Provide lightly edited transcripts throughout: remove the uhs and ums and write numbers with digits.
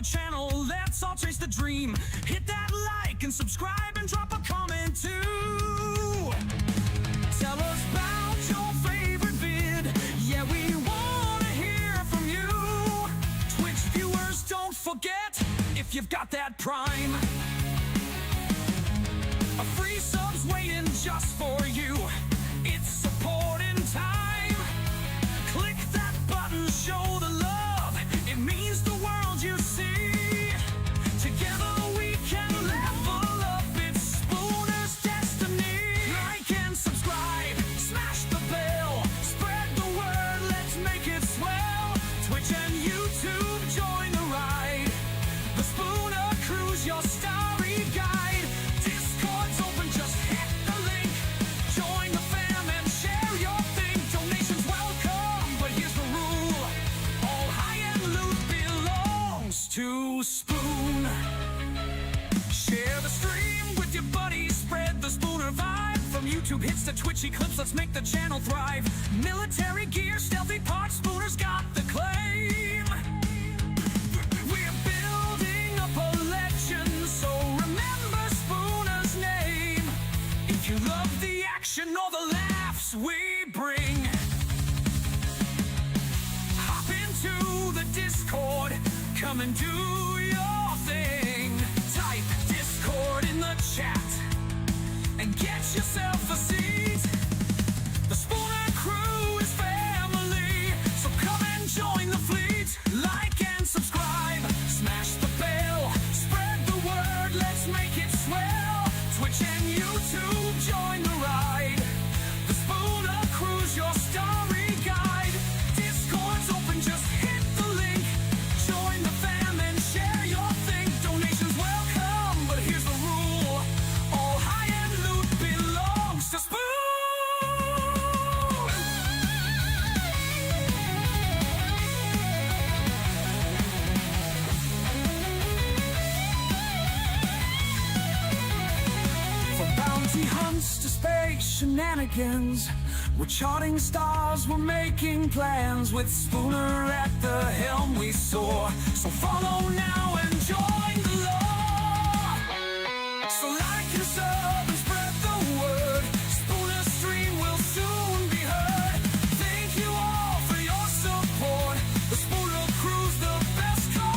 channel, let's all chase the dream. Hit that like and subscribe and drop a comment too. Tell us about your favorite vid. Yeah, we wanna hear from you. Twitch viewers, don't forget, if you've got that Prime, a free sub's waiting just for you. It's supporting time. Click that button, show the love. It means the world, you see. Together we can level up. It's Spooner's destiny. Like and subscribe, smash the bell, spread the word, let's make it swell. Twitch and YouTube, join the ride. The Spooner Crew's your starry guide. Discord's open, just hit the link. Join the fam and share your thing. Donations welcome, but here's the rule. All high-end loot belongs to Spoon. Share the stream with your buddies, spread the Spooner vibe. From YouTube hits to Twitchy clips, let's make the channel thrive. Military gear, stealthy parts, Spooner's got the claim. We're building up a legend, so remember Spooner's name. If you love the action or the laughs we bring, hop into the Discord, come and do your thing. Type Discord in the chat and get yourself a seat. The Spooner Crew is family, so come and join the fleet. Like and subscribe, smash the bell, spread the word, let's make it swell. Twitch and YouTube, join the ride. The Spooner Crew's your starry guide. Discord's open, just hit the link. Join the fam and share your thing. Donations welcome, but here's the rule. All high-end loot belongs to Spoon. From bounty hunts to space shenanigans, we're charting stars, we're making plans. With Spooner at the helm we soar. So follow now and join the law. So like and sub and spread the word. Spooner stream will soon be heard. Thank you all for your support. The Spooner Crew's the best cohort.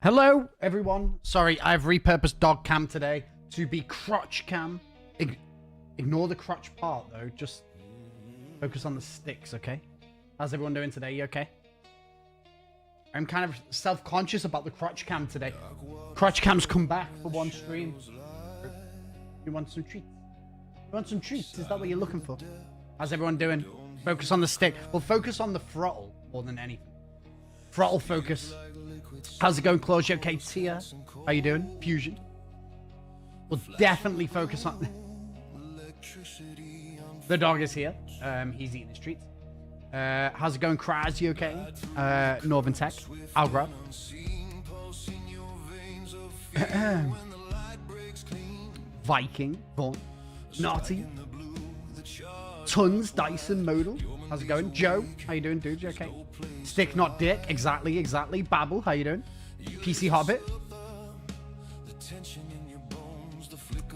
Hello, everyone. Sorry, I've repurposed dog cam today to be crotch cam. Ignore the crotch part, though. Just focus on the sticks, okay? How's everyone doing today? You okay? I'm kind of self-conscious about the crotch cam today. Crotch cam's come back for one stream. You want some treats? You want some treats? Is that what you're looking for? How's everyone doing? Focus on the stick. Well, focus on the throttle more than anything. Throttle focus. How's it going, Claudia? Okay, Tia. How you doing? Fusion. We'll definitely focus on... The dog is here. He's eating his treats. How's it going, Kraz? You okay? Northern Tech. I'll grab. Viking. Vaughn. Naughty. Tons. Dyson. Modal. How's it going? Joe. How you doing, dude? You okay? Stick, not dick. Exactly, exactly. Babble. How you doing? PC Hobbit.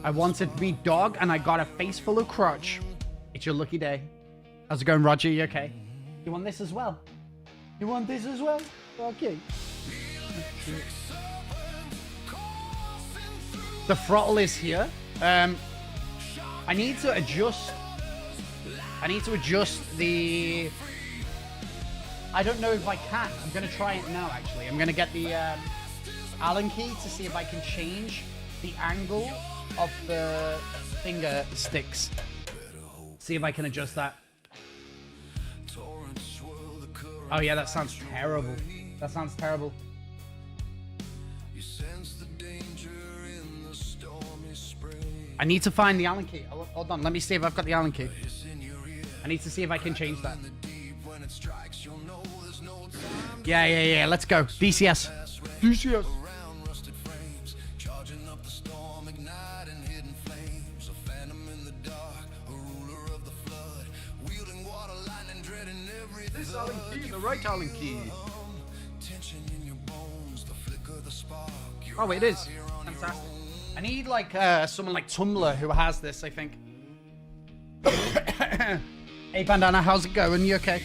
I wanted to be dog and I got a face full of crotch. It's your lucky day. How's it going, Roger? You okay? You want this as well? You want this as well? Okay. The throttle is here. I need to adjust the... I don't know if I can. I'm going to try it now, actually. I'm going to get the Allen key to see if I can change the angle of the finger sticks. See if I can adjust that. Oh yeah, that sounds terrible. That sounds terrible. I need to find the Allen key. Hold on, let me see if I've got the Allen key. I need to see if I can change that. Yeah, let's go. DCS. DCS. This Allen key, the right Allen key. Oh, it is. Fantastic. I need like someone like Tumblr who has this, I think. Hey Bandana, how's it going? You okay?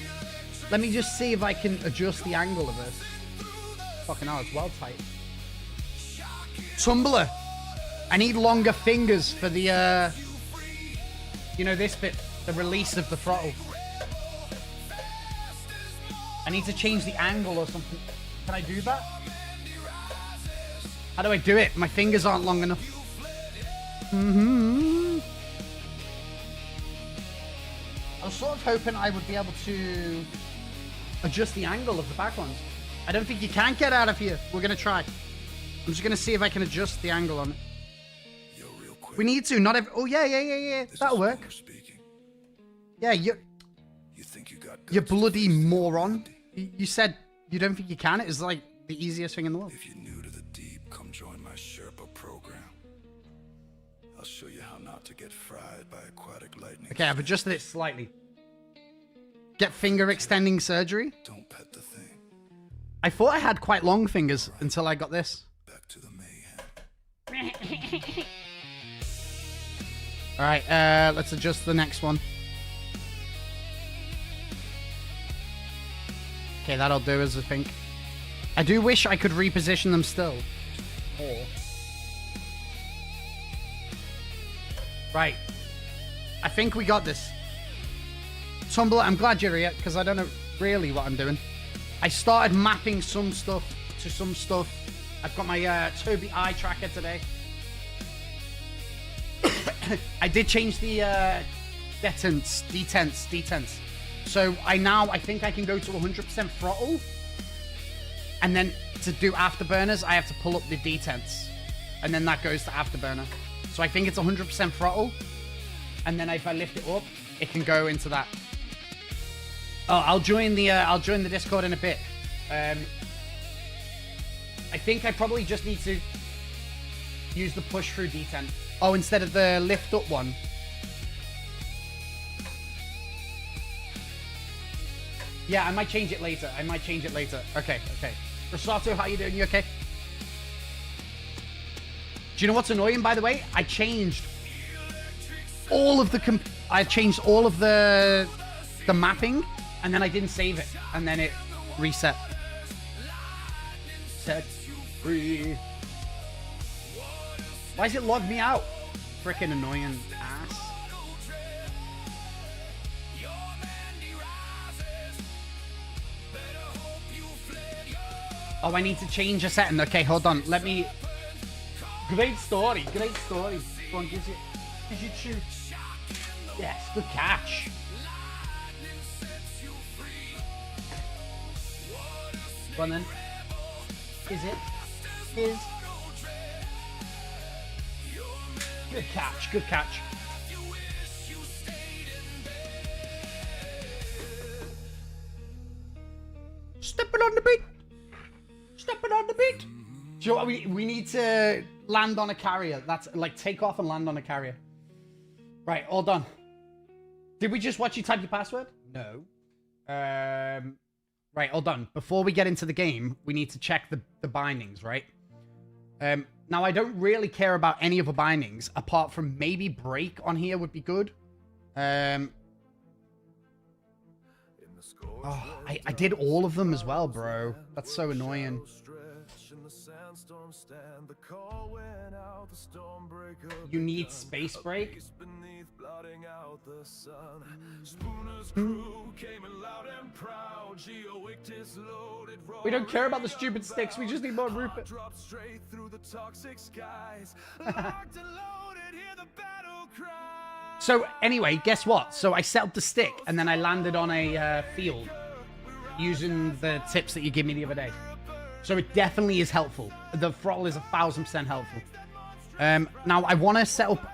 Let me just see if I can adjust the angle of this. Fucking hell, it's well tight. Tumblr. I need longer fingers for the you know, this bit, the release of the throttle. I need to change the angle or something. Can I do that? How do I do it? My fingers aren't long enough. I was sort of hoping I would be able to adjust the angle of the back ones. I don't think you can get out of here. We're going to try. I'm just going to see if I can adjust the angle on it. We need to. Not every... Oh, yeah. That'll work. Yeah, you bloody moron. You said you don't think you can? It is like the easiest thing in the world. If you're new to the deep, come join my Sherpa program. I'll show you how not to get fried by aquatic lightning. Okay, I've adjusted it slightly. Get finger extending surgery? Don't pet the thing. I thought I had quite long fingers until I got this. Back to the mayhem. Alright, let's adjust the next one. Okay, that'll do as I think. I do wish I could reposition them still. Or... Right. I think we got this. Tumblr, I'm glad you're here, because I don't know really what I'm doing. I started mapping some stuff to some stuff. I've got my Tobii eye tracker today. I did change the detents. So I think I can go to 100% throttle. And then to do afterburners, I have to pull up the detents. And then that goes to afterburner. So I think it's 100% throttle. And then if I lift it up, it can go into that. Oh, I'll join the Discord in a bit. I think I probably just need to use the push through detent. Oh, instead of the lift up one. Yeah, I might change it later. Okay. Rosato, how you doing? You okay? Do you know what's annoying, by the way? I changed all of the mapping, and then I didn't save it, and then it reset. Set free. Why does it log me out? Freaking annoying ass. Oh, I need to change a setting. Okay, hold on. Let me... Great story. Go on, gives you choose. Yes, good catch. Go on then. Is it? Good catch. Stepping on the beat. Do you know what? We need to land on a carrier. That's like take off and land on a carrier. Right, all done. Did we just watch you type your password? No. Right, all done. Before we get into the game, we need to check the bindings, right? Now, I don't really care about any of the bindings, apart from maybe break on here would be good. Oh, I did all of them as well, bro. That's so annoying. You need space break? We don't care about the stupid sticks, we just need more Rupert. So anyway, guess what? So I set up the stick and then I landed on a field using the tips that you gave me the other day. So it definitely is helpful. The throttle is 1000% helpful. Now I want to set up...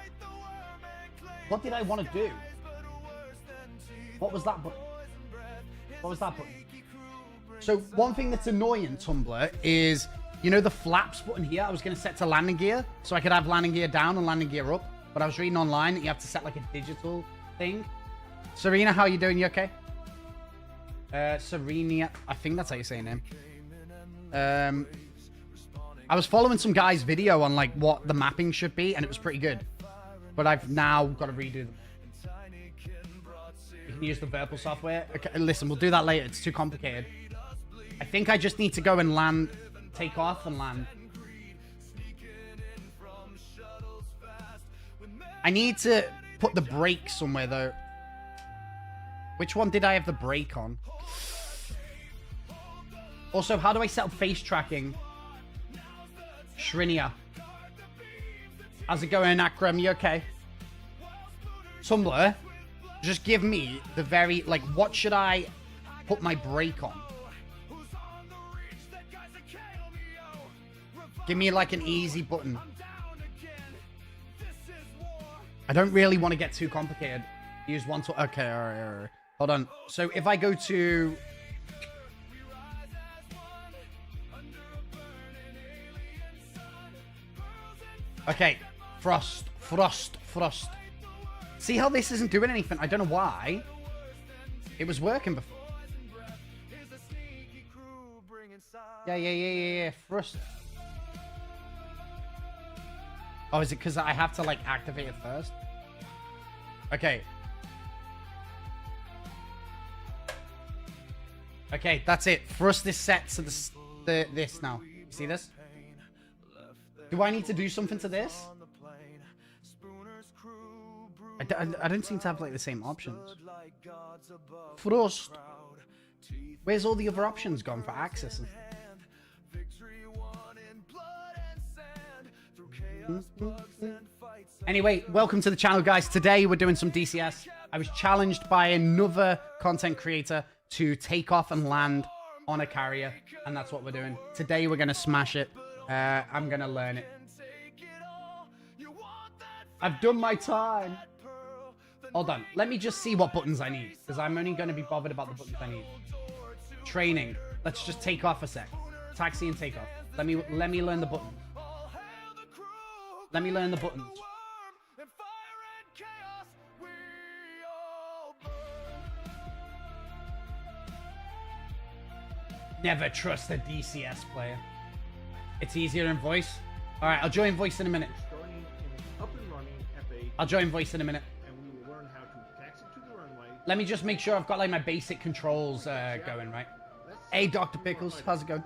What did I want to do? What was that button? What was that button? So one thing that's annoying, Tumblr, is, you know, the flaps button here, I was going to set to landing gear, so I could have landing gear down and landing gear up. But I was reading online that you have to set like a digital thing. Serena, how you doing? You okay? Serena, I think that's how you say your name. I was following some guy's video on like what the mapping should be, and it was pretty good. But I've now got to redo them. You can use the virpil software. Okay, listen, we'll do that later. It's too complicated. I think I just need to go and land, take off and land. I need to put the brake somewhere though. Which one did I have the brake on? Also, how do I set up face tracking? Shrinia. How's it going, Akram? You okay? Tumblr, just give me the very, like, what should I put my brake on? Give me, like, an easy button. I don't really want to get too complicated. Use one to... Okay, all right. Hold on. So if I go to... Okay. Frost. See how this isn't doing anything? I don't know why. It was working before. Yeah. Frost. Oh, is it because I have to, like, activate it first? Okay. Okay, that's it. Thrust is set to this now. You see this? Do I need to do something to this? I don't seem to have, like, the same options. Thrust. Where's all the other options gone for access? Anyway, welcome to the channel, guys. Today we're doing some DCS. I was challenged by another content creator to take off and land on a carrier, and that's what we're doing. Today we're gonna smash it. I'm gonna learn it. I've done my time. Hold on, let me just see what buttons I need, because I'm only gonna be bothered about the buttons I need. Training. Let's just take off a sec. Taxi and take off. Let me learn the buttons. Let me learn the buttons. Never trust a DCS player. It's easier in voice. All right, I'll join voice in a minute. I'll join voice in a minute. Let me just make sure I've got like my basic controls going, right? Hey, Dr. Pickles, how's it going?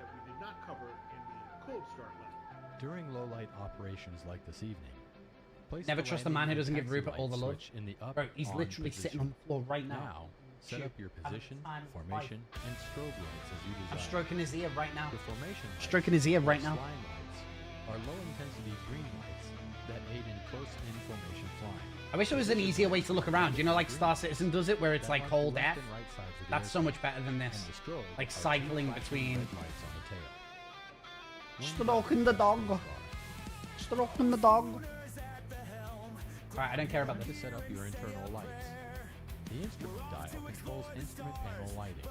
During low-light operations like this evening, never trust a man who doesn't give Rupert all the love. Bro, he's literally sitting on the floor right now. Set up your position, formation, and strobe lights as you desire. I'm stroking his ear right now. The formation lights, Stroking his ear right now. line lights, are low-intensity green lights that aid in close-in formation flying. I wish there was an easier way to look around. You know, like Star Citizen does it, where it's like hold F. That's so much better than this. Like cycling between. Stroking the dog. Stroking the dog. Alright, I don't care about this. To set up your internal lights. The instrument dial controls instrument panel lighting.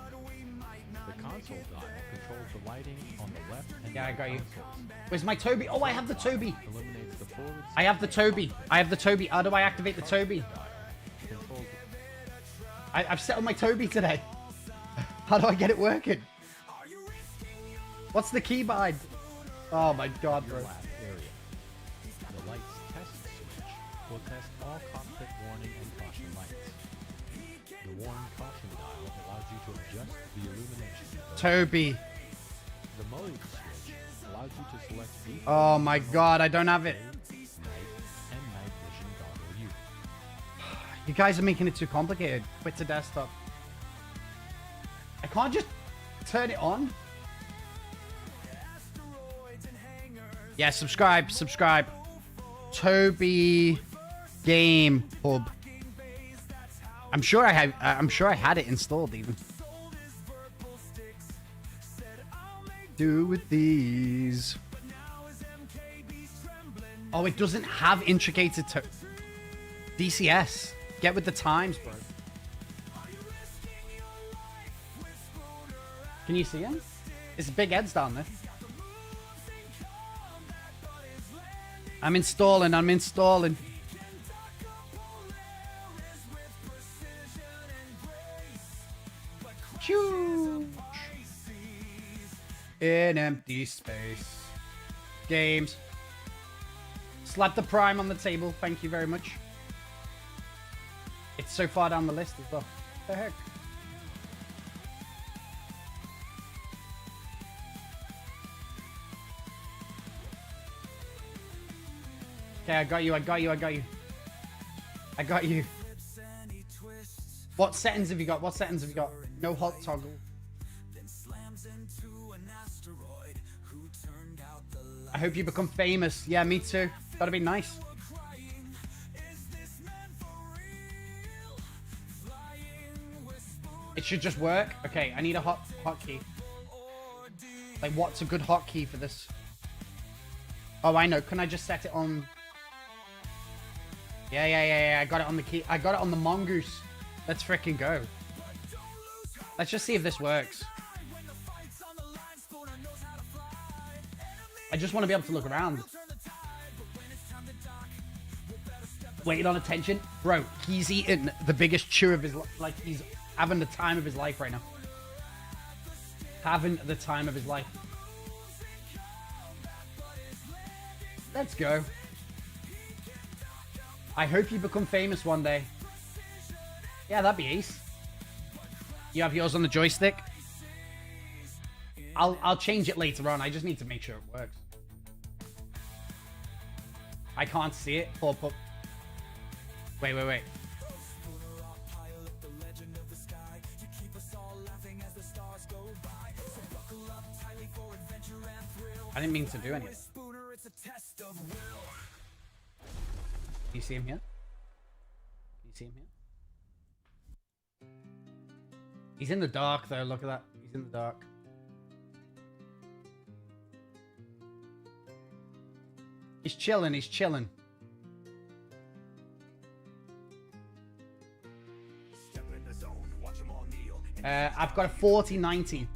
The console dial controls the lighting on the left and Yeah, I right got you. consoles. Where's my Tobii? Oh, I have the Tobii. Eliminates the forward I have the Tobii. I have the Tobii. How do I activate the Tobii? dial. Controls I've set up my Tobii today. How do I get it working? What's the keybind? Oh my god, your bro. lap area. The lights test switch will test all cockpit warning and caution lights. The warn caution dial allows you to adjust the illumination. Tobii. The mode switch allows allows you to select each Oh my god, I don't have it. day, night, and night vision goggle use. You guys are making it too complicated. Quit to desktop. I can't just turn it on. Yeah, subscribe. Tobii Game Hub. I'm sure I had it installed even. Do with these. Oh, it doesn't have intricated DCS. Get with the times, bro. Can you see him? It's big heads down there. I'm installing. Huge. In empty space. Games. Slap the Prime on the table. Thank you very much. It's so far down the list as well. What the heck? Okay, I got you. What settings have you got? No hot toggle. I hope you become famous. Yeah, me too. That'd be nice. It should just work. Okay, I need a hotkey. Like, what's a good hotkey for this? Oh, I know. Can I just set it on? Yeah. I got it on the key. I got it on the mongoose. Let's freaking go. Let's just see if this works. I just want to be able to look around. Waiting on attention. Bro, he's eating the biggest chew of his life. Like, he's having the time of his life right now. Having the time of his life. Let's go. I hope you become famous one day. Yeah, that'd be ace. You have yours on the joystick? I'll change it later on. I just need to make sure it works. I can't see it. Wait. I didn't mean to do anything. You see him here? He's in the dark though, look at that. He's in the dark. He's chilling. I've got a 40-90.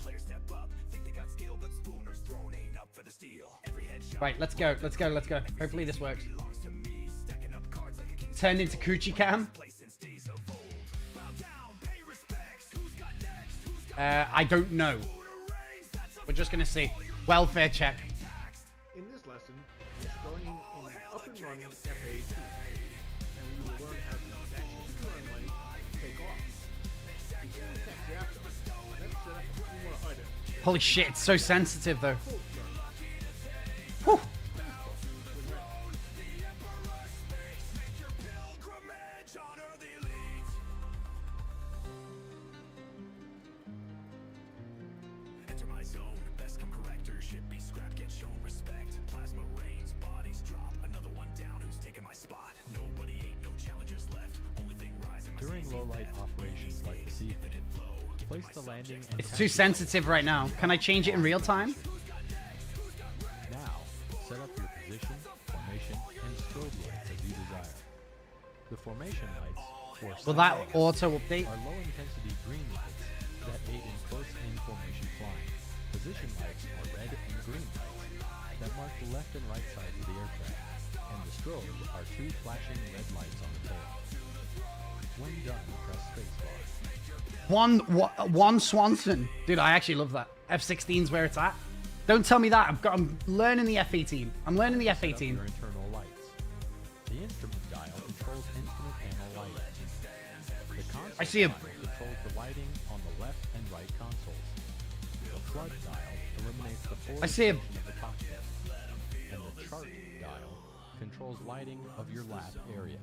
Right, let's go. Hopefully this works. Turned into Coochie Cam. I don't know. We're just gonna see. Welfare check. In this lesson, starting in up and running FA2, and we will learn how to actually runway take off. Before we taxi after, let's set up a few more items. Holy shit, it's so sensitive though. Whew. During low-light operations like this evening, place the landing and It's too sensitive right now. Can I change it in real time? Now, set up your position, formation, and strobe lights as you desire. The formation lights, or Will that lights, auto update? are low-intensity green lights that aid in close-in formation flying. Position lights are red and green lights that mark the left and right sides of the aircraft, and the strobes are two flashing red lights on the tail. When done, press spacebar. One Swanson. Dude, I actually love that. F-16's where it's at. Don't tell me that. I'm learning the F-18. I'm learning the Set up F-18. your internal lights. The instrument dial controls instrument panel lighting. The console I see a- dial controls the lighting on the left and right consoles. The flood dial illuminates the forward I see a- position of the cockpit. chart dial controls lighting of your lap area.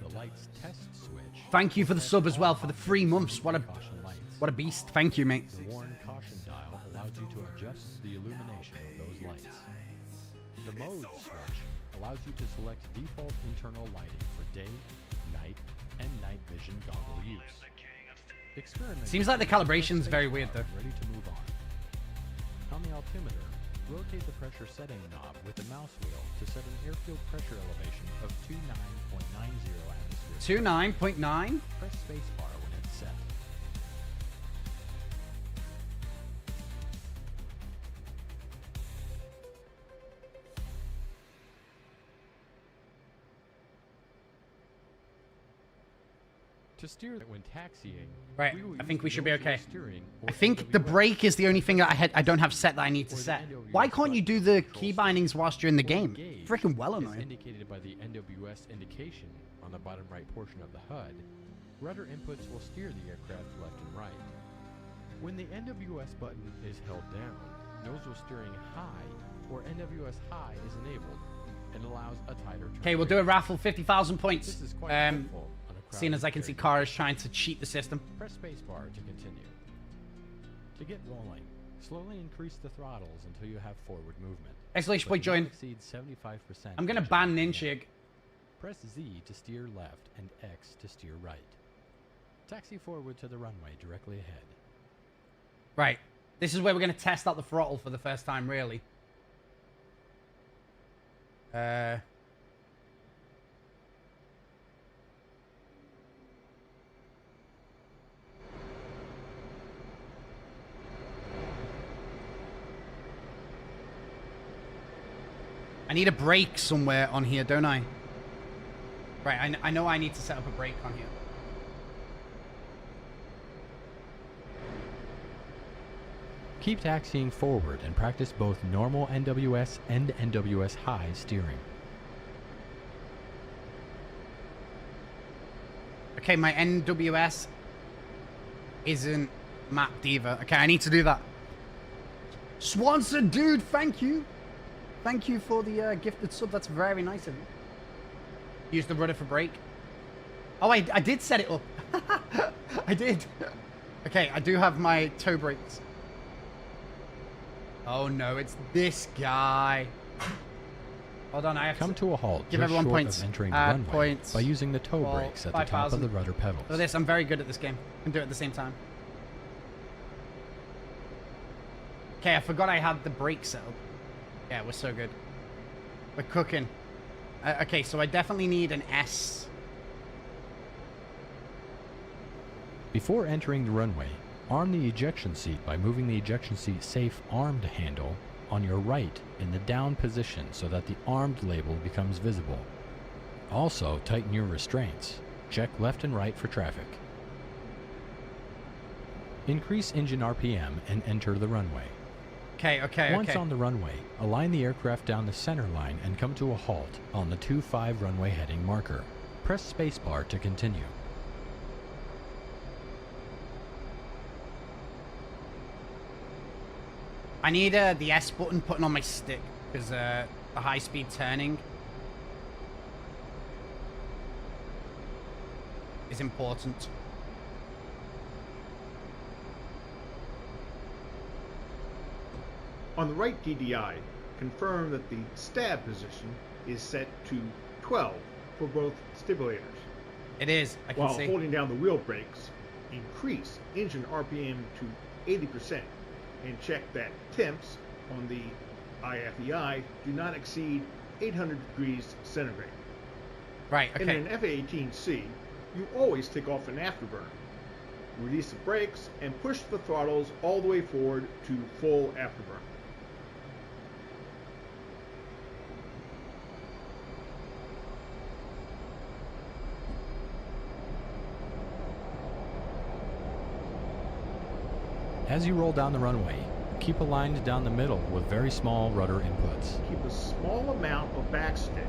The lights test switch. Thank you for the sub as well for the 3 months. What a caution lights. beast. Thank you, mate. The warn caution dial allows you to adjust the illumination of those lights. The mode switch allows you to select default internal lighting for day, night, and night vision goggle use. Experiment. Seems like the calibration's very weird though. Ready to move on. On the altimeter, rotate the pressure setting knob with the mouse wheel to set an airfield pressure elevation of 29.90 atmospheres. 29.9? Press spacebar when it's set. To steer when taxiing, Right, we will I use think we the should be nose wheel okay. steering or I think the NWS brake is the only thing that I don't have set that I need to or the set. NWS Why can't you do the control key stick. bindings whilst you're in the Or game? gauge Freaking well is annoying. indicated by the NWS indication on the bottom right portion of the HUD. Rudder inputs will steer the aircraft left and right. When the NWS button is held down, nose wheel steering high or NWS high is enabled and allows a tighter turn. Okay, we'll do a radius. raffle, 50,000 points. This is quite helpful on a Seeing as I can see cars trying to cheat the system. Press spacebar to continue. To get rolling, slowly increase the throttles until you have forward movement. Exclamation but point do not join. exceed 75%. I'm gonna engine ban RPM. Ninchig. Press Z to steer left and X to steer right. Taxi forward to the runway directly ahead. Right. This is where we're gonna test out the throttle for the first time, really. I need a brake somewhere on here, don't I? Right, I know I need to set up a brake on here. Keep taxiing forward and practice both normal NWS and NWS high steering. Okay, my NWS isn't mapped either. Okay, I need to do that. Swanson, dude, thank you. Thank you for the gifted sub. That's very nice of you. Use the rudder for brake. Oh, I did set it up. I did. Okay, I do have my toe brakes. Oh no, it's this guy. Hold on, I have Come to a halt give just everyone short points. of entering the Add runway points. by using the toe Well, brakes at the top of 5,000. the rudder pedals. Look at this, I'm very good at this game. I can do it at the same time. Okay, I forgot I had the brake set up. Yeah, we're so good. We're cooking. Okay, so I definitely need an S. Before entering the runway, arm the ejection seat by moving the ejection seat safe armed handle on your right in the down position so that the armed label becomes visible. Also, tighten your restraints. Check left and right for traffic. Increase engine RPM and enter the runway. Okay. Once on the runway, align the aircraft down the center line and come to a halt on the 25 runway heading marker. Press spacebar to continue. I need the S button putting on my stick because the high speed turning is important. On the right DDI, confirm that the stab position is set to 12 for both stimulators. It is, I can While see. holding down the wheel brakes, increase engine RPM to 80% and check that temps on the IFEI do not exceed 800 degrees centigrade. Right, In okay. an F-18C, you always take off an afterburner. Release the brakes and push the throttles all the way forward to full afterburner. As you roll down the runway, keep aligned down the middle with very small rudder inputs. Keep a small amount of backstick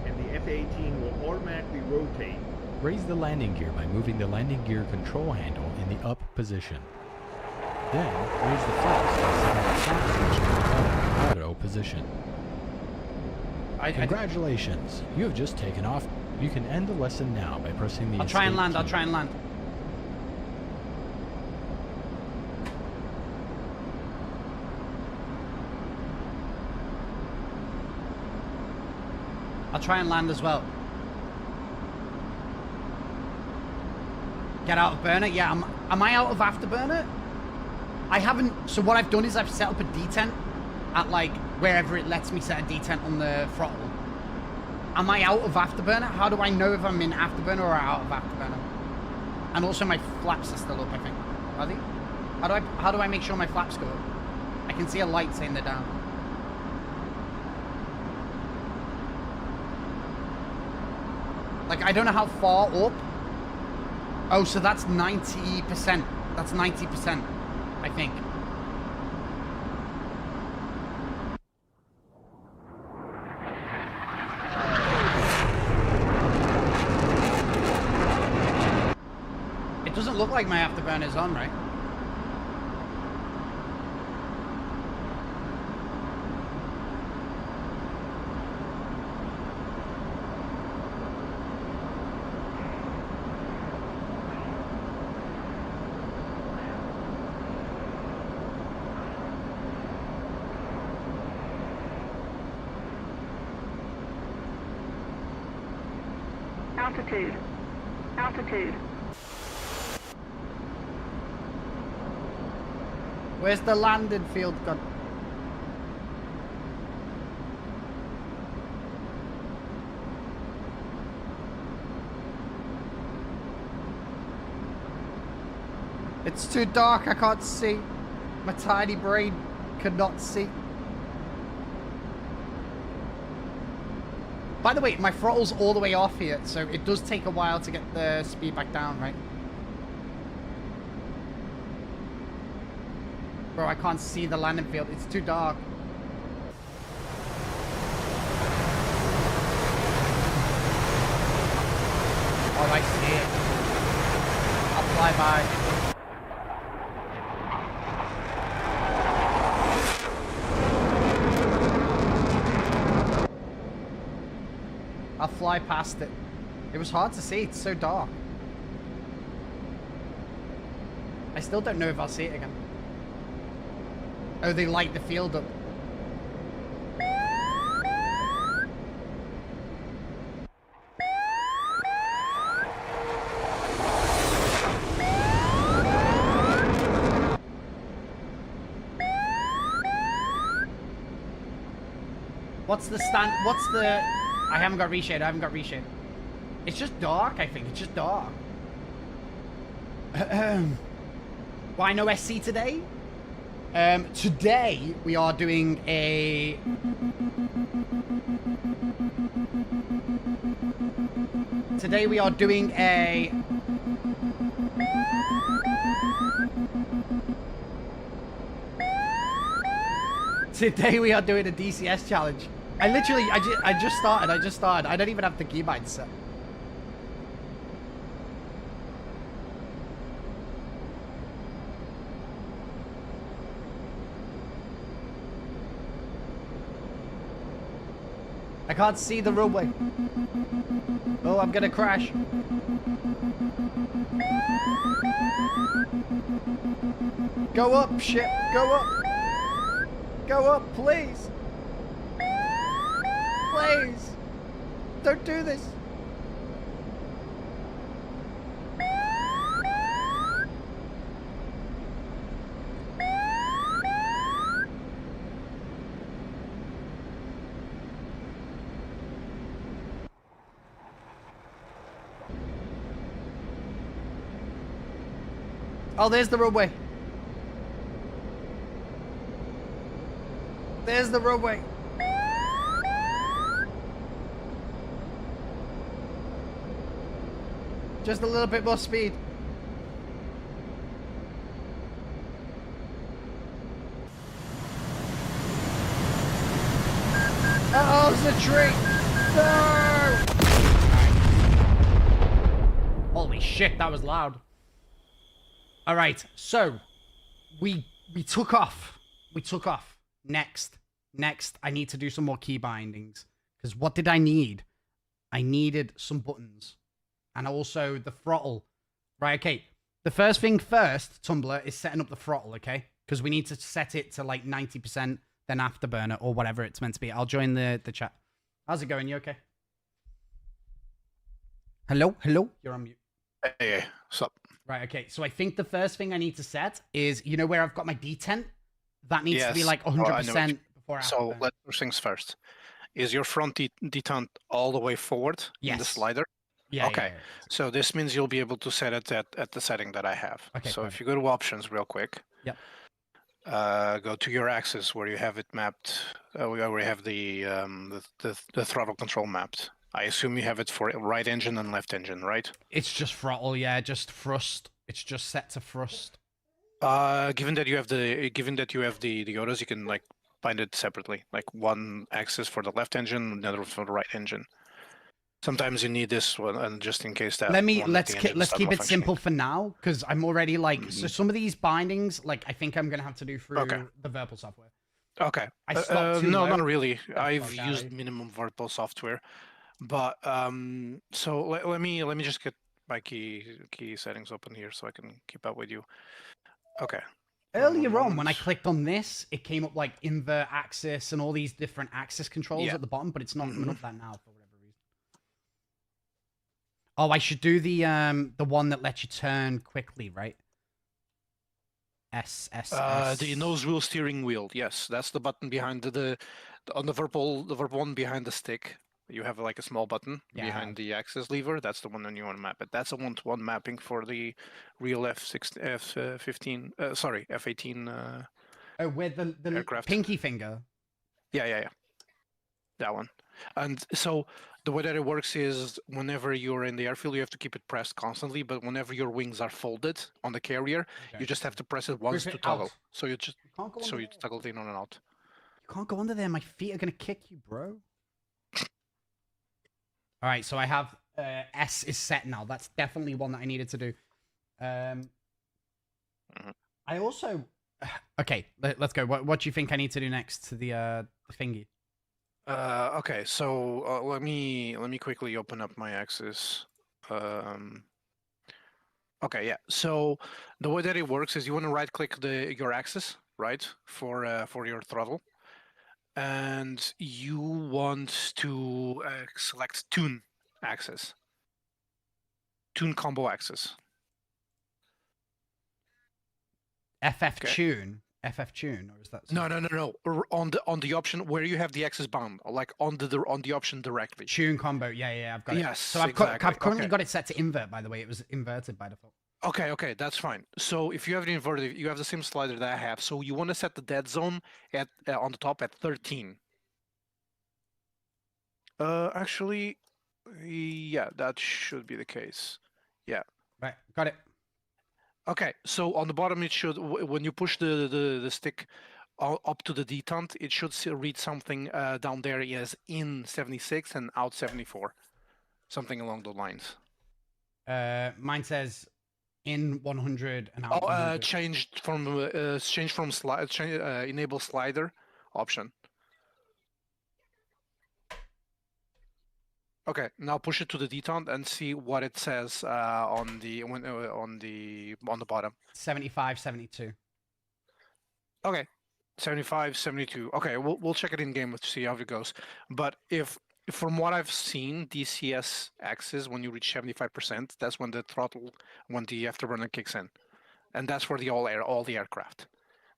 and the F-18 will automatically rotate. Raise the landing gear by moving the landing gear control handle in the up position. Then, raise the flaps by setting the flap switch to the auto position. Congratulations, you have just taken off. You can end the lesson now by pressing the I'll try and escape land. key. I'll try and land. I'll try and land as well. Get out of burner? Yeah, am I out of afterburner? I haven't, so what I've done is I've set up a detent at like wherever it lets me set a detent on the throttle. Am I out of afterburner? How do I know if I'm in afterburner or out of afterburner? And also my flaps are still up, I think. Are they? How do I make sure my flaps go up? I can see a light saying they're down. Like, I don't know how far up. Oh, so that's 90%. That's 90%, I think. It doesn't look like my afterburner's on, right? Altitude. Altitude. Where's the landing field gone? It's too dark, I can't see. My tiny brain cannot see. By the way, my throttle's all the way off here, so it does take a while to get the speed back down, right? Bro, I can't see the landing field. It's too dark. Oh, I see it. I'll fly by. I'll fly past it. It was hard to see. It's so dark. I still don't know if I'll see it again. Oh, they light the field up. What's the stand? What's the... I haven't got reshade. I haven't got reshade. It's just dark, I think. It's just dark. Why no SC today? Today we are doing a... Today we are doing a... Today we are doing a DCS challenge. I literally, I just started. I don't even have the keybind set. I can't see the runway. Oh, I'm gonna crash. Go up, ship. Go up. Go up, please. Please. Don't do this. Oh, there's the runway. There's the runway. Just a little bit more speed. Uh-oh, it's a tree. No! Holy shit, that was loud. All right, so we took off. We took off. Next, I need to do some more key bindings Because what did I need? I needed some buttons. And also the throttle. Right, okay. The first thing first, Tumblr, is setting up the throttle, okay? Because we need to set it to like 90%, then afterburner, or whatever it's meant to be. I'll join the chat. How's it going? You okay? Hello? Hello? You're on mute. Hey, what's up? Right, okay. So I think the first thing I need to set is, you know where I've got my detent? That needs to be Yes. like Oh, I know 100% before So afterburner. let's do things first. Is your front detent all the way forward in the Yes. slider? Yeah, Okay. yeah. So this means you'll be able to set it at the setting that I have. Okay, So perfect. if you go to options real quick. Yep. Go to your axis where you have it mapped. We already have the throttle control mapped. I assume you have it for right engine and left engine, right? It's just throttle, yeah, just thrust. It's just set to thrust. Given that you have the autos, you can like bind it separately, like one axis for the left engine, another for the right engine. Sometimes you need this one, and just in case that. Let's keep it simple for now, because I'm already like so some of these bindings, like I think I'm gonna have to do through the virpil software. Okay. I stopped too no, low. not really. That's I've okay. used minimum virpil software, but so let me just get my key settings open here so I can keep up with you. Okay. Earlier on, when I clicked on this, it came up like invert axis and all these different axis controls at the bottom, but it's not coming up that now for whatever reason. Oh, I should do the one that lets you turn quickly, right? S. The nose wheel steering wheel. Yes, that's the button behind on the virpil one behind the stick. You have like a small button behind the axis lever. That's the one that you want to map it. That's a one-to-one mapping for the real F15. Sorry, F18. Oh, with the aircraft. pinky finger. Yeah. That one. And so the way that it works is whenever you're in the airfield, you have to keep it pressed constantly. But whenever your wings are folded on the carrier, you just have to press it once to toggle. So you toggle it in on and out. You can't go under there. My feet are gonna kick you, bro. All right, so I have S is set now. That's definitely one that I needed to do. I also okay. Let's go. What do you think I need to do next to the thingy? Okay, so let me quickly open up my axis. Okay, yeah. So the way that it works is you want to right-click your axis, right, for your throttle, and you want to select tune axis, tune combo axis. FF tune, or is that something? No. On the option where you have the axis bound, like on the option directly. Tune combo. Yeah, I've got it. Yes, So I've currently got it set to invert. By the way, it was inverted by default. Okay, that's fine. So if you have it inverted, you have the same slider that I have. So you want to set the dead zone at on the top at 13. Actually, yeah, that should be the case. Yeah. Right, got it. Okay, so on the bottom it should, when you push the stick up to the detent, it should read something down there as in 76 and out 74, something along those lines. Mine says in 100 and out 100. Changed from enable slider option. Okay, now push it to the detent and see what it says on the bottom. 75, 72. Okay, 75, 72. Okay, we'll check it in game to see how it goes. But if from what I've seen, DCS axis when you reach 75%, that's when the afterburner kicks in, and that's for all the aircraft.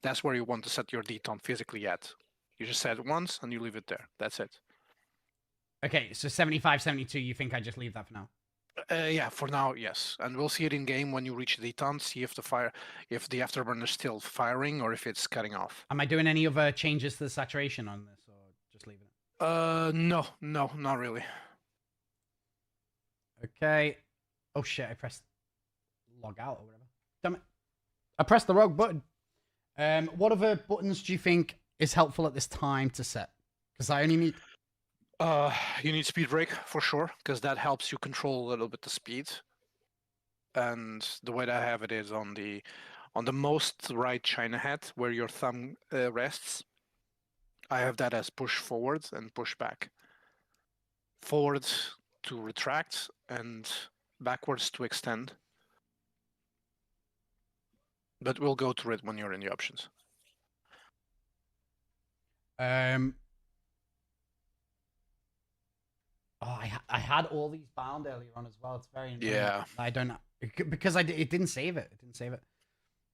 That's where you want to set your detent physically at. You just set it once and you leave it there. That's it. Okay, so 75, 72, you think I just leave that for now? Yeah, for now, yes. And we'll see it in game when you reach the detent, see if the afterburner is still firing or if it's cutting off. Am I doing any other changes to the saturation on this, or just leaving it? No, not really. Okay. Oh shit, I pressed log out or whatever. Damn it. I pressed the wrong button. What other buttons do you think is helpful at this time to set? Because I only need... You need speed brake for sure, because that helps you control a little bit the speed. And the way that I have it is on the most right China hat, where your thumb rests. I have that as push forward and push back. forward to retract and backwards to extend. But we'll go through it when you're in the options. Oh, I had all these bound earlier on as well. It's very annoying. Yeah. I don't know because it didn't save it. It didn't save it.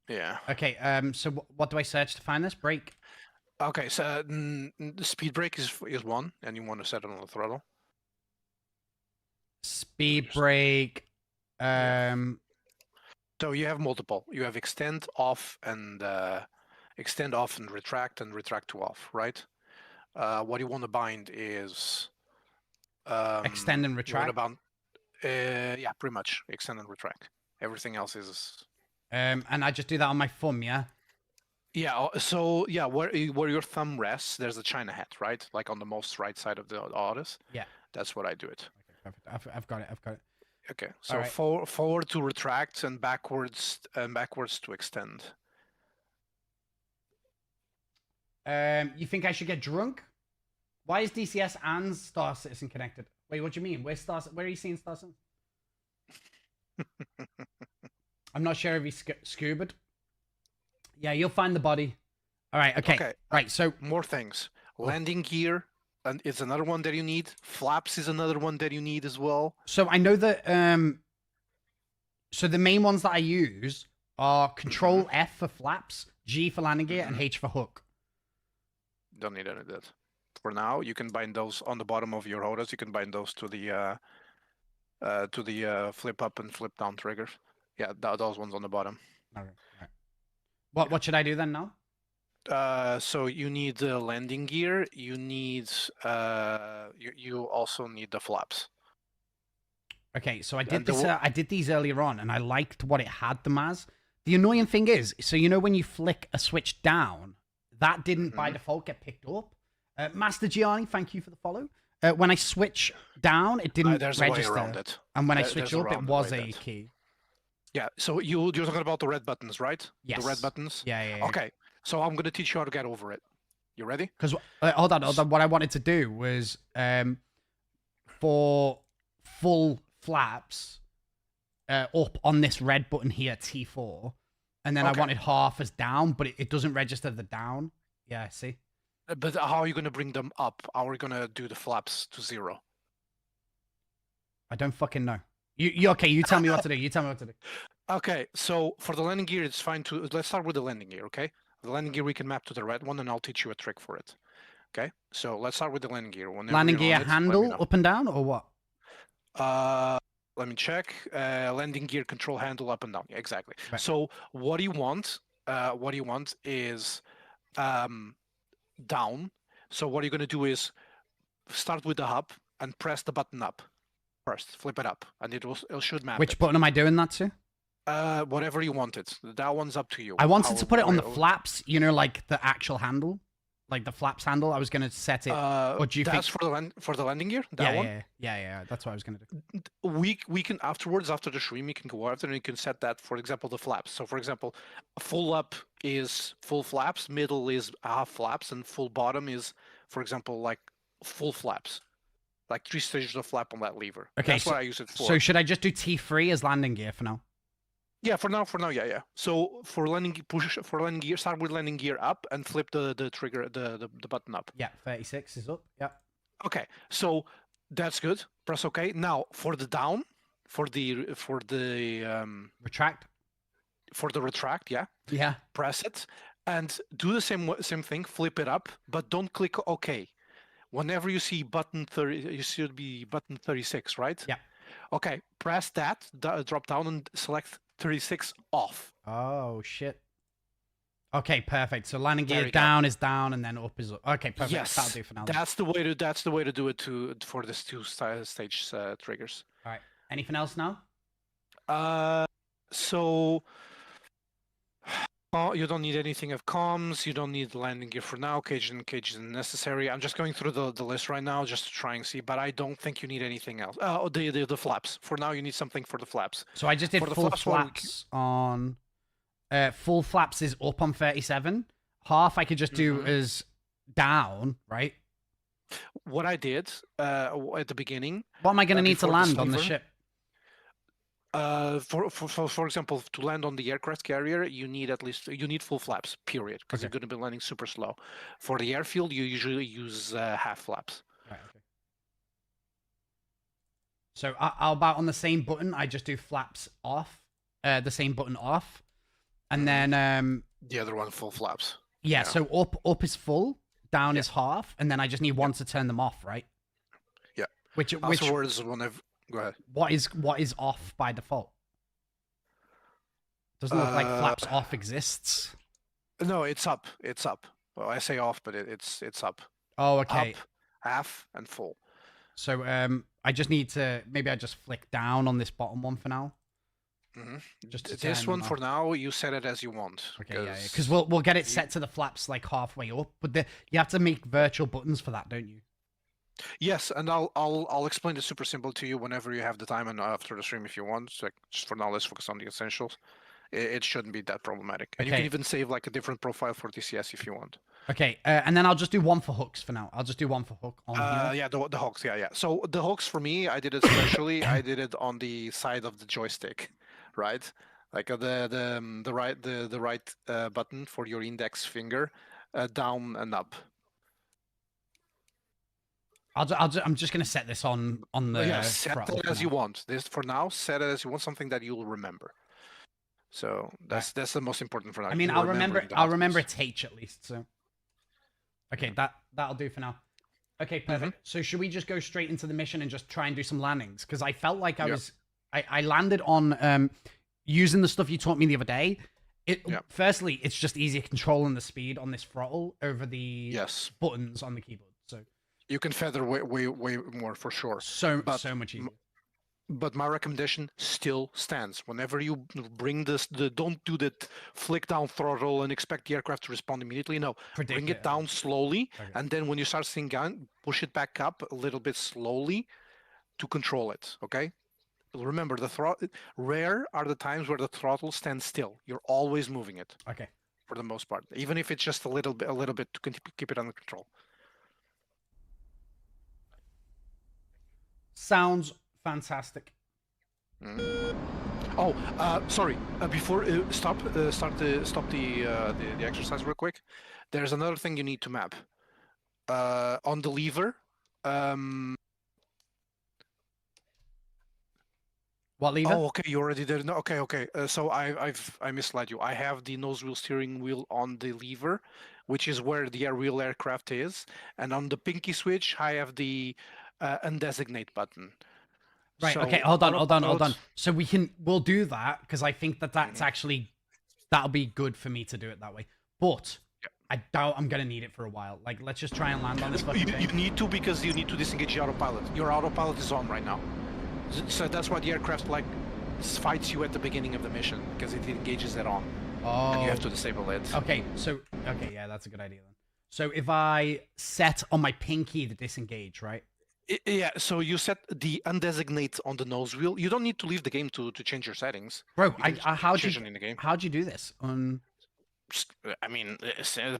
Yeah. Okay. So what do I search to find this break? Okay. So the speed brake is 1, and you want to set it on the throttle. Speed brake. So you have multiple. You have extend, off, and retract to off, right? What you want to bind is Extend and retract. What about? Yeah, pretty much extend and retract. Everything else is. And I just do that on my thumb, yeah. Yeah. So yeah, where your thumb rests, there's a China hat, right? Like on the most right side of the Otis. Yeah. That's what I do it. Okay, perfect. I've got it. Okay. So right. forward to retract and backwards to extend. You think I should get drunk? Why is DCS and Star Citizen connected? Wait, what do you mean? Where are you seeing Star Citizen? I'm not sure if he's scubaed. Yeah, you'll find the body. All right, okay. Right, so... More things. Landing gear and it's another one that you need. Flaps is another one that you need as well. So I know that... So the main ones that I use are Control F for flaps, G for landing gear, and H for hook. Don't need any of that. For now, you can bind those on the bottom of your HOTAS. You can bind those to the flip up and flip down triggers. Yeah, those ones on the bottom. All right. What should I do then now? So you need the landing gear. You need you also need the flaps. Okay, so I did this. I did these earlier on, and I liked what it had them as. The annoying thing is, so you know when you flick a switch down, that didn't by default get picked up. Master Gianni, thank you for the follow. When I switch down, it didn't register. There's a way around it. And when I switch up, it was a key. Yeah, so you're talking about the red buttons, right? Yes. The red buttons? Yeah. Okay, so I'm going to teach you how to get over it. You ready? Because, hold on. What I wanted to do was, for full flaps, up on this red button here, T4, and then I wanted half as down, but it doesn't register the down. Yeah, see? But how are you going to bring them up? How are you going to do the flaps to 0? I don't fucking know. Okay, you tell me what to do. Okay, so for the landing gear, it's fine to... Let's start with the landing gear, okay? The landing gear we can map to the red one, and I'll teach you a trick for it. Okay? So let's start with the landing gear. Landing gear handle up and down, or what? Let me check. Landing gear control handle up and down. Yeah, exactly. Right. So what do you want? What you want is down. So what you're going to do is start with the hub and press the button up first. Flip it up, and it should map. Which button am I doing that to? Whatever you wanted. That one's up to you. I wanted to put it on the flaps, you know, like the actual handle, like the flaps handle. I was going to set it. Or do you that's think... for the landing gear? That one? Yeah. That's what I was going to do. We can afterwards, after the stream, you can go after and you can set that, for example, the flaps. So, for example, full up is full flaps, middle is half flaps, and full bottom is, for example, like full flaps. Like 3 stages of flap on that lever. Okay, that's what I use it for. So should I just do T3 as landing gear for now? Yeah, for now, yeah. So for landing gear, start with landing gear up and flip the trigger, the button up. Yeah, 36 is up. Yeah. Okay, so that's good. Press OK. Now for the down, for the retract. For the retract, yeah. Yeah. Press it and do the same thing. Flip it up, but don't click OK. Whenever you see button 30, you should be button 36, right? Yeah. Okay, press that, drop down and select 36 off. Oh, shit. Okay, perfect. So landing gear down is down and then up is up. Okay, perfect. Yes, that'll do for now. That's the way to do it for this 2 stage triggers. All right. Anything else now? So you don't need anything of comms. You don't need landing gear for now. Cage isn't necessary. I'm just going through the list right now just to try and see, but I don't think you need anything else. The flaps. For now, you need something for the flaps. So I just did full flaps on... full flaps is up on 37. Half I could just do as down, right? What I did at the beginning, What am I going to need to before the land on the sleever? ship? For example, to land on the aircraft carrier, you need full flaps, period, because Okay. you're going to be landing super slow. For the airfield, you usually use half flaps. Right, okay. So how about on the same button, I just do flaps off, the same button off, and then The other one, full flaps. yeah. So up is full, down is half, and then I just need one to turn them off, right? Yeah. Which Afterwards, whenever go ahead. what is off by default? Doesn't look like flaps off exists. No, it's up. It's up. Well, I say off, but it's up. Oh, okay. Up, half, and full. So I just need to maybe I just flick down on this bottom one for now. Just to This turn one them for off. now, you set it as you want. Okay, yeah, because we'll get it set to the flaps like halfway up, but you have to make virtual buttons for that, don't you? Yes, and I'll explain it super simple to you whenever you have the time and after the stream if you want. So just for now, let's focus on the essentials. It shouldn't be that problematic, and you Okay. can even save like a different profile for DCS if you want. Okay, and then I'll just do one for hooks for now. I'll just do one for hook on here. Yeah, the hooks. Yeah. So the hooks for me, I did it specially. I did it on the side of the joystick, right? Like the right button for your index finger, down and up. I'm just gonna set this on the Yeah, set throttle it for as you now. want. This for now, set it as you want, something that you'll remember. So that's the most important for now. I mean, you I'll remember remembering the I'll remember buttons. its H at least. So okay, that'll do for now. Okay, Mm-hmm. perfect. So should we just go straight into the mission and just try and do some landings? Because I felt like Yeah. I landed on using the stuff you taught me the other day. Yeah. Firstly, it's just easier controlling the speed on this throttle over the Yes, buttons on the keyboard. So you can feather way more for sure. so But much easier. But my recommendation still stands. Whenever you bring don't do that flick down throttle and expect the aircraft to respond immediately. No, Predict bring it. it down slowly, Okay. and then when you start seeing gun, push it back up a little bit slowly to control it. Okay. Remember, rare are the times where the throttle stands still. You're always moving it Okay. for the most part, even if it's just a little bit to keep it under control. Sounds fantastic. Oh, sorry. Before stop the exercise real quick. There's another thing you need to map. On the lever. What lever? Oh, okay. You already did. No, okay. So I misled you. I have the nose wheel steering wheel on the lever, which is where the real aircraft is, and on the pinky switch I have the undesignate button. Right. So Okay. Hold on. autopilot- So we'll do that because I think that's actually that'll be good for me to do it that way. But I doubt I'm gonna need it for a while. Like, let's just try and land on this fucking You thing. need to, because you need to disengage the autopilot. Your autopilot is on right now. So that's why the aircraft like fights you at the beginning of the mission, because it engages it on. Oh. And you have to disable it. Okay. So yeah, that's a good idea then. So if I set on my pinky the disengage, right? Yeah, so you set the undesignate on the nose wheel. You don't need to leave the game to change your settings. Bro, You can how'd you change it in the game. how'd you do this? I mean,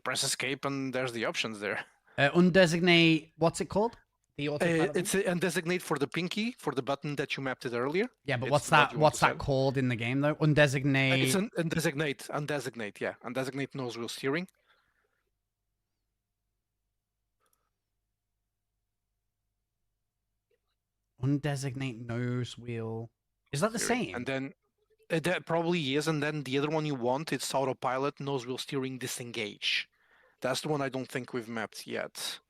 press escape and there's the options there. Undesignate. What's it called? The autopilot. It's undesignate for the pinky, for the button that you mapped it earlier. Yeah, but it's what's what that? you want What's to that set. called in the game though? Undesignate. It's undesignate, yeah. Undesignate nose wheel steering. Undesignate nose wheel. Is that the Steering. same? And then that probably is, and then the other one you want, it's autopilot nose wheel steering disengage. That's the one I don't think we've mapped yet.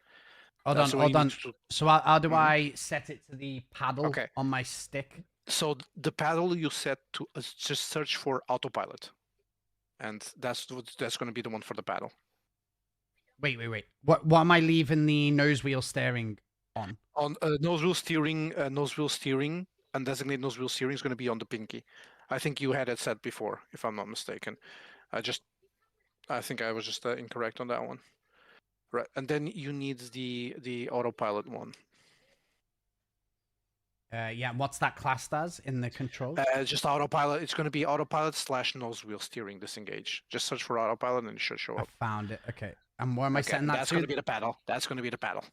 Hold That's on, the way hold you on. need to- So how do Mhm. I set it to the paddle Okay. on my stick? So the paddle you set to just search for autopilot, and that's going to be the one for the paddle. Wait. What am I leaving the nose wheel steering on? On nose wheel steering, and designate nose wheel steering is going to be on the pinky. I think you had it set before, if I'm not mistaken. I think I was just incorrect on that one. Right, and then you need the autopilot one. Yeah. What's that classed as in the controls? Just autopilot. It's going to be autopilot / nose wheel steering disengage. Just search for autopilot and it should show I up. found it. Okay. And where am I Okay, setting that that's to? going to be the paddle. That's going to be the paddle.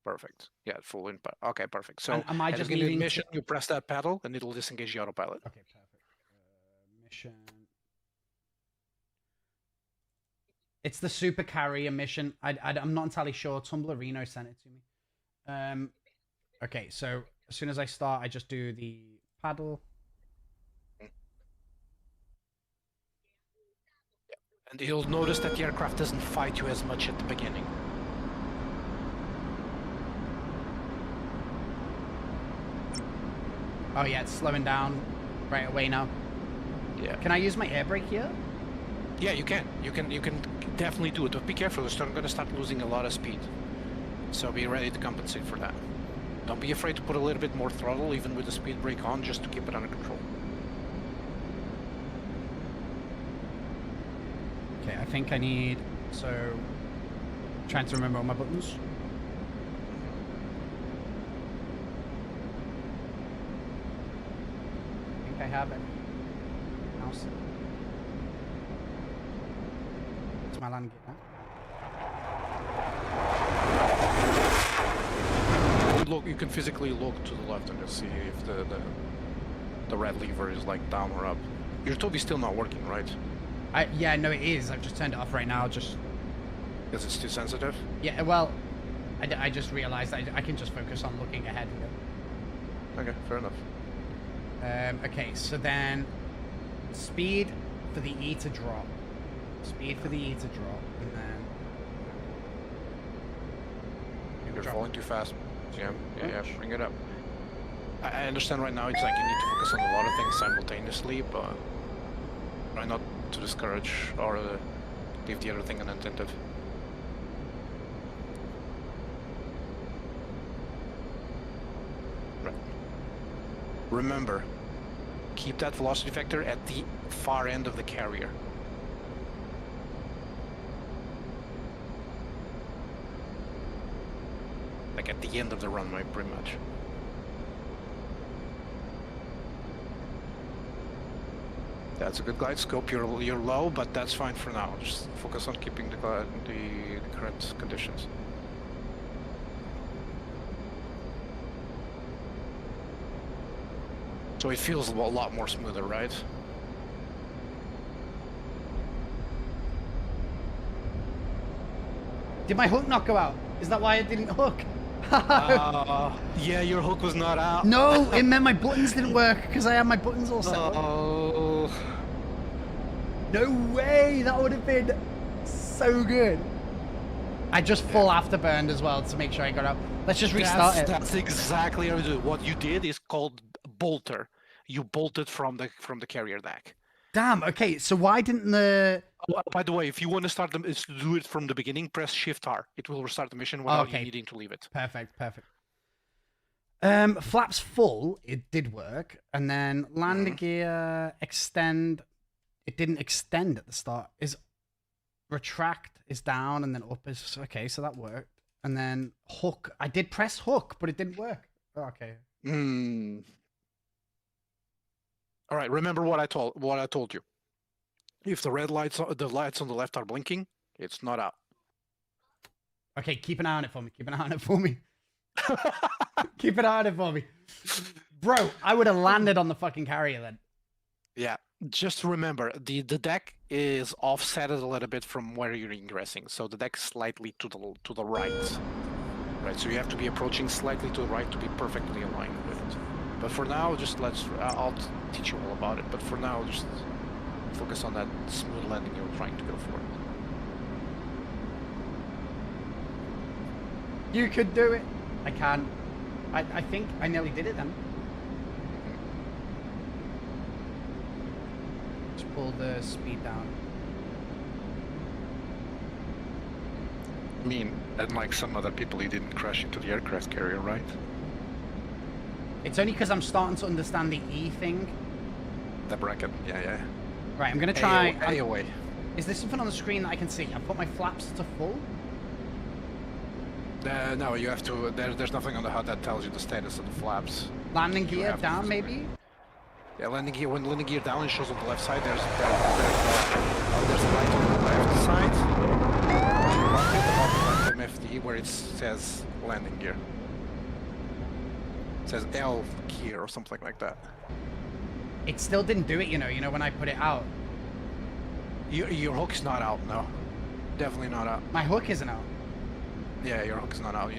Perfect. Yeah, full input. Okay, perfect. So And am I at the just beginning of the needing to- mission, you press that pedal and it'll disengage the autopilot. Okay, perfect. Mission. It's the super carrier mission. I'm not entirely sure. Tumblerino sent it to me. Okay, so as soon as I start, I just do the paddle. And you'll notice that the aircraft doesn't fight you as much at the beginning. Oh yeah, it's slowing down right away now. Yeah. Can I use my air brake here? Yeah, you can. You can definitely do it, but be careful. You're going to start losing a lot of speed. So be ready to compensate for that. Don't be afraid to put a little bit more throttle, even with the speed brake on, just to keep it under control. Okay, I think I need... So... Trying to remember all my buttons. I think I have it. Mouse. It's my land gear now. Look, you can physically look to the left and just see if the red lever is like down or up. Your tobii still not working, right? Yeah, no, it is. I've just turned it off right now. Just Because it's too sensitive. yeah. Well, I just realized I can just focus on looking ahead here. Okay, fair enough. Okay, so then speed for the E to drop. Speed for the E to drop, and then You're drop. falling too fast. Yeah, bring it up. I understand right now it's like you need to focus on a lot of things simultaneously, but try not to discourage or leave the other thing unattentive. Right. Remember, keep that velocity vector at the far end of the carrier. Like at the end of the runway, pretty much. That's a good glide scope. You're low, but that's fine for now. Just focus on keeping the current conditions. So it feels a lot more smoother, right? Did my hook not go out? Is that why it didn't hook? Yeah, your hook was not out. No, it meant my buttons didn't work because I had my buttons all set up. Oh. No way! That would have been so good. I just full afterburned as well to make sure I got out. Let's just restart it. That's exactly how you do it. What you did is called bolter. You bolted from the carrier deck. Damn. Okay. So why didn't the? Oh, by the way, if you want to start them, is to do it from the beginning. Press Shift R. It will restart the mission without you needing to leave it. Perfect. Perfect. Flaps full. It did work, and then landing gear extend. It didn't extend at the start. Is retract is down, and then up is okay. So that worked. And then hook. I did press hook, but it didn't work. Oh, okay. All right. Remember what I told you. If the lights on the left are blinking, it's not out. Okay, keep an eye on it for me. Keep an eye on it for me. Keep an eye on it for me. Bro, I would have landed on the fucking carrier then. Yeah. Just remember, the deck is offset a little bit from where you're ingressing. So the deck is slightly to the right. Right, so you have to be approaching slightly to the right to be perfectly aligned with it. But for now, just I'll teach you all about it. But for now, just focus on that smooth landing you're trying to go for. You could do it. I can. I think I nearly did it then. Just pull the speed down. I mean, unlike some other people, he didn't crash into the aircraft carrier, right? It's only because I'm starting to understand the E thing. The bracket, yeah. Right, I'm going to try... AOA. Is there something on the screen that I can see? I've put my flaps to full. No, you have to... There's nothing on the HUD that tells you the status of the flaps. Landing You gear have to down, physically- maybe? Yeah, landing gear. When landing gear down, it shows on the left side. There's a light on the left side. The bottom left MFD where it says landing gear. It says L gear or something like that. It still didn't do it, you know, when I put it out. Your hook's not out, no. Definitely not out. My hook isn't out. Yeah, your hook's not out. The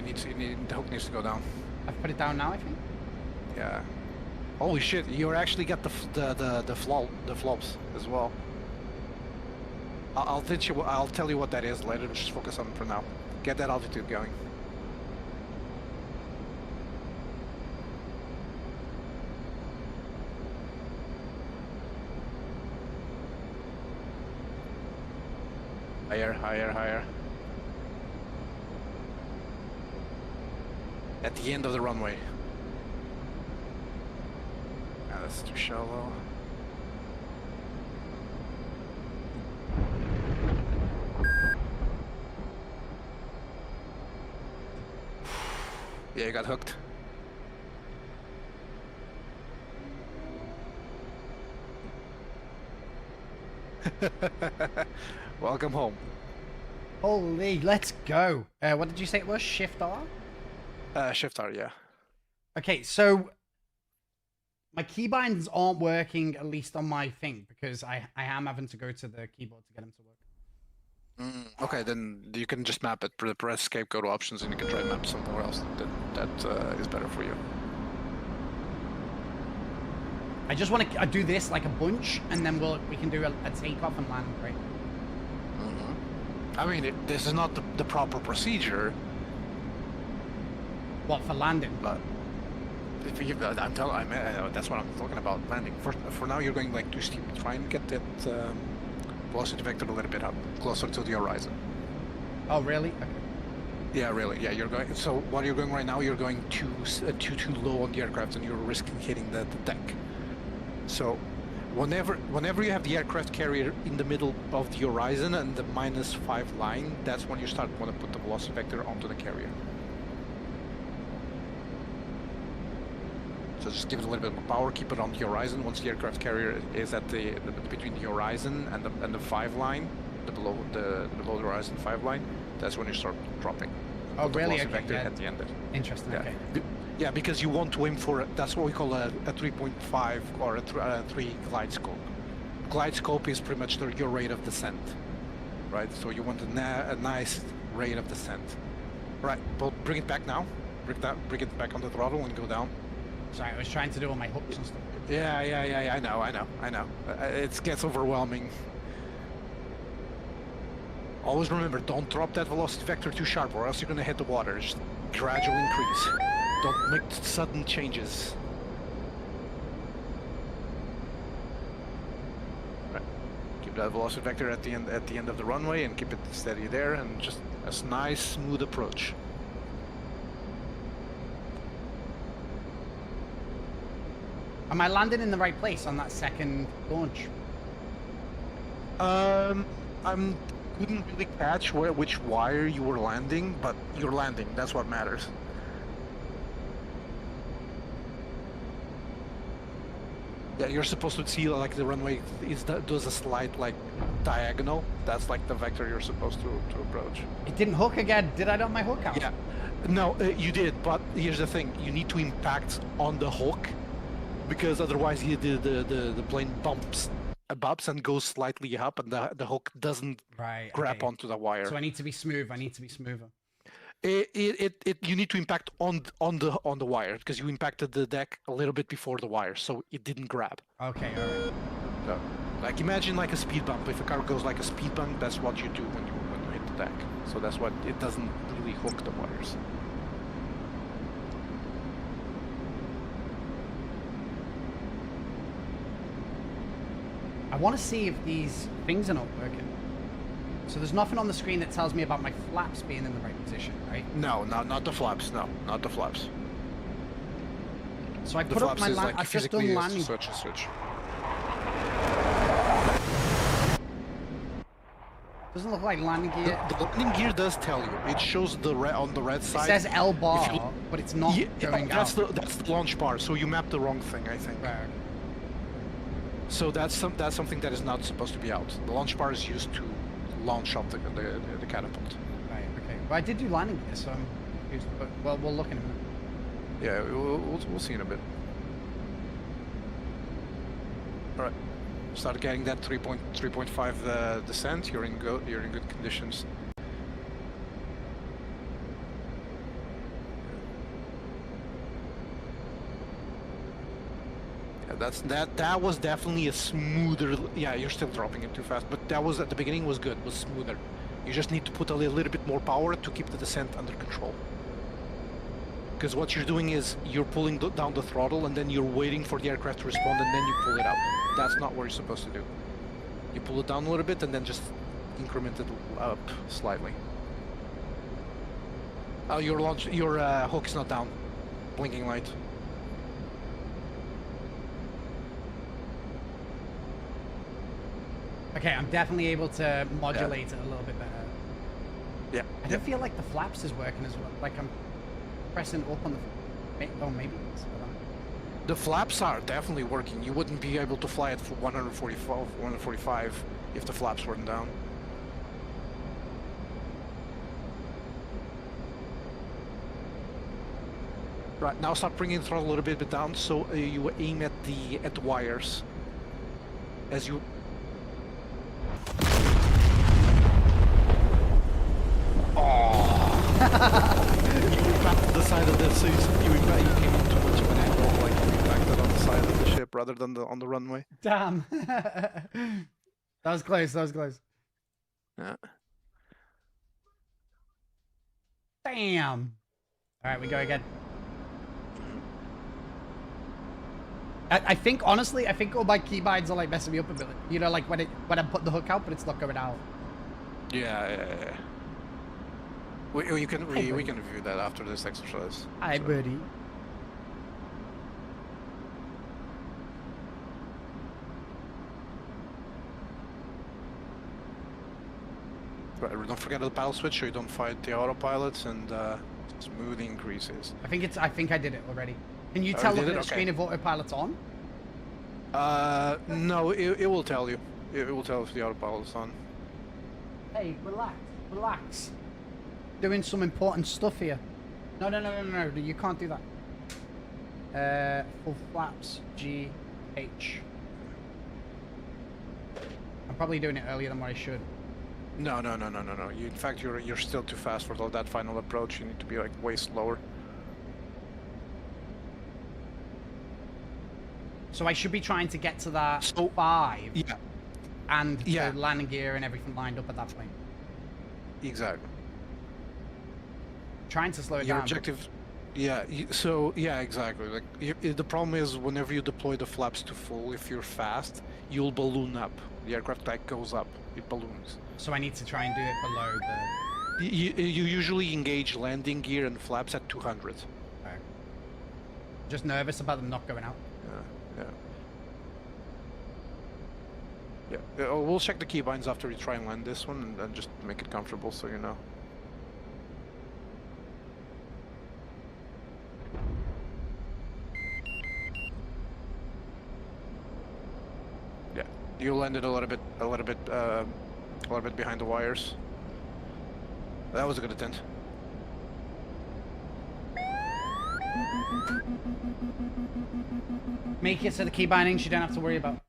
hook needs to go down. I've put it down now, I think. Yeah. Holy shit! You actually got the flops as well. I'll tell you what that is later. Just focus on it for now. Get that altitude going. Higher, higher, higher. At the end of the runway. Ah, that's too shallow. Yeah, you got hooked. Welcome home. Holy, let's go. What did you say it was? Shift R? Shift R, yeah. Okay, so my keybinds aren't working, at least on my thing, because I am having to go to the keyboard to get them to work. Okay, then you can just map it. Press escape, go to options, and you can try and map somewhere else that is better for you. I just want to do this like a bunch, and then we can do a takeoff and land, right? I mean, this is not the proper procedure. What, for landing? But if you, that's what I'm talking about, landing. For now, you're going like too steep. Try and get that velocity vector a little bit up, closer to the horizon. Oh, really? Okay. Yeah, really. Yeah, you're going. So what you're going right now, you're going too low on the aircraft, and you're risking hitting the deck. So, whenever you have the aircraft carrier in the middle of the horizon and the -5 line, that's when you want to put the velocity vector onto the carrier. So just give it a little bit more power, keep it on the horizon. Once the aircraft carrier is at between the horizon and the 5 line, below the horizon 5 line, that's when you start dropping. Oh, Put the really? velocity vector Okay, yeah. at the end. Interesting. Yeah. Okay. Yeah, because you want to aim for that's what we call a 3.5 or a 3 glide scope. Glide scope is pretty much your rate of descent, right? So you want a nice rate of descent. Right, well, bring it back now. Bring it back on the throttle and go down. Sorry, I was trying to do all my hooks and stuff. Yeah, I know. It gets overwhelming. Always remember, don't drop that velocity vector too sharp or else you're gonna hit the water. Just gradual increase. Don't make sudden changes. Right. Keep that velocity vector at the end of the runway and keep it steady there, and just a nice smooth approach. Am I landing in the right place on that second launch? I couldn't really catch which wire you were landing, but you're landing. That's what matters. Yeah, you're supposed to see like the runway does a slight like diagonal. That's like the vector you're supposed to approach. It didn't hook again. Did I not my hook out? Yeah, no, you did. But here's the thing: you need to impact on the hook, because otherwise the plane bumps and goes slightly up, and the hook doesn't grab onto the wire. So I need to be smooth. I need to be smoother. You need to impact on the wire, because you impacted the deck a little bit before the wire, so it didn't grab. Okay, all right. So, like imagine like a speed bump. If a car goes like a speed bump, that's what you do when you hit the deck. So that's what it doesn't really hook the wires. I want to see if these things are not working. So there's nothing on the screen that tells me about my flaps being in the right position, right? No, not the flaps. No, not the flaps. So I The put up flaps my is land. like I've just physically done landing. switch and switch. Doesn't look like landing gear. The landing gear does tell you. It shows on the red It side. says L bar, if you- but it's not going that's out. that's the launch bar. So you mapped the wrong thing, I think. Right. So that's something that is not supposed to be out. The launch bar is used to launch off the catapult. Right. Okay. But I did do landing gear, so confused, but well, we'll look in a minute. Yeah, we'll see in a bit. All right, start getting that 3.5 descent. You're in good conditions. Yeah, that was definitely a smoother. Yeah, you're still dropping it too fast, but that was at the beginning was good. Was smoother. You just need to put a little bit more power to keep the descent under control. Because what you're doing is you're pulling down the throttle and then you're waiting for the aircraft to respond and then you pull it up. That's not what you're supposed to do. You pull it down a little bit and then just increment it up slightly. Oh, your hook is not down. Blinking light. Okay, I'm definitely able to modulate it a little bit better. Yeah. I don't feel like the flaps is working as well. Like I'm pressing up on the... Oh, maybe it's... The flaps are definitely working. You wouldn't be able to fly it for 145 if the flaps weren't down. Right, now start bringing the throttle a little bit down so you aim at the wires. As you... You impacted the side of the so you came on too much of an angle, like you impacted on the side of the ship rather than on the runway. Damn. That was close, that was close. Yeah. Damn. Alright, we go again. I think, honestly, I think all my keybinds are like messing me up a bit. You know, like when I put the hook out, but it's not going out. Yeah. We can review that after this exercise. Hi, so. buddy. Right, don't forget the paddle switch so you don't fight the autopilots and smooth increases. I think I did it already. Can you Oh, tell you did looking it? at the screen if autopilot's on? No, it will tell you. It will tell if the autopilot's on. Hey, relax. Doing some important stuff here. No, you can't do that. Full flaps, G, H. I'm probably doing it earlier than what I should. No. In fact, you're still too fast for that final approach. You need to be like way slower. So I should be trying to get to that 5. Yeah. And the landing gear and everything lined up at that point. Exactly. Trying to slow it Your down. objective, exactly. Like the problem is whenever you deploy the flaps to full, if you're fast, you'll balloon up. The aircraft type goes up. It balloons. So I need to try and do it below the... You usually engage landing gear and flaps at 200. Okay. Just nervous about them not going out. Yeah. We'll check the keybinds after we try and land this one and just make it comfortable so you know. Yeah, you landed a little bit behind the wires. That was a good attempt. Make it so the key bindings you don't have to worry about.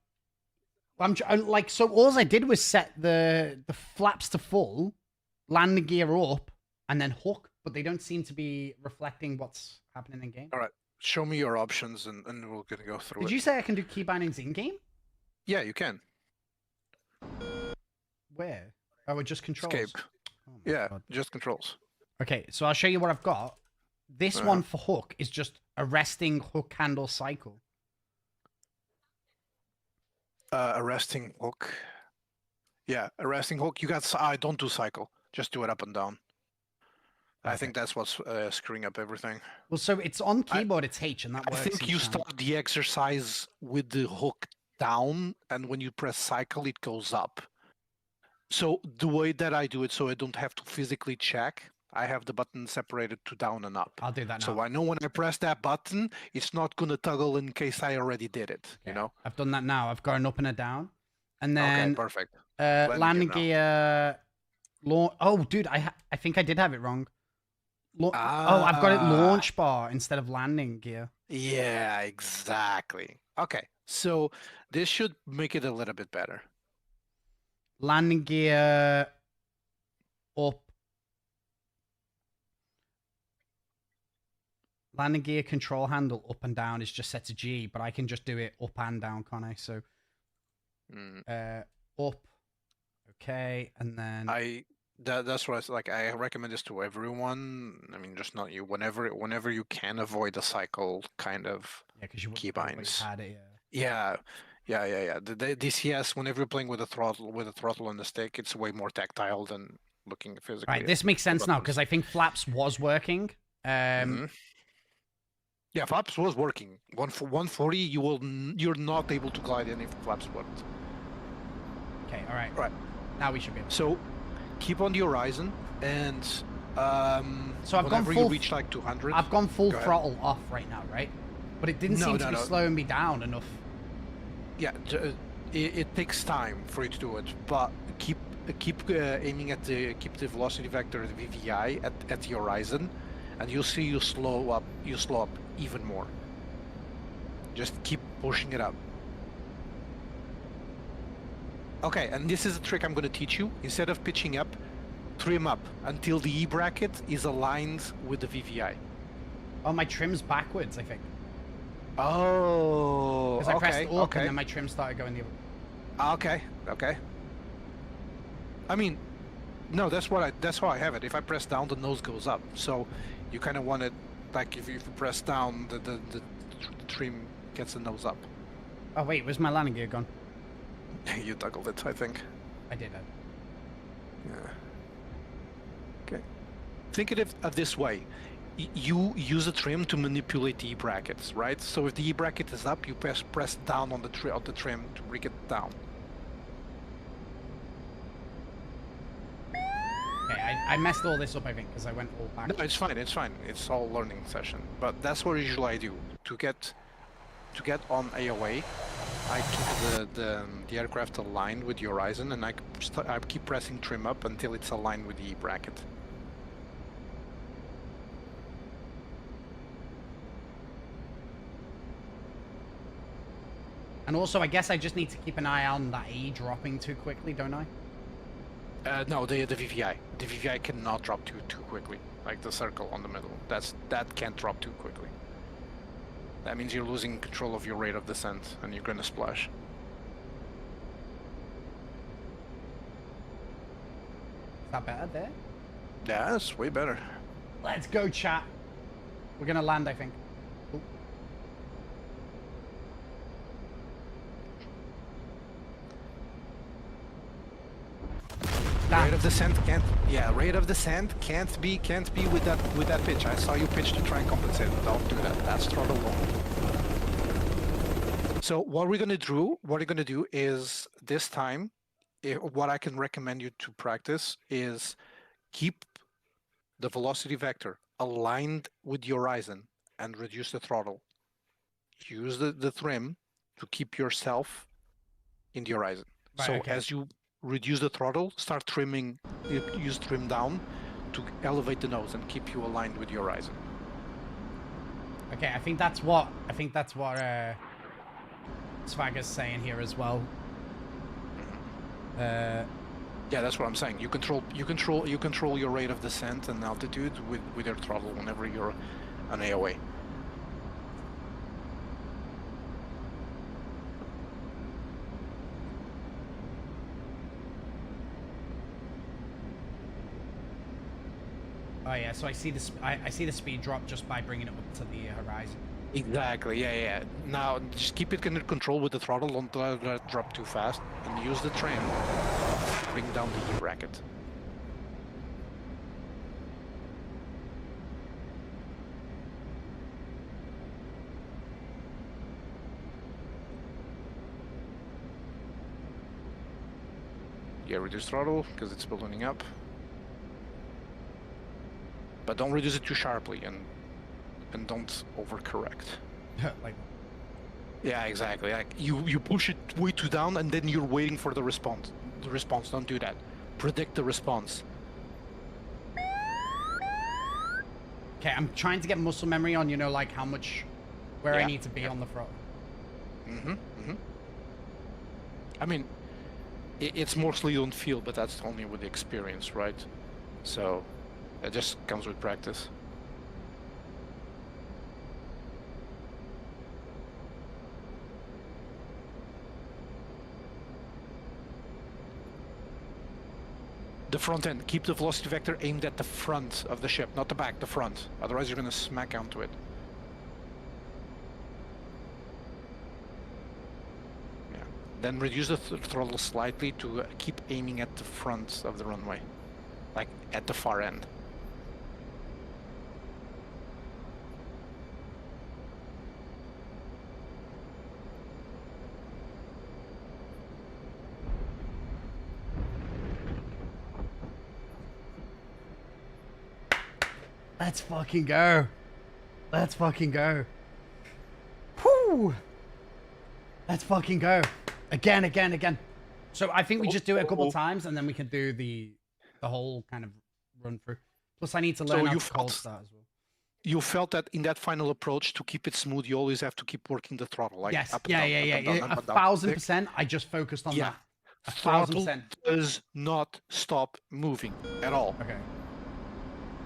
So all I did was set the flaps to full, land the gear up, and then hook, but they don't seem to be reflecting what's happening in game. All right, show me your options and we're gonna go through it. Did you say I can do key bindings in game? Yeah, you can. Where? Oh, it just controls. Escape. Oh Yeah, God. just controls. Okay, so I'll show you what I've got. This one for hook is just a resting hook handle cycle. A resting hook. Yeah, a resting hook. You got. I don't do cycle. Just do it up and down. I think that's what's screwing up everything. Well, so it's on keyboard. It's H, and that I works. think you start the exercise with the hook down, and when you press cycle, it goes up. So the way that I do it, so I don't have to physically check, I have the button separated to down and up. I'll do that now. So I know when I press that button, it's not going to toggle in case I already did it, you know? I've done that now. I've got an up and a down. And then... Okay, perfect. landing gear... Oh, dude, I think I did have it wrong. Oh, I've got it launch bar instead of landing gear. Yeah, exactly. Okay, so this should make it a little bit better. Landing gear up. Landing gear control handle up and down is just set to G, but I can just do it up and down, can't I? So up. Okay, and then that's what I like. I recommend this to everyone. I mean, just not you. Whenever you can avoid the cycle kind of because you keybinds. had it. Yeah. Yeah. The DCS, whenever you're playing with a throttle and the stick, it's way more tactile than looking physically. Right, this makes sense now because I think flaps was working. Yeah, flaps was working. 140, you're not able to glide in if flaps worked. Okay, all right. Right. Now we should be able to. So keep on the horizon, and so I've gone whenever full, you reach like 200, I've gone full throttle off right now, right? But it didn't seem to be slowing me down enough. Yeah, it takes time for you to do it, but keep aiming at keep the velocity vector, the VVI, at the horizon, and you'll see you slow up even more. Just keep pushing it up. Okay, and this is a trick I'm going to teach you. Instead of pitching up, trim up until the E bracket is aligned with the VVI. Oh, my trim's backwards, I think. Oh, because I pressed up and then my trim started going the other. Okay. I mean, no, that's how I have it. If I press down, the nose goes up. So you kind of want it like if you press down, the trim gets the nose up. Oh wait, where's my landing gear gone? You toggled it, I think. I did. Yeah. Okay. Think of it this way. You use a trim to manipulate the E brackets, right? So if the E bracket is up, you press down on the trim to bring it down. Okay, I messed all this up, I think, because I went all back. No, it's fine. It's all learning session. But that's what usually I do to get on AOA. I keep the aircraft aligned with the horizon, and I keep pressing trim up until it's aligned with the E bracket. And also, I guess I just need to keep an eye on that E dropping too quickly, don't I? No, the VVI. The VVI cannot drop too quickly. Like the circle on the middle. That can't drop too quickly. That means you're losing control of your rate of descent, and you're gonna splash. Is that better there? Yeah, it's way better. Let's go, chat. We're gonna land, I think. Ooh. Rate of descent can't. Yeah, rate of descent can't be with that pitch. I saw you pitch to try and compensate. Don't do that. That's throttle low. So what we're gonna do is this time, what I can recommend you to practice is keep the velocity vector aligned with the horizon and reduce the throttle. Use the trim to keep yourself in the horizon. Right, so okay. as you reduce the throttle, start trimming, use trim down to elevate the nose and keep you aligned with the horizon. Okay, I think that's what Swagger's saying here as well. Yeah, that's what I'm saying. You control your rate of descent and altitude with your throttle whenever you're on AOA. Oh yeah, so I see the speed drop just by bringing it up to the horizon. Exactly. Yeah. Now just keep it under control with the throttle. Don't let it drop too fast, and use the trim to bring down the E bracket. Yeah, reduce throttle because it's ballooning up. But don't reduce it too sharply and don't overcorrect. Like, yeah, exactly. Like you push it way too down and then you're waiting for the response. Don't do that. Predict the response. Okay, I'm trying to get muscle memory on, you know, like how much, where I Yeah, need to be yeah. on the throttle. I mean, it's mostly on feel, but that's only with the experience, right? So it just comes with practice. The front end, keep the velocity vector aimed at the front of the ship, not the back, the front. Otherwise you're going to smack onto it. Yeah. Then reduce the throttle slightly to keep aiming at the front of the runway, like at the far end. Let's fucking go. Let's fucking go. Whoo! Let's fucking go. Again. So I think we just do it a couple times and then we can do the whole kind of run through. Plus I need to learn how to cold start as well. You felt that in that final approach, to keep it smooth, you always have to keep working the throttle. Like Yes, up and down, yeah. up and down, up and down. 1,000%. I just focused on that. Throttle 1,000%. does not stop moving at all. Okay.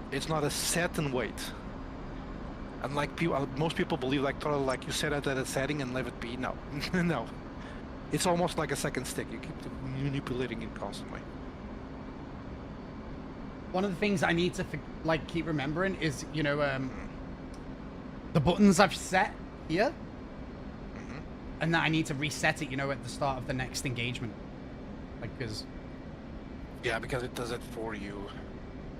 It's not a set and wait. And like people, most people believe like throttle, like you set it at a setting and let it be. No, no. It's almost like a second stick. You keep manipulating it constantly. One of the things I need to like keep remembering is, you know, the buttons I've set here, and that I need to reset it, you know, at the start of the next engagement, like because. Yeah, because it does it for you.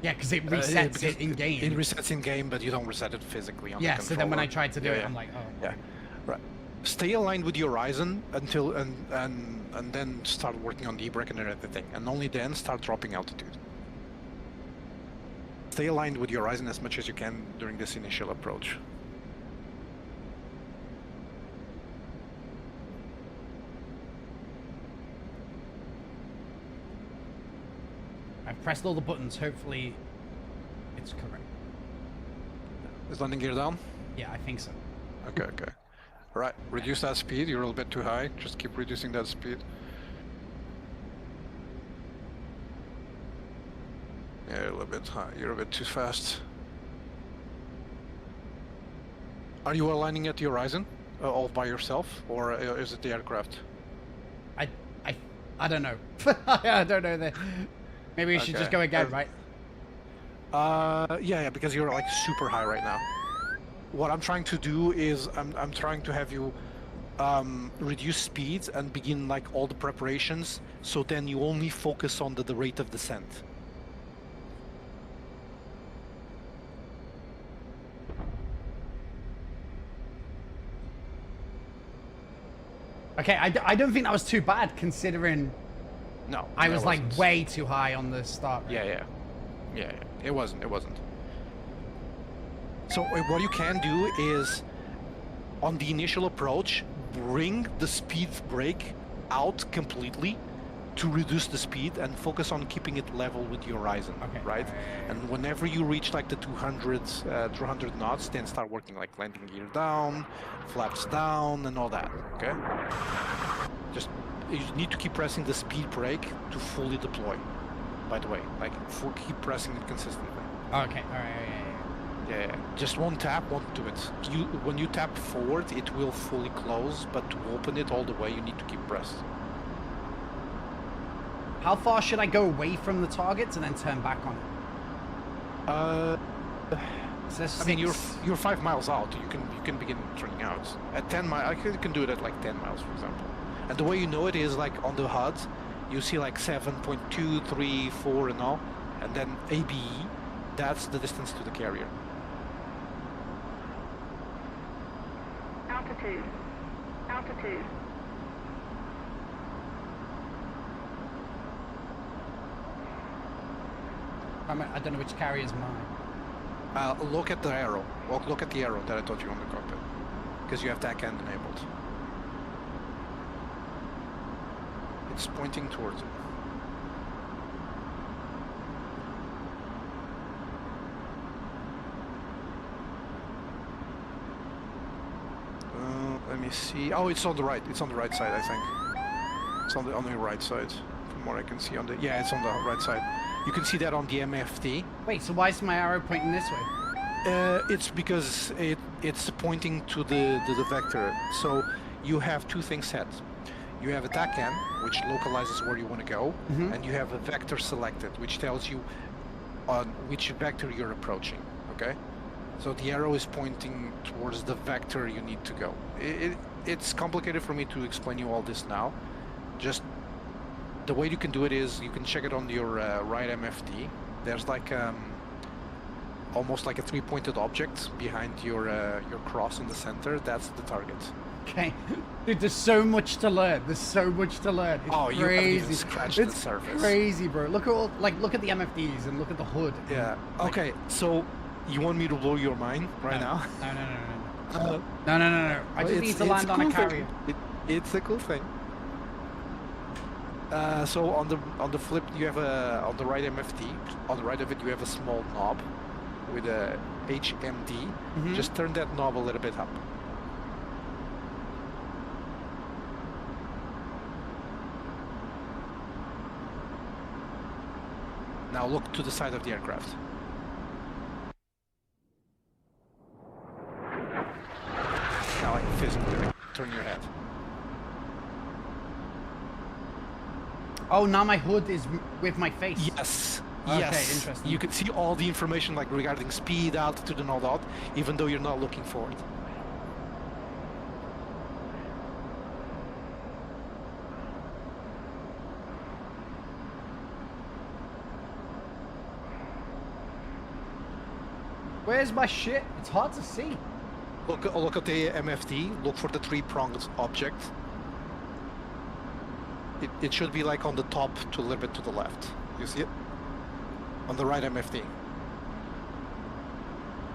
Yeah, because it resets it in game. It resets in game, but you don't reset it physically on the Yeah, controller. so then when I tried to do it, I'm like, oh. Yeah, right. Stay aligned with your Ryzen until and then start working on the e-brake and everything, and only then start dropping altitude. Stay aligned with your Ryzen as much as you can during this initial approach. I've pressed all the buttons. Hopefully, it's correct. Is landing gear down? Yeah, I think so. Okay. Right, reduce that speed. You're a little bit too high. Just keep reducing that speed. Yeah, you're a little bit high. You're a bit too fast. Are you aligning at your Ryzen all by yourself, or is it the aircraft? I don't know. I don't know that. Maybe we should just go again, right? Yeah, because you're like super high right now. What I'm trying to do is I'm trying to have you reduce speeds and begin like all the preparations, so then you only focus on the rate of descent. Okay, I don't think that was too bad considering. No, I was like wasn't. way too high on the start. Yeah. It wasn't. So what you can do is, on the initial approach, bring the speed brake out completely to reduce the speed and focus on keeping it level with your Ryzen, Okay. right? And whenever you reach like the 200 knots, then start working like landing gear down, flaps down, and all that, okay? Just, you need to keep pressing the speed brake to fully deploy, by the way. Like, keep pressing it consistently. Okay, alright, Yeah, just one tap won't do it. When you tap forward, it will fully close, but to open it all the way, you need to keep pressed. How far should I go away from the targets and then turn back on it? I mean, you're 5 miles out. You can begin turning out at 10 miles. You can do it at like 10 miles, for example. And the way you know it is like on the HUD, you see like 7.2, 3, 4, and all, and then ABE. That's the distance to the carrier. Altitude. Altitude. I don't know which carrier is mine. Look at the arrow. Look at the arrow that I told you on the cockpit, because you have TAC end enabled. It's pointing towards it. me see. Oh, it's on the right. It's on the right side, I think. It's on the right side, from what I can see on the. Yeah, it's on the right side. You can see that on the MFD. Wait, so why is my arrow pointing this way? It's because it's pointing to the vector. So you have two things set. You have a TACAN, which localizes where you want to go, and you have a vector selected, which tells you on which vector you're approaching. Okay, so the arrow is pointing towards the vector you need to go. It's complicated for me to explain you all this now. Just the way you can do it is you can check it on your right MFD. There's like almost like a three-pointed object behind your cross in the center. That's the target. Okay, dude, there's so much to learn. There's so much to learn. It's Oh, you haven't crazy. even scratched the surface. Crazy, bro. Look at all, look at the MFDs and look at the hood. Yeah. Okay. So you want me to blow your mind right now? No. I just need to land on a carrier. It's a cool thing. So on the flip, you have on the right MFD. On the right of it, you have a small knob with a HMD. Just turn that knob a little bit up. Now look to the side of the aircraft. Now like physically turn your head. Oh, now my hood is with my face. Yes. Okay, Yes. interesting. You can see all the information like regarding speed, altitude, and all that, even though you're not looking forward. Where's my shit? It's hard to see. Look at the MFD. Look for the three-pronged object. It should be like on the top to a little bit to the left. You see it? On the right MFD.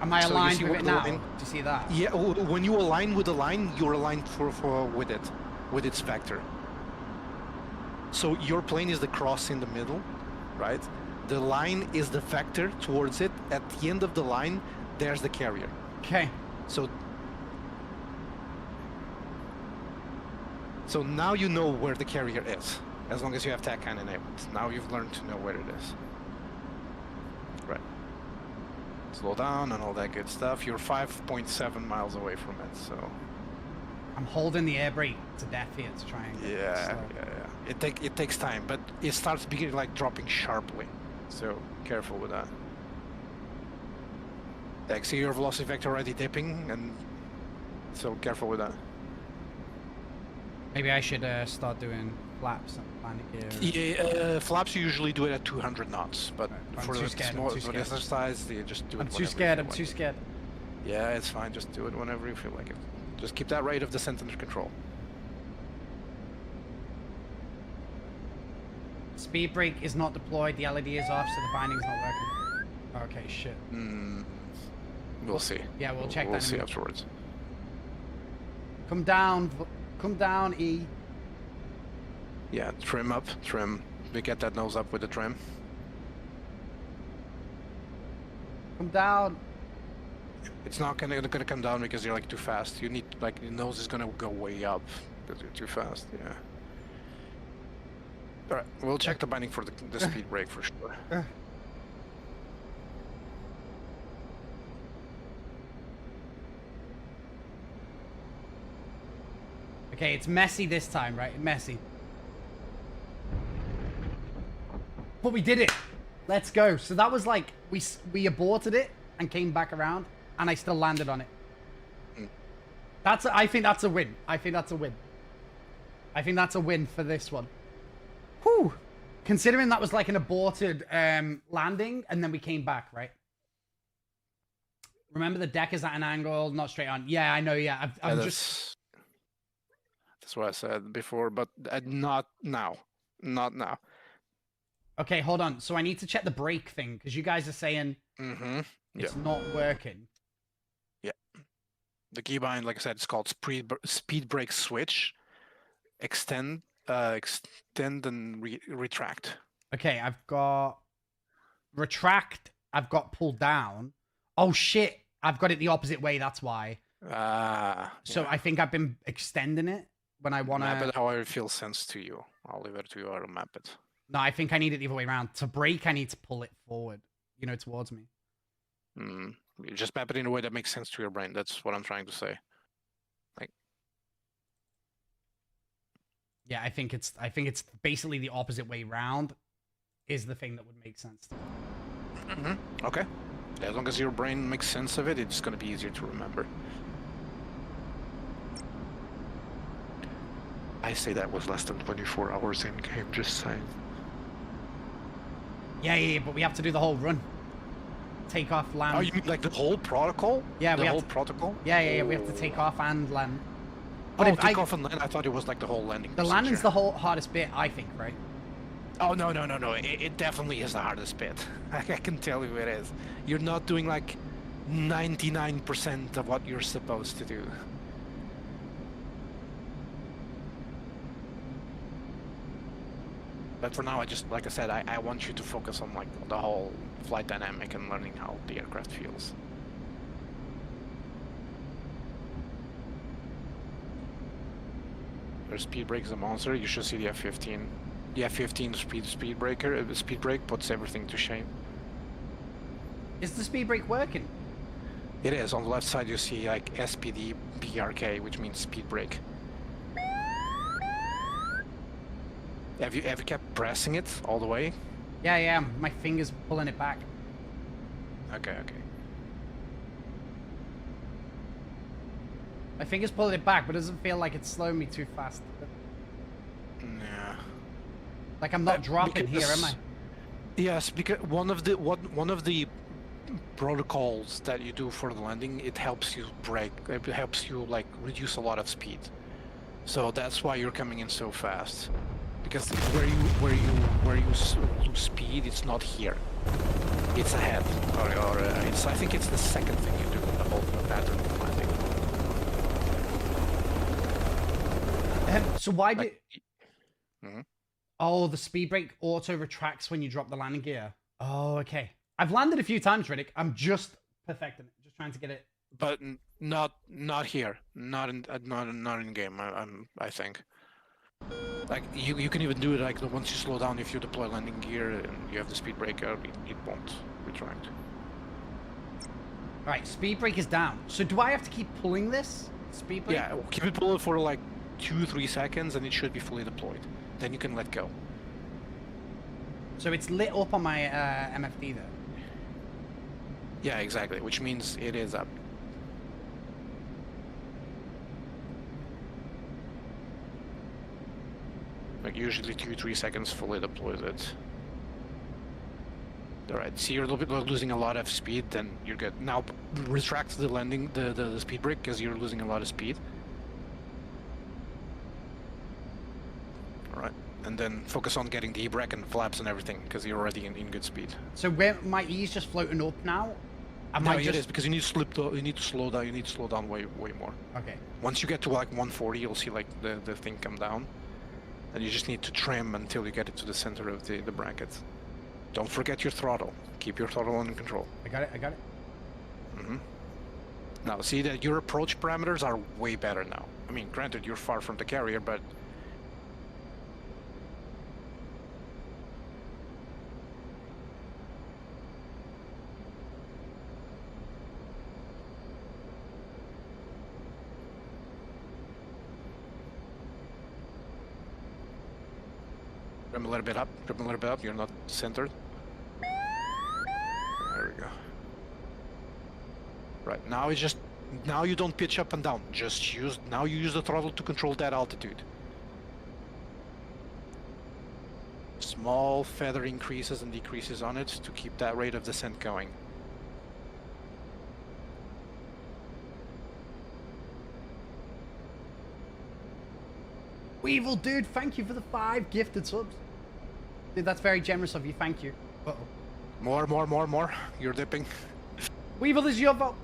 Am I So you aligned see with what it the now? line- Do you see that? Yeah, when you align with the line, you're aligned with it, with its vector. So your plane is the cross in the middle, right? The line is the vector towards it. At the end of the line, there's the carrier. Okay. So now you know where the carrier is, as long as you have TACAN enabled. Now you've learned to know where it is. Right. Slow down and all that good stuff. You're 5.7 miles away from it, so... I'm holding the air brake to death here to try and get it Yeah, slow. yeah. It takes time, but it starts beginning like dropping sharply. So careful with that. I see your velocity vector already dipping, and so careful with that. Maybe I should start doing flaps and landing gear. Yeah, flaps you usually do it at 200 knots, but I'm for too the scared, I'm small too for scared. exercise, you just do it. I'm too whenever you scared. feel I'm like too it. scared. Yeah, it's fine. Just do it whenever you feel like it. Just keep that rate of descent under control. Speed brake is not deployed. The LED is off, so the binding's not working. Okay, shit. We'll see. Yeah, we'll check We'll that in a see minute. afterwards. Come down. Come down, E. Yeah, trim up, trim. We get that nose up with the trim. Come down. It's not gonna come down because you're like too fast. You need like your nose is gonna go way up because you're too fast. Yeah. All right, we'll check the binding for the speed brake for sure. Okay, it's messy this time, right? Messy. But we did it. Let's go. So that was like we aborted it and came back around, and I still landed on it. I think that's a win. I think that's a win. I think that's a win for this one. Whew. Considering that was like an aborted landing, and then we came back, right? Remember, the deck is at an angle, not straight on. Yeah, I know. Yeah, I'm just. That's what I said before, but not now. Not now. Okay, hold on. So I need to check the brake thing because you guys are saying it's not working. Yeah. The keybind, like I said, it's called speed brake switch. Extend and retract. Okay, I've got retract. I've got pull down. Oh shit! I've got it the opposite way. That's why. So yeah. I think I've been extending it when I want Map to. it however it feels sense to you. I'll leave it to you how to map it. No, I think I need it the other way around. To brake, I need to pull it forward, towards me. You just map it in a way that makes sense to your brain. That's what I'm trying to say. Yeah, I think it's basically the opposite way round is the thing that would make sense to me. Okay. As long as your brain makes sense of it, it's going to be easier to remember. I say that was less than 24 hours in game, just saying. Yeah, but we have to do the whole run. Take off, land. Oh, you mean like the whole protocol? Yeah, the whole protocol? Yeah, we have to take off and land. But if take off and land, I thought it was like the whole landing The procedure. landing's the whole hardest bit, I think, right? Oh, no. It definitely is the hardest bit. I can tell you it is. You're not doing like 99% of what you're supposed to do. But for now, like I said, I want you to focus on like the whole flight dynamic and learning how the aircraft feels. Your speed brake is a monster. You should see the F-15. The F-15 speed brake puts everything to shame. Is the speed brake working? It is. On the left side, you see like SPD BRK, which means speed brake. Have you ever kept pressing it all the way? Yeah. My finger's pulling it back. Okay. My finger's pulling it back, but it doesn't feel like it's slowing me too fast. Yeah. Like I'm not dropping here, am I? Yes, because one of the protocols that you do for the landing, it helps you brake. It helps you like reduce a lot of speed. So that's why you're coming in so fast. Because where you lose speed, it's not here. It's ahead, or it's. I think it's the second thing you do in the whole pattern of landing. So why do? Mhm. Oh, the speed brake auto retracts when you drop the landing gear. Oh, okay. I've landed a few times, Riddick. I'm just perfecting it, just trying to get it. But not here, not in game. I think. Like you can even do it like once you slow down. If you deploy landing gear and you have the speed brake out, it won't retract. All right, speed brake is down. So do I have to keep pulling this speed brake? Yeah, keep it pulling for like 2-3 seconds, and it should be fully deployed. Then you can let go. So it's lit up on my MFD though. Yeah, exactly. Which means it is up. Like usually 2-3 seconds fully deploys it. Alright, see you're losing a lot of speed, then you're good. Now retract the landing, the speed brake, because you're losing a lot of speed. Alright, and then focus on getting the e-brake and flaps and everything, because you're already in good speed. So where my E's just floating up now? No, it is, because you need to slow down. You need to slow down way more. Okay. Once you get to like 140, you'll see like the thing come down. And you just need to trim until you get it to the center of the bracket. Don't forget your throttle. Keep your throttle under control. I got it. Mm-hmm. Now, see that your approach parameters are way better now. I mean, granted, you're far from the carrier, but... Trim a little bit up, you're not centered. There we go. Right, now it's just, now you don't pitch up and down, now you use the throttle to control that altitude. Small feather increases and decreases on it to keep that rate of descent going. Weevil, dude, thank you for the 5 gifted subs. Dude, that's very generous of you. Thank you. Uh-oh. More. You're dipping. Weevil, is your fault.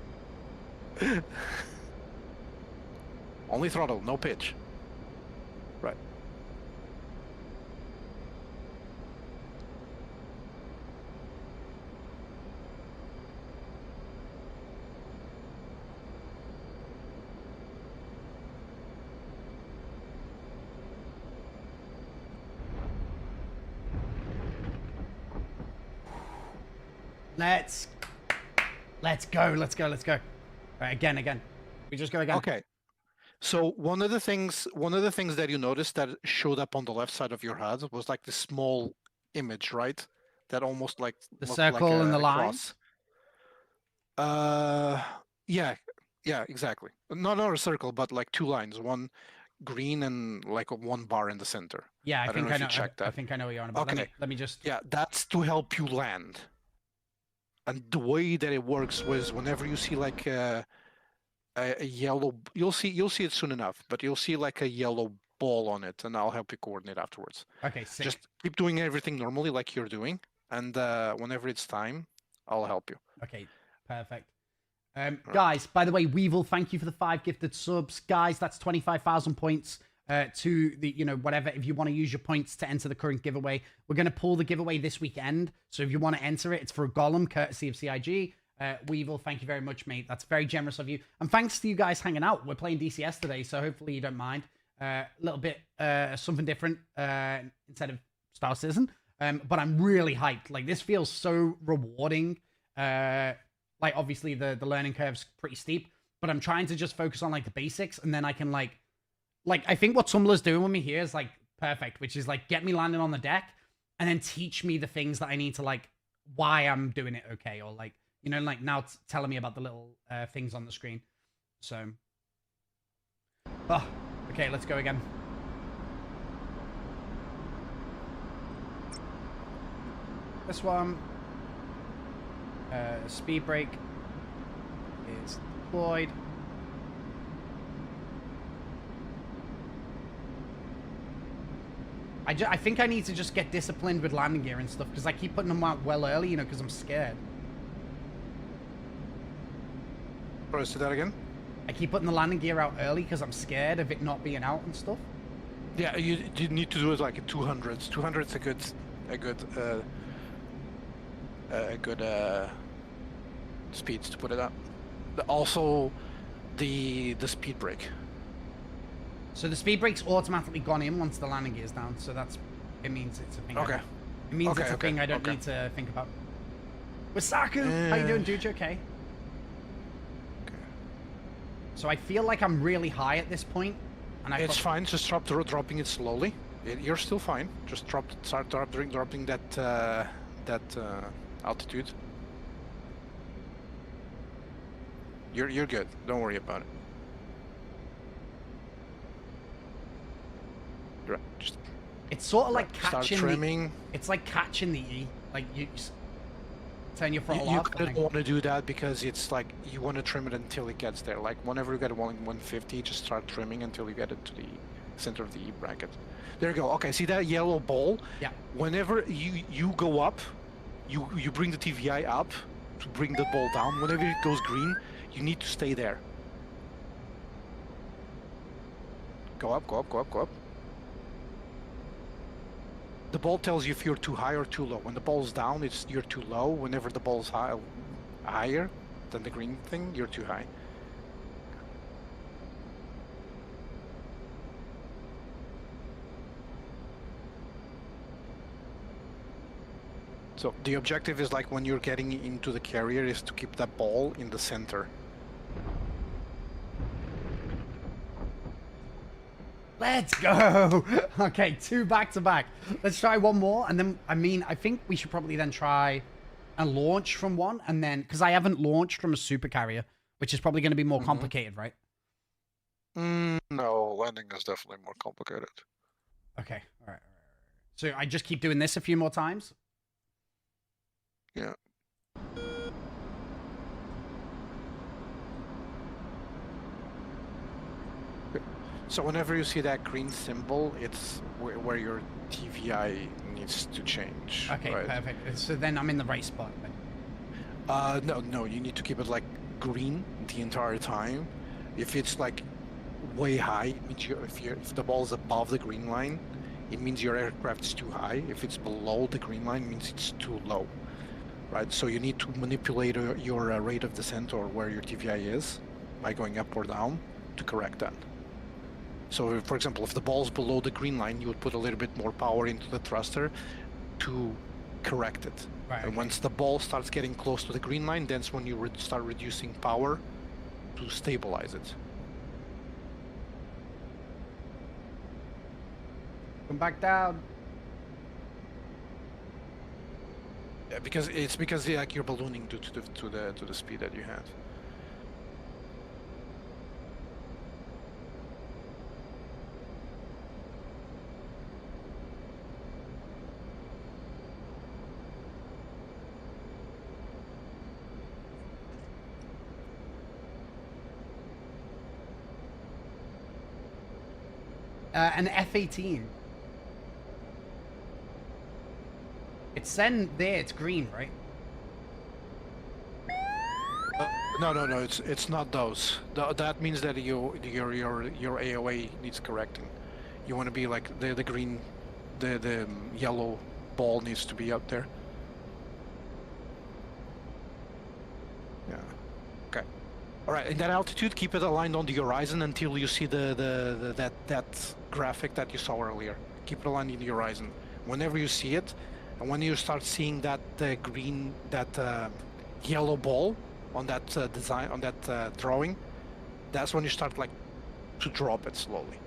Only throttle, no pitch. Right. Let's go. All right, again. We just go again. Okay. So one of the things that you noticed that showed up on the left side of your HUD was like this small image, right? That almost like The looked circle like and the a lines? cross. Yeah, exactly. Not a circle, but like two lines, one green and like one bar in the center. Yeah, I don't think know I if know. you checked I that. think I know what you're on about. Okay. Let me just. Yeah, that's to help you land. And the way that it works was whenever you see like a yellow, you'll see it soon enough, but you'll see like a yellow ball on it, and I'll help you coordinate afterwards. Okay, sick. Just keep doing everything normally like you're doing, and whenever it's time, I'll help you. Okay, perfect. Guys, by the way, Weevil, thank you for the 5 gifted subs. Guys, that's 25,000 points to the, whatever. If you want to use your points to enter the current giveaway, we're going to pull the giveaway this weekend. So if you want to enter it, it's for a golem, courtesy of CIG. Weevil, thank you very much, mate. That's very generous of you. And thanks to you guys hanging out. We're playing DCS today, so hopefully you don't mind. A little bit, something different instead of Star Citizen. But I'm really hyped. Like, this feels so rewarding. Like, obviously, the learning curve's pretty steep, but I'm trying to just focus on, like, the basics, and then I can, like, I think what Tumblr's doing with me here is, like, perfect, which is, like, get me landing on the deck, and then teach me the things that I need to, like, why I'm doing it okay, or, like, like, now telling me about the little things on the screen. So, okay, let's go again. This one. Speed brake is deployed. I think I need to just get disciplined with landing gear and stuff, because I keep putting them out well early, because I'm scared. Sorry, say that again? I keep putting the landing gear out early because I'm scared of it not being out and stuff. Yeah, you need to do it like at 200s. 200's a good speeds to put it up. Also, the speed brake. So the speed brake's automatically gone in once the landing gear's down. So it means it's a thing. Okay. It means it's a thing I don't need to think about. Wasaku, how you doing, dude? You okay? So I feel like I'm really high at this point, and it's fine. Just dropping it slowly. You're still fine. Just start dropping that altitude. You're good. Don't worry about it. Just it's sort of like catching start trimming. It's like catching the E. Like you turn your throttle you off. don't want to do that because it's like you want to trim it until it gets there. Like whenever you get 150, just start trimming until you get it to the center of the E bracket. There you go. Okay, see that yellow ball? Yeah. Whenever you go up, you bring the TVI up to bring the ball down. Whenever it goes green, you need to stay there. Go up, go up, go up, go up. The ball tells you if you're too high or too low. When the ball's down, you're too low. Whenever the ball's higher than the green thing, you're too high. So the objective is like when you're getting into the carrier is to keep that ball in the center. Let's go. Okay, 2 back to back. Let's try one more, and then I think we should probably then try and launch from one, and then because I haven't launched from a super carrier, which is probably going to be more complicated, right? No, landing is definitely more complicated. Okay, all right. So I just keep doing this a few more times. Yeah. So whenever you see that green symbol, it's where your TVI needs to change. Okay, right? perfect. So then I'm in the right spot. Then. No, you need to keep it like green the entire time. If it's like way high, if the ball is above the green line, it means your aircraft is too high. If it's below the green line, it means it's too low. Right, so you need to manipulate your rate of descent or where your TVI is by going up or down to correct that. So, for example, if the ball's below the green line, you would put a little bit more power into the thruster to correct it. Right, And okay. once the ball starts getting close to the green line, that's when you start reducing power to stabilize it. Come back down. Yeah, because like you're ballooning due to the speed that you had. An F-18. It's then there. It's green, right? No, it's not those. That means that your AOA needs correcting. You want to be like the green, the yellow ball needs to be up there. Yeah. Okay. All right. In that altitude, keep it aligned on the horizon until you see that graphic that you saw earlier. Keep it aligned in the horizon. Whenever you see it, and when you start seeing that green, that yellow ball on that design, on that drawing, that's when you start like to drop it slowly.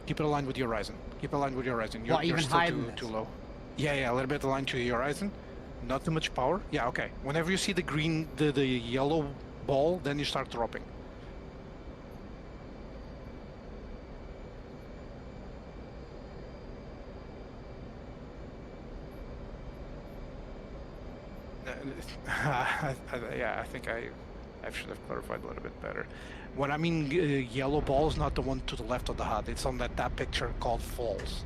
Keep it aligned with your horizon. Keep it aligned with your horizon. You're Even still higher than too this? low. Yeah, a little bit aligned to your horizon. Not too much power. Yeah, okay. Whenever you see the green, the yellow ball, then you start dropping. Yeah, I think I should have clarified a little bit better. When I mean yellow ball is not the one to the left of the HUD. It's on that picture called falls.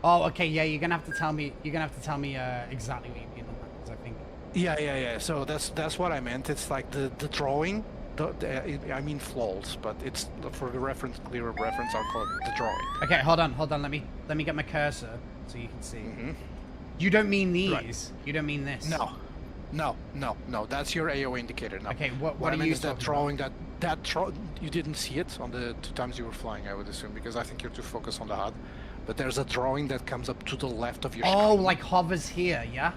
Oh, okay. Yeah, you're gonna have to tell me. You're gonna have to tell me exactly what you mean on that, because I think. Yeah. So that's what I meant. It's like the drawing. I mean flaws, but it's for the reference, clearer reference. I'll call it the drawing. Okay, hold on. Let me get my cursor so you can see. You don't mean these. Right. You don't mean this. No. That's your AO indicator now. Okay, what I are mean you is that talking drawing you didn't see it on the 2 times you were flying, I would assume, because I think you're too focused on the HUD. But there's a drawing that comes up to the left of your Oh, screen. like hovers here, yeah?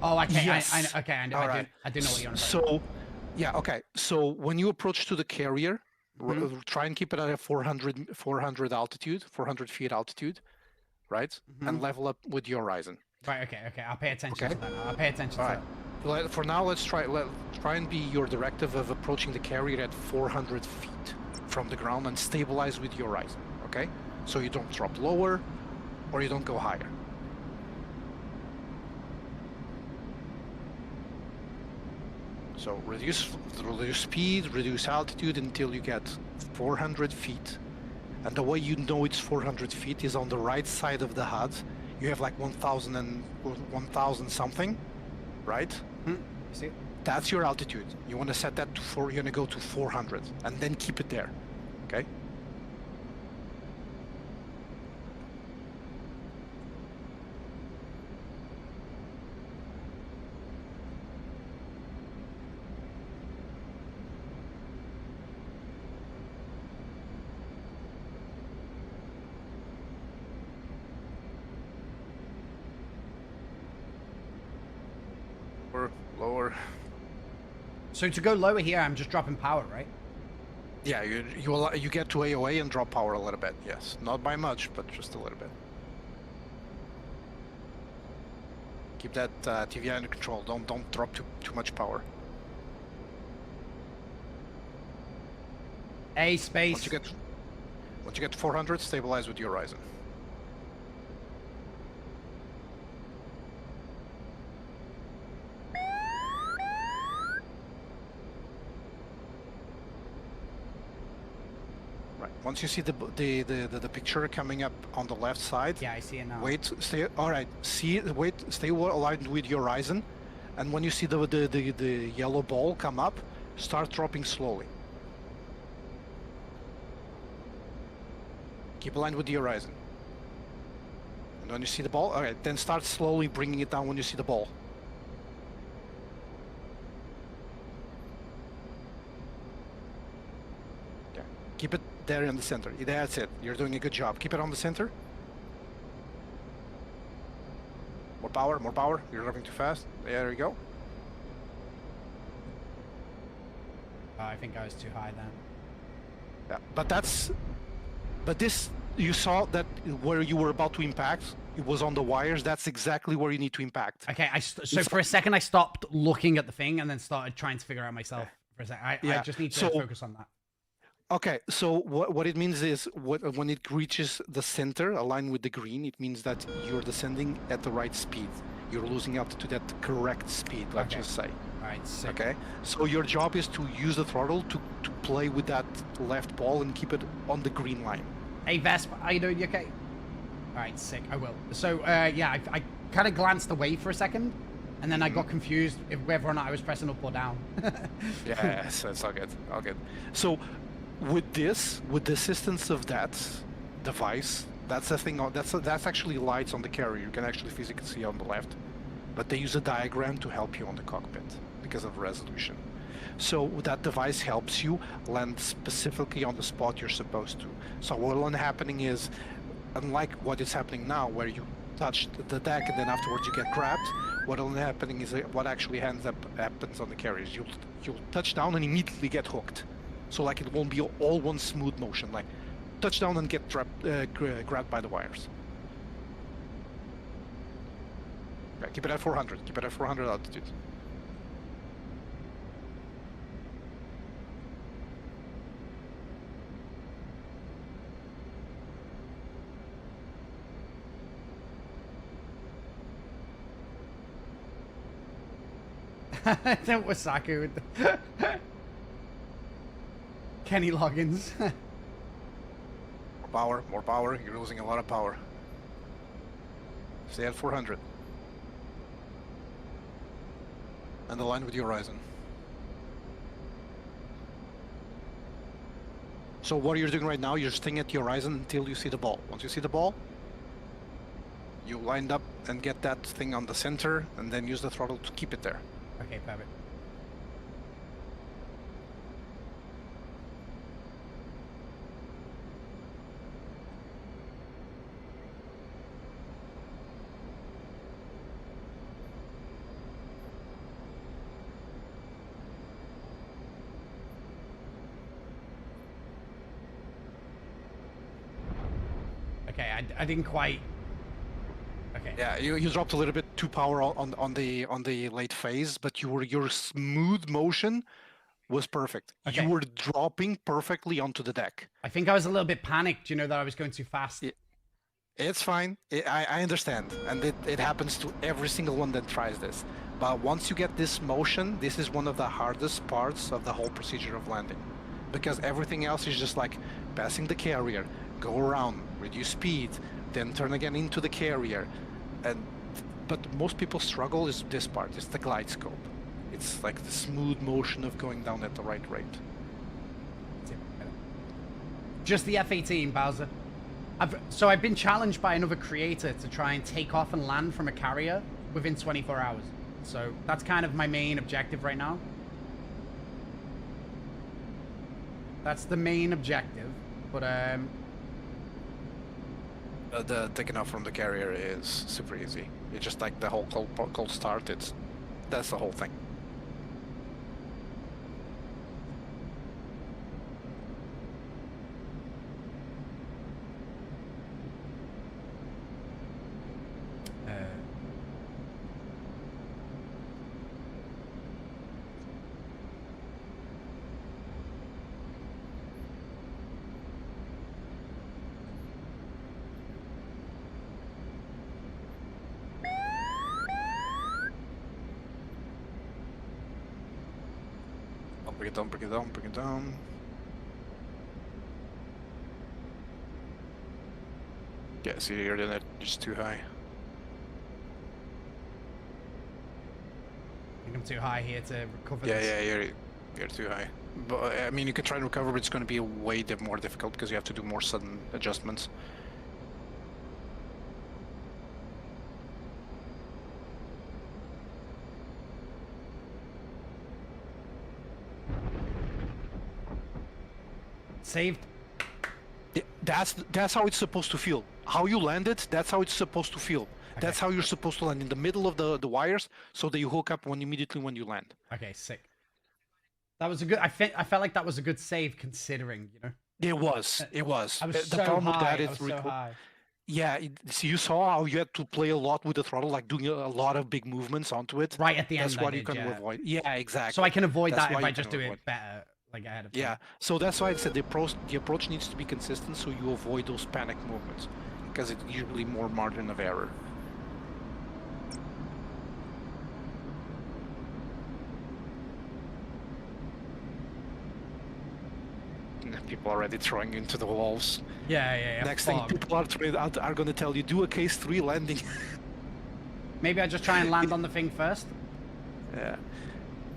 Oh, okay. Yes. I do know what you're on about. So, yeah, okay. So when you approach to the carrier, try and keep it at a 400 altitude, 400 feet altitude, right? And level up with your horizon. Right, okay. I'll pay attention Okay. to that. I'll pay attention All to right. that. For now, let's try and be your directive of approaching the carrier at 400 feet from the ground and stabilize with your horizon, okay? So you don't drop lower or you don't go higher. So reduce speed, reduce altitude until you get 400 feet. And the way you know it's 400 feet is on the right side of the HUD. You have like 1,000 something, right? You see it? That's your altitude. You want to set that to you're going to go to 400 and then keep it there, okay? Lower. So to go lower here, I'm just dropping power, right? Yeah, you get to AOA and drop power a little bit. Yes, not by much, but just a little bit. Keep that TV under control. Don't drop too much power. A space. Once you get to 400, stabilize with your horizon. Once you see the picture coming up on the left side, Yeah, I see it now. stay aligned with your horizon, and when you see the yellow ball come up, start dropping slowly. Keep aligned with the horizon. And when you see the ball, all right, then start slowly bringing it down when you see the ball. Okay, keep it there in the center. That's it. You're doing a good job. Keep it on the center. More power, more power. You're driving too fast. There you go. I think I was too high then. Yeah, but this, you saw that where you were about to impact, it was on the wires. That's exactly where you need to impact. Okay, so for a second I stopped looking at the thing and then started trying to figure out myself for a second. I just need to focus on that. Okay, so what it means is when it reaches the center, aligned with the green, it means that you're descending at the right speed. You're losing altitude at the correct speed, let's just say. All right, sick. Okay, so your job is to use the throttle to play with that left ball and keep it on the green line. Hey Vesp, how you doing? You okay? All right, sick. I will. So yeah, I kind of glanced away for a second, and then I got confused whether or not I was pressing up or down. Yes, that's all good. All good. So with the assistance of that device, that's the thing. That's actually lights on the carrier. You can actually physically see on the left, but they use a diagram to help you on the cockpit because of resolution. So that device helps you land specifically on the spot you're supposed to. So what will end happening is, unlike what is happening now, where you touch the deck and then afterwards you get grabbed, what will end happening is what actually happens on the carriers. You'll touch down and immediately get hooked. So like it won't be all one smooth motion, like touch down and get grabbed by the wires. Okay, keep it at 400. Keep it at 400 altitude. That was Saku with the Kenny Loggins. More power, more power. You're losing a lot of power. Stay at 400. And align with your Ryzen. So what you're doing right now, you're staying at your Ryzen until you see the ball. Once you see the ball, you lined up and get that thing on the center, and then use the throttle to keep it there. Okay, perfect. Okay, I didn't quite. Okay. Yeah, you dropped a little bit too power on the late phase, but your smooth motion was perfect. Okay. You were dropping perfectly onto the deck. I think I was a little bit panicked, you know, that I was going too fast. Yeah. It's fine. I understand, and it happens to every single one that tries this. But once you get this motion, this is one of the hardest parts of the whole procedure of landing, because everything else is just like passing the carrier, go around, reduce speed, then turn again into the carrier. But most people struggle is this part. It's the glide scope. It's like the smooth motion of going down at the right rate. Just the F-18, Bowser. I've been challenged by another creator to try and take off and land from a carrier within 24 hours. So that's kind of my main objective right now. That's the main objective, but The taking off from the carrier is super easy. It's just like the whole cold start. That's the whole thing. Bring it down, bring it down, bring it down. Yeah, see, you're doing it just too high. I think I'm too high here to recover Yeah, this. yeah, you're too high. But I mean, you can try and recover, but it's going to be way more difficult because you have to do more sudden adjustments. Saved. Yeah, that's how it's supposed to feel. How you landed, that's how it's supposed to feel. That's how you're supposed to land, in the middle of the wires, so that you hook up immediately when you land. Okay, sick. That was a good. I felt like that was a good save considering, you know. It was. It was. I was The so problem with high. that I is was so high. yeah. So you saw how you had to play a lot with the throttle, like doing a lot of big movements onto it. Right at the end. That's what I you did, can yeah. avoid. Yeah, exactly. So I can avoid That's that if why I you just can do avoid. it better, like ahead of time. Yeah. So that's why I said the approach needs to be consistent, so you avoid those panic movements, because it's usually more margin of error. People are already throwing into the walls. Yeah. Next thing fuck. people are going to tell you, do a case 3 landing. Maybe I just try and land on the thing first. Yeah,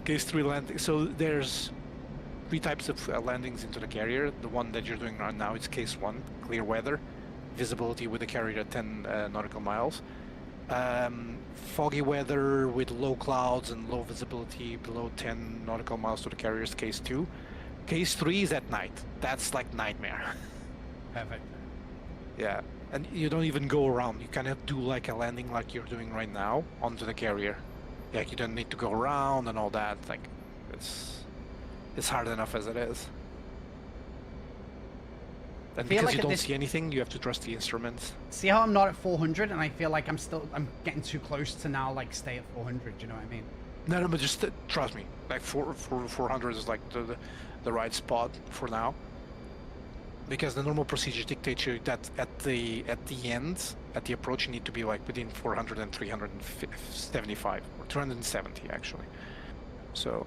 case 3 landing. So there's 3 types of landings into the carrier. The one that you're doing right now is case 1, clear weather, visibility with the carrier at 10 nautical miles. Foggy weather with low clouds and low visibility below 10 nautical miles to the carrier is case 2. Case 3 is at night. That's like nightmare. Perfect. Yeah, and you don't even go around. You kind of do like a landing like you're doing right now onto the carrier. Yeah, you don't need to go around and all that. Like, it's hard enough as it is. And feel because like you at don't this- see anything, you have to trust the instruments. See how I'm not at 400, and I feel like I'm getting too close to now, like stay at 400. Do you know what I mean? No, but just trust me. Like 400 is like the right spot for now. Because the normal procedure dictates you that at the end, at the approach, you need to be like within 400 and 375 or 270 actually. So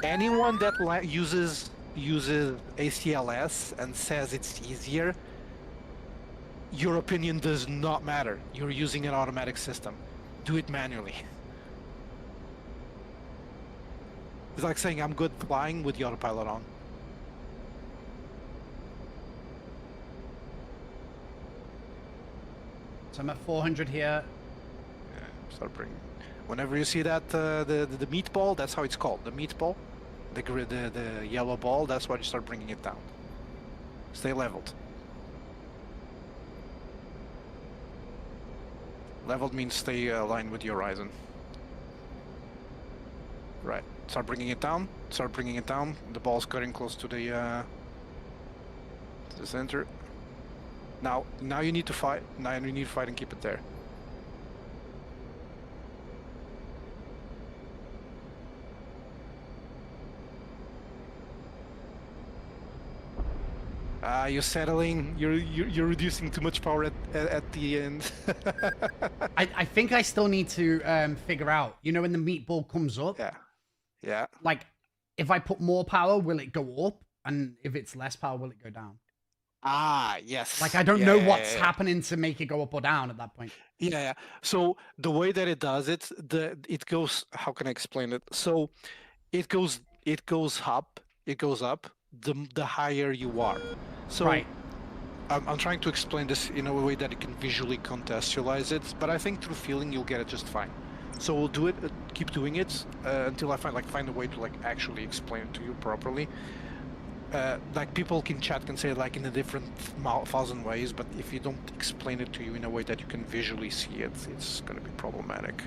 anyone that uses ACLS and says it's easier, your opinion does not matter. You're using an automatic system. Do it manually. It's like saying I'm good flying with the autopilot on. So I'm at 400 here. Yeah, start bringing. Whenever you see that the meatball, that's how it's called. The meatball, the yellow ball. That's why you start bringing it down. Stay leveled. Leveled means stay aligned with your Ryzen. Right. Start bringing it down. Start bringing it down. The ball's cutting close to the center. Now you need to fight. Now you need to fight and keep it there. You're settling. You're reducing too much power at the end. I think I still need to figure out. You know, when the meatball comes up. Yeah. Like, if I put more power, will it go up? And if it's less power, will it go down? Ah, yes. Like, I don't know what's happening to make it go up or down at that point. Yeah. So the way that it does it, it goes. How can I explain it? So it goes up. It goes up. The higher you are. So right. I'm trying to explain this in a way that you can visually contextualize it, but I think through feeling you'll get it just fine. So we'll do it, keep doing it until I find a way to like actually explain it to you properly. Like people can chat and say it like in a different 1,000 ways, but if you don't explain it to you in a way that you can visually see it, it's going to be problematic.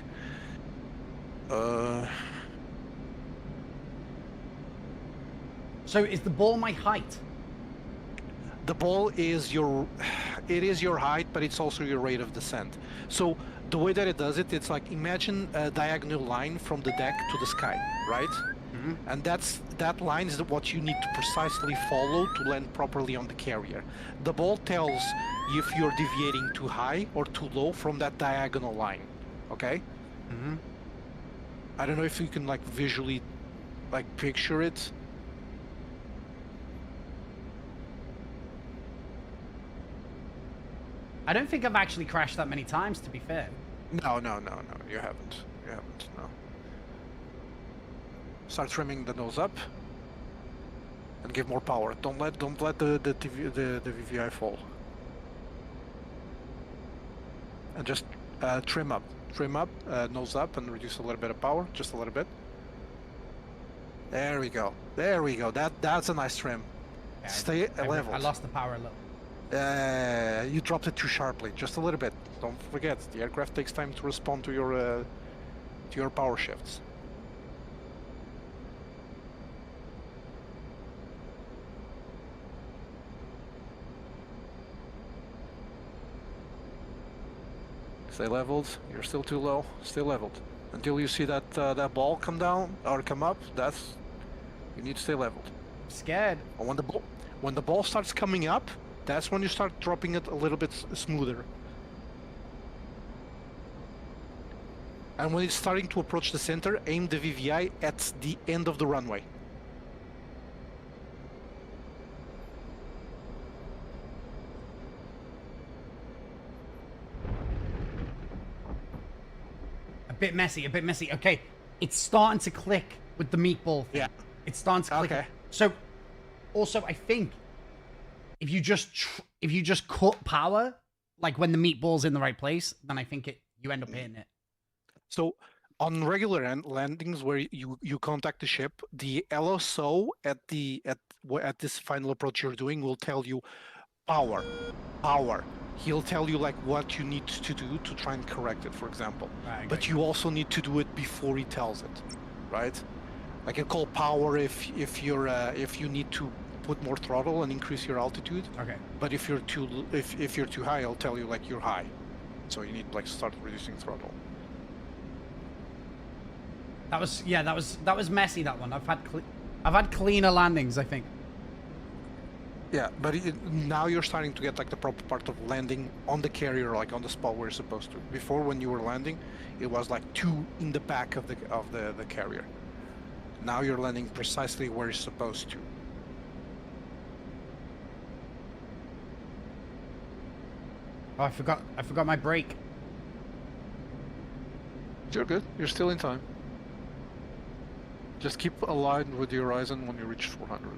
So is the ball my height? The ball is your height, but it's also your rate of descent. So the way that it does it, it's like imagine a diagonal line from the deck to the sky, right? Mm-hmm. And that line is what you need to precisely follow to land properly on the carrier. The ball tells if you're deviating too high or too low from that diagonal line, okay? Mm-hmm. I don't know if you can like visually like picture it. I don't think I've actually crashed that many times, to be fair. No, you haven't, no. Start trimming the nose up and give more power. Don't let the VVI fall. And just trim up, nose up, and reduce a little bit of power, just a little bit. There we go. That's a nice trim. Yeah, Stay level. I lost the power a little. You dropped it too sharply, just a little bit. Don't forget, the aircraft takes time to respond to your power shifts. Stay leveled. You're still too low. Stay leveled until you see that that ball come down or come up. You need to stay leveled. I'm scared. And when the ball starts coming up, that's when you start dropping it a little bit smoother. And when it's starting to approach the center, aim the VVI at the end of the runway. A bit messy, a bit messy. Okay, it's starting to click with the meatball thing. Yeah. It's starting to click. Okay. So, also, I think if you just cut power, like when the meatball's in the right place, then I think you end up hitting it. So on regular landings where you contact the ship, the LSO at this final approach you're doing will tell you power. He'll tell you like what you need to do to try and correct it, for example. Right, but you also need to do it before he tells it, right? Like a call power if you need to put more throttle and increase your altitude. Okay. But if you're too high, I'll tell you like you're high, so you need like start reducing throttle. That was messy. That one. I've had cleaner landings, I think. Yeah, but now you're starting to get like the proper part of landing on the carrier, like on the spot where you're supposed to. Before, when you were landing, it was like too in the back of the carrier. Now you're landing precisely where you're supposed to. Oh, I forgot my brake. You're good. You're still in time. Just keep aligned with your Ryzen when you reach 400.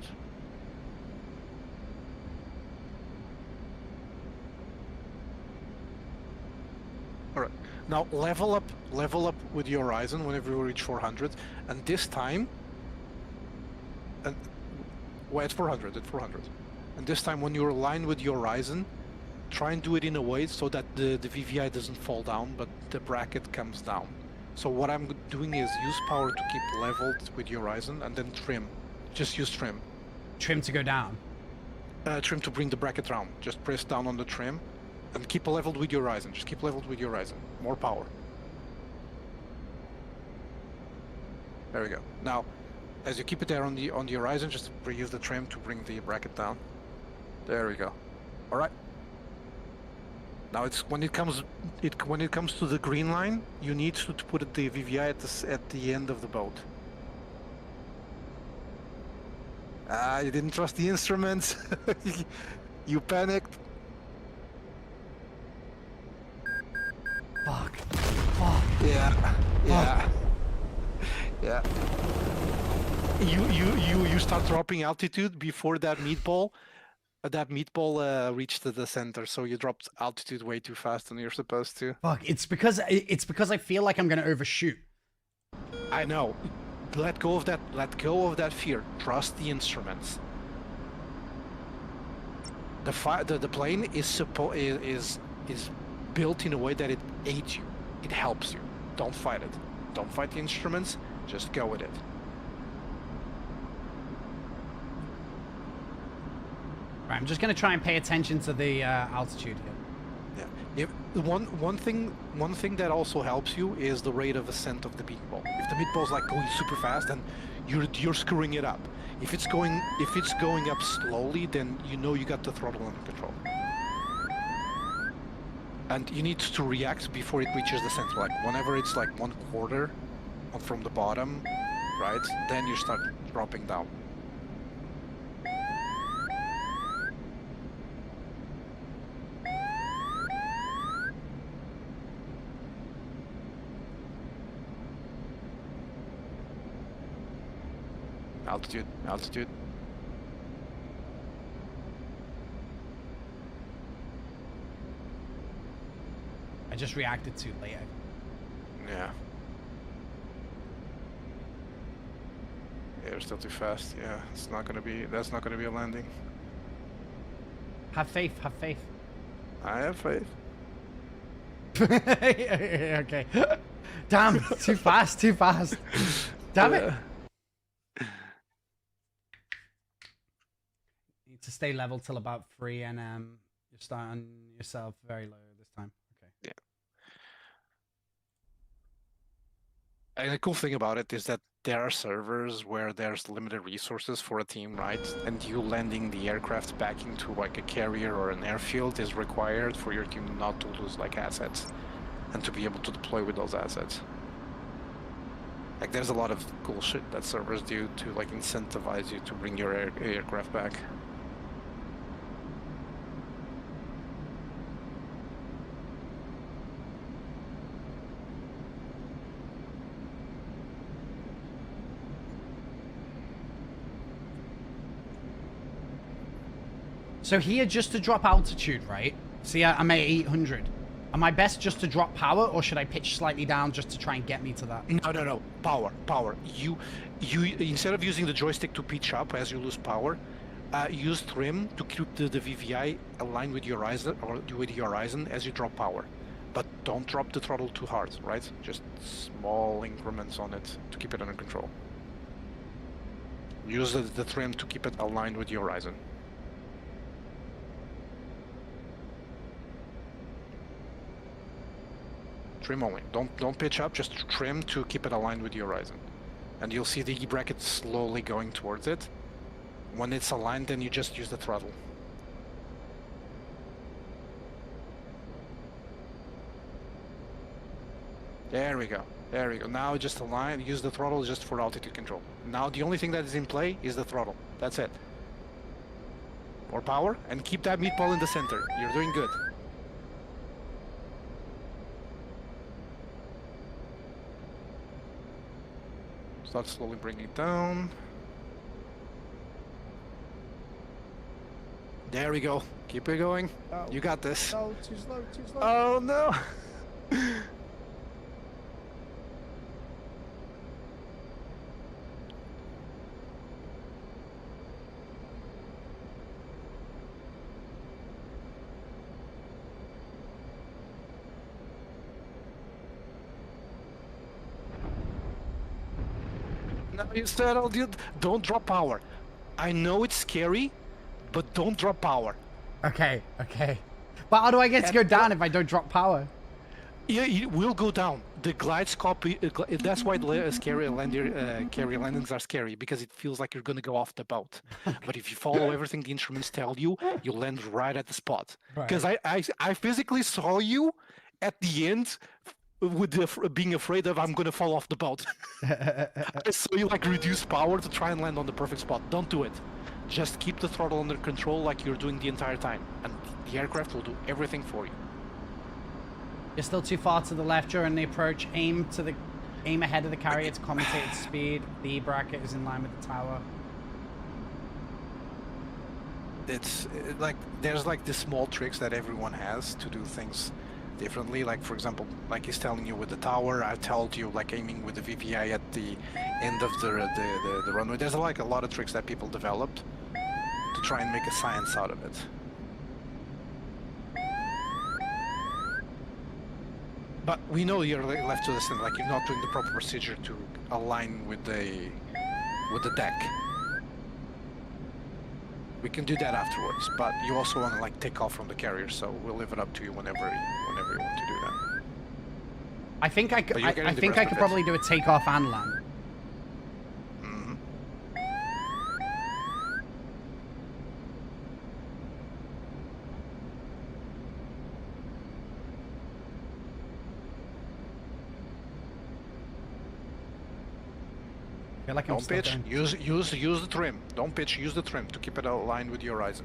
Alright, now level up with your Ryzen whenever you reach 400, and this time, well, at 400, and this time when you're aligned with your Ryzen, try and do it in a way so that the VVI doesn't fall down, but the bracket comes down. So what I'm doing is use power to keep leveled with your Ryzen, and then trim. Just use trim. Trim to go down. Trim to bring the bracket down. Just press down on the trim, and keep leveled with your Ryzen. Just keep leveled with your Ryzen. More power. There we go. Now, as you keep it there on the Ryzen, just use the trim to bring the bracket down. There we go. All right. Now it's when it comes to the green line, you need to put the VVI at the end of the boat. Ah, you didn't trust the instruments. You panicked. Fuck. Yeah. You start dropping altitude before that meatball. That meatball reached the center, so you dropped altitude way too fast than you're supposed to. Fuck. It's because I feel like I'm gonna overshoot. I know. Let go of that. Let go of that fear. Trust the instruments. The plane is built in a way that it aids you. It helps you. Don't fight it. Don't fight the instruments. Just go with it. Right, I'm just gonna try and pay attention to the altitude here. Yeah. One thing that also helps you is the rate of ascent of the meatball. If the meatball's like going super fast, then you're screwing it up. If it's going up slowly, then you know you got the throttle under control. And you need to react before it reaches the center. Like whenever it's like 1/4 from the bottom, right? Then you start dropping down. Altitude. I just reacted too late. Yeah. Yeah, you're still too fast. Yeah, that's not gonna be a landing. Have faith, have faith. I have faith. Okay. Damn, too fast, too fast. Damn it. Need to stay level till about 3 and you're starting yourself very low this time. Okay. Yeah. And the cool thing about it is that there are servers where there's limited resources for a team, right? And you landing the aircraft back into like a carrier or an airfield is required for your team not to lose like assets and to be able to deploy with those assets. Like there's a lot of cool shit that servers do to like incentivize you to bring your aircraft back. So here, just to drop altitude, right? See, I'm at 800. Am I best just to drop power, or should I pitch slightly down just to try and get me to that? No. Power. You instead of using the joystick to pitch up as you lose power, use trim to keep the VVI aligned with your Ryzen or with your Ryzen as you drop power. But don't drop the throttle too hard, right? Just small increments on it to keep it under control. Use the trim to keep it aligned with your Ryzen. Trim only. Don't pitch up, just trim to keep it aligned with your Ryzen. And you'll see the E-bracket slowly going towards it. When it's aligned, then you just use the throttle. There we go. There we go. Now just align, use the throttle just for altitude control. Now the only thing that is in play is the throttle. That's it. More power, and keep that meatball in the center. You're doing good. Start slowly bringing it down. There we go. Keep it going. Oh, You got this. no, too slow, too slow. Oh no! No, you settled. You don't drop power. I know it's scary, but don't drop power. Okay. But how do I get to go down if I don't drop power? Yeah, it will go down. The glide scope, that's why carrier landings are scary, because it feels like you're going to go off the boat. But if you follow everything the instruments tell you, you land right at the spot. Because I physically saw you at the end with being afraid of I'm going to fall off the boat. I saw you like reduce power to try and land on the perfect spot. Don't do it. Just keep the throttle under control like you're doing the entire time, and the aircraft will do everything for you. You're still too far to the left during the approach. Aim ahead of the carrier to compensate its speed. The E-bracket is in line with the tower. It's like there's like the small tricks that everyone has to do things differently. Like for example, like he's telling you with the tower, I told you like aiming with the VVI at the end of the runway. There's like a lot of tricks that people developed to try and make a science out of it. But we know you're left to the center, like you're not doing the proper procedure to align with the deck. We can do that afterwards, but you also want to like take off from the carrier, so we'll leave it up to you whenever you want to do that. I think I could. But you're getting I the think rest I of could it. probably do a takeoff and land. Mm-hmm. I feel like I'm Don't still pitch. going. Use the trim. Don't pitch. Use the trim to keep it aligned with your Ryzen.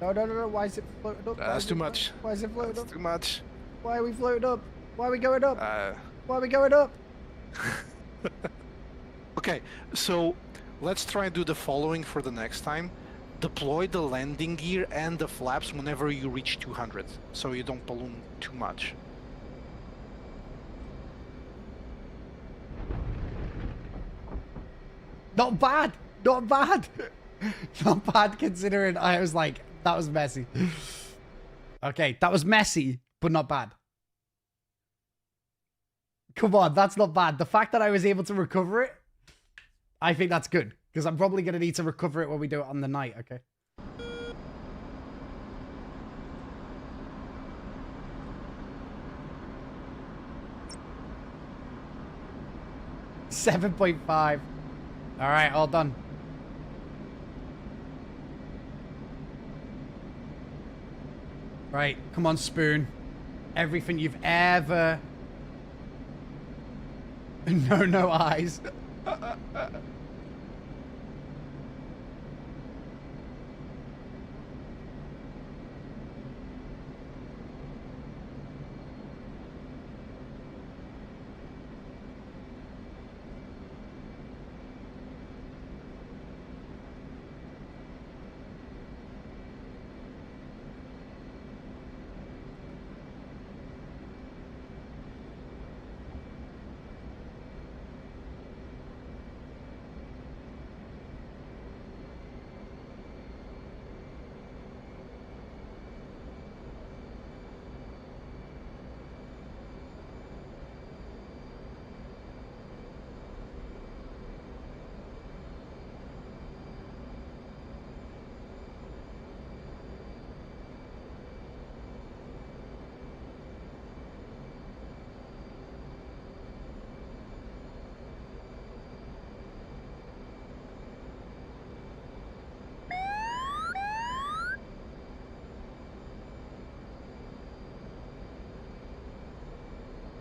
No. Why is it floating up? That's too much. Why is it floating That's up? too much. Why are we floating up? Why are we going up? Why are we going up? Okay, so let's try and do the following for the next time. Deploy the landing gear and the flaps whenever you reach 200, so you don't balloon too much. Not bad. Not bad. Not bad considering I was like, that was messy. Okay, that was messy, but not bad. Come on, that's not bad. The fact that I was able to recover it, I think that's good. Because I'm probably going to need to recover it when we do it on the night, okay? $7.5. All right, all done. Right, come on, spoon. Everything you've ever... No eyes.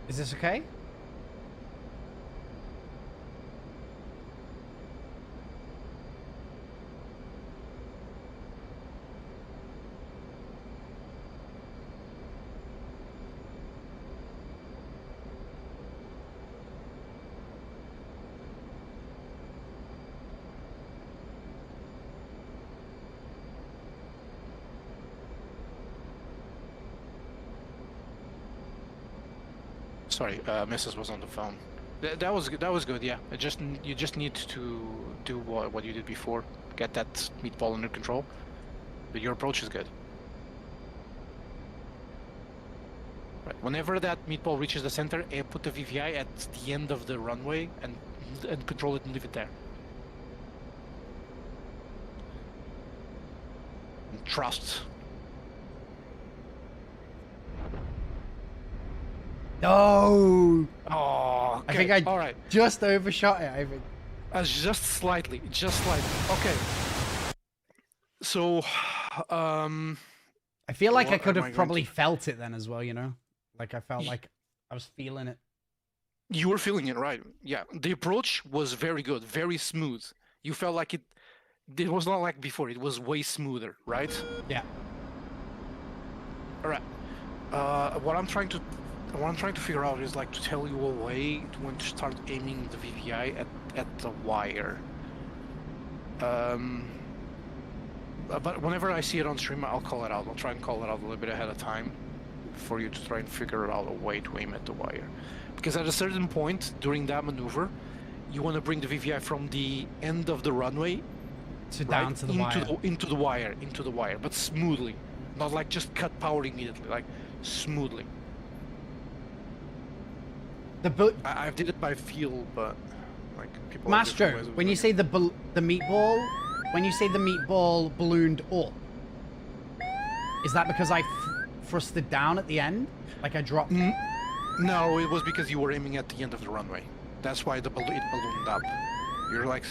Is this okay? Sorry, Mrs. was on the phone. That was good. Yeah, you just need to do what you did before, get that meatball under control. But your approach is good. Right. Whenever that meatball reaches the center, put the VVI at the end of the runway and control it and leave it there. And trust. No. Oh, okay. I think I all right. just overshot it, I think. Just slightly. Okay. So, I feel like I what could am I have going probably to- felt it then as well, you know? Like I felt like I was feeling it. You were feeling it, right? Yeah. The approach was very good, very smooth. You felt like it was not like before. It was way smoother, right? Yeah. All right. What I'm trying to figure out is like to tell you a way to when to start aiming the VVI at the wire. But whenever I see it on stream, I'll call it out. I'll try and call it out a little bit ahead of time for you to try and figure out a way to aim at the wire. Because at a certain point during that maneuver, you want to bring the VVI from the end of the runway To down to the wire. into the wire, but smoothly, not like just cut power immediately, like smoothly. I did it by feel, but like people. have different Mastro, ways of when you doing say the meatball, when you say the meatball ballooned up, is that because I thrusted down at the end? Like I dropped? No, it was because you were aiming at the end of the runway. That's why it ballooned up. You're like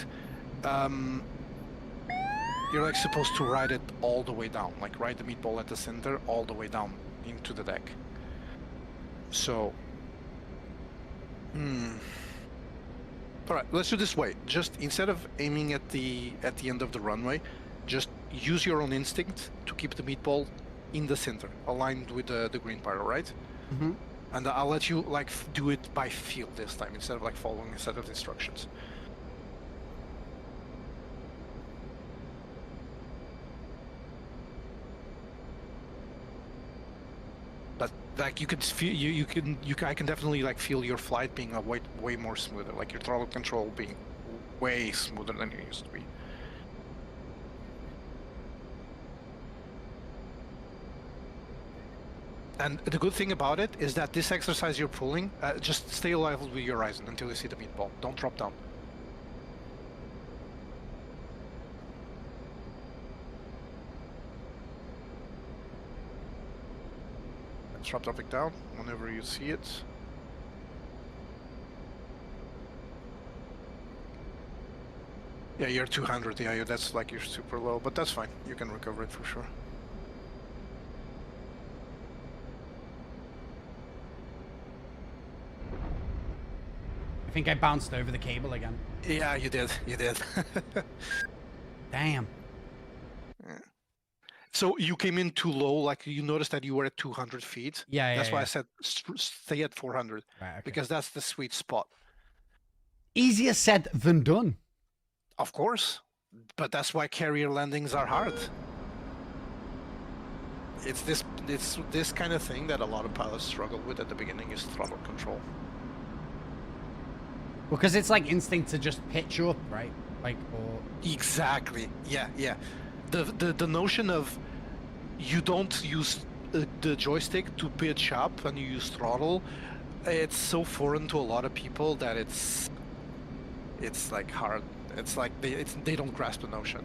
supposed to ride it all the way down, like ride the meatball at the center all the way down into the deck. So, all right, let's do this way. Just instead of aiming at the end of the runway, just use your own instinct to keep the meatball in the center, aligned with the green part, all right? Mm-hmm. And I'll let you like do it by feel this time instead of like following a set of instructions. But like you could feel, I can definitely like feel your flight being a way more smoother, like your throttle control being way smoother than it used to be. And the good thing about it is that this exercise you're pulling, just stay level with your Ryzen until you see the meatball. Don't drop down. Stop dropping down whenever you see it. Yeah, you're 200. Yeah, that's like you're super low, but that's fine. You can recover it for sure. I think I bounced over the cable again. Yeah, you did. You did. Damn. So you came in too low, like you noticed that you were at 200 feet. Yeah, That's yeah, why yeah. I said stay at 400, Right, okay. because that's the sweet spot. Easier said than done. Of course, but that's why carrier landings are hard. It's this kind of thing that a lot of pilots struggle with at the beginning, is throttle control. Because it's like instinct to just pitch up, right? Like, or... Exactly. Yeah, yeah. The notion of you don't use the joystick to pitch up and you use throttle, it's so foreign to a lot of people that it's like hard. It's like they don't grasp the notion.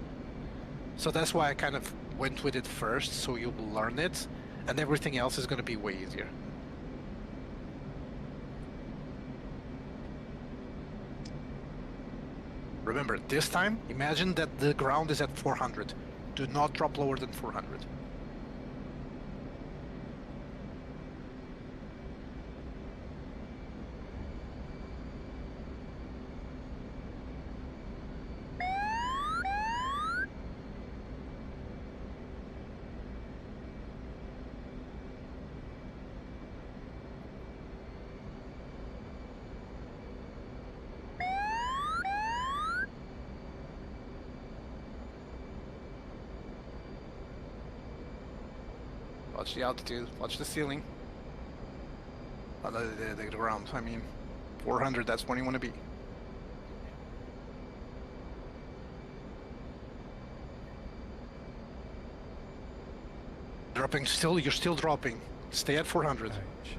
So that's why I kind of went with it first, so you'll learn it, and everything else is going to be way easier. Remember, this time, imagine that the ground is at 400. Do not drop lower than 400. Watch the altitude, watch the ceiling. The ground, I mean, 400, that's where you want to be. Dropping still, you're still dropping. Stay at 400. Oh, shit.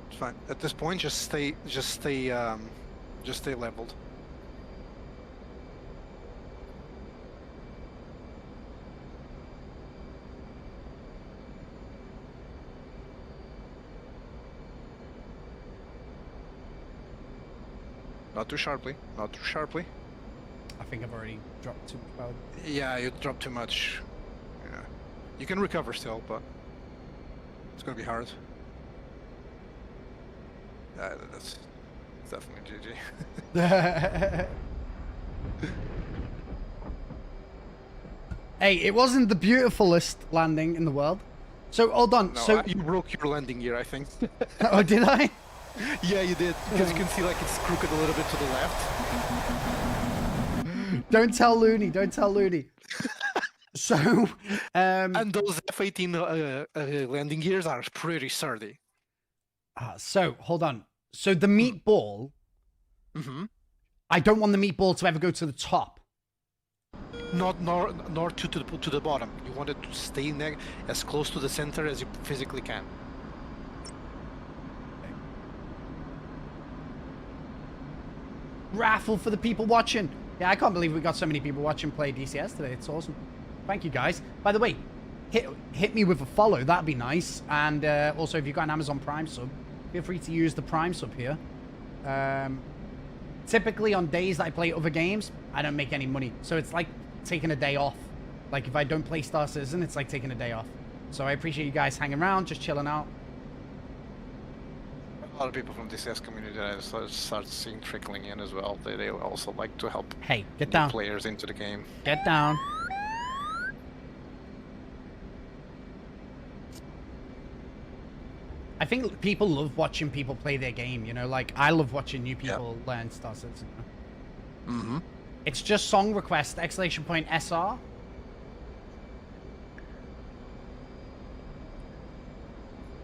It's fine. At this point, just stay leveled. Not too sharply. Not too sharply. I think I've already dropped too much power. Yeah, you dropped too much. Yeah, you can recover still, but it's gonna be hard. That's definitely GG. Hey, it wasn't the beautifulest landing in the world. So, hold on. No, So, you broke your landing gear, I think. oh, did I? Yeah, you did, because you can see like it's crooked a little bit to the left. Don't tell Looney. Don't tell Looney. So, And those F-18 landing gears are pretty sturdy. so hold on. So the meatball, Mm-hmm. I don't want the meatball to ever go to the top. Nor to the bottom. You want it to stay as close to the center as you physically can. Raffle for the people watching. Yeah, I can't believe we got so many people watching play DCS today. It's awesome. Thank you, guys. By the way, hit me with a follow. That'd be nice. And also, if you've got an Amazon Prime sub, feel free to use the Prime sub here. Typically, on days that I play other games, I don't make any money. So it's like taking a day off. Like, if I don't play Star Citizen, it's like taking a day off. So I appreciate you guys hanging around, just chilling out. A lot of people from DCS community that I start seeing trickling in as well. They also like to help Hey, get new down. players into the game. Get down. I think people love watching people play their game, you know, like I love watching new people learn Star Citizen. Mm-hmm. It's just song request, !SR.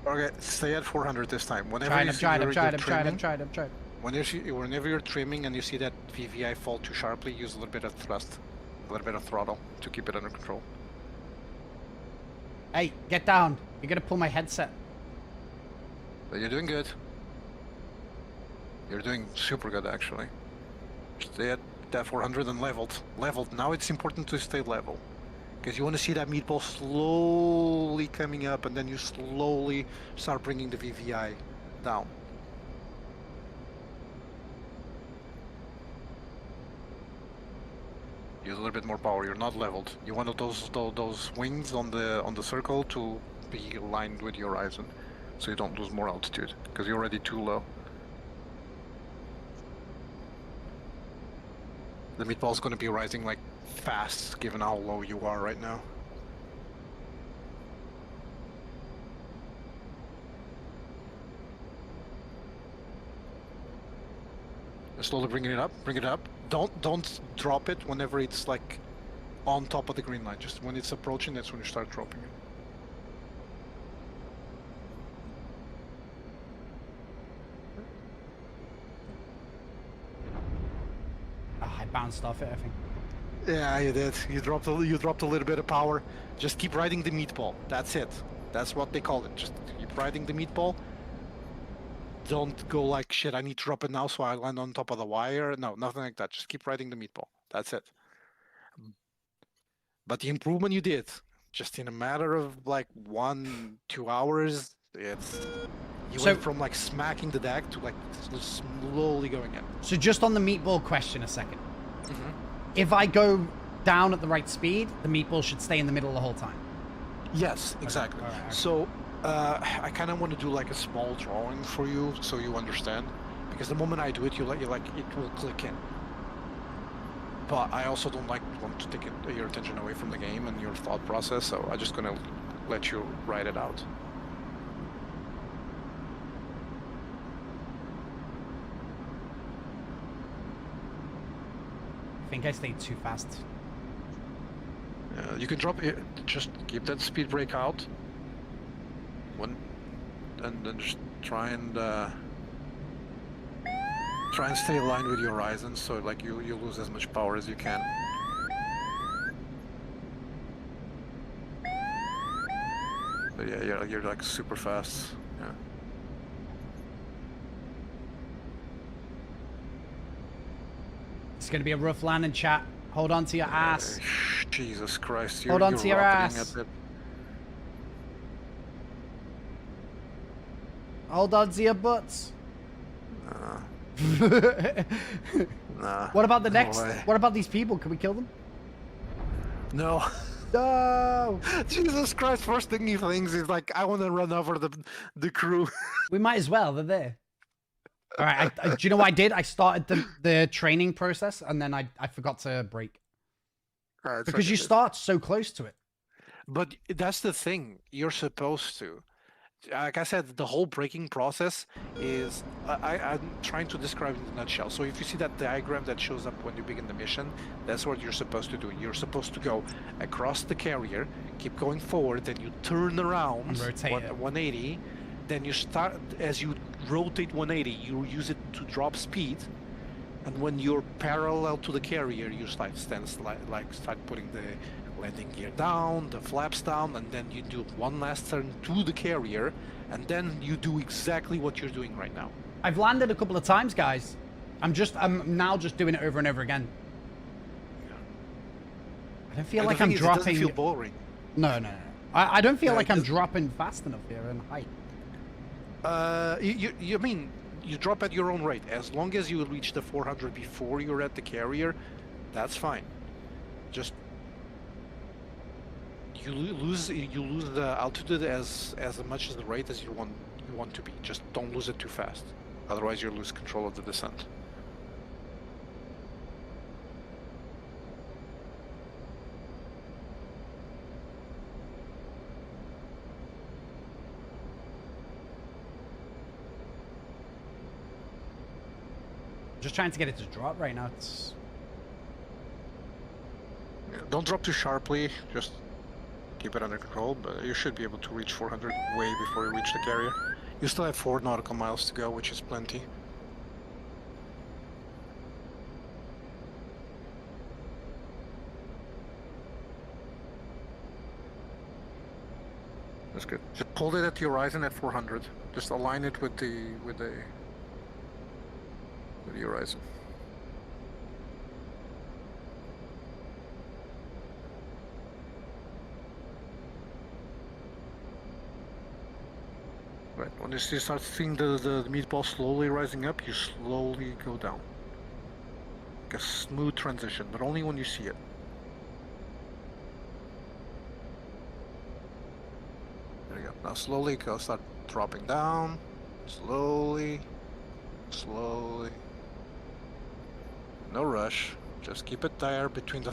Okay, stay at 400 this time. Whenever Tried, you I've see tried, your I've tried, your I've tried, trimming- I've tried, I've tried. Whenever you're trimming and you see that VVI fall too sharply, use a little bit of thrust, a little bit of throttle to keep it under control. Hey, get down. You're gonna pull my headset. But you're doing good. You're doing super good, actually. Stay at that 400 and leveled. Leveled. Now it's important to stay level. Because you want to see that meatball slowly coming up, and then you slowly start bringing the VVI down. Use a little bit more power. You're not leveled. You want those wings on the circle to be aligned with your Ryzen, so you don't lose more altitude, because you're already too low. The meatball's going to be rising like fast, given how low you are right now. Just slowly bringing it up, bring it up. Don't drop it whenever it's like on top of the green line. Just when it's approaching, that's when you start dropping it. I bounced off it, I think. Yeah, you did. You dropped a little bit of power. Just keep riding the meatball. That's it. That's what they call it. Just keep riding the meatball. Don't go like, shit, I need to drop it now so I land on top of the wire. No, nothing like that. Just keep riding the meatball. That's it. But the improvement you did, just in a matter of like 1-2 hours, you went from like smacking the deck to like slowly going in. So just on the meatball question a second. If I go down at the right speed, the meatball should stay in the middle the whole time. Yes, exactly. Okay. So I kind of want to do like a small drawing for you so you understand, because the moment I do it, you like it will click in. But I also don't want to take your attention away from the game and your thought process, so I'm just gonna let you write it out. I think I stayed too fast. You can drop it. Just keep that speed brake out. And then just try and stay aligned with your Ryzen, so like you lose as much power as you can. But yeah, you're like super fast. Yeah. It's gonna be a rough landing, chat. Hold on to your ass. Jesus Christ! Hold on to your rocketing ass. at it. Hold on to your butts. Nah. What about the next? way. What about these people? Can we kill them? No. No. Jesus Christ! First thing he thinks is like, I want to run over the crew. We might as well. They're there. All right. Do you know what I did? I started the training process and then I forgot to brake. Because you start so close to it. But that's the thing. You're supposed to. Like I said, the whole braking process is... I'm trying to describe it in a nutshell. So if you see that diagram that shows up when you begin the mission, that's what you're supposed to do. You're supposed to go across the carrier, keep going forward, then you turn around And rotate it. 180. Then you start... As you rotate 180, you use it to drop speed. And when you're parallel to the carrier, you start putting the landing gear down, the flaps down, and then you do one last turn to the carrier, and then you do exactly what you're doing right now. I've landed a couple of times, guys. I'm now just doing it over and over again. I don't feel like I'm dropping. It doesn't feel boring. No. I don't feel like I'm dropping fast enough here in height. You mean you drop at your own rate as long as you reach the 400 before you're at the carrier. That's fine. Just you lose the altitude as much as the rate as you want to be. Just don't lose it too fast. Otherwise, you lose control of the descent. Just trying to get it to drop right now. It's... Don't drop too sharply. Just keep it under control. But you should be able to reach 400 way before you reach the carrier. You still have 4 nautical miles to go, which is plenty. That's good. Just hold it at the horizon at 400. Just align it with the horizon. Right. When you start seeing the meatball slowly rising up, you slowly go down. Like a smooth transition, but only when you see it. There you go. Now slowly go, start dropping down. Slowly. Slowly. No rush. Just keep it there between the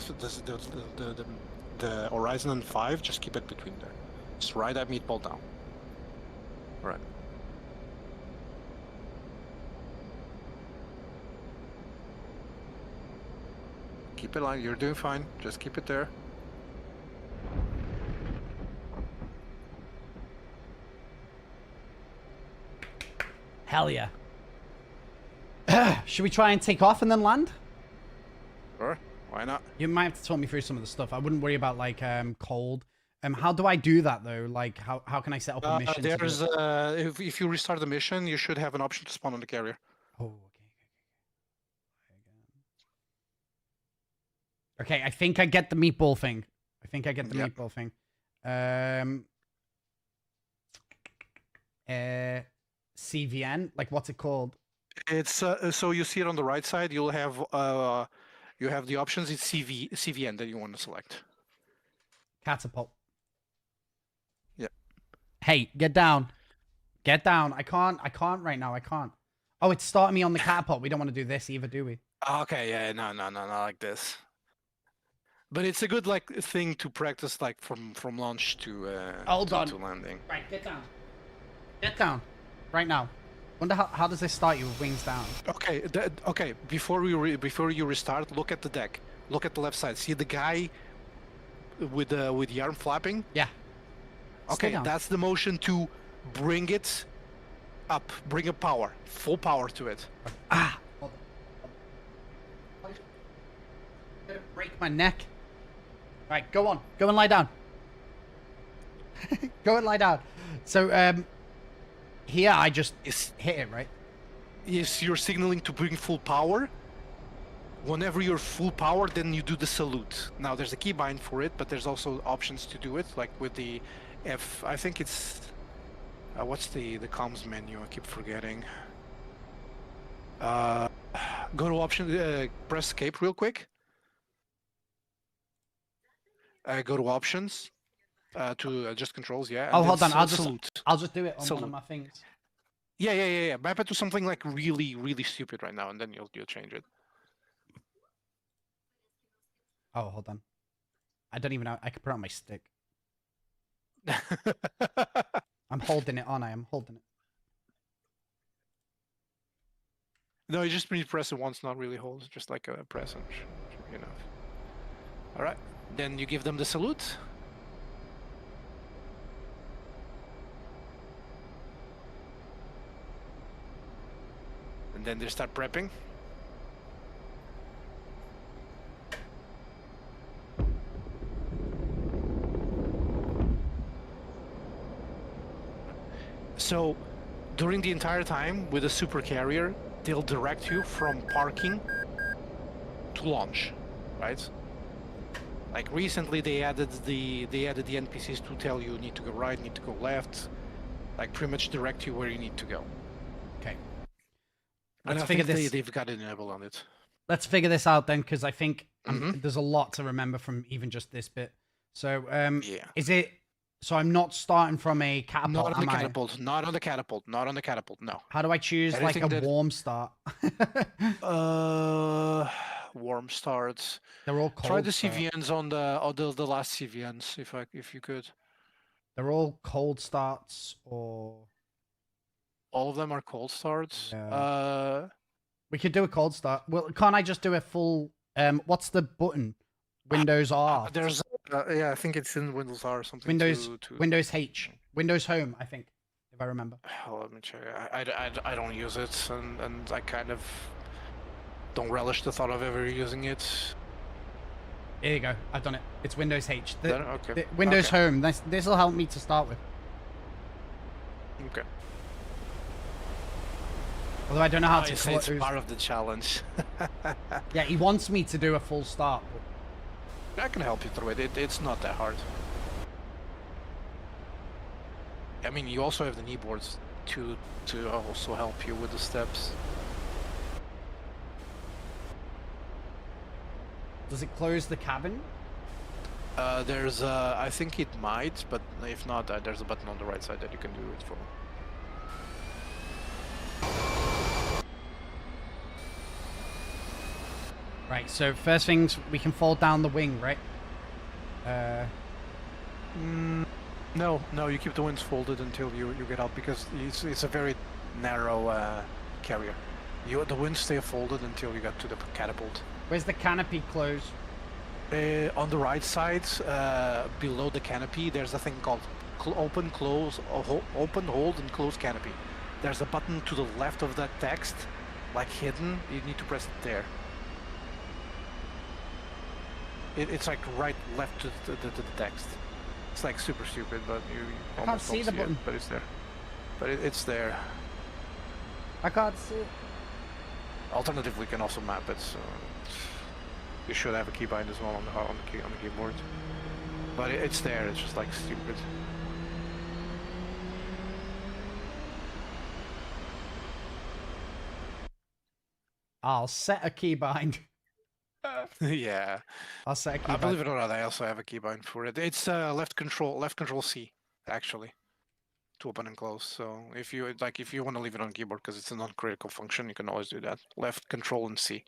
horizon and 5. Just keep it between there. Just ride that meatball down. All right. Keep it line. You're doing fine. Just keep it there. Hell yeah. Should we try and take off and then land? Sure. Why not? You might have to talk me through some of the stuff. I wouldn't worry about like cold. How do I do that though? Like how can I set up a mission? to do There's it? if you restart the mission, you should have an option to spawn on the carrier. Oh, okay. Okay, I think I get the meatball thing. Meatball thing. CVN, like what's it called? It's so you see it on the right side. You'll have you have the options. It's CVN that you want to select. Catapult. Yeah. Hey, get down. Get down. I can't right now. I can't. Oh, it's starting me on the catapult. We don't want to do this either, do we? Okay, yeah, no, not like this. But it's a good like thing to practice like from launch to Hold on. to landing. Right, get down. Get down. Right now. Wonder how does this start you with wings down? Okay, okay. Before you restart, look at the deck. Look at the left side. See the guy with the arm flapping? Yeah. Stay Okay, down. that's the motion to bring it up. Bring a power, full power to it. Ah. Hold on. I'm gonna break my neck. Right, go on. Go and lie down. Go and lie down. So here I just hit it, right? Yes, you're signaling to bring full power. Whenever you're full power, then you do the salute. Now there's a keybind for it, but there's also options to do it, like with the F. I think it's what's the comms menu? I keep forgetting. Go to option. Press escape real quick. Go to options. To adjust controls. Yeah. Oh, and hold then on. salute. I'll just do it on one Salute. of my things. Yeah. Map it to something like really stupid right now, and then you'll change it. Oh, hold on. I don't even know. I can put it on my stick. I'm holding it on. I am holding it. No, you just need to press it once, not really hold, just like a press and should be enough. All right, then you give them the salute. And then they start prepping. So, during the entire time with a super carrier, they'll direct you from parking to launch, right? Like recently, they added the NPCs to tell you need to go right, need to go left, like pretty much direct you where you need to go. Okay. And Let's I figure think this. they've got an enable on it. Let's figure this out then, because I think Mhm. there's a lot to remember from even just this bit. So, Yeah. is it? So I'm not starting from a catapult. Not on the am I? catapult. Not on the catapult. Not on the catapult. No. How do I choose like Anything a that- warm start? Warm starts. They're all cold. Try the start. CVNs on the last CVNs if you could. They're all cold starts, or All of them are cold starts. Yeah. we could do a cold start. Well, can't I just do a full? What's the button? Windows R. There's yeah, I think it's in Windows R or something. Windows to... Windows H. Windows Home, I think, if I remember. Let me check. I don't use it, and I kind of don't relish the thought of ever using it. Here you go. I've done it. It's Windows H. Okay. Windows Okay. Home. This will help me to start with. Okay. Although I don't know how to It's close. part of the challenge. Yeah, he wants me to do a full start. But I can help you through it. It's not that hard. I mean, you also have the kneeboards to also help you with the steps. does it close the cabin? There's I think it might, but if not, there's a button on the right side that you can do it for. Right, so first things, we can fold down the wing, right? No, you keep the wings folded until you get out because it's a very narrow carrier. The wings stay folded until you get to the catapult. Where's the canopy close? On the right side, below the canopy, there's a thing called open, close, open, hold, and close canopy. There's a button to the left of that text, like hidden. You need to press it there. It's like right, left to the text. It's like super stupid, but you almost see don't the see button. it. But it's there. But it's there. I can't see it. Alternatively, we can also map it. So you should have a keybind as well on the keyboard. But it's there. It's just like stupid. I'll set a keybind. Yeah. I'll set a I keybind. believe it or not, I also have a keybind for it. It's left control C, actually, to open and close. So if you want to leave it on keyboard because it's a non-critical function, you can always do that. Left control and C.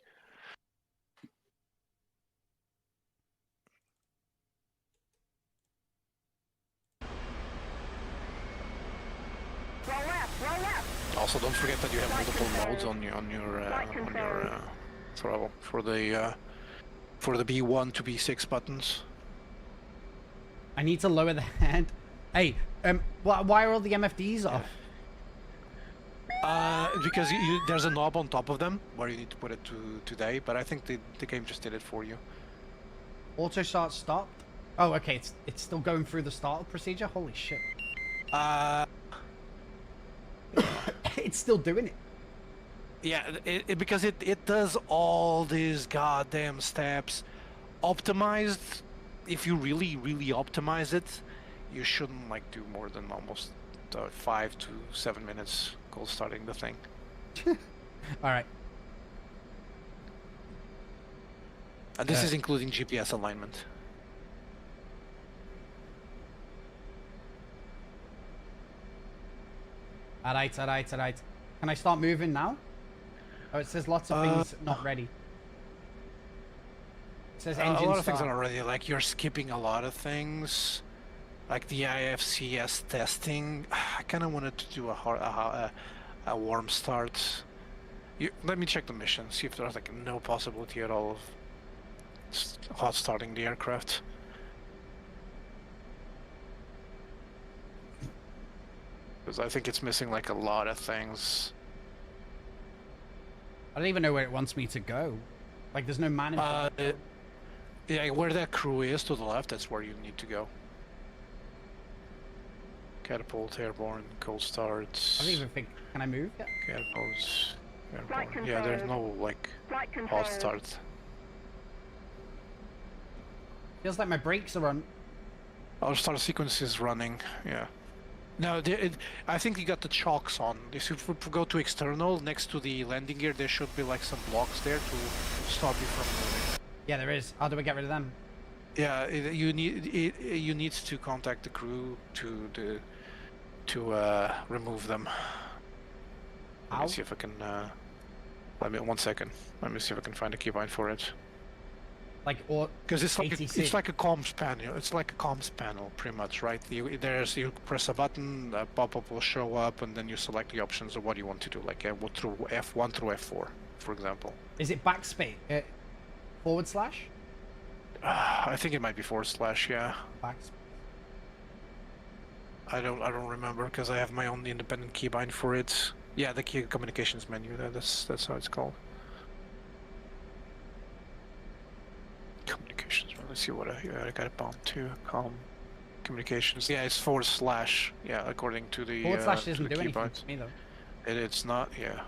Roll left. Also, don't forget that you have multiple modes on your throttle for the B1 to B6 buttons. I need to lower the head. Hey, why are all the MFDs off? Because there's a knob on top of them where you need to put it to today, but I think the game just did it for you. Auto start stopped. Oh, okay. It's still going through the startup procedure. Holy shit! It's still doing it. Yeah, because it does all these goddamn steps. Optimized, if you really optimize it, you shouldn't like do more than almost 5 to 7 minutes cold starting the thing. All right. And this is including GPS alignment. Alright. Can I start moving now? Oh, it says lots of things not ready. It says engine a lot of start. things are already like you're skipping a lot of things, like the IFCS testing. I kind of wanted to do a warm start. Let me check the mission, see if there's like no possibility at all of hot starting the aircraft. Because I think it's missing like a lot of things. I don't even know where it wants me to go. Like, there's no man in Yeah, where that crew is to the left, that's where you need to go. Catapult, airborne, cold starts. I don't even think. Can I move yet? Catapults, Flight airborne. Yeah, there's no like Flight control. hot start. Feels like my brakes are on. Our start sequence is running. Yeah. No, I think you got the chocks on. If you go to external, next to the landing gear, there should be like some blocks there to stop you from moving. Yeah, there is. How do we get rid of them? Yeah, you need to contact the crew to remove them. Let How? me see if I can. Let me 1 second. Let me see if I can find a keybind for it. Like, or Because it's like ATC. it's like a comms panel. It's like a comms panel, pretty much, right? You press a button, a pop-up will show up, and then you select the options of what you want to do, like through F1 through F4, for example. Is it backspace? Forward slash? I think it might be /, yeah. Backspace. I don't remember because I have my own independent keybind for it. Yeah, the key communications menu. That's how it's called. Communications. Let's see what I got it bound to. Communications. Yeah, it's forward slash. Yeah, according to the Forward slash to doesn't the do anything keyboard. to me though. It's not. Yeah.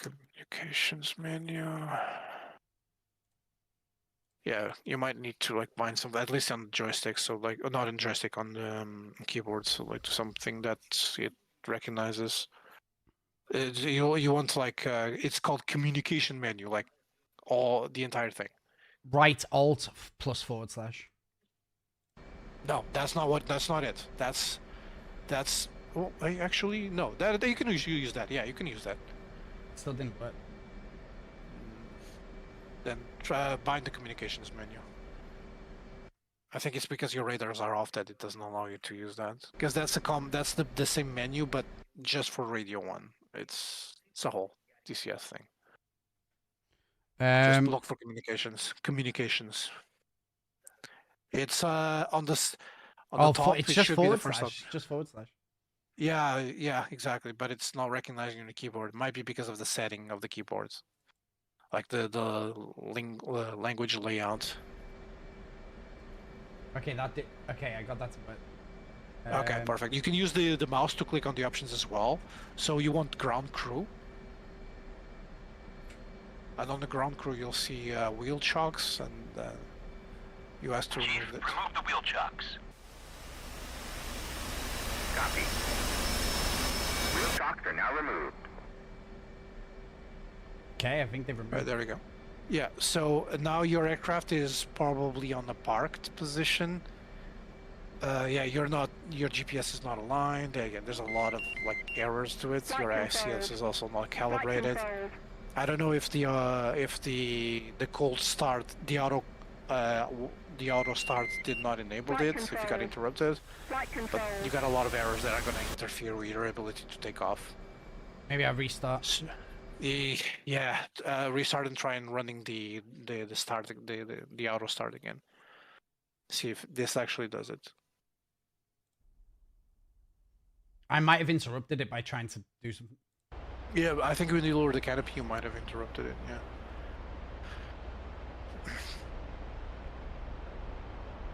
Communications menu. Yeah, you might need to like bind some, at least on the joystick. So like, not on joystick, on the keyboard. So like something that it recognizes. You want like it's called communication menu, like the entire thing. Right alt plus forward slash. No, that's not it. That's well, actually no. That you can use that. Yeah, you can use that. Still didn't work. Then try bind the communications menu. I think it's because your radars are off that it doesn't allow you to use that. Because that's the same menu, but just for Radio 1. It's a whole DCS thing. Just look for communications. Communications. It's on the top. It's It just should be the forward first slash. Just forward slash. Yeah, exactly. But it's not recognizing the keyboard. It might be because of the setting of the keyboards, like the language layout. Okay, okay, I got that to work. Okay, perfect. You can use the mouse to click on the options as well. So you want ground crew. And on the ground crew, you'll see wheel chocks, and you ask to remove it. Remove the wheel chocks. Copy. Wheel chocks are now removed. Okay, I think they've removed. Right, there we go. Yeah, so now your aircraft is probably on the parked position. Yeah, your GPS is not aligned. Again, there's a lot of like errors to it. Your ICS is also not calibrated. I don't know if the cold start, the auto start did not enable it, if you got interrupted. But you got a lot of errors that are going to interfere with your ability to take off. Maybe I'll restart. Yeah, restart and try and running the start, the auto start again. See if this actually does it. I might have interrupted it by trying to do something. Yeah, I think when you lower the canopy, you might have interrupted it. Yeah.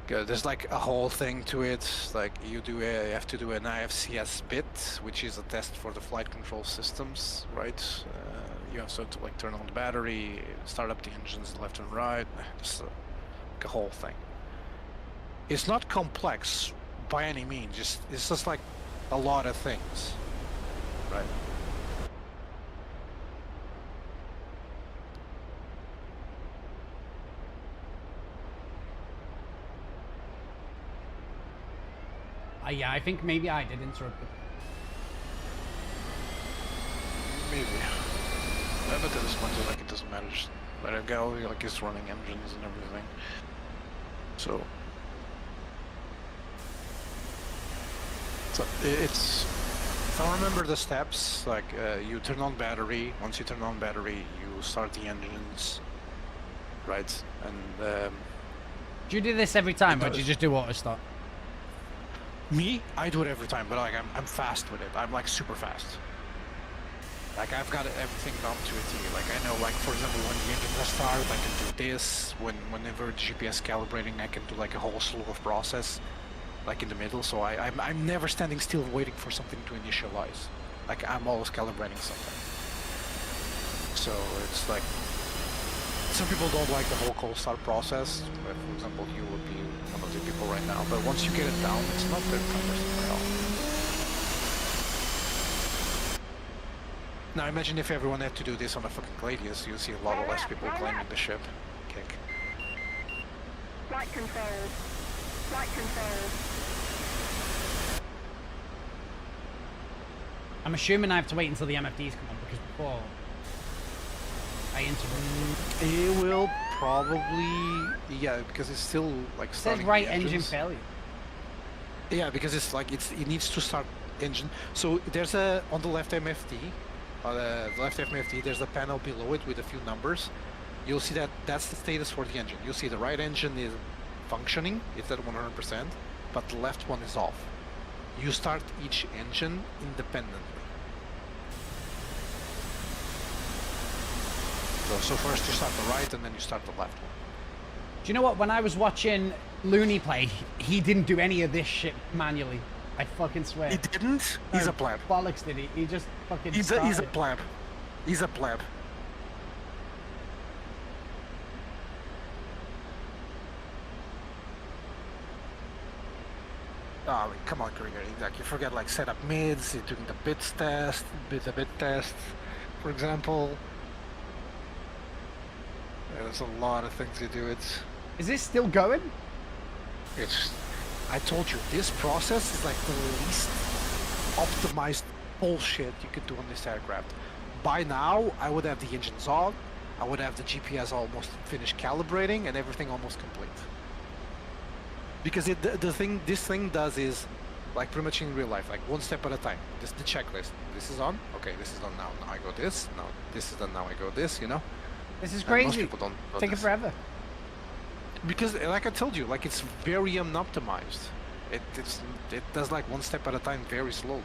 Good. There's like a whole thing to it. Like you have to do an IFCS bit, which is a test for the flight control systems, right? You also have to like turn on the battery, start up the engines left and right. Just like a whole thing. It's not complex by any means. It's just like a lot of things, right? Yeah, I think maybe I did interrupt it. Maybe. I bet at this point, like, it doesn't matter. Just let it go. Like, it's running engines and everything. So it's. If I remember the steps, like you turn on battery. Once you turn on battery, you start the engines, right? And do you do this every time, or do you just do auto start? Me, I do it every time, but like I'm fast with it. I'm like super fast. Like I've got everything down to a T. Like I know, like for example, when the engine will start, I can do this. Whenever GPS calibrating, I can do like a whole slew of process, like in the middle. So I'm never standing still waiting for something to initialize. Like I'm always calibrating something. So it's like some people don't like the whole cold start process. But for example, you would be one of the people right now. But once you get it down, it's not that cumbersome at all. Now imagine if everyone had to do this on a fucking Gladius, you'd see a lot less people claiming the ship. Kick. Flight control. Flight control. I'm assuming I have to wait until the MFDs come on, because before I interrupt. It will probably, yeah, because it's still like It says starting right the engine engines. failure. Yeah, because it's like it needs to start engine. So there's on the left MFD, there's a panel below it with a few numbers. You'll see that's the status for the engine. You'll see the right engine is functioning, it's at 100%, but the left one is off. You start each engine independently. So first you start the right and then you start the left one. Do you know what? When I was watching Looney play, he didn't do any of this shit manually. I fucking swear. He didn't. He's No, a pleb. Bollocks did he? He just fucking He's a started. pleb. He's a pleb. Oh, I mean, come on, Krieger. Like, you forget, like, set up mids, you're doing the bit test, the bit test, for example. Yeah, there's a lot of things you do. Is this still going? It's. I told you, this process is like the least optimized bullshit you could do on this aircraft. By now, I would have the engines on, I would have the GPS almost finished calibrating, and everything almost complete. Because this thing does is, like pretty much in real life, like one step at a time. This is the checklist. This is on. Okay, this is on now. Now I go this. Now this is done. Now I go this. You know. This is And most crazy. people don't know Taking this. forever. Because, like I told you, like it's very unoptimized. It does like one step at a time, very slowly.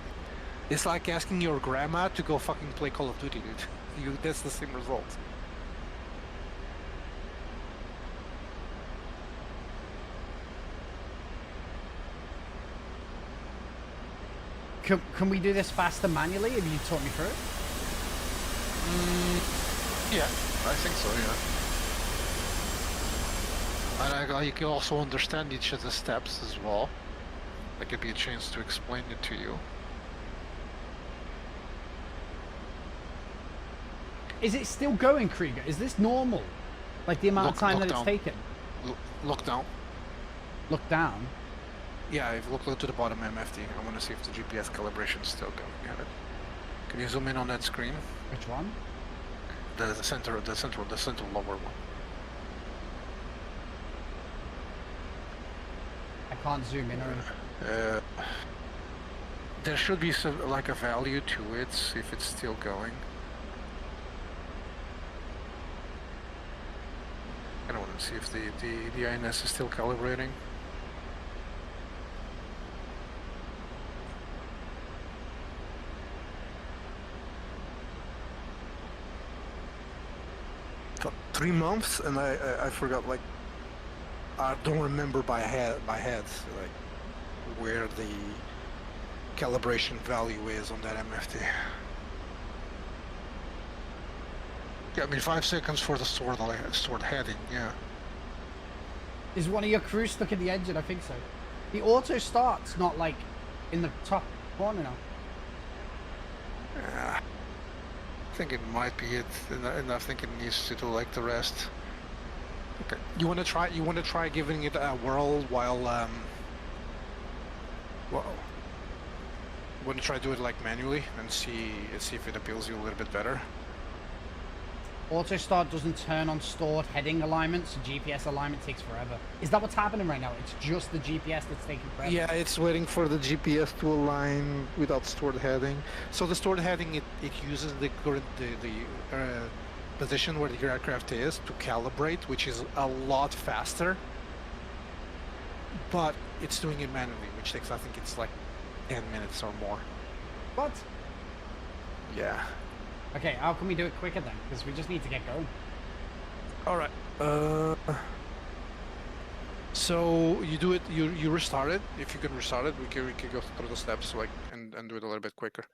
It's like asking your grandma to go fucking play Call of Duty, dude. That's the same result. Can we do this faster manually? Have you taught me through it? Yeah, I think so. Yeah. And you can also understand each of the steps as well. There could be a chance to explain it to you. Is it still going, Krieger? Is this normal? Like the amount of time that it's down. taken? Look down. Look down. Yeah, if you look to the bottom MFD, I want to see if the GPS calibration is still going at it. Can you zoom in on that screen? Which one? The center lower one. I can't zoom in or There should be some, like a value to it, see if it's still going. I don't want to see if the INS is still calibrating. Got 3 months, and I forgot, like, I don't remember by head like where the calibration value is on that MFD. Yeah, I mean 5 seconds for the stored heading. Yeah. is one of your crews stuck in the engine? I think so. The auto start's not like in the top corner now. Yeah. I think it might be it, and I think it needs to do like the rest. Okay. You want to try giving it a whirl while well, want to try to do it like manually and see if it appeals you a little bit better. Auto start doesn't turn on stored heading alignment, so GPS alignment takes forever. Is that what's happening right now? It's just the GPS that's taking forever? Yeah, it's waiting for the GPS to align without stored heading. So the stored heading, it uses the current position where the aircraft is to calibrate, which is a lot faster. But it's doing it manually, which takes, I think it's like 10 minutes or more. What? Yeah. Okay, how can we do it quicker then? Because we just need to get going. All right. So you do it. You restart it. If you can restart it, we can go through the steps like and do it a little bit quicker.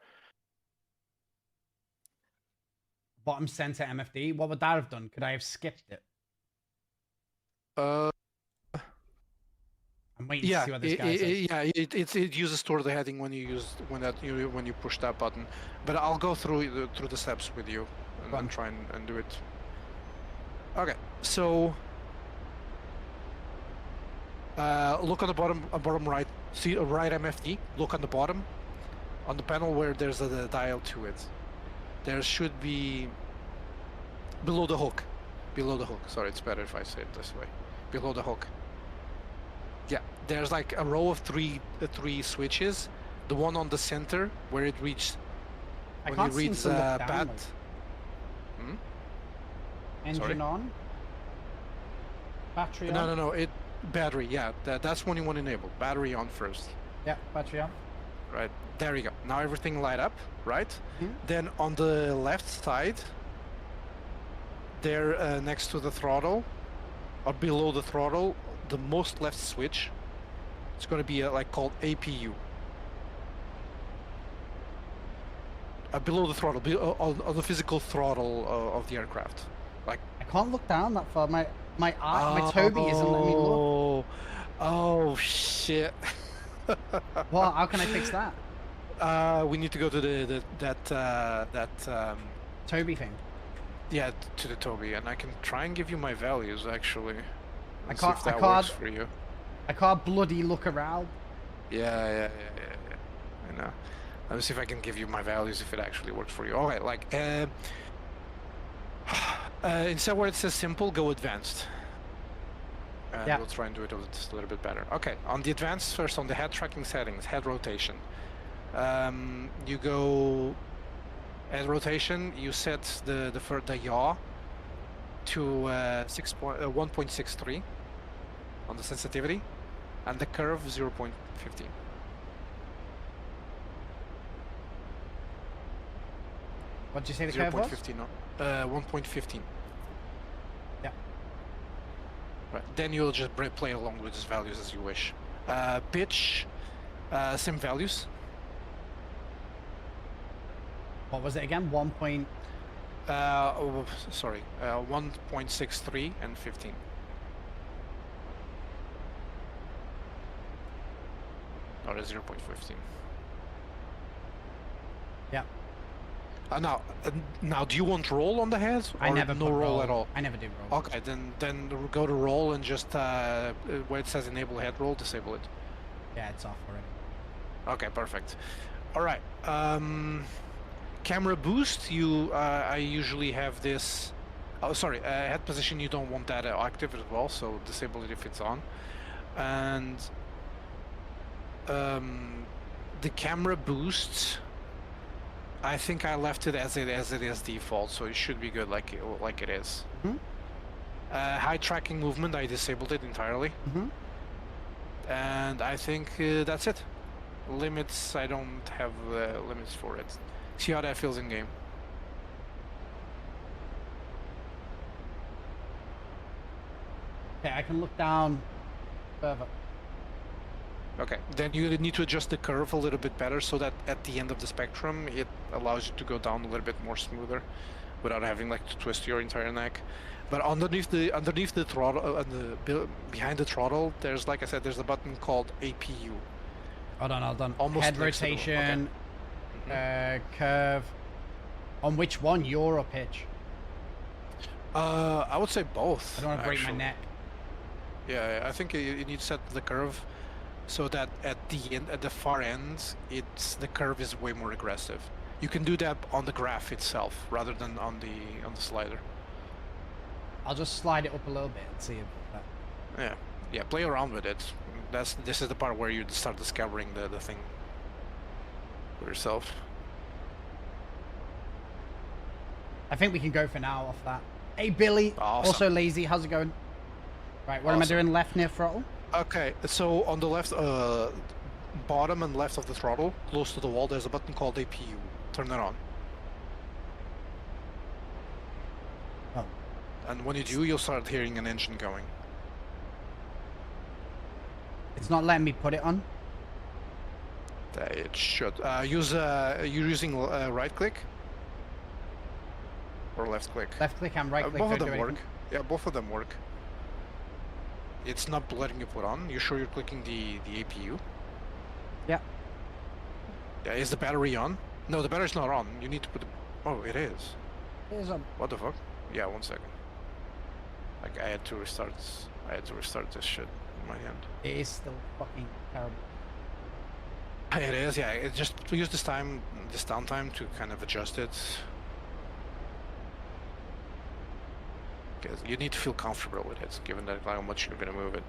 Bottom center MFD. What would that have done? Could I have skipped it? I'm waiting to see what this guy says. It uses store the heading when you push that button. But I'll go through the steps with you and try and do it. Okay, so look on the bottom right. See a right MFD. Look on the bottom, on the panel where there's a dial to it. There should be below the hook. Below the hook. Sorry, it's better if I say it this way. Below the hook. Yeah, there's like a row of three switches. The one on the center where it reads when it reads bat. Engine Sorry? on. Battery on. No. Battery. Yeah, that's one you want to enable. Battery on first. Yeah, battery on. Right there you go. Now everything light up, right? Mhm. Then on the left side, there next to the throttle, or below the throttle, the most left switch, it's going to be like called APU. Below the throttle, on the physical throttle of the aircraft. Like I can't look down that far. My tobii isn't letting me look. Oh shit. Well, how can I fix that? We need to go to that Tobii thing. yeah, to the tobii, and I can try and give you my values actually. I Let's can't- see if I that can't- works for you. I can't bloody look around. Yeah. I know. Let me see if I can give you my values if it actually works for you. Okay, like instead where it says simple, go advanced. And Yeah. we'll try and do it just a little bit better. Okay, on the advanced first, on the head tracking settings, head rotation. You go head rotation. You set the yaw to 1.63 on the sensitivity, and the curve 0.15. What did you say the curve was? 0.15. 1.15. Yeah. Right. Then you'll just play along with these values as you wish. Pitch, same values. What was it again? 1 point. 1.63 and 15. Or 0.15. Yeah. Now, do you want roll on the head? I or never no put roll at all. I never do roll. Okay, then go to roll and just where it says enable head roll, disable it. Yeah, it's off already. Okay, perfect. All right. Camera boost. I usually have this. Oh, sorry. Head position. You don't want that active as well, so disable it if it's on. And the camera boost. I think I left it as it is default, so it should be good like it is. Mhm. High tracking movement. I disabled it entirely. Mhm. And I think that's it. Limits, I don't have limits for it. See how that feels in game. Okay, I can look down further. Okay, then you need to adjust the curve a little bit better so that at the end of the spectrum it allows you to go down a little bit more smoother without having like to twist your entire neck. But underneath the throttle, behind the throttle, there's, like I said, there's a button called APU. Hold on. Almost Head next to the one, rotation, curve. On which one? Yaw or pitch? I would say both. I don't want to break my actually. neck. Yeah, I think you need to set the curve so that at the far end, the curve is way more aggressive. You can do that on the graph itself rather than on the slider. I'll just slide it up a little bit and see if that. Yeah, play around with it. This is the part where you start discovering the thing for yourself. I think we can go for now off that. Hey Billy, Awesome. also lazy. How's it going? Right, what am I Awesome. doing? Left near throttle. Okay, so on the left, bottom and left of the throttle, close to the wall, there's a button called APU. Turn it on. Oh. And when you do, you'll start hearing an engine going. It's not letting me put it on. It should. You're using right click or left click? Left click and right click. Both of don't do them work. anything. Yeah, both of them work. It's not letting you put on. You sure you're clicking the APU? Yeah. Yeah, is the battery on? No, the battery's not on. You need to put the... Oh, it is. It is on. What the fuck? Yeah, 1 second. Like, I had to restart this shit in my hand. It is still fucking terrible. It is, yeah. It just use this downtime to kind of adjust it. Because you need to feel comfortable with it, given that how much you're gonna move it.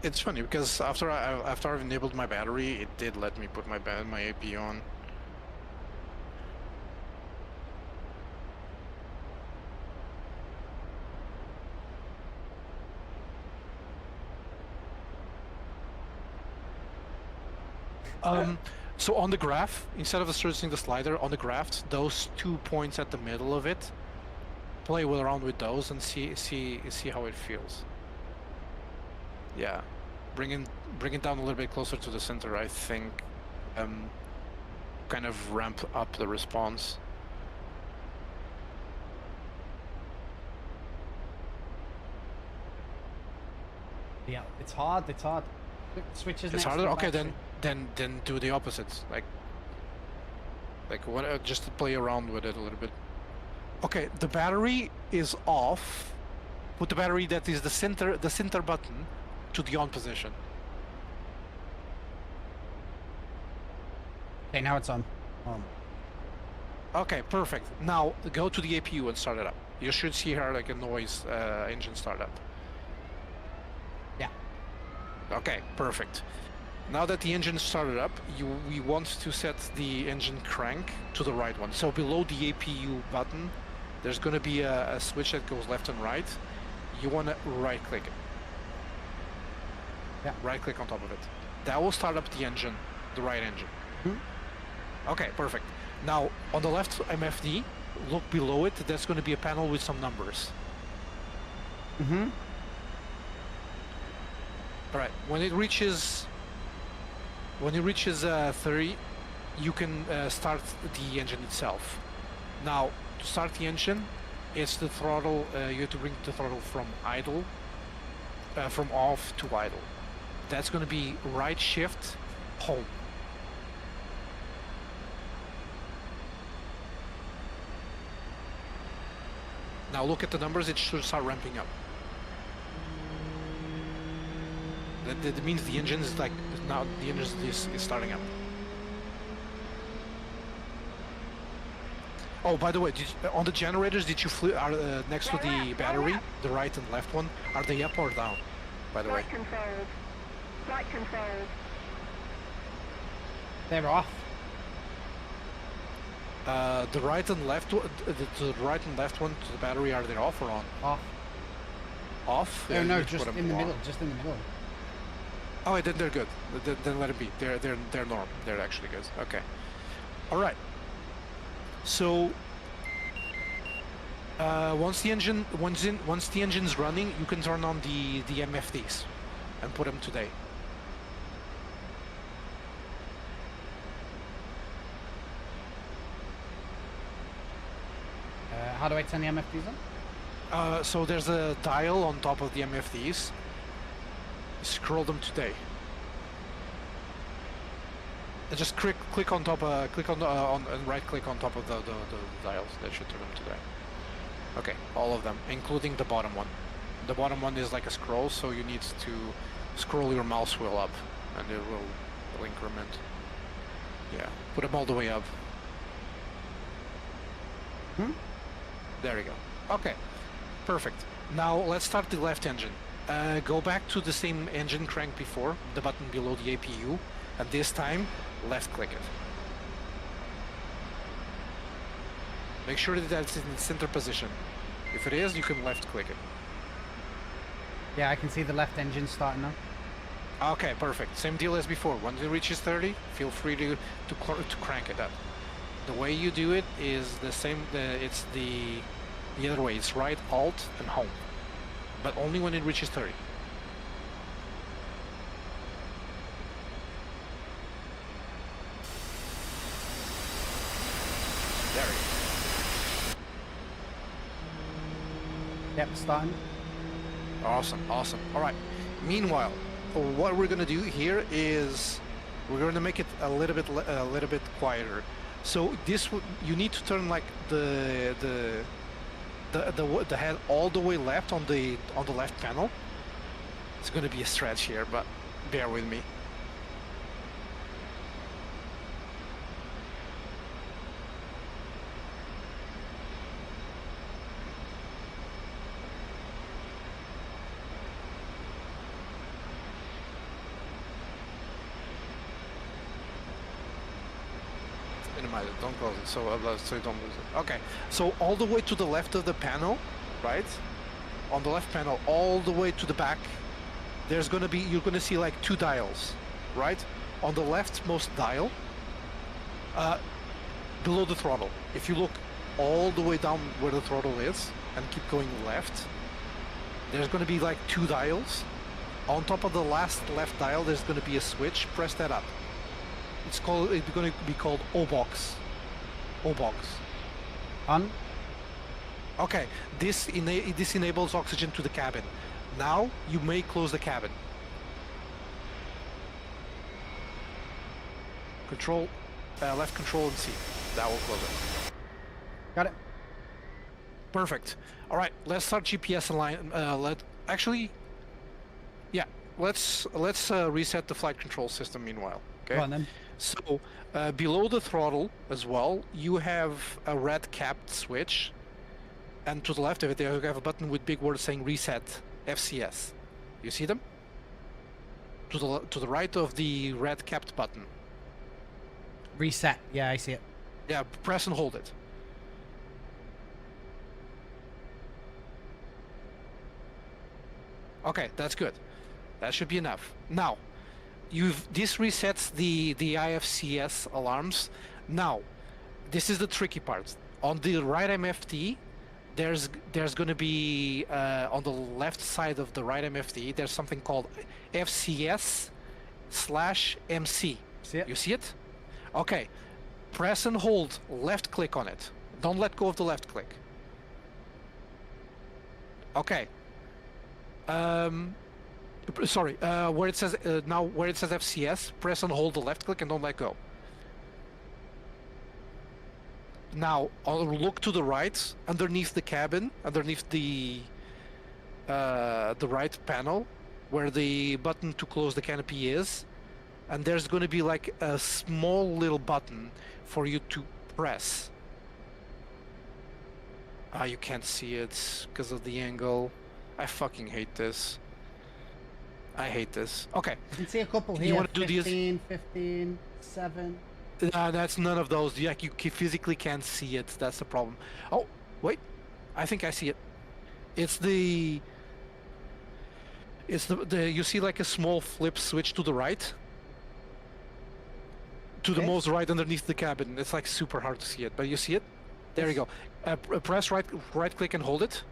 It's funny because after I've enabled my battery, it did let me put my AP on. So on the graph, instead of searching the slider on the graph, those 2 points at the middle of it, play around with those and see how it feels. Yeah, bring it down a little bit closer to the center. I think, kind of ramp up the response. Yeah, it's hard. It's hard. Switches. It's next harder. to the Okay, battery. then do the opposites. Like what? Just to play around with it a little bit. Okay, the battery is off. Put the battery that is the center button to the on position. Okay, now it's on. Okay, perfect. Now go to the APU and start it up. You should see here like a noise engine startup. Yeah. Okay, perfect. Now that the engine started up, we want to set the engine crank to the right one. So below the APU button, there's going to be a switch that goes left and right. You want to right click it. Yeah. Right click on top of it. That will start up the engine, the right engine. Okay, perfect. Now on the left MFD, look below it. That's going to be a panel with some numbers. All right. When it reaches 30, you can start the engine itself. Now to start the engine, it's the throttle. You have to bring the throttle from idle, from off to idle. That's going to be right shift, home. Now look at the numbers, it should start ramping up. That means the engine is like, now the engine is starting up. Oh, by the way, on the generators, did you next to the battery, the right and left one, are they up or down, by the way? Flight controls. Flight controls. They're off. The right and left, the right and left one to the battery, are they off or on? Off. Off? Oh Yeah, you no, need to just put them in the on. middle. Just in the middle. Oh, then they're good. Then let it be. They're normal. They're actually good. Okay. All right. So once the engine's running, you can turn on the MFDs and put them today. How do I turn the MFDs on? So there's a dial on top of the MFDs. Scroll them today. And just click on top. Click on and right click on top of the dials. That should turn them today. Okay, all of them, including the bottom one. The bottom one is like a scroll, so you need to scroll your mouse wheel up, and it will increment. Yeah, put them all the way up. There you go. Okay, perfect. Now let's start the left engine. Go back to the same engine crank before, the button below the APU, and this time left click it. Make sure that it's in the center position. If it is, you can left click it. Yeah, I can see the left engine starting now. Okay, perfect. Same deal as before. Once it reaches 30, feel free to crank it up. The way you do it is the same. It's the other way. It's right, alt, and home, but only when it reaches 30. There you go. Yep, starting. Awesome, awesome. All right. Meanwhile, what we're gonna do here is we're gonna make it a little bit quieter. So you need to turn like the head all the way left on the left panel. It's gonna be a stretch here, but bear with me. Minimize it, don't close it, so you don't lose it. Okay, so all the way to the left of the panel, right? On the left panel, all the way to the back, you're gonna see like two dials, right? on the leftmost dial, below the throttle. If you look all the way down where the throttle is and keep going left, there's going to be like 2 dials. On top of the last left dial, there's going to be a switch. Press that up. It's going to be called O-box. O-box. On. Okay, this enables oxygen to the cabin. Now you may close the cabin. Control, left control and C. That will close it. Got it. Perfect. All right, let's start GPS align. Let's reset the flight control system meanwhile. Okay. Go on then. So below the throttle as well, you have a red capped switch, and to the left of it, you have a button with big words saying reset FCS. You see them? To the right of the red capped button. Reset. Yeah, I see it. Yeah, press and hold it. Okay, that's good. That should be enough. Now, this resets the IFCS alarms. Now, this is the tricky part. On the right MFD, there's going to be on the left side of the right MFD, there's something called FCS/MC. See it? You see it? Okay. Press and hold left click on it. Don't let go of the left click. Okay. Sorry, where it says FCS, press and hold the left click and don't let go. Now, I'll look to the right, underneath the cabin, underneath the right panel, where the button to close the canopy is, and there's going to be like a small little button for you to press. You can't see it because of the angle. I fucking hate this. I hate this. Okay. You can see a couple here. You want to do 15, 15, 7. That's none of those. Like, you physically can't see it. That's the problem. Oh, wait. I think I see it. It's the you see like a small flip switch to the right? To the most right underneath the cabin. It's like super hard to see it, but you see it? There you go. Press right click and hold it.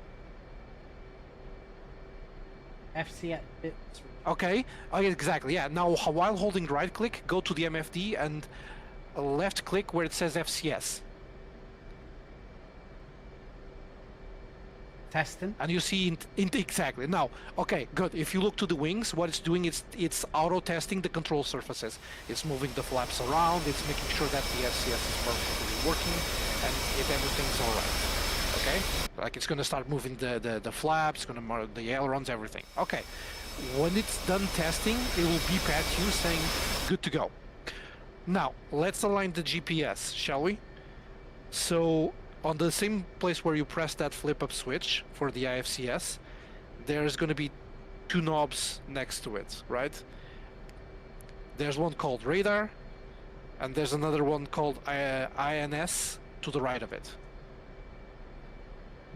FCS bits. Okay. Oh, yeah, exactly. Yeah. Now, while holding right click, go to the MFD and left click where it says FCS. Testing. And you see exactly. Now, okay, good. If you look to the wings, what it's doing is it's auto testing the control surfaces. It's moving the flaps around. It's making sure that the FCS is perfectly working and if everything's all right. Okay, like it's gonna start moving the flaps, gonna mark the ailerons, everything. Okay, when it's done testing, it will beep at you saying good to go. Now let's align the GPS, shall we? So on the same place where you press that flip up switch for the IFCS, there's gonna be 2 knobs next to it, right? There's one called radar, and there's another one called INS to the right of it.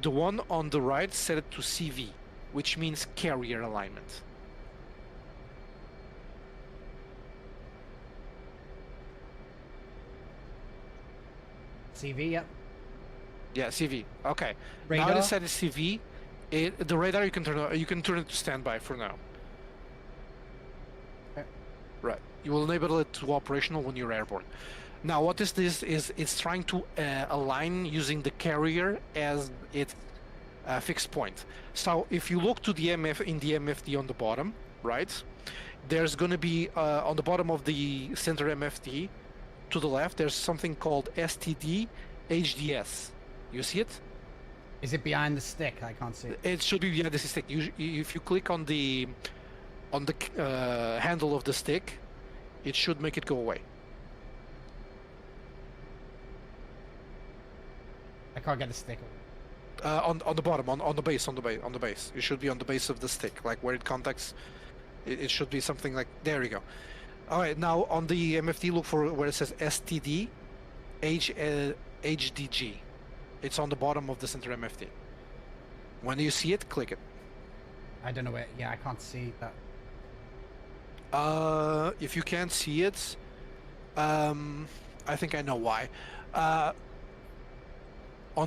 The one on the right, set it to CV, which means carrier alignment. CV, yep. Yeah, CV. Okay. Radar? Now that it's set as CV, the radar you can turn it to standby for now. Okay. Right. You will enable it to operational when you're airborne. Now, what is this? Is it's trying to align using the carrier as its fixed point. So if you look to the MFD on the bottom, right? There's going to be on the bottom of the center MFD, to the left, there's something called STD HDS. You see it? Is it behind the stick? I can't see it. It should be behind the stick. If you click on the handle of the stick, it should make it go away. I can't get the stick. On the bottom, on the base. It should be on the base of the stick, like where it contacts. It should be something like, there you go. All right, now on the MFD, look for where it says STD HDG. It's on the bottom of the center MFD. When you see it, click it. I don't know where. Yeah, I can't see that. If you can't see it, I think I know why. On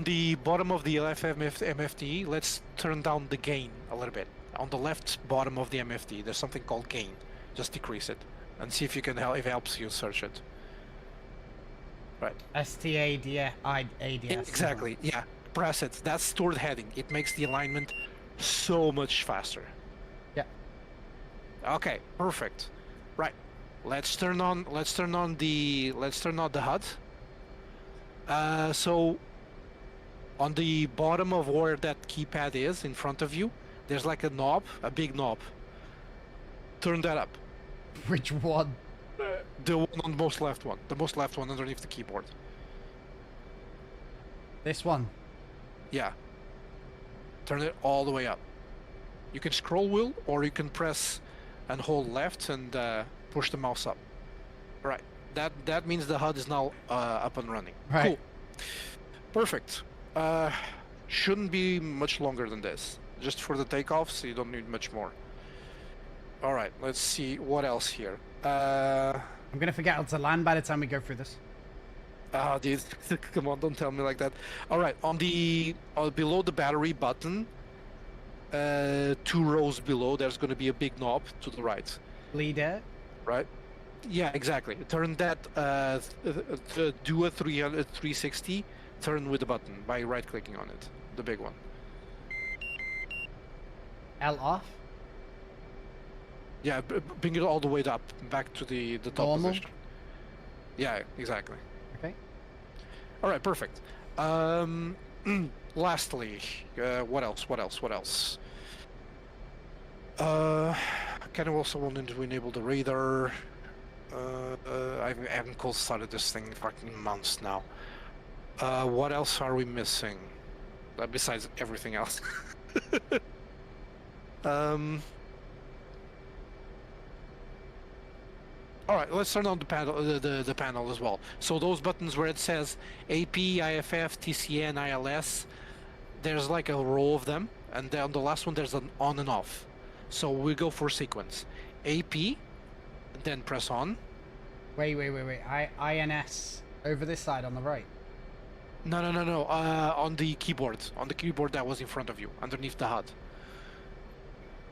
the bottom of the MFD, let's turn down the gain a little bit. On the left bottom of the MFD, there's something called gain. Just decrease it and see if you can help. If it helps you search it. Right. STADS. Exactly. Yeah. Press it. That's stored heading. It makes the alignment so much faster. Yeah. Okay. Perfect. Right. Let's turn on the HUD. So on the bottom of where that keypad is in front of you, there's like a knob, a big knob. Turn that up. Which one? The one on the most left one. The most left one underneath the keyboard. This one. Yeah. Turn it all the way up. You can scroll wheel or you can press and hold left and push the mouse up. Right. That means the HUD is now up and running. Right. Cool. Perfect. Shouldn't be much longer than this. Just for the takeoffs, you don't need much more. All right. Let's see what else here. I'm gonna forget how to land by the time we go through this. Dude, come on, don't tell me like that. All right, on the below the battery button, 2 rows below, there's going to be a big knob to the right. Leader. Right? Yeah, exactly. Turn that. Do a 360. Turn with the button by right-clicking on it, the big one. L off. Yeah, bring it all the way up, back to the top Normal? position. Yeah, exactly. Okay. All right, perfect. Lastly, what else? Kind of also wanted to enable the radar. I haven't cold started this thing in fucking months now. What else are we missing? Besides everything else. All right, let's turn on the panel, the panel as well. So those buttons where it says AP, IFF, TCN, ILS, there's like a row of them, and then on the last one there's an on and off. So we go for sequence. AP, then press on. Wait. INS over this side on the right. No. On the keyboard that was in front of you, underneath the HUD.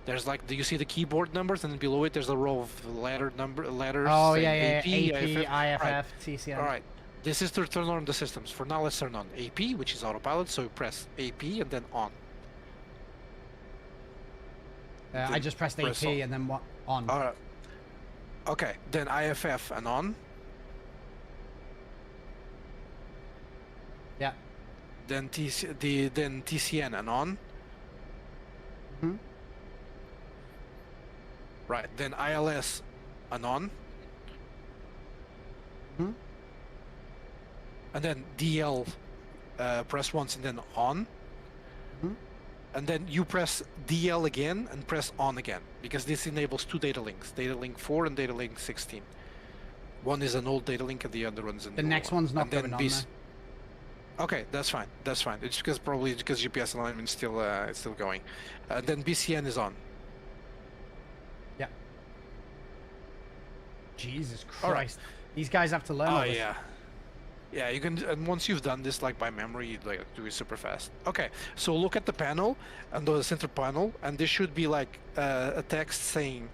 There's like, do you see the keyboard numbers, and then below it there's a row of letters. Oh saying yeah. AP, IFF, right. TCN. All right. This is to turn on the systems. For now, let's turn on AP, which is autopilot. So you press AP and then on. I just pressed press AP on. and then what on. All right. Okay. Then IFF and on. Yeah. Then TCN and on. Hmm. Right. Then ILS and on. Hmm. And then DL, press once and then on. Hmm. And then you press DL again and press on again, because this enables 2 data links, data link 4 and data link 16. One is an old data link and the other one's a new The next one. one's not And then going on BC Okay, that's fine. It's because probably because GPS alignment is still it's still going. Then BCN is on. Yeah. Jesus Christ. All right. These guys have to learn all Oh this. yeah. Yeah, you can, and once you've done this like by memory, you like do it super fast. Okay, so look at the panel, and the center panel, and there should be like a text saying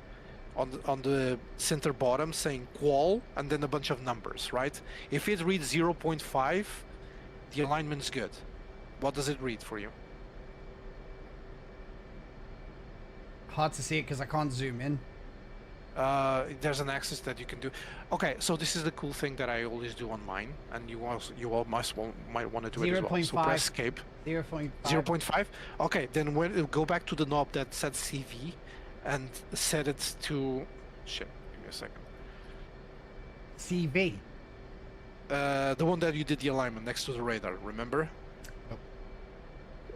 on the center bottom saying qual, and then a bunch of numbers, right? If it reads 0.5, the alignment's good. What does it read for you? Hard to see it because I can't zoom in. There's an axis that you can do. Okay, so this is the cool thing that I always do on mine, and you all might want to do it as well. So press escape. 0.5. 0.5. Okay, then when go back to the knob that said CV, and set it to. Shit, give me a second. CV. The one that you did the alignment next to the radar. Remember? Oh.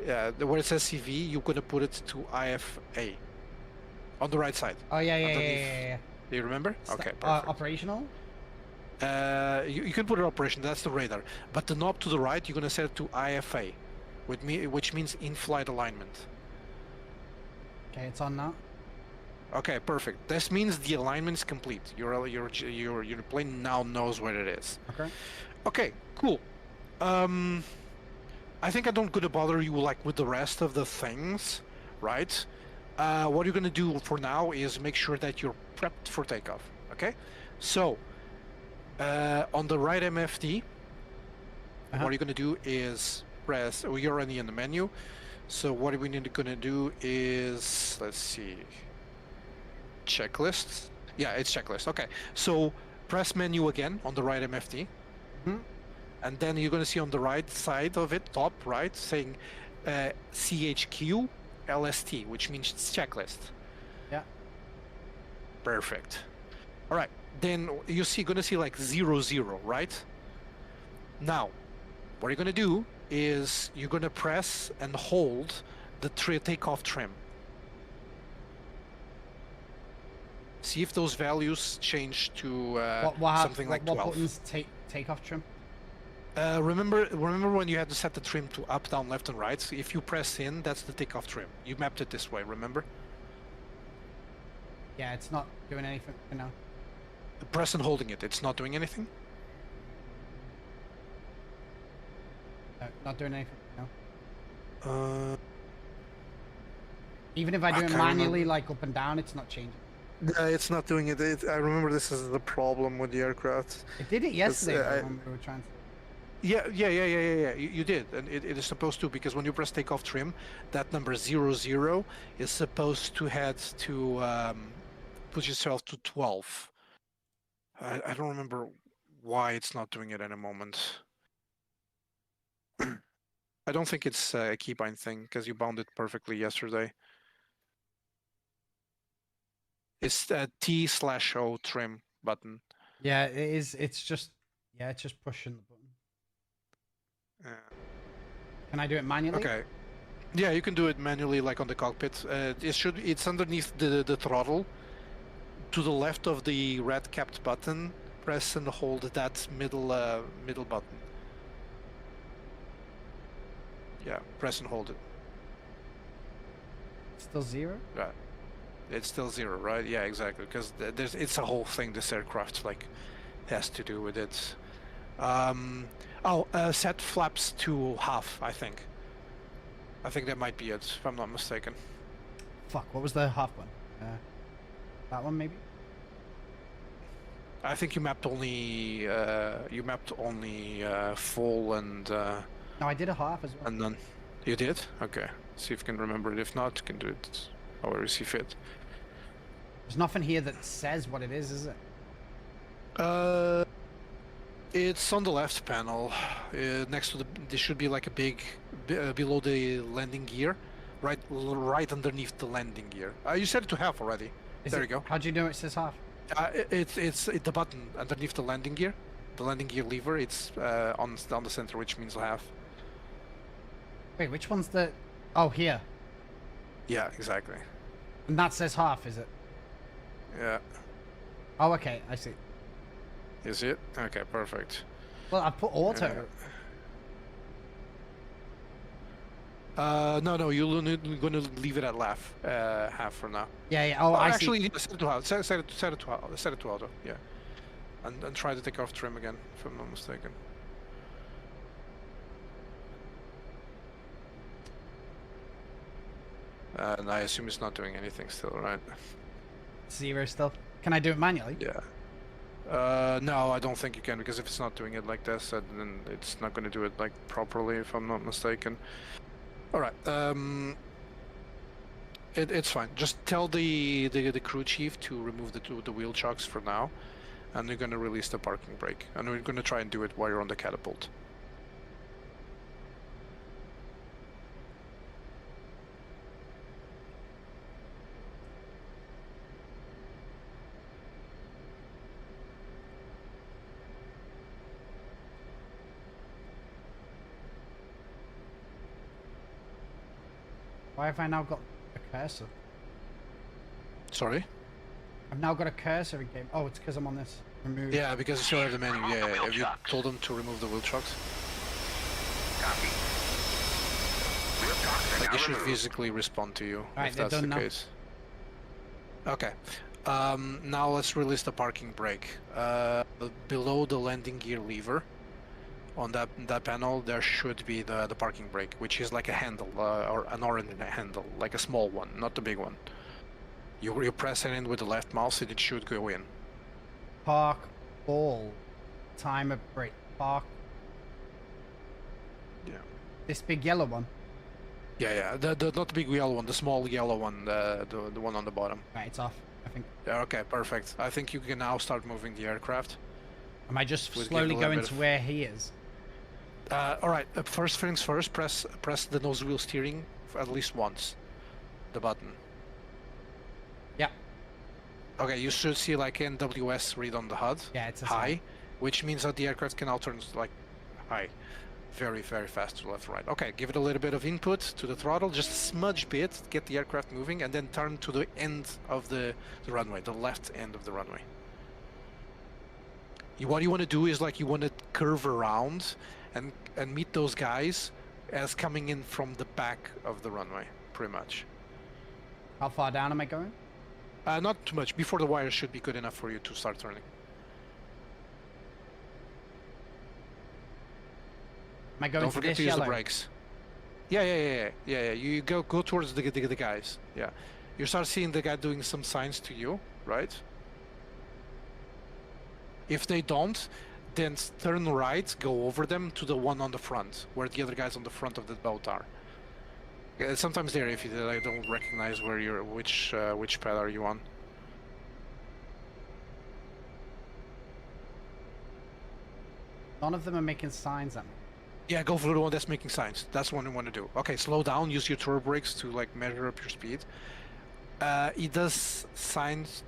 Yeah, where it says CV, you're gonna put it to IFA. On the right side. Oh yeah. Do you remember? Okay, perfect. Operational. You can put it operation. That's the radar. But the knob to the right, you're gonna set it to IFA, which means in-flight alignment. Okay, it's on now. Okay, perfect. This means the alignment is complete. Your plane now knows where it is. Okay. Okay, cool. I think I don't gonna bother you like with the rest of the things, right? What you're gonna do for now is make sure that you're prepped for takeoff. Okay, so on the right MFD, what you're gonna do is press. You're already in the menu, so what we need to gonna do is, let's see, checklists. Yeah, it's checklist. Okay, so press menu again on the right MFD. And then you're going to see on the right side of it, top right, saying CHQ LST, which means it's checklist. Yeah. Perfect. All right. Then you're going to see like 00, right? Now, what you're going to do is you're going to press and hold the takeoff trim. See if those values change to something like 12. What buttons takeoff trim? Remember when you had to set the trim to up, down, left, and right? So if you press in, that's the takeoff trim. You mapped it this way, remember? Yeah, it's not doing anything for now. Press and holding it. It's not doing anything? No, not doing anything for now. Uh, Even if I do it can't manually, remember. like up and down, it's not changing. it's not doing it. I remember this is the problem with the aircraft. It did it yesterday I- when we were trying to... Yeah. You did, and it is supposed to, because when you press takeoff trim, that number 00 is supposed to head to put yourself to 12. I don't remember why it's not doing it at a moment. I don't think it's a keybind thing, because you bound it perfectly yesterday. It's a T/O trim button. Yeah, it is. It's just pushing the button. Can I do it manually? Okay. Yeah, you can do it manually, like on the cockpit. It's underneath the throttle. To the left of the red capped button, press and hold that middle button. Yeah, press and hold it. Still 0? Right. It's still 0, right? Yeah, exactly. Because it's a whole thing this aircraft like has to do with it. Set flaps to half, I think. I think that might be it, if I'm not mistaken. Fuck, what was the half one? That one, maybe? I think you mapped only full and No, I did a half as well. and then you did. Okay, see if you can remember it. If not, you can do it however you see fit. There's nothing here that says what it is it? It's on the left panel, next to there should be like a big below the landing gear, right underneath the landing gear. You set it to half already. There you go. How'd you know it says half? It's the button underneath the landing gear lever. It's on the center, which means half. Wait, which one's the... Oh, here. Yeah, exactly. And that says half, is it? Yeah. Oh, okay, I see. Is it? Okay, perfect. Well, I put auto. No, you're gonna leave it at half for now. Yeah. Oh, I actually, see. set it to half. Set it to auto. Yeah, and try to take off trim again, if I'm not mistaken. And I assume it's not doing anything still, right? 0 still. Can I do it manually? Yeah. No, I don't think you can, because if it's not doing it like this, then it's not going to do it like properly, if I'm not mistaken. All right. It's fine. Just tell the crew chief to remove the wheel chocks for now, and we're going to release the parking brake, and we're going to try and do it while you're on the catapult. Why have I now got a cursor? Sorry? I've now got a cursor in game. Oh, it's because I'm on this. Remove. Yeah, because you still have the menu. Yeah. Have you told them to remove the wheel chocks? Copy. Wheel chocks are Like, now it should removed. physically respond to you, Right, if they're that's the done now. case. Okay. Now let's release the parking brake. Below the landing gear lever, on that panel, there should be the parking brake, which is like a handle, or an orange handle, like a small one, not the big one. You press it in with the left mouse and it should go in. Park all. Timer break. Park. Yeah. This big yellow one. Yeah. The not the big yellow one, the small yellow one, the one on the bottom. Right, it's off, I think. Yeah, okay, perfect. I think you can now start moving the aircraft. Am I just We'll slowly give a little going bit to of- where he is? All right. First things first. Press the nose wheel steering at least once. The button. Yeah. Okay, you should see like NWS read on the HUD. Yeah, it says high, which means that the aircraft can now turn like high, very fast to left and right. Okay, give it a little bit of input to the throttle, just a smudge bit, get the aircraft moving, and then turn to the end of the runway, the left end of the runway. What you want to do is like you want to curve around and meet those guys as coming in from the back of the runway, pretty much. How far down am I going? Not too much. Before the wire should be good enough for you to start turning. Am I going Don't to forget this to use yellow? the brakes. Yeah. You go towards the guys. Yeah, you start seeing the guy doing some signs to you, right? If they don't, then turn right, go over them to the one on the front, where the other guys on the front of the boat are. Sometimes they're iffy. I don't recognize where you're, which pad are you on? None of them are making signs at me. Yeah, go for the one that's making signs. That's the one you want to do. Okay, slow down. Use your turbo brakes to like measure up your speed. It does signs.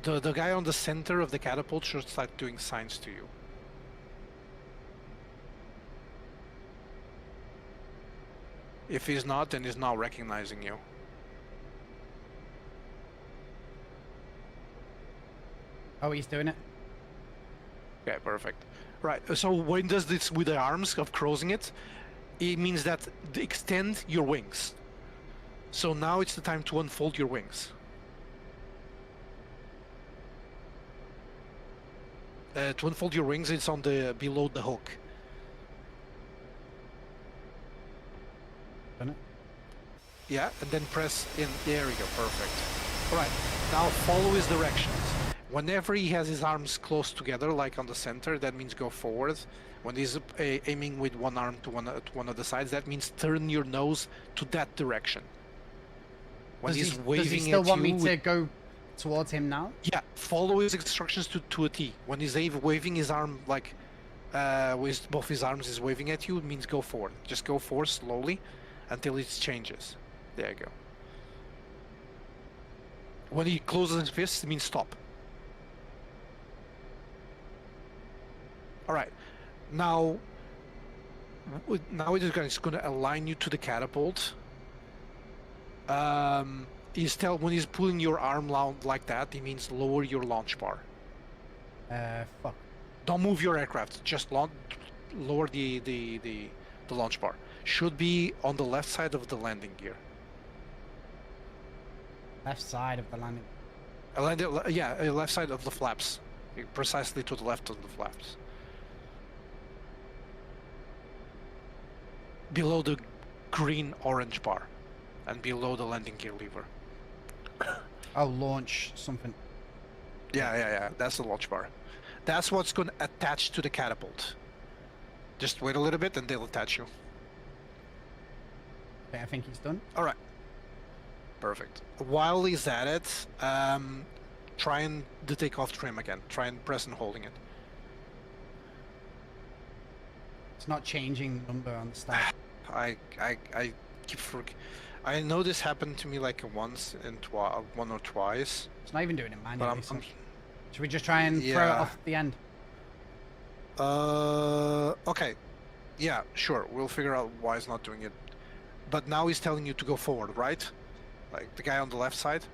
The guy on the center of the catapult should start doing signs to you. If he's not, then he's not recognizing you. Oh, he's doing it. Okay, perfect. Right, so when does this with the arms of crossing it? It means that extend your wings. So now it's the time to unfold your wings. To unfold your wings, it's on the below the hook. Done it. Yeah, and then press in. There we go, perfect. All right, now follow his directions. Whenever he has his arms close together, like on the center, that means go forward. When he's aiming with one arm to one of the sides, that means turn your nose to that direction. When he's waving does he still at want you me to go towards him now? Yeah, follow his instructions to a T. When he's waving his arm like with both his arms is waving at you, it means go forward. Just go forward slowly until it changes. There you go. When he closes his fists, it means stop. All right. Now it is going to align you to the catapult. When he's pulling your arm out like that, it means lower your launch bar. Fuck. Don't move your aircraft. Just lower the launch bar. Should be on the left side of the landing gear. Left side of the landing. Left side of the flaps. Precisely to the left of the flaps. Below the green-orange bar. And below the landing gear lever. Oh, launch something. Yeah. That's the launch bar. That's what's going to attach to the catapult. Just wait a little bit and they'll attach you. Okay, I think he's done. All right. Perfect. While he's at it, try and the takeoff trim again. Try and press and holding it. It's not changing the number on the stack. I keep I know this happened to me like once and one or twice. It's not even doing it But manually. So. Should we just try and throw it Yeah. off the end? Okay. Yeah, sure. We'll figure out why it's not doing it. But now he's telling you to go forward, right? Like the guy on the left side.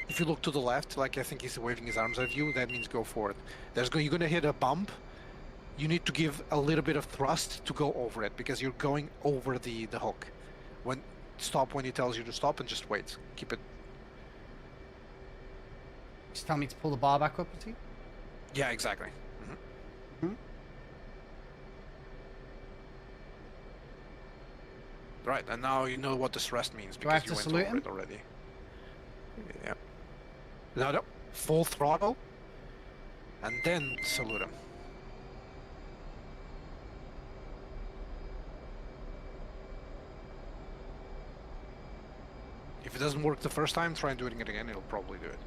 If you look to the left, like I think he's waving his arms at you, that means go forward. You're gonna hit a bump. you need to give a little bit of thrust to go over it because you're going over the hook. Stop when he tells you to stop and just wait. Keep it. Just tell me to pull the bar back up, is he? Yeah, exactly. Hmm? Right, and now you know what this thrust means Do I because have you to went salute over him? it already. Yeah. No, full throttle, and then salute him. If it doesn't work the first time, try and do it again. It'll probably do it.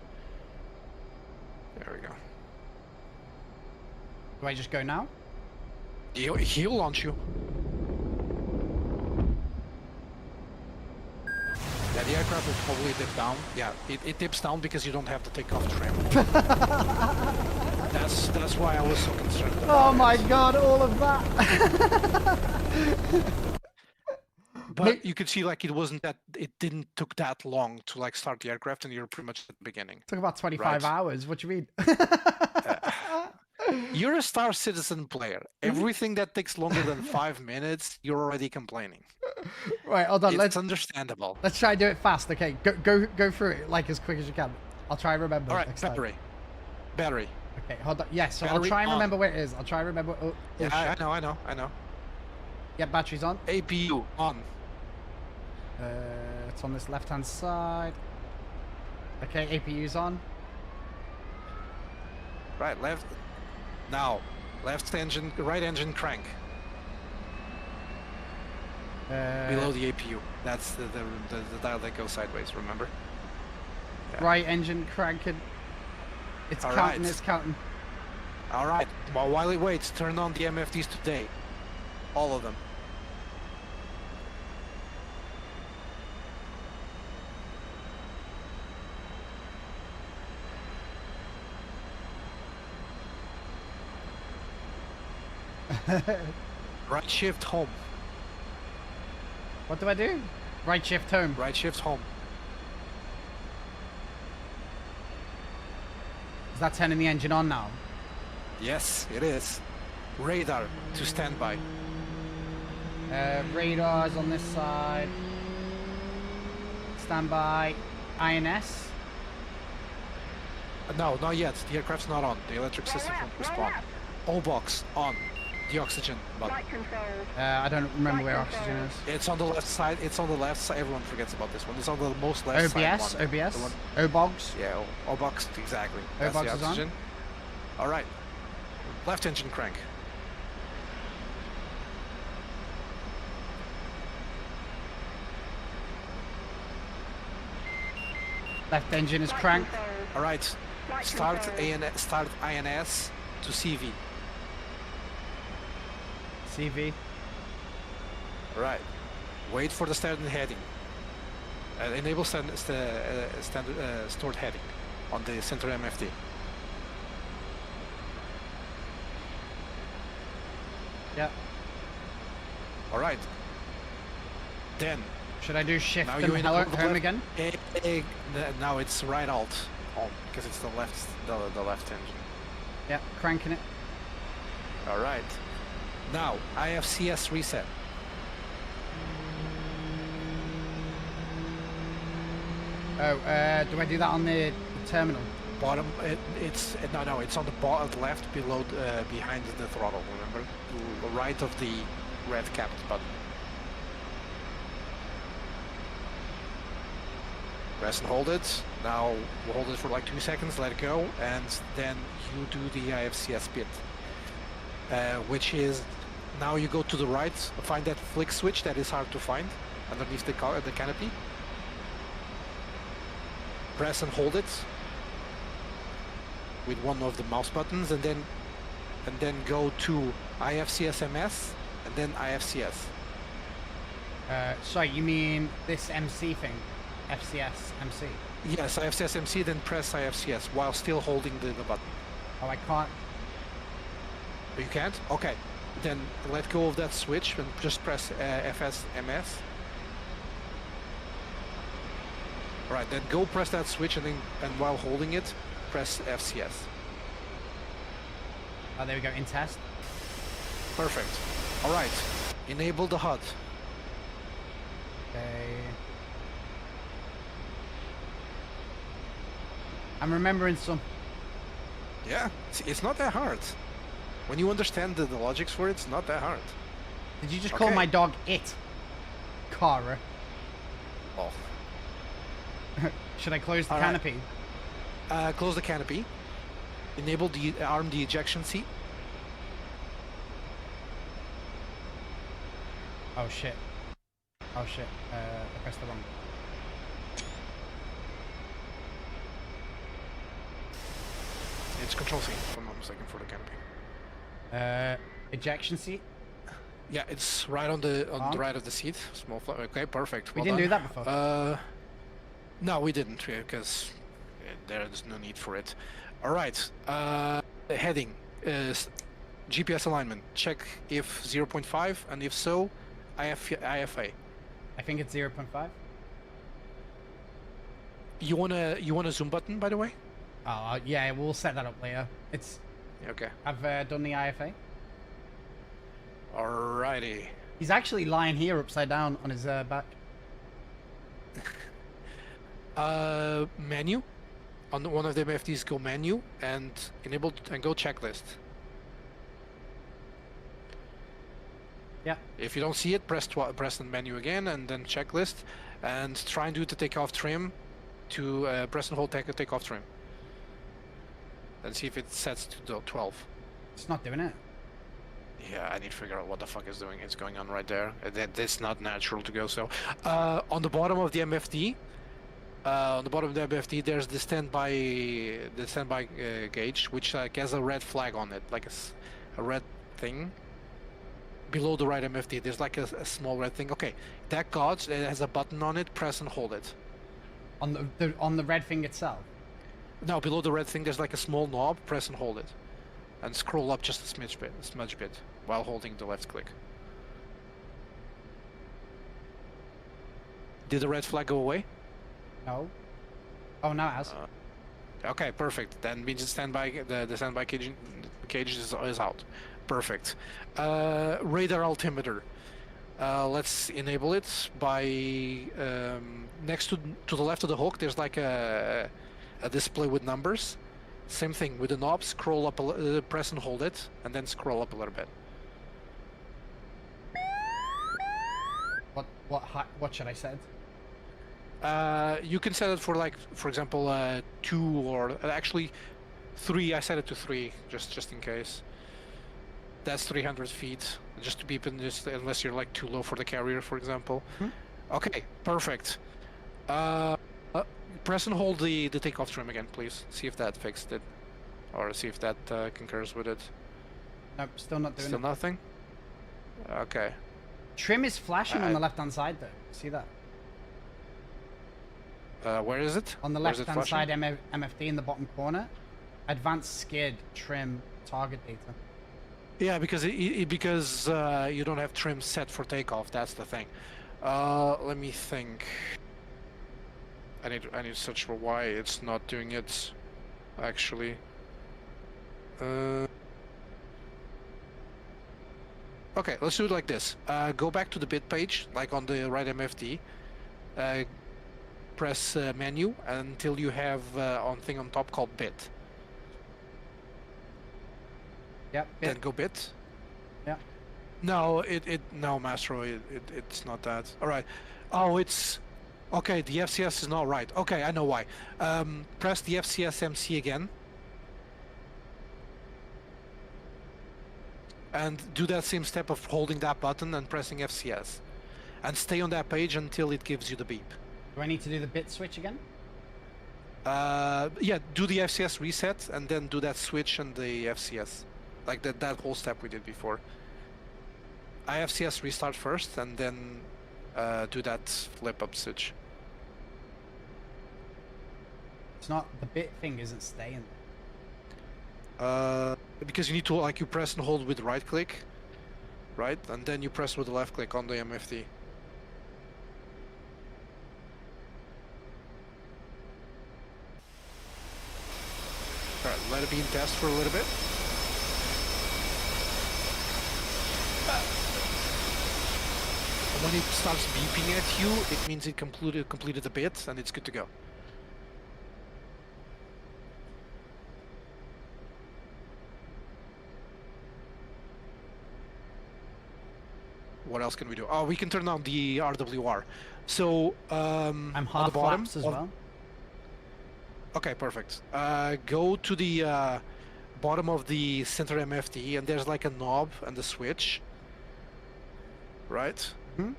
There we go. Do I just go now? He'll launch you. Yeah, the aircraft will probably dip down. Yeah, it dips down because you don't have the takeoff trim. That's why I was so concerned about Oh my it. god, all of that! But you could see like it didn't took that long to like start the aircraft, and you're pretty much at the beginning. Took about 25 Right. hours, what do you mean? You're a Star Citizen player. Everything that takes longer than 5 minutes, you're already complaining. Right, hold on, It's understandable. let's try and do it fast, okay? Go through it like as quick as you can. I'll try and remember All right, next time. battery. Okay, hold on. Yeah, so I'll Battery try and on. remember where it is. I'll try and remember. Oh, Yeah, shit. I know. Yeah, battery's on. APU on. It's on this left-hand side. Okay, APU's on. Right, left. Now, left engine, right engine crank. Below the APU. That's the dial that goes sideways, remember? Yeah. Right engine cranking. It's All counting, right. it's counting. Alright, well, while it waits, turn on the MFDs today. All of them. Right shift home. What do I do? Right shift home. Right shift home. Is that turning the engine on now? Yes, it is. Radar to standby. Radar's on this side. Standby. INS. No, not yet. The aircraft's not on. The electric system won't respond. O-box on. The oxygen button. Flight control. I don't remember where oxygen is. It's on the left side. It's on the left side. Everyone forgets about this one. It's on the most left side OBS, one. OBS, The one- O-box. Yeah, O-box, exactly. That's O-box the is on. oxygen. All right. Left engine crank. Left engine is cranked. All right. Flight Start control. start INS to CV. CV. All right. Wait for the standard heading. Enable standard stored heading on the center MFD. Yeah. All right. Then Should I do shift now and you enable the home left- again? Now it's right alt on because it's the left engine. Yeah, cranking it. All right. Now IFCS reset. Oh, do I do that on the terminal? Bottom. It's on the bottom left below behind the throttle. Remember, to the right of the red capped button. Press and hold it. Now hold it for like 2 seconds. Let it go, and then you do the IFCS bit, which is now you go to the right. Find that flick switch that is hard to find underneath the canopy. Press and hold it with one of the mouse buttons, and then go to IFCS MS and then IFCS. Sorry, you mean this MC thing? FCS MC? Yes, IFCS MC, then press IFCS while still holding the button. Oh, I can't. You can't? Okay. Then let go of that switch and just press FS MS. Right, then go press that switch and while holding it, press FCS. Oh, there we go, in test. Perfect. All right. Enable the HUD. Okay. I'm remembering some. Yeah, it's not that hard. When you understand the logics for it, it's not that hard. Did you just call Okay. my dog it? Cara. Oh. Should I close the All right. canopy? Close the canopy. Enable the arm the ejection seat. Oh shit. Oh shit. I pressed the wrong. It's control C, if I'm not mistaken, for the canopy. Ejection seat? Yeah, it's right on the Arm? right of the seat. Small flag. Okay, perfect. We Well didn't do done. that before. No, we didn't, because there's no need for it. All right. Heading is GPS alignment. Check if 0.5, and if so, IFA. I think it's 0.5. You want a zoom button, by the way? Oh, yeah, we'll set that up later. It's. Okay. I've done the IFA. Alrighty. He's actually lying here upside down on his back. Menu. On one of the MFTs, go menu and enable and go checklist. Yeah. If you don't see it, press the menu again and then checklist, and try and do the takeoff trim to press and hold takeoff trim. And see if it sets to 12. It's not doing it. Yeah, I need to figure out what the fuck is doing. It's going on right there. That's not natural to go so. On the bottom of the MFD, there's the standby gauge, which has a red flag on it, like a red thing. Below the right MFD, there's like a small red thing. Okay, that gauge, it has a button on it. Press and hold it. On the red thing itself. No, below the red thing, there's like a small knob. Press and hold it, and scroll up just a smudge bit, while holding the left click. Did the red flag go away? No. Oh, now it has. Okay, perfect. Then means the standby cage is out. Perfect. Radar altimeter. Let's enable it by next to the left of the hook. There's like a display with numbers. Same thing with the knob. Scroll up, press and hold it, and then scroll up a little bit. What should I set? You can set it for, like, for example, 2 or actually 3. I set it to 3 just in case. That's 300 feet, just to be unless you're like too low for the carrier, for example. Okay, perfect. Press and hold the takeoff trim again, please. See if that fixed it, or see if that concurs with it. Nope, still not doing Still it. nothing. Okay. Trim is flashing on the left-hand side, though. See that? Where is it? On the Where is it left-hand side flashing? MFD in the bottom corner. Advanced skid, trim, target data. Yeah, because you don't have trim set for takeoff. That's the thing. Let me think. I need to search for why it's not doing it. Actually. Okay, let's do it like this. Go back to the bit page, like on the right MFD. Press menu until you have on thing on top called bit. Yep. Then go bit. Yeah. No, no, Mastro, it's not that. All right. Oh, it's okay. The FCS is not right. Okay, I know why. Press the FCS MC again, and do that same step of holding that button and pressing FCS, and stay on that page until it gives you the beep. Do I need to do the bit switch again? Yeah, do the FCS reset and then do that switch and the FCS, like that whole step we did before. IFCS restart first and then do that flip up switch. It's not, the bit thing isn't staying. Because you need to, like, you press and hold with right click, right, and then you press with the left click on the MFD. Alright, let it be in test for a little bit. when it starts beeping at you, it means it completed the bit and it's good to go. What else can we do? Oh, we can turn on the RWR. So I'm on half the bottom flaps as of- well. Okay, perfect. Go to the bottom of the center MFD, and there's like a knob and a switch. Right? Mhm.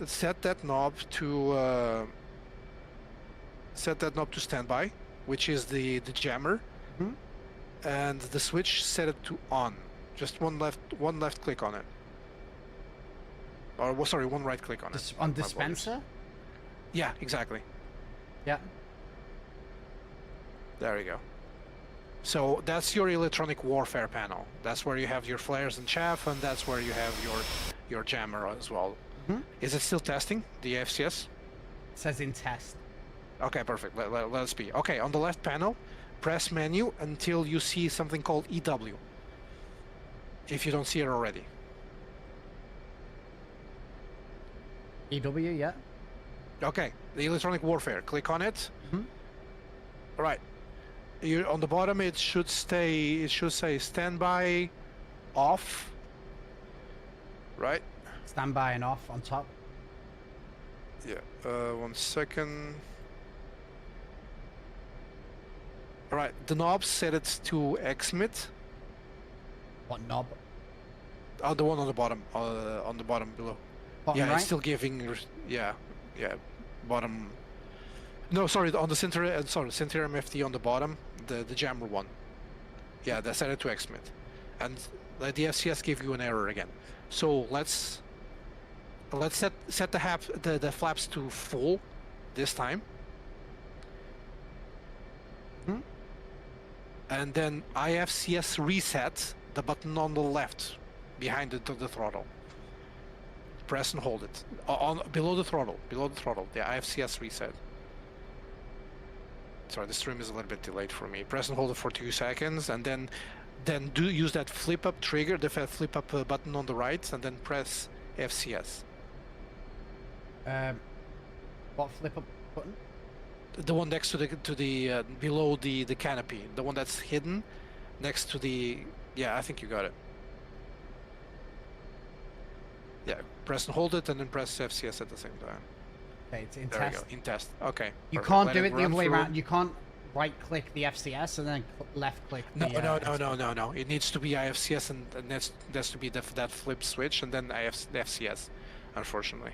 Set that knob to standby, which is the jammer, Mhm. and the switch set it to on. Just one left click on it. Or well, sorry, one right click on it. On My apologies. dispenser? Yeah, exactly. Yeah. There we go. So that's your electronic warfare panel. That's where you have your flares and chaff, and that's where you have your jammer as well. Mhm. Is it still testing the FCS? It says in test. Okay, perfect. Let us be. Okay, on the left panel, press menu until you see something called EW. If you don't see it already. EW, yeah. Okay, the electronic warfare. Click on it. Mhm. All right. You on the bottom. It should stay. It should say standby, off. Right. Standby and off on top. Yeah. 1 second. All right. The knob set it to XMIT. What knob? Oh, the one on the bottom. On the bottom below. Bottom Yeah, right? it's still giving. Yeah. Bottom. No, sorry, on the center. Center MFD on the bottom, the jammer one. Yeah, they set it to XMIT, and the FCS gave you an error again. So let's set the flaps to full this time. Mhm. And then IFCS reset, the button on the left behind the throttle. Press and hold it below the throttle. The IFCS reset. Sorry, the stream is a little bit delayed for me. Press and hold it for 2 seconds, and then use that flip up trigger, the flip up button on the right, and then press FCS. What flip up button? The one next to the below the canopy, the one that's hidden next to the. Yeah, I think you got it. Yeah, press and hold it, and then press FCS at the same time. Okay, it's in There test. we go. In test. Okay. You perfect. can't Let do it the run other way through. around. You can't right click the FCS and then left click the No. It needs to be IFCS, and that's to be that flip switch, and then the FCS. Unfortunately,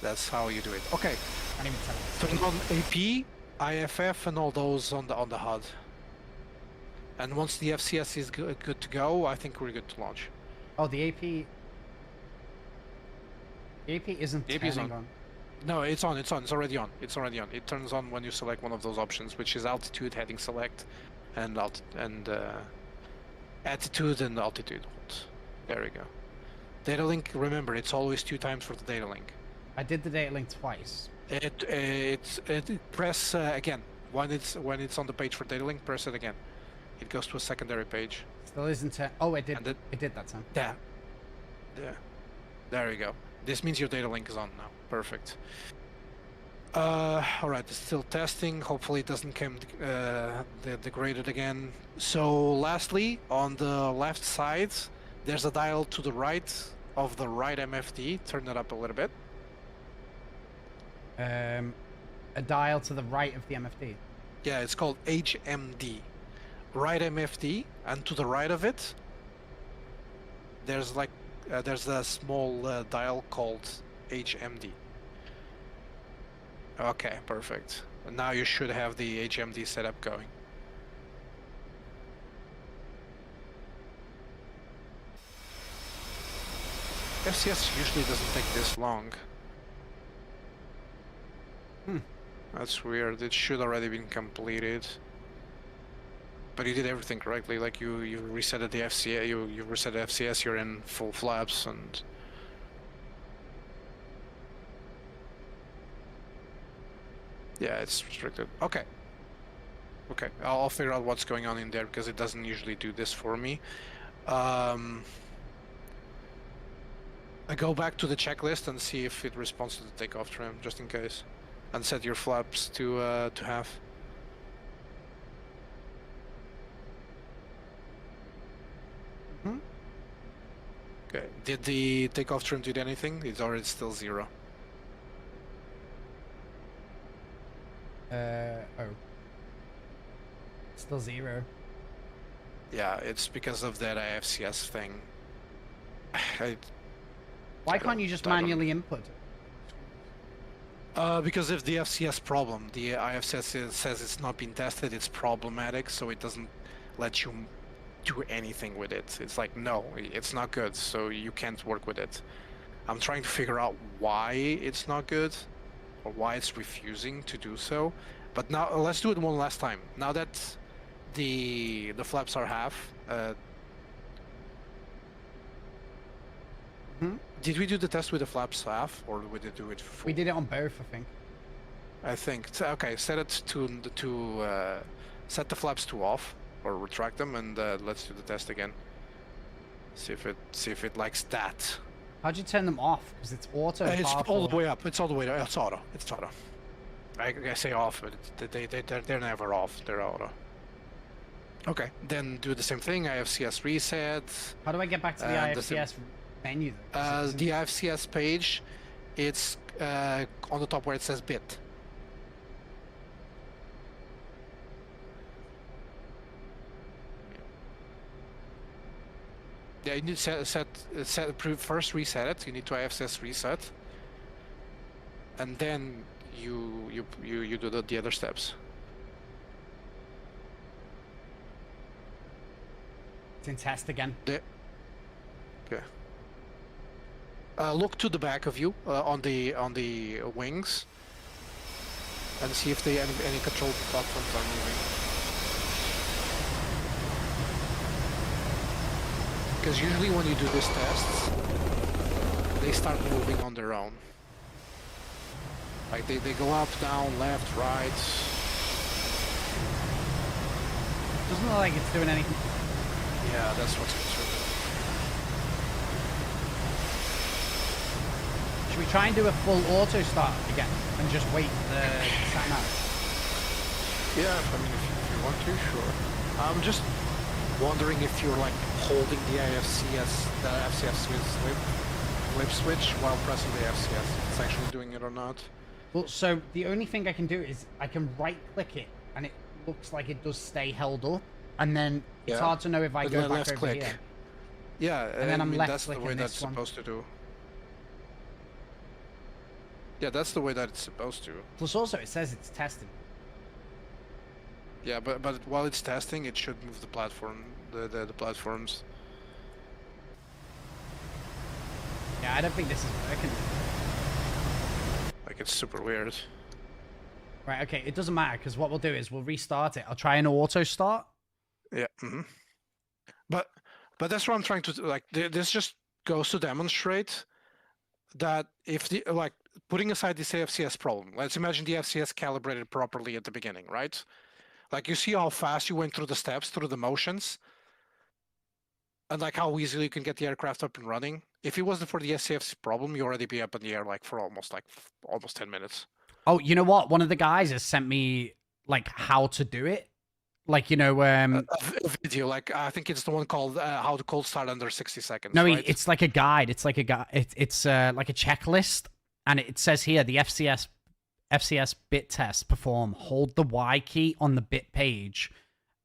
that's how you do it. Okay. Can't even tell it. Turn on AP, IFF, and all those on the HUD. And once the FCS is good to go, I think we're good to launch. Oh, the AP. The AP isn't The AP is turning on. on. No, it's on. It's already on. It turns on when you select one of those options, which is altitude, heading select, and attitude and altitude hold. There we go. Data link. Remember, it's always 2 times for the data link. I did the data link twice. Press again when it's on the page for data link. Press it again. It goes to a secondary page. Still isn't. Oh, it did. And It did that time. Yeah. There we go. This means your data link is on now. Perfect. All right, it's still testing. Hopefully it doesn't come degraded again. So lastly, on the left side, there's a dial to the right of the right MFD. Turn it up a little bit. A dial to the right of the MFD. Yeah, it's called HMD. Right MFD, and to the right of it, there's a small dial called HMD. Okay, perfect. And now you should have the HMD setup going. FCS usually doesn't take this long. That's weird. It should already been completed. But you did everything correctly. Like you resetted the FCS. You reset the FCS. You're in full flaps and. Yeah, it's restricted. Okay. Okay, I'll figure out what's going on in there because it doesn't usually do this for me. I go back to the checklist and see if it responds to the takeoff trim, just in case, and set your flaps to half. Hmm? Okay. Did the takeoff trim do anything? It's already still 0. Oh. Still 0. Yeah, it's because of that IFCS thing. Why can't you just I don't- manually input it? Because of the FCS problem, the IFCS says it's not been tested, it's problematic, so it doesn't let you do anything with it. It's like, no, it's not good, so you can't work with it. I'm trying to figure out why it's not good, or why it's refusing to do so. But now, let's do it one last time. Now that the flaps are half, did we do the test with the flaps half, or did we do it full? We did it on both, I think. I think. Okay, set it to set the flaps to off, or retract them, and let's do the test again. See if it likes that. How'd you turn them off? Because it's auto. It's half all or- the way up. It's all the way up. It's auto. It's auto. I say off, but they're never off. They're auto. Okay, then do the same thing. IFCS reset. How do I get back to the IFCS menu though? 'Cause it doesn't- The IFCS page, it's on the top where it says bit. Yeah, you need to first reset it. You need to IFCS reset, and then you do the other steps. It's in test again. Okay. Look to the back of you on the wings, and see if any control platforms are moving. Because usually when you do these tests, they start moving on their own. Like they go up, down, left, right. Doesn't look like it's doing anything. Yeah, that's what's concerning. Should we try and do a full auto start again and just wait for the timeout? Yeah, I mean, if you want to, sure. I'm just wondering if you're like holding the FCS flip switch while pressing the FCS. If it's actually doing it or not. Well, so the only thing I can do is I can right click it and it looks like it does stay held up, and then it's Yeah. hard to know if I But go then back left over click. here. Yeah, And then I I'm mean, left that's the way clicking that's this one. supposed to do. Yeah, that's the way that it's supposed to. Plus also it says it's testing. Yeah, but while it's testing, it should move the platform, the platforms. Yeah, I don't think this is working. Like, it's super weird. Right, okay, it doesn't matter because what we'll do is we'll restart it. I'll try an auto start. Yeah. But that's what I'm trying to like. This just goes to demonstrate that if the like putting aside this FCS problem, let's imagine the FCS calibrated properly at the beginning, right? Like you see how fast you went through the steps, through the motions, and like how easily you can get the aircraft up and running. If it wasn't for the SCF's problem, you already be up in the air like for almost 10 minutes. Oh, you know what? One of the guys has sent me like how to do it. Like, you know, A video, like I think it's the one called "How to Cold Start Under 60 Seconds." no, right? it's like a guide. It's like a guide. It's like a checklist, and it says here the FCS bit test perform. Hold the Y key on the bit page,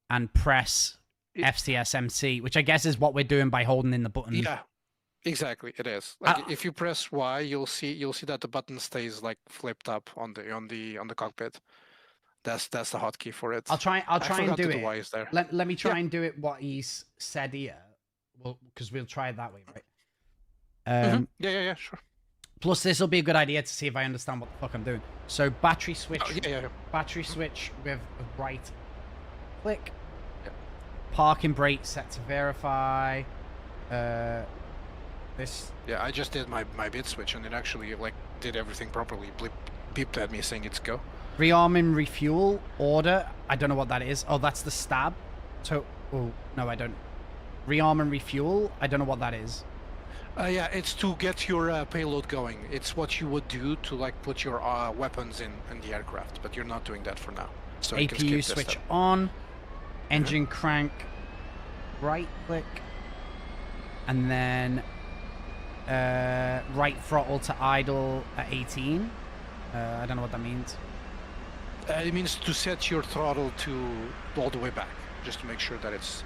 and press FCS MC, which I guess is what we're doing by holding in the button. Yeah, exactly. It is. Like if you press Y, you'll see that the button stays like flipped up on the cockpit. That's the hotkey for it. I'll try and do The it. Y is there. Let me try and do it what he's said here. Well, because we'll try it that way, right? Yeah, sure. Plus, this will be a good idea to see if I understand what the fuck I'm doing. So, battery switch. Oh, yeah. Battery switch with a right click. Yeah. Parking brake set to verify. This. Yeah, I just did my bit switch and it actually like did everything properly. Beeped at me saying it's go. Rearm and refuel order. I don't know what that is. Oh, that's the stab. Oh, no, I don't. Rearm and refuel. I don't know what that is. Yeah, it's to get your payload going. It's what you would do to like put your weapons in the aircraft, but you're not doing that for now. So you can skip APU this switch step. on, engine crank, right click, and then right throttle to idle at 18. I don't know what that means. It means to set your throttle to all the way back, just to make sure that it's.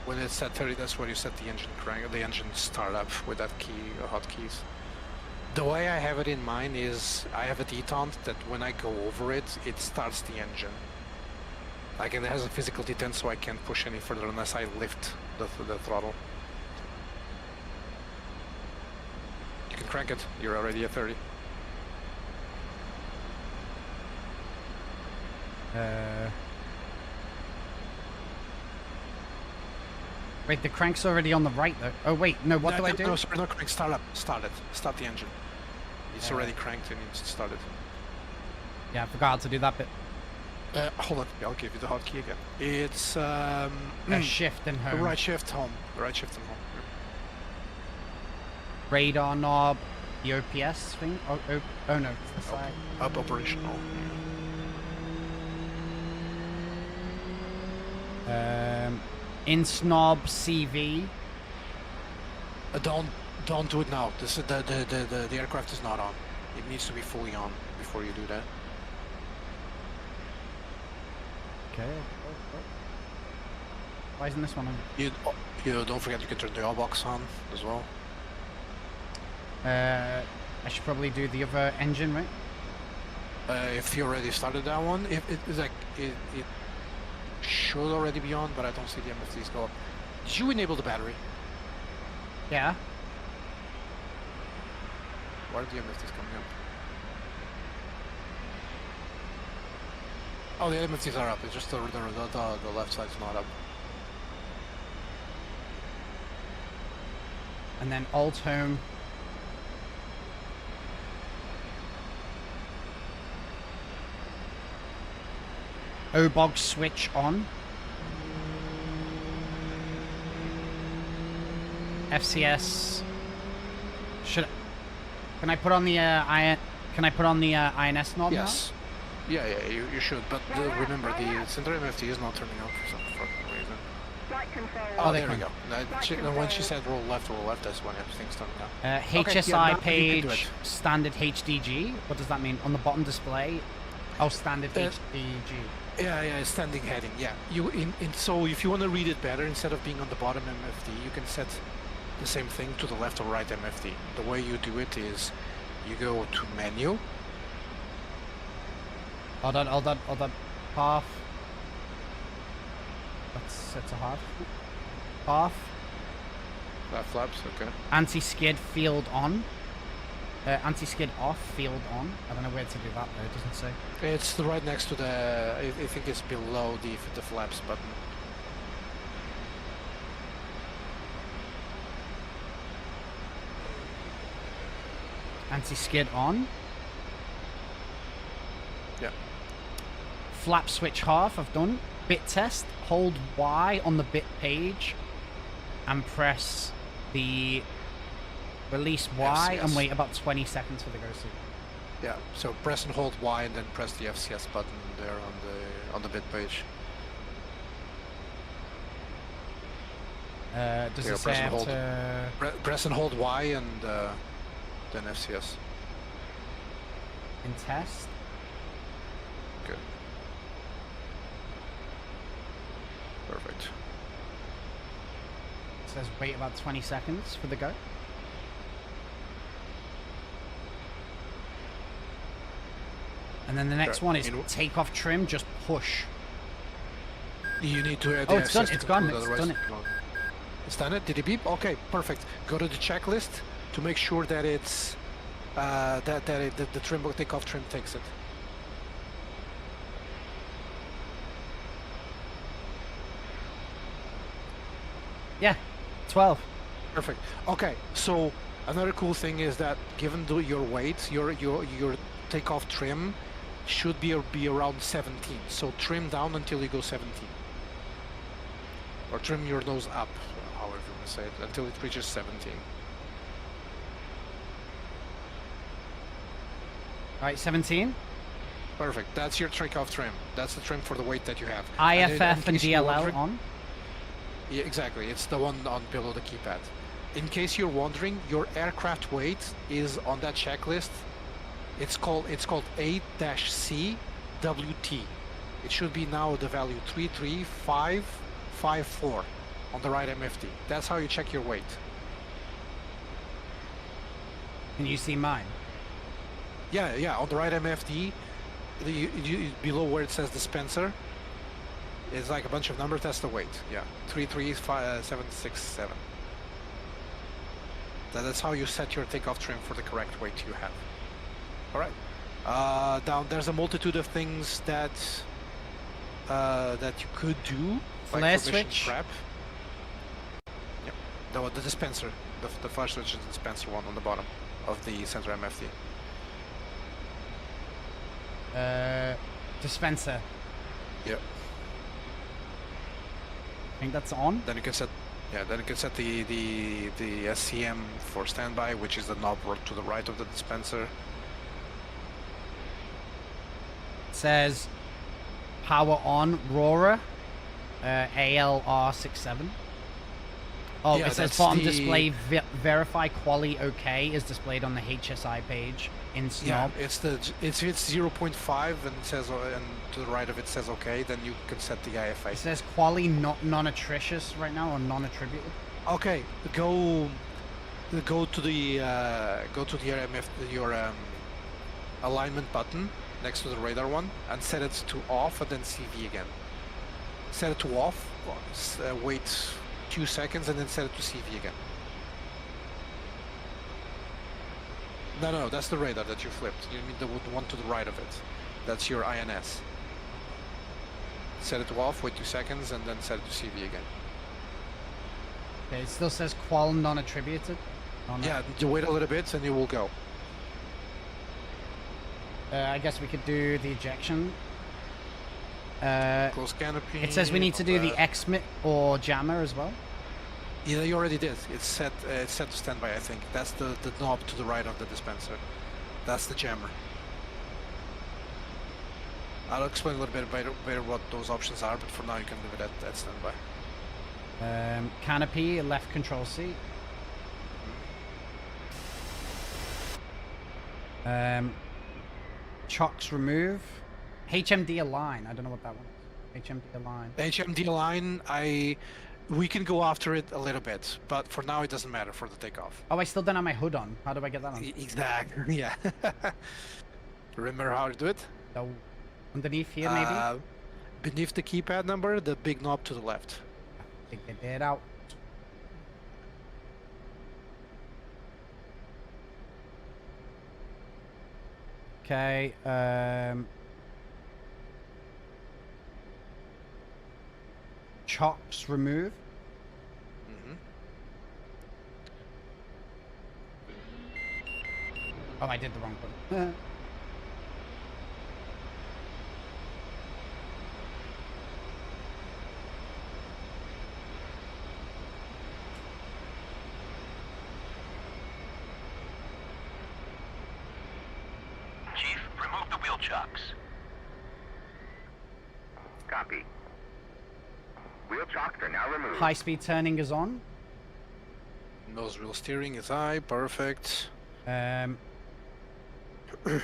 When it's at 30, that's where you set the engine crank, the engine startup with that key, hotkeys. The way I have it in mind is I have a detente that when I go over it, it starts the engine. Like, and it has a physical detent, so I can't push any further unless I lift the throttle. You can crank it. You're already at 30. Wait, the crank's already on the right though. Oh wait, no, what do I do? No, sorry, not crank. Start up. Start it. Start the engine. It's already cranked and it's started. Yeah, I forgot to do that bit. Hold on. I'll give you the hotkey again. It's Shift and home. right shift home. Right shift and home. Radar knob, the OPS thing. Oh no, it's the side. Up operational. In snob CV. Don't do it now. This is the aircraft is not on. It needs to be fully on before you do that. Okay. Why isn't this one on? You don't forget you can turn the all box on as well. I should probably do the other engine, right? If you already started that one, it should already be on, but I don't see the MFTs go up. Did you enable the battery? Yeah. Why are the MFTs coming up? Oh, the MFTs are up. It's just the left side's not up. And then alt home. OBOG switch on. FCS. Can I put on the INS knob now? Yes. Yeah, you should. But remember, the center MFT is not turning on for some fucking reason. Flight control. Oh, there we go. When she said roll left, that's when everything's turning on. HSI now you can do page, it. standard HDG. What does that mean? On the bottom display? Oh, standard HDG. Yeah, standing heading. Yeah, so if you want to read it better, instead of being on the bottom MFD, you can set the same thing to the left or right MFD. The way you do it is you go to menu. Hold on. Half. That's set to half. Half. Flaps, okay. Anti-skid field on. Anti-skid off, field on. I don't know where to do that though, it doesn't say. It's right next to the, I think it's below the flaps button. Anti-skid on. Yeah. Flap switch half, I've done. Bit test, hold Y on the bit page and press the release Y FCS. and wait about 20 seconds for the go to. Yeah, so press and hold Y and then press the FCS button there on the bit page. Does Here, it say I have hold, to... press and hold Y and then FCS. in test? Good. Perfect. It says wait about 20 seconds for the go. And then the next one is take off trim, just push. You need to add Oh, the it's done, FCS it's to gone, include, it's otherwise done it. it won't. It's done it? Did it beep? Okay, perfect. Go to the checklist to make sure that it's that the trim takeoff trim takes it. Yeah, 12. Perfect. Okay, so another cool thing is that given your weight, your takeoff trim should be around 17. So trim down until you go 17. Or trim your nose up, however you want to say it, until it reaches 17. Right, 17. Perfect. That's your takeoff trim. That's the trim for the weight that you have. IFF and in case you're DLL wondering- on. Yeah, exactly. It's the one on below the keypad. In case you're wondering, your aircraft weight is on that checklist. It's called A-C WT. It should be now the value 33554 on the right MFD. That's how you check your weight. Can you see mine? Yeah, on the right MFD, below where it says dispenser, it's like a bunch of numbers. That's the weight. Yeah, 33767. That's how you set your takeoff trim for the correct weight you have. All right. Down there's a multitude of things that you could do. Flare for mission switch. prep. Yep. The dispenser. The flash switch is the dispenser one on the bottom of the center MFD. Dispenser. Yep. I think that's on. Then you can set. Yeah, then you can set the SCM for standby, which is the knob to the right of the dispenser. It says power on Aurora, ALR67. Oh, Yeah, it says that's bottom the- display verify quali OK is displayed on the HSI page in Yeah, Snob. it's 0.5 and it says and to the right of it says OK. Then you can set the IFA. It says quali not non-attritious right now or non-attributed. Okay, go to the your alignment button next to the radar one and set it to off and then CV again. Set it to off. Wait 2 seconds and then set it to CV again. No, that's the radar that you flipped. You mean the one to the right of it. That's your INS. Set it to off, wait 2 seconds, and then set it to CV again. Okay, it still says qual non-attributed. on Yeah, it. you wait a little bit and you will go. I guess we could do the ejection. Close canopy. It says we need to do the XMIT or jammer as well. Yeah, you already did. It's set to standby, I think. That's the knob to the right of the dispenser. That's the jammer. I'll explain a little bit better what those options are, but for now you can leave it at standby. Canopy, left control seat. Chocks remove. HMD align. I don't know what that one is. HMD align. HMD line, we can go after it a little bit, but for now it doesn't matter for the takeoff. Oh, I still don't have my hood on. How do I get that on? Exactly. Yeah. Remember how to do it? So, underneath here, maybe? Beneath the keypad number, the big knob to the left. Figure it out. Okay, chocks remove. Mm-hmm. Oh, I did the wrong button. Chief, remove the wheel chocks. Copy. Wheel chocks are now removed. High-speed turning is on. Nose wheel steering is high, perfect.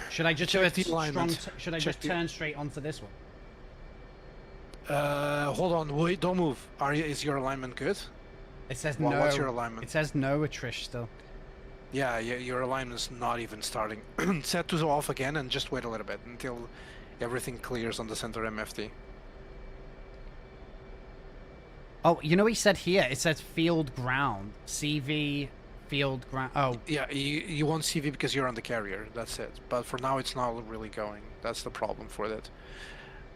Should I just Check do a the strong? alignment. Should I Check just the- turn straight onto this one? Hold on, wait, don't move. Is your alignment good? It says Well, no. what's your alignment? It says no attrish still. Yeah, your alignment's not even starting. Set to off again and just wait a little bit until everything clears on the center MFD. Oh, you know what he said here? It says field ground. CV field ground. Oh, Yeah, you want CV because you're on the carrier, that's it. But for now it's not really going. That's the problem for that.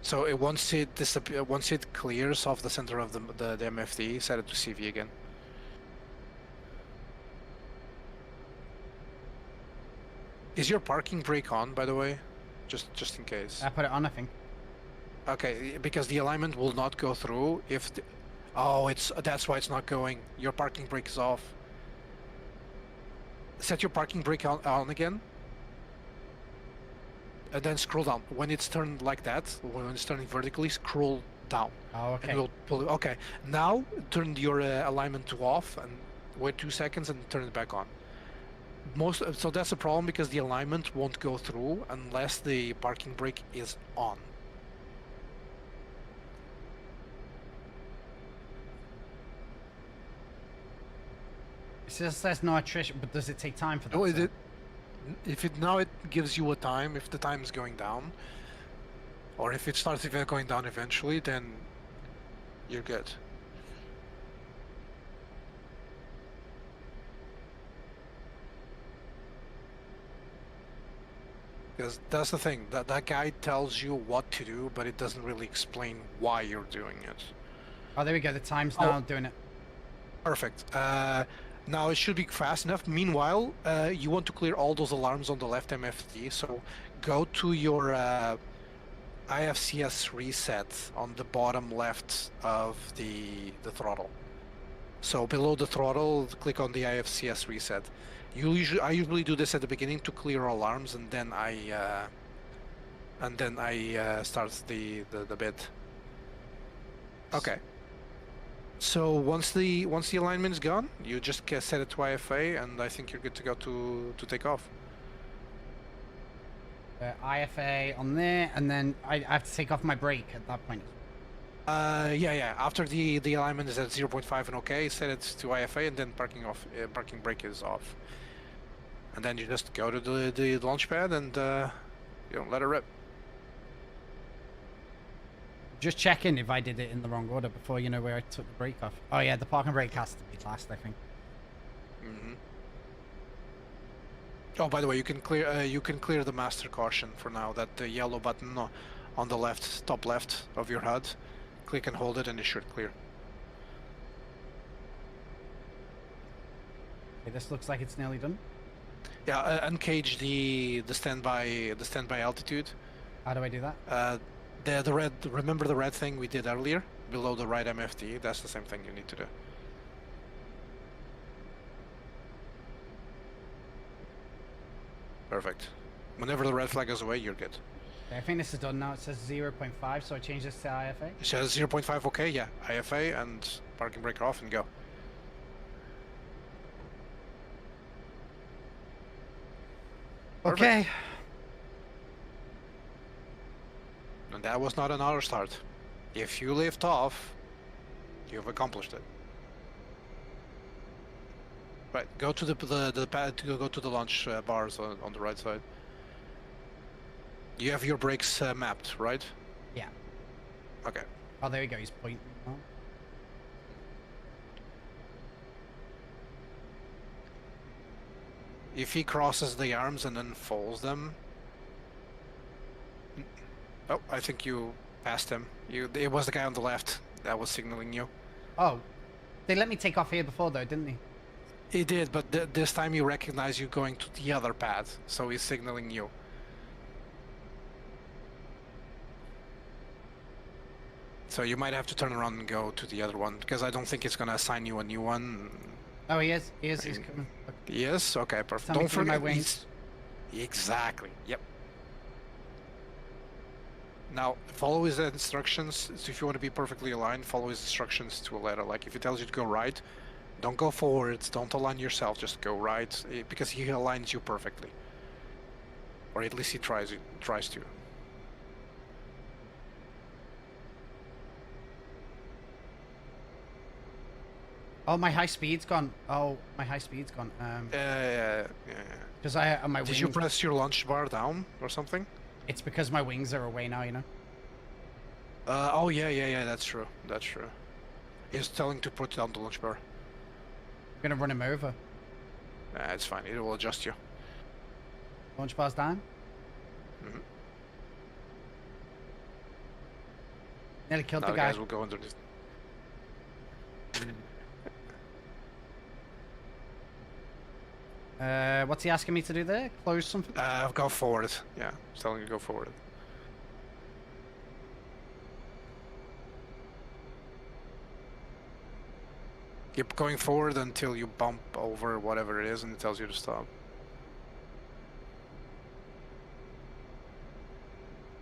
So once it clears off the center of the MFD, set it to CV again. Is your parking brake on, by the way? just in case. I put it on, I think. Okay, because the alignment will not go through if the... Oh, that's why it's not going. Your parking brake is off. Set your parking brake on again. And then scroll down. When it's turned like that, when it's turning vertically, scroll down. Oh, okay. And we'll pull it. Okay, now turn your alignment to off and wait 2 seconds and turn it back on. So that's a problem because the alignment won't go through unless the parking brake is on. It says no attrition, but does it take time for that? Oh, so? Now it gives you a time if the time is going down, or if it starts going down eventually, then you're good. Because that's the thing, that guide tells you what to do, but it doesn't really explain why you're doing it. Oh, there we go. The time's now doing it. Perfect. Now it should be fast enough. Meanwhile, you want to clear all those alarms on the left MFD, so go to your IFCS reset on the bottom left of the throttle. So below the throttle, click on the IFCS reset. I usually do this at the beginning to clear alarms, and then I start the bit. Okay. So once the alignment is gone, you just set it to IFA, and I think you're good to go to take off. IFA on there, and then I have to take off my brake at that point. Yeah. After the alignment is at 0.5 and okay, set it to IFA, and then parking brake is off. And then you just go to the launch pad and let it rip. Just checking if I did it in the wrong order before, where I took the brake off. Oh yeah, the parking brake has to be last, I think. Mm-hmm. Oh, by the way, you can clear the master caution for now. That the yellow button on the left, top left of your HUD. Click and hold it, and it should clear. Okay, this looks like it's nearly done. Yeah, uncage the standby altitude. How do I do that? The red. Remember the red thing we did earlier below the right MFD? That's the same thing you need to do. Perfect. Whenever the red flag goes away, you're good. Okay, I think this is done now. It says 0.5, so I change this to IFA. It says 0.5, okay, yeah. IFA and parking brake off and go. Okay. Perfect. And that was not an auto start. If you lift off, you've accomplished it. Right, go to the pad to go to the launch bars on the right side. You have your brakes mapped, right? Yeah. Okay. Oh, there we go. He's pointing. Oh. If he crosses the arms and then folds them. Oh, I think you passed him. It was the guy on the left that was signaling you. Oh, they let me take off here before though, didn't they? He did, but this time he recognized you going to the other pad, so he's signaling you. So you might have to turn around and go to the other one, because I don't think it's gonna assign you a new one. Oh, he is. He is. He's coming. Yes. Okay. Perfect. Don't forget my wings. Exactly. Yep. Now follow his instructions. So if you want to be perfectly aligned, follow his instructions to a letter. Like if he tells you to go right, don't go forwards. Don't align yourself. Just go right, because he aligns you perfectly, or at least he tries to. Oh, my high speed's gone. Oh, my high speed's gone. Yeah. Because I my Did wings. you press your launch bar down or something? It's because my wings are away now. Oh yeah. That's true. That's true. He's telling to put down the launch bar. I'm gonna run him over. It's fine. It will adjust you. Launch bar's down. Mm-hmm. Nearly killed Now the the guy. guys will go underneath. What's he asking me to do there? Close something? Go forward. Yeah, it's telling you to go forward. Keep going forward until you bump over whatever it is, and it tells you to stop.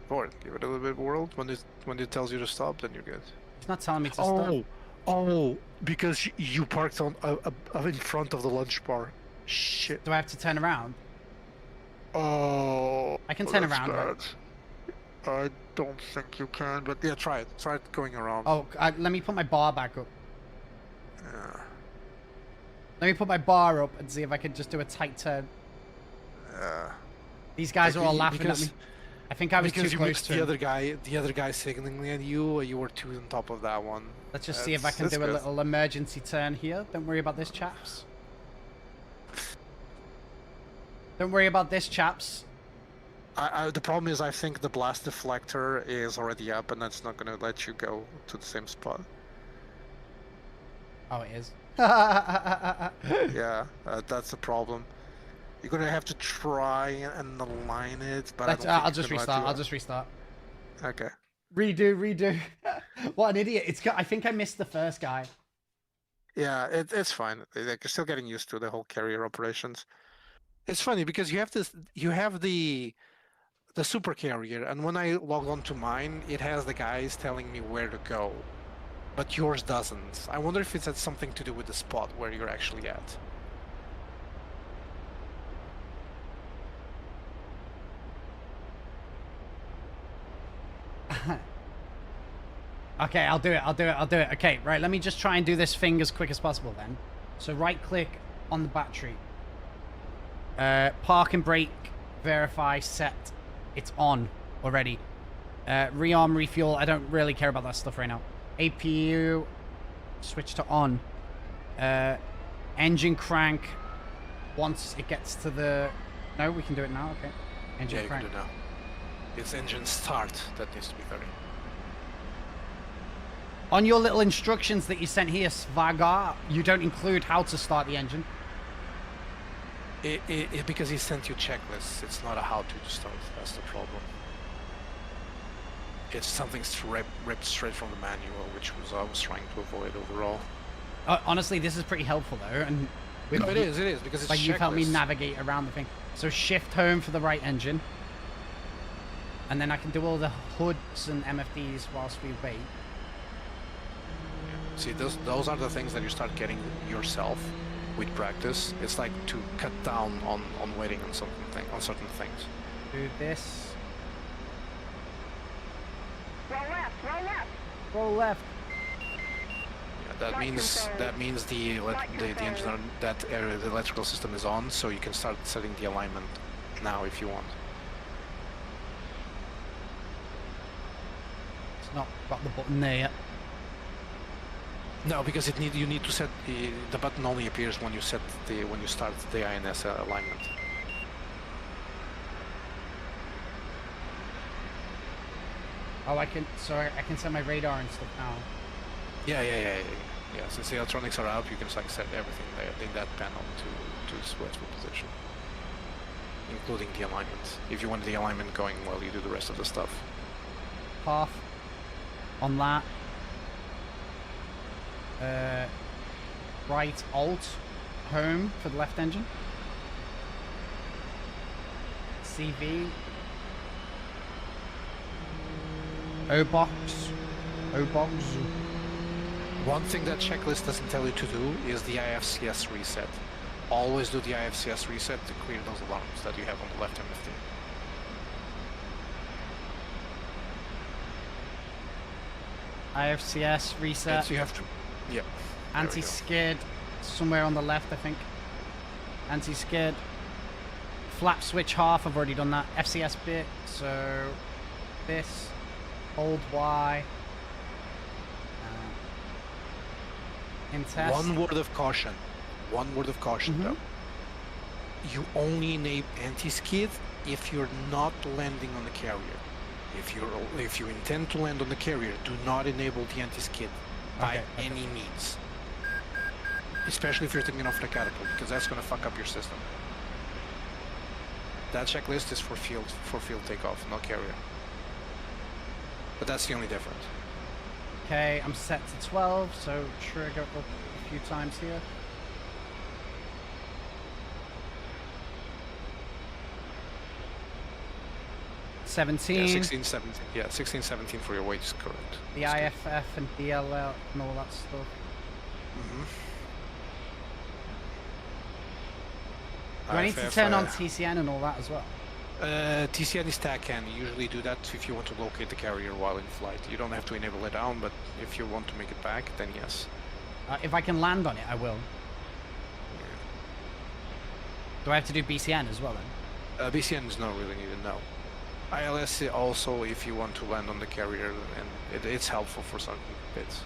Forward. Give it a little bit of world. When it tells you to stop, then you're good. It's not telling me to stop. Oh, because you parked on in front of the lunch bar. Shit. Do I have to turn around? Oh. I can turn that's around, right? bad. I don't think you can, but yeah, try it. Try it going around. Oh, let me put my bar back up. Yeah. Let me put my bar up and see if I can just do a tight turn. Yeah. These guys are all laughing at because- me. I think I was because too you close missed to the him. other guy signaling at you. You were too on top of that one. Let's just see if I can do a little emergency turn here. Don't worry about this, chaps. Don't worry about this, chaps. The problem is, I think the blast deflector is already up, and that's not going to let you go to the same spot. Oh, it is. Yeah, that's the problem. You're going to have to try and align it, but I'll just restart. I'll just restart. Okay. Redo. What an idiot! I think I missed the first guy. Yeah, it's fine. Like, you're still getting used to the whole carrier operations. It's funny because you have the super carrier, and when I log on to mine, it has the guys telling me where to go, but yours doesn't. I wonder if it's had something to do with the spot where you're actually at. Okay, I'll do it. Okay, right, let me just try and do this thing as quick as possible then. So right click on the battery. Park and brake, verify, set. It's on already. Rearm, refuel, I don't really care about that stuff right now. APU, switch to on. Engine crank, once it gets to the... No, we can do it now, okay. Engine Yeah, crank. you can do now. It's engine start that needs to be 30. On your little instructions that you sent here, Svagar, you don't include how to start the engine. Because he sent you checklists, it's not a how-to start. That's the problem. It's something ripped straight from the manual, which I was trying to avoid overall. Honestly, this is pretty helpful though, and No, it is because it's like you've helped me checklists. navigate around the thing. So shift home for the right engine, and then I can do all the hoods and MFDs whilst we wait. See, those are the things that you start getting yourself with practice. It's like to cut down on waiting on certain things. Do this. Roll left, roll left. Roll left. Yeah, that means the engine the electrical system is on, so you can start setting the alignment now if you want. It's not got the button there yet. No, because you need to set the button only appears when you start the INS alignment. Oh, I can set my radar and stuff now. Yeah. Since the electronics are out, you can like set everything there in that panel to its rightful position, including the alignment. If you want the alignment going well, you do the rest of the stuff. Half on that. Right alt home for the left engine. CV. O-box. One thing that checklist doesn't tell you to do is the IFCS reset. Always do the IFCS reset to clear those alarms that you have on the left MFD. IFCS reset. So you have to, yeah. Anti-skid somewhere on the left, I think. Anti-skid. Flap switch half, I've already done that. FCS bit, so this. Hold Y. In test. One word of caution though. You only enable anti-skid if you're not landing on the carrier. If you intend to land on the carrier, do not enable the anti-skid by any means. Especially if you're taking off the catapult, because that's going to fuck up your system. That checklist is for field takeoff, not carrier. But that's the only difference. Okay, I'm set to 12, so trigger up a few times here. Yeah, 17. 16, 17. Yeah, 16, 17 for your weight is correct. The That's good. IFF and DLL and all that stuff. Do I need to IFF, turn on TCN and all that as well? TCN is TACAN. You usually do that if you want to locate the carrier while in flight. You don't have to enable it down, but if you want to make it back, then yes. If I can land on it, I will. Do I have to do BCN as well then? BCN is not really needed, no. ILS also, if you want to land on the carrier, and it's helpful for some bits.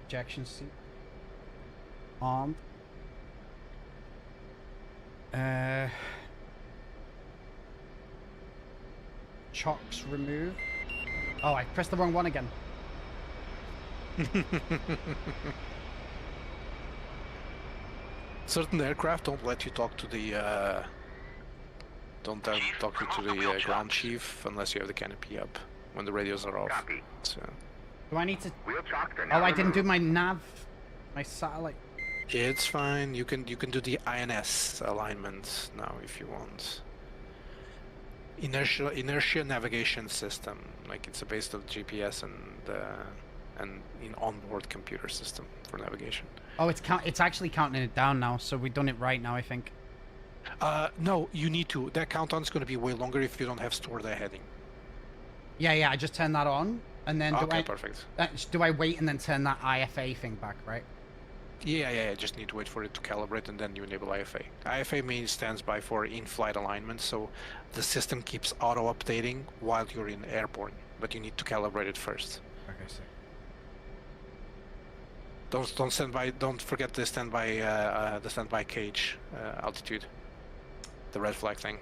Ejection seat. Armed. Chocks removed. Oh, I pressed the wrong one again. Certain aircraft don't let you talk to the talk to the ground chief unless you have the canopy up when the radios are off. Copy. So Do I need to? Wheel chocks are Oh, now I didn't do removed. my nav, my satellite. it's fine. You can do the INS alignment now if you want. Inertia navigation system, like it's based on GPS and in onboard computer system for navigation. Oh, it's actually counting it down now, so we've done it right now, I think. No, you need to. That countdown is going to be way longer if you don't have stored a heading. Yeah, I just turned that on, and then Okay, perfect. do I wait and then turn that IFA thing back, right? Yeah. Just need to wait for it to calibrate and then you enable IFA. IFA means stands by for in-flight alignment, so the system keeps auto-updating while you're in airborne, but you need to calibrate it first. Okay, so. Don't forget the standby cage altitude, the red flag thing.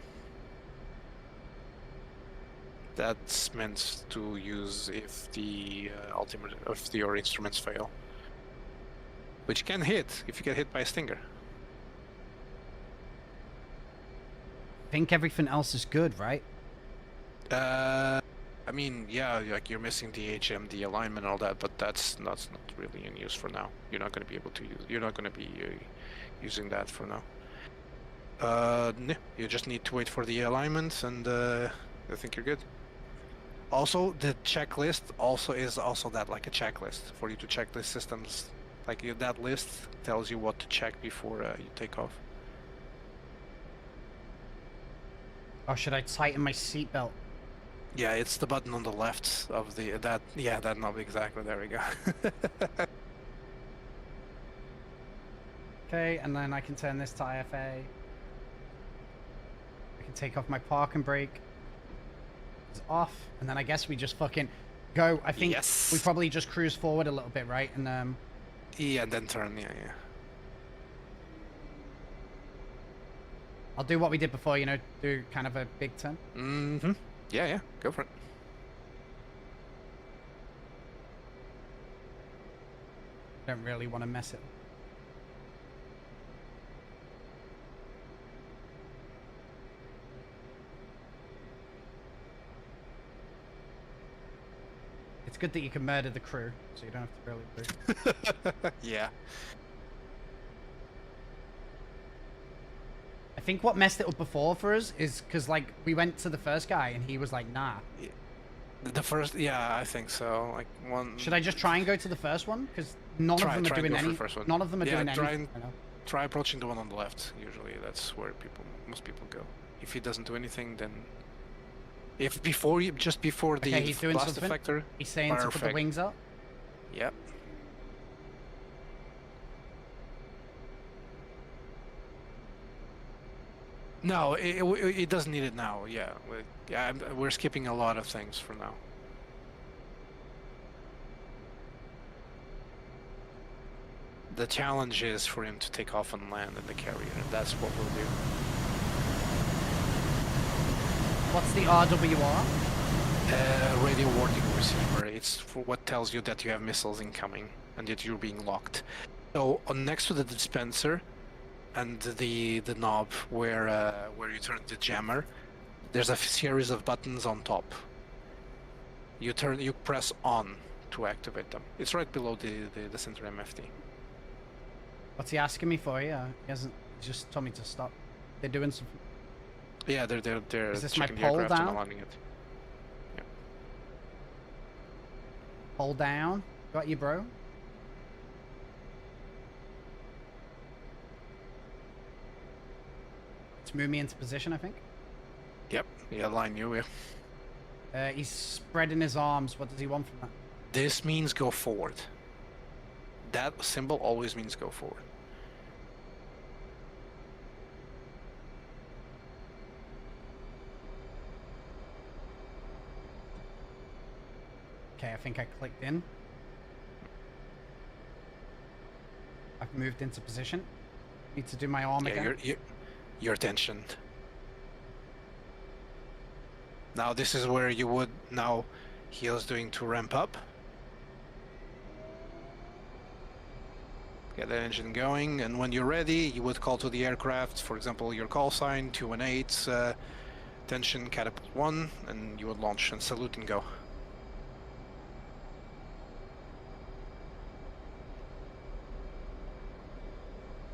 That's meant to use if if your instruments fail, which can hit if you get hit by a stinger. I think everything else is good, right? I mean, yeah, like you're missing the HMD alignment and all that, but that's not really in use for now. You're not going to be able to use. You're not going to be using that for now. No, you just need to wait for the alignment, and I think you're good. Also, the checklist is that like a checklist for you to check the systems. Like that list tells you what to check before you take off. Or should I tighten my seatbelt? Yeah, it's the button on the left of that knob exactly. There we go. Okay, and then I can turn this to IFA. I can take off my parking brake. It's off, and then I guess we just fucking go. I think Yes. we probably just cruise forward a little bit, right? And Yeah, and then turn. Yeah. I'll do what we did before, you know, do kind of a big turn. Mm-hmm. Yeah. Go for it. Don't really want to mess it. It's good that you can murder the crew, so you don't have to really do. Yeah. I think what messed it up before for us is because, like, we went to the first guy and he was like, nah. The first, yeah, I think so. Like one. Should I just try and go to the first one? Because none of them are try and doing go for any. the first one. None of them are Yeah, doing try anything. and- I know. Try approaching the one on the left. Usually, that's where most people go. If he doesn't do anything, then if just before the Okay, he's doing blast something. effector. He's saying to put the Perfect. wings up. Yep. No, it doesn't need it now. Yeah, we're skipping a lot of things for now. The challenge is for him to take off and land in the carrier, and that's what we'll do. What's the RWR? Radio warning receiver. It's for what tells you that you have missiles incoming and that you're being locked. So next to the dispenser and the knob where you turn the jammer, there's a series of buttons on top. You press on to activate them. It's right below the center MFD. What's he asking me for here? He just told me to stop. They're doing something. Yeah, they're Is this my checking the pole aircraft and down? aligning it. Yeah. Hold down. Got you, bro. Let's move me into position, I think. Yep. Yeah, align you. Yeah. He's spreading his arms. What does he want from that? This means go forward. That symbol always means go forward. Okay, I think I clicked in. I've moved into position. Need to do my arm again. You're tensioned. Now this is where you would now heel's doing to ramp up. Get the engine going, and when you're ready, you would call to the aircraft, for example, your call sign 218, tension catapult 1, and you would launch and salute and go.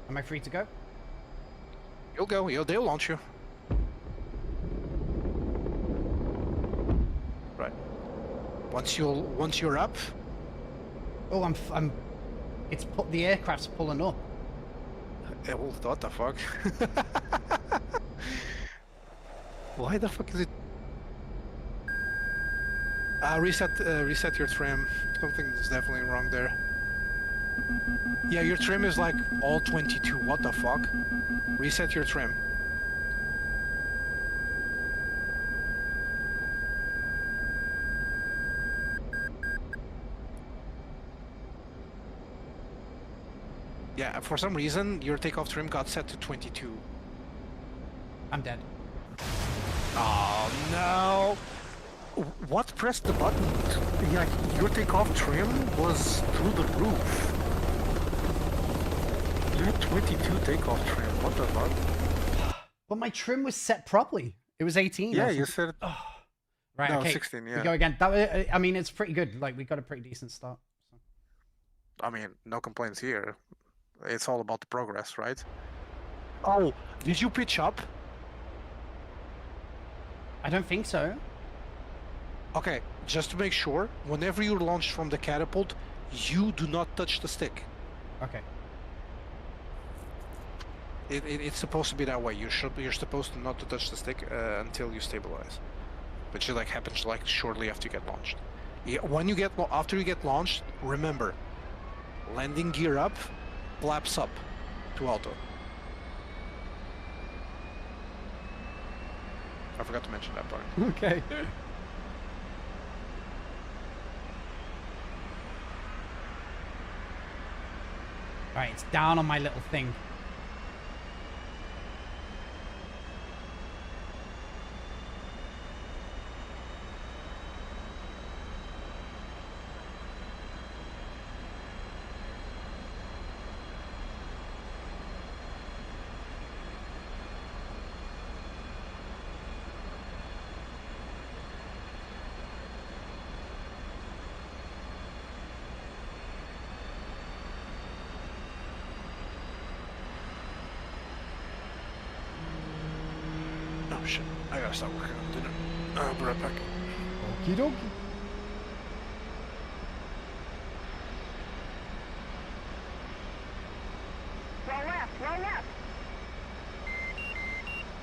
Am I free to go? You'll go. They'll launch you. Right. Once you're up. Oh, the aircraft's pulling up. What the fuck? Why the fuck is it? Reset your trim. Something's definitely wrong there. Yeah, your trim is like all 22. What the fuck? Reset your trim. Yeah, for some reason, your takeoff trim got set to 22. I'm dead. Oh no! What pressed the button? Like, your takeoff trim was through the roof. You had 22 takeoff trim. What the fuck? But my trim was set properly. It was 18. Yeah, you said. Right, No, okay. 16, yeah. We go again. That, I mean, it's pretty good. Like, we got a pretty decent start. So. I mean, no complaints here. It's all about the progress, right? Oh, did you pitch up? I don't think so. Okay, just to make sure, whenever you're launched from the catapult, you do not touch the stick. Okay. It's supposed to be that way. You're supposed to not to touch the stick until you stabilize, which like happens like shortly after you get launched. Yeah, after you get launched, remember, landing gear up, flaps up to auto. I forgot to mention that part. Okay. Alright, it's down on my little thing. Oh shit, I gotta stop working on dinner. I'll be right back. Okie dokie. Roll left, roll left.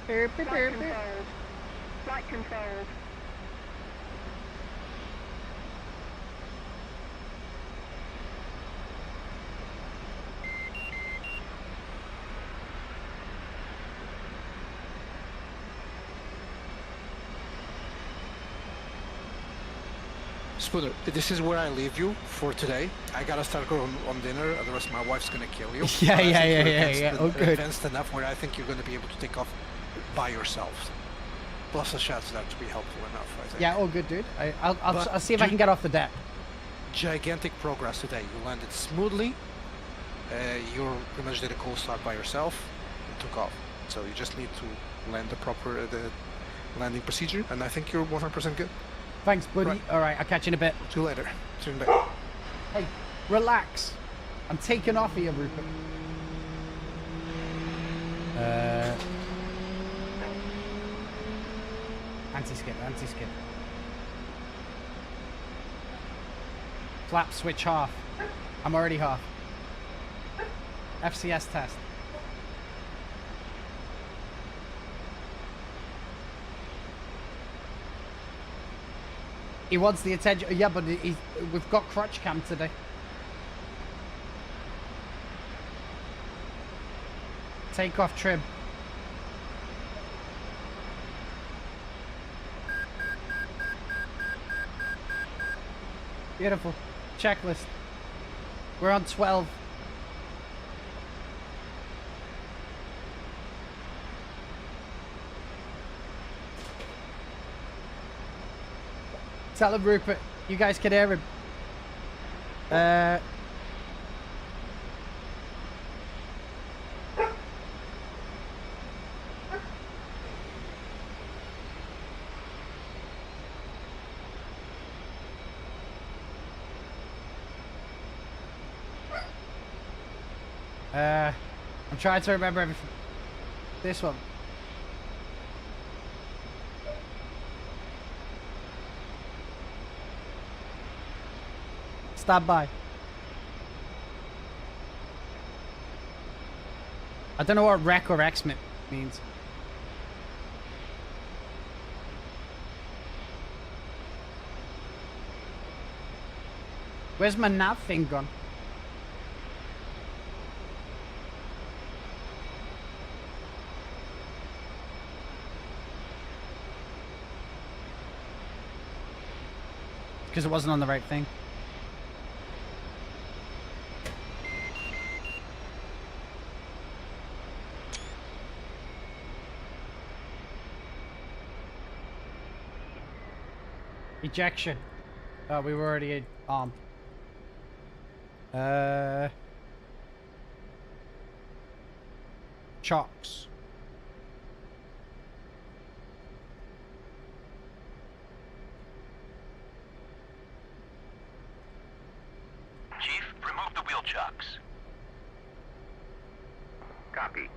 Beep, beep, Flight beep, beep. controls. Flight controls. Spooner, this is where I leave you for today. I gotta start going on dinner, otherwise my wife's gonna kill you. Yeah, But I yeah, think yeah, you're yeah, advanced yeah. Oh, good. Advanced enough where I think you're gonna be able to take off by yourself. Plus the shots that to be helpful enough, I think. Yeah, all good, dude. I'll But see if I do- can get off the deck. Gigantic progress today. You landed smoothly. You pretty much did a cold start by yourself and took off. So you just need to land the proper the landing procedure, and I think you're 100% good. Thanks, buddy. Right. All right, I'll catch you in a bit. See you later. See you in a bit. Hey, relax. I'm taking off here, Rupert. Anti-skip, anti-skip. Flap switch half. I'm already half. FCS test. He wants the attention. Yeah, but we've got crotch cam today. Take off trim. Beautiful. Checklist. We're on 12. Tell him, Rupert. You guys can hear him. I'm trying to remember everything. This one. Stand by. I don't know what rec or X means. Where's my nav thing gone? Because it wasn't on the right thing. Ejection. Oh, we were already armed. Chocks. Chief, remove the wheel chocks. Copy.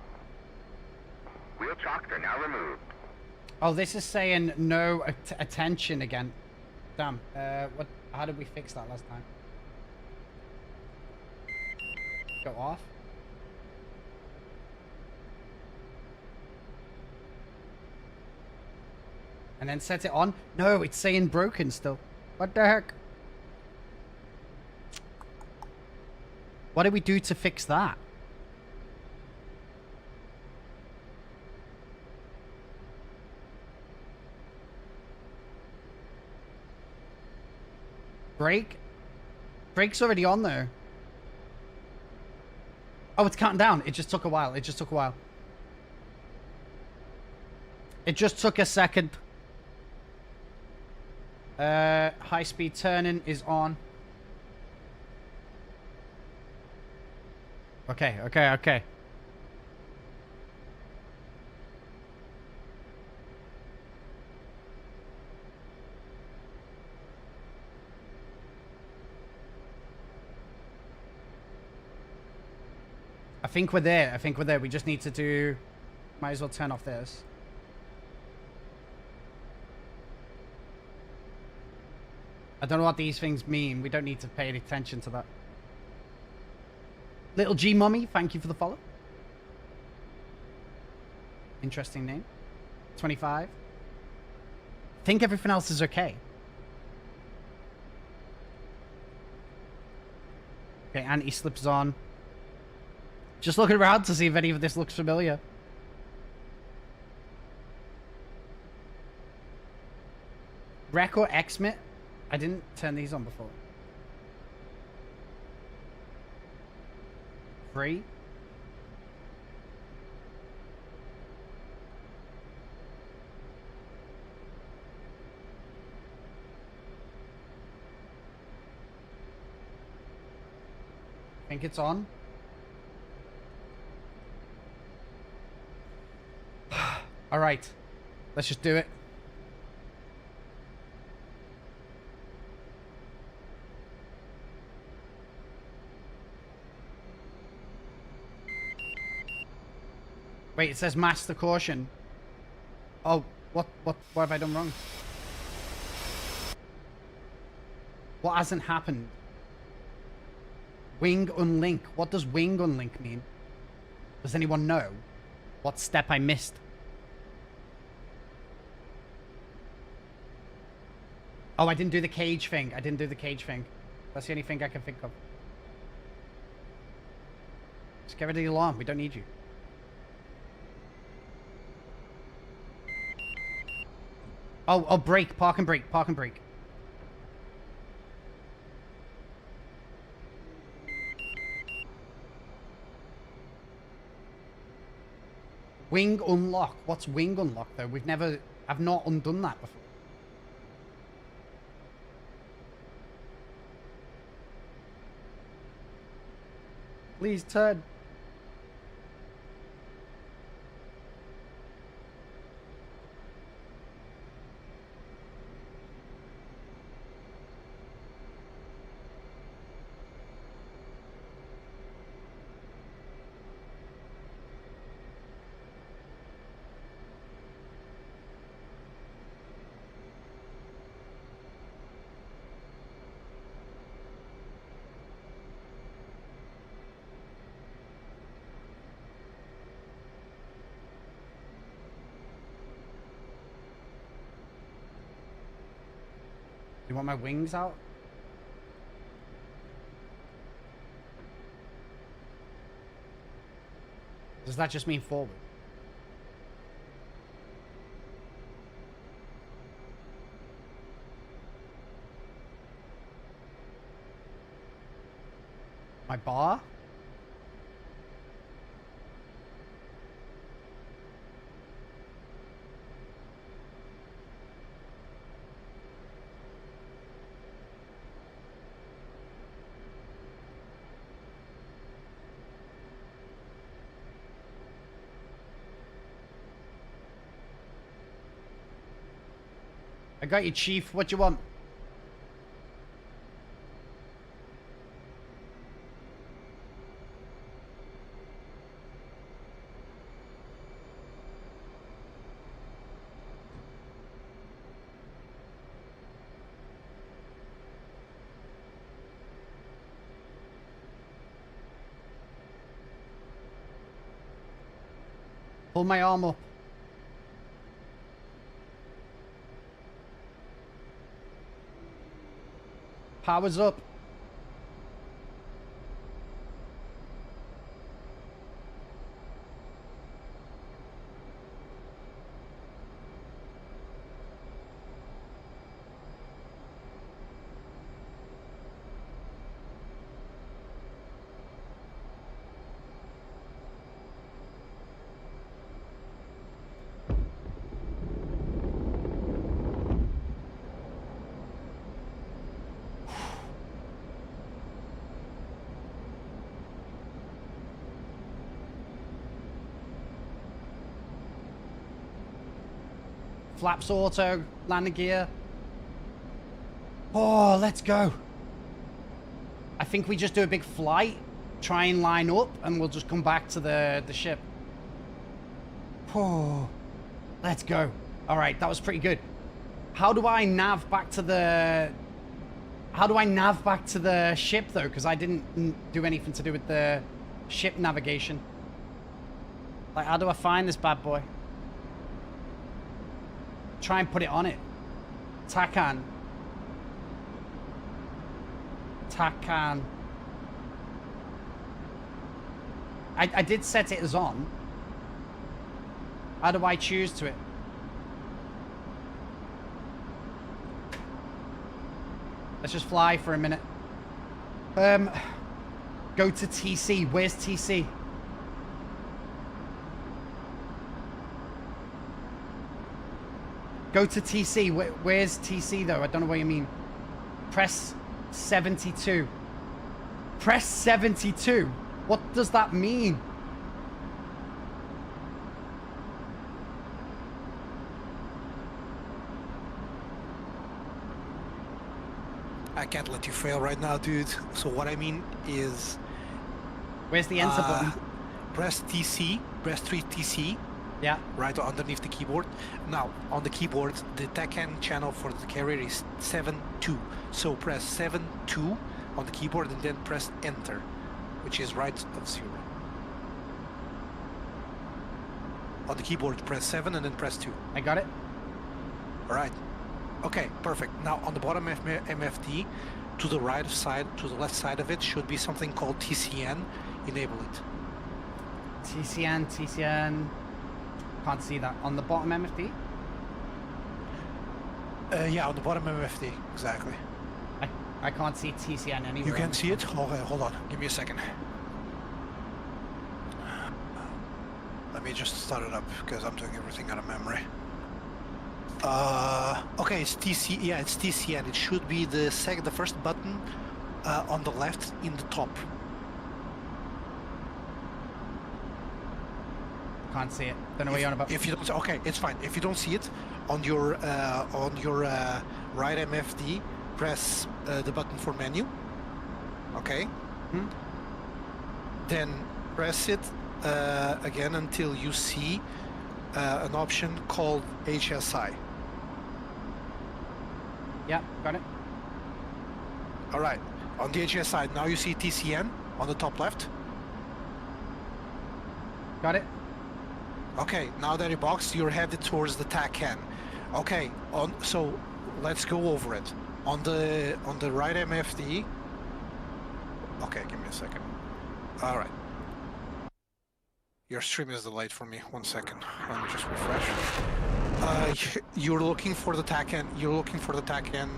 Wheel chocks are now removed. Oh, this is saying no attention again. Damn. What? How did we fix that last time? Go off. And then set it on. No, it's saying broken still. What the heck? What did we do to fix that? Brake? Brake's already on there. Oh, it's counting down. It just took a while. It just took a while. It just took a second. High speed turning is on. Okay, okay, okay. I think we're there. I think we're there. We just need to do... Might as well turn off this. I don't know what these things mean. We don't need to pay any attention to that. Little G Mummy, thank you for the follow. Interesting name. 25. I think everything else is okay. Okay, anti-slips on. Just looking around to see if any of this looks familiar. Rec or Xmit? I didn't turn these on before. 3. I think it's on. All right, let's just do it. Wait, it says master caution. Oh, what have I done wrong? What hasn't happened? Wing unlink. What does wing unlink mean? Does anyone know what step I missed? Oh, I didn't do the cage thing. I didn't do the cage thing. That's the only thing I can think of. Just get rid of the alarm. We don't need you. Oh, brake. Park and brake. Park and brake. Wing unlock. What's wing unlock though? I've not undone that before. Please turn. You want my wings out? Does that just mean forward? My bar? I got you, Chief. What you want? Pull my arm up. Power's up. Flaps auto, landing gear. Oh, let's go. I think we just do a big flight, try and line up, and we'll just come back to the ship. Oh, let's go. All right, that was pretty good. How do I nav back to the... How do I nav back to the ship, though? Because I didn't do anything to do with the ship navigation. Like, how do I find this bad boy? Try and put it on it. Tacan. Tacan. I did set it as on. How do I choose to it? Let's just fly for a minute. Go to TC. Where's TC? Go to TC. Where's TC though? I don't know what you mean. Press 72. Press 72. What does that mean? I can't let you fail right now, dude. So what I mean is... Where's the enter button? Press TC, press 3 TC, Yeah. right underneath the keyboard. Now, on the keyboard, the TACAN channel for the carrier is 7.2. So press 7.2 on the keyboard and then press enter, which is right of 0. On the keyboard, press 7 and then press 2. I got it. All right. Okay, perfect. Now on the bottom MFD, to the right side, to the left side of it, should be something called TCN. Enable it. TCN. Can't see that. On the bottom MFD? Yeah, on the bottom MFD, exactly. I can't see TCN anywhere. You can see it? Okay, hold on. Give me a second. Let me just start it up because I'm doing everything out of memory. Okay, it's TC. Yeah, it's TCN. It should be the first button on the left in the top. Can't see it. Don't know what you're on about. If you don't, okay, it's fine. If you don't see it on your right MFD, press the button for menu. Okay. Then press it again until you see an option called HSI. Yeah, got it. All right. On the HSI, now you see TCN on the top left. Got it. Okay, now that you're boxed, you're headed towards the TACAN. Okay, so let's go over it. On the right MFD. Okay, give me a second. All right. Your stream is delayed for me. 1 second. Let me just refresh. You're looking for the TACAN. You're looking for the TACAN,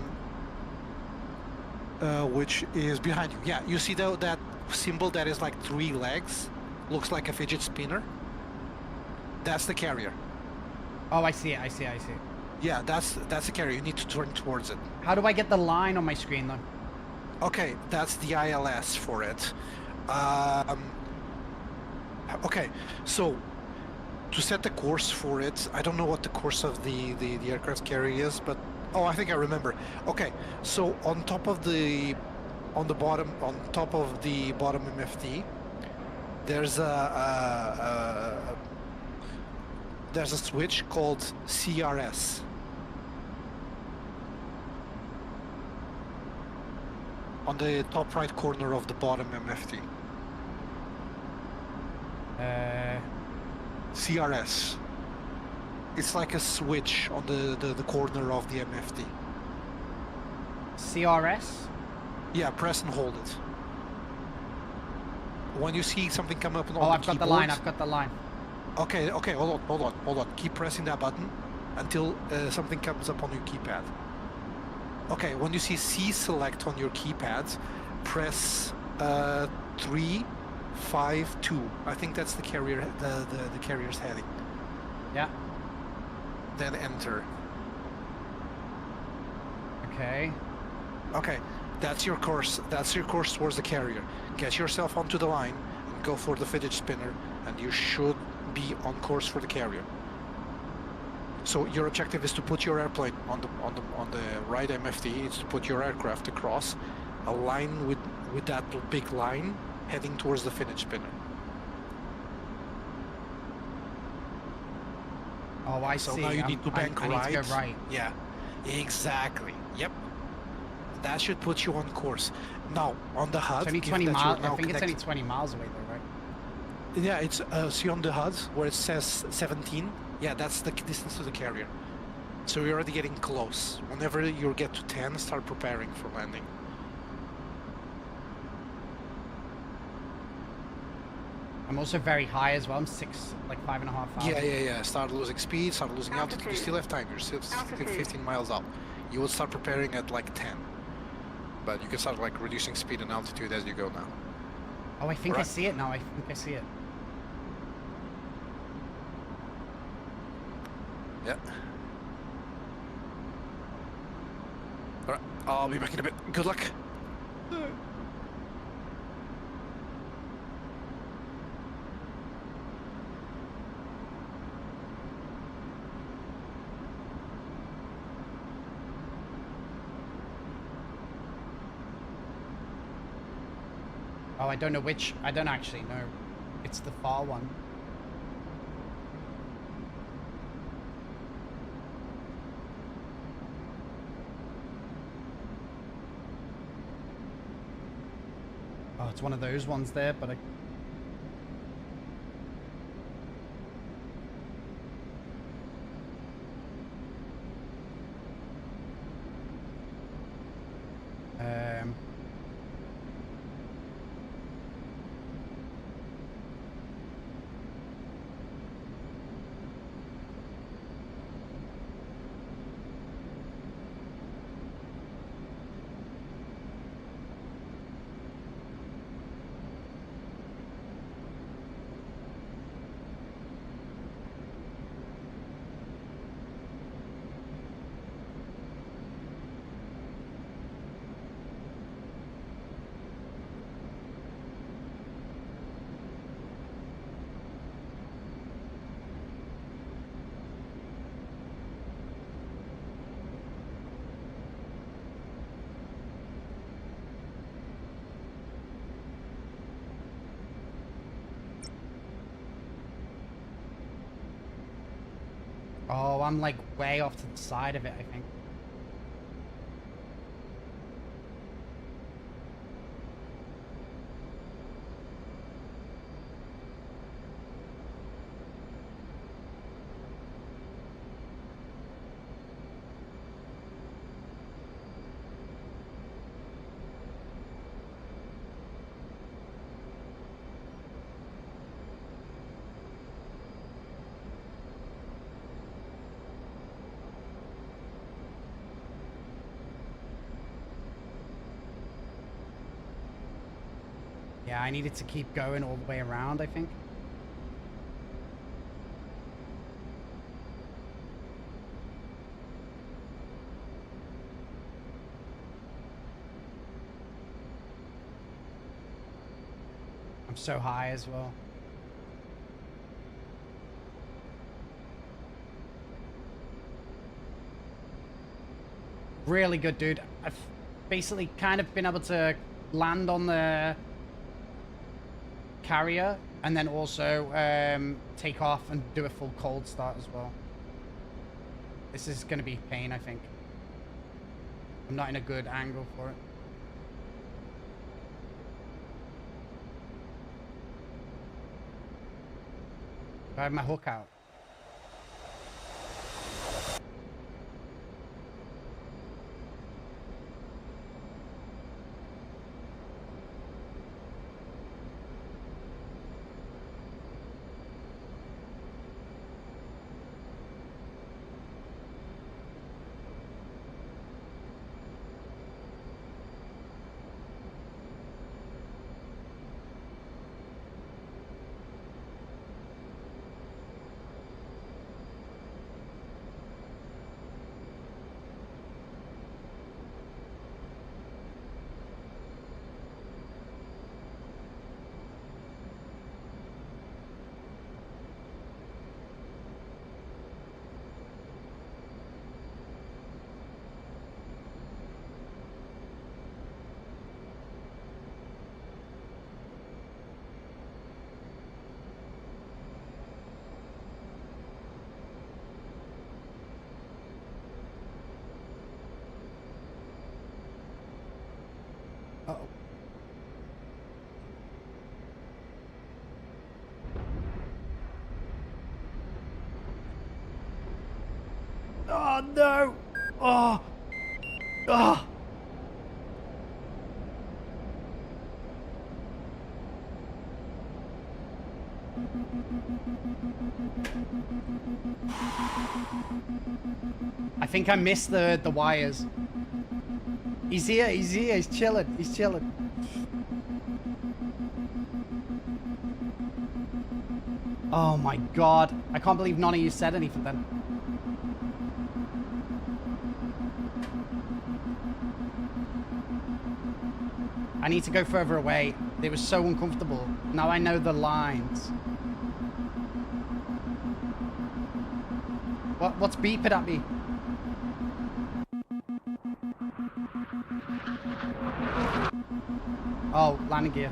which is behind you. Yeah, you see that symbol that is like 3 legs? Looks like a fidget spinner. That's the carrier. Oh, I see it. Yeah, that's the carrier. You need to turn towards it. How do I get the line on my screen though? Okay, that's the ILS for it. Okay, so to set the course for it, I don't know what the course of the aircraft carrier is, but oh, I think I remember. Okay, so on top of the bottom MFD, there's a switch called CRS. On the top right corner of the bottom MFD. CRS. It's like a switch on the corner of the MFD. CRS? Yeah, press and hold it. When you see something come up on the I've keyboard... I've got the line. Okay, hold on. Keep pressing that button until something comes up on your keypad. Okay, when you see C select on your keypad, press 352. I think that's the carrier, the carrier's heading. Yeah. Then enter. Okay. Okay, that's your course. That's your course towards the carrier. Get yourself onto the line and go for the fidget spinner, and you should be on course for the carrier. So your objective is to put your airplane on the right MFD. It's to put your aircraft across a line with that big line heading towards the fidget spinner. Oh, I So see. now you need to bank I right. need to go right. Yeah, exactly. Yep. That should put you on course. Now on the HUD. It's only if 20 that miles. you're now I think it's only connected- 20 miles away though, right? Yeah, it's see on the HUD where it says 17. Yeah, that's the distance to the carrier. So you're already getting close. Whenever you get to 10, start preparing for landing. I'm also very high as well. I'm 5,500. Yeah. Start losing speed, start losing altitude. You still have time. You're still 15 miles out. You will start preparing at like 10. but you can start like reducing speed and altitude as you go now. Oh, I think I Alright. see it now. I think I see it. Yeah. Alright, I'll be back in a bit. Good luck. Oh, I don't know which. I don't actually know. It's the far one. Oh, it's one of those ones there, but I... Oh, I'm like way off to the side of it, I think. Yeah, I needed to keep going all the way around, I think. I'm so high as well. Really good, dude. I've basically kind of been able to land on the carrier and then also take off and do a full cold start as well. This is going to be pain, I think. I'm not in a good angle for it. I have my hook out. Uh-oh. Oh no! Oh! Oh! I think I missed the wires. He's here, he's chilling, Oh my god, I can't believe none of you said anything then. I need to go further away. It was so uncomfortable. Now I know the lines. What's beeping at me? Oh, landing gear.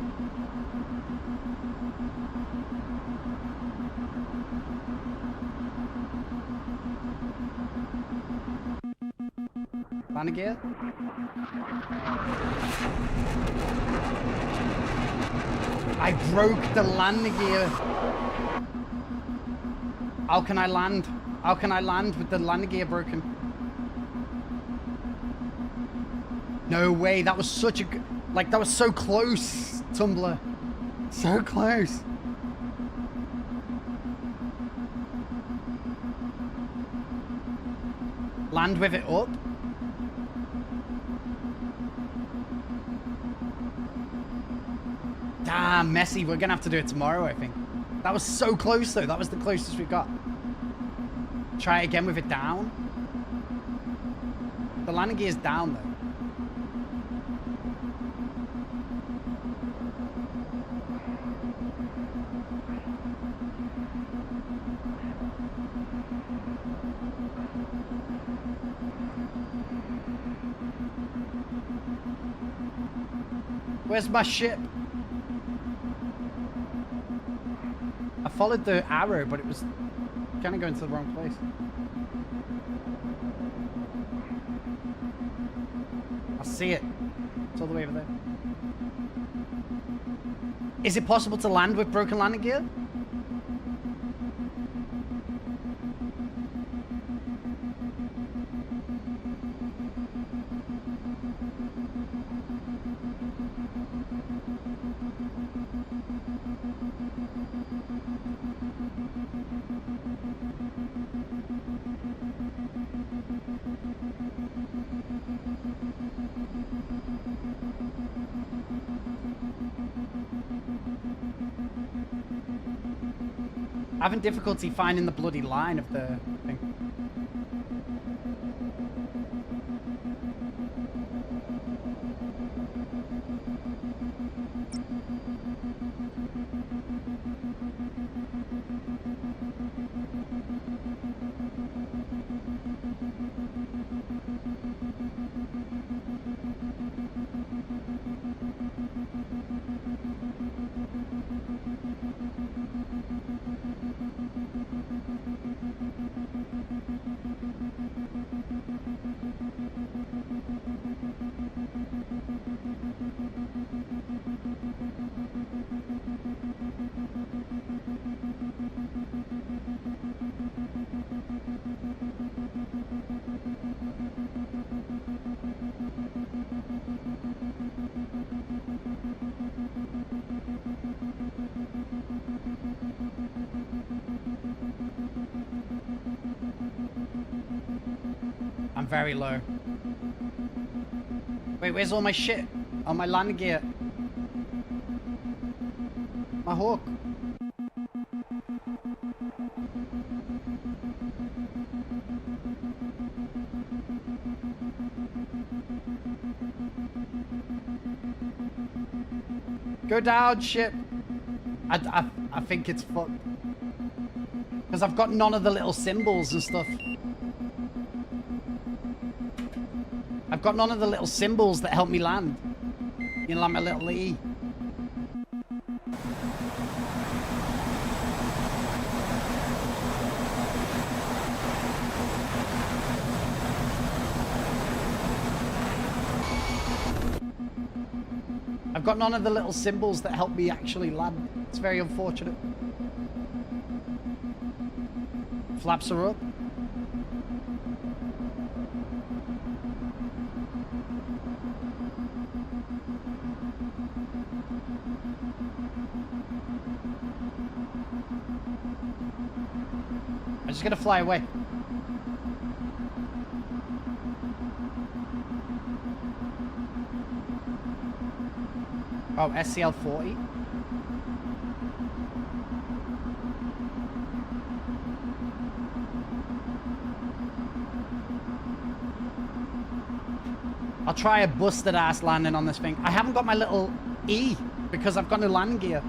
Landing gear? I broke the landing gear. How can I land? How can I land with the landing gear broken? No way, that was such a good... Like, that was so close, Tumblr. So close. Land with it up. Damn, messy. We're gonna have to do it tomorrow, I think. That was so close, though. That was the closest we got. Try it again with it down. The landing gear's down, though. Where's my ship? I followed the arrow, but it was kind of going to the wrong place. I see it. It's all the way over there. Is it possible to land with broken landing gear? Having difficulty finding the bloody line of the thing. I'm very low. Wait, where's all my shit? Oh, my landing gear. My hook. Go down, ship. I think it's fucked. Because I've got none of the little symbols and stuff. I've got none of the little symbols that help me land. You know, like my little E. I've got none of the little symbols that help me actually land. It's very unfortunate. Flaps are up. I'm just gonna fly away. Oh, SCL 40. I'll try a busted ass landing on this thing. I haven't got my little E because I've got no landing gear.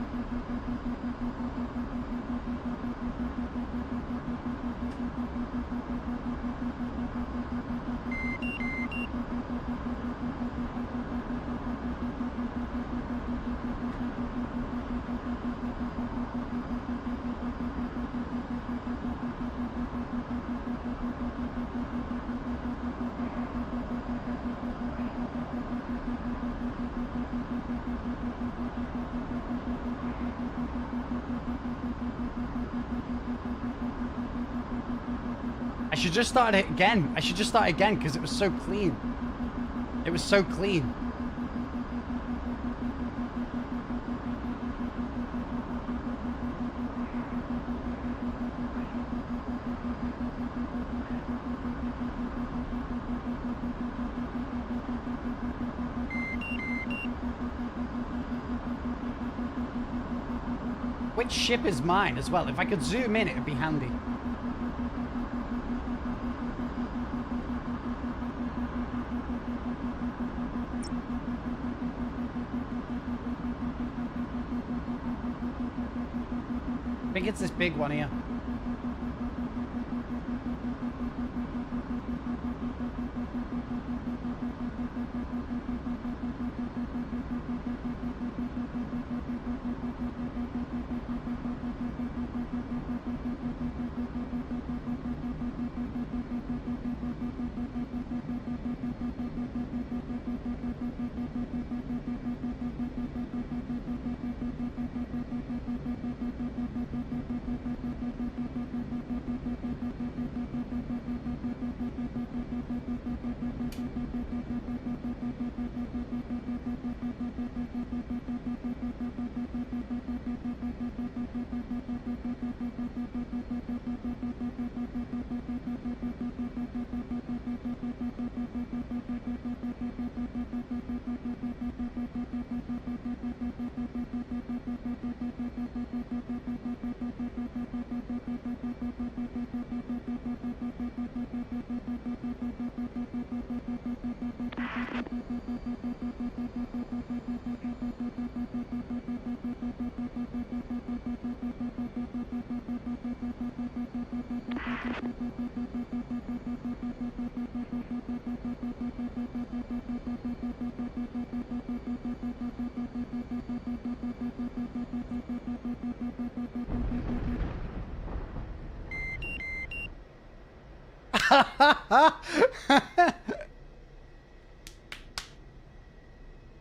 I should just start it again. I should just start again because it was so clean. It was so clean. Which ship is mine as well? If I could zoom in, it'd be handy. I think it's this big one here.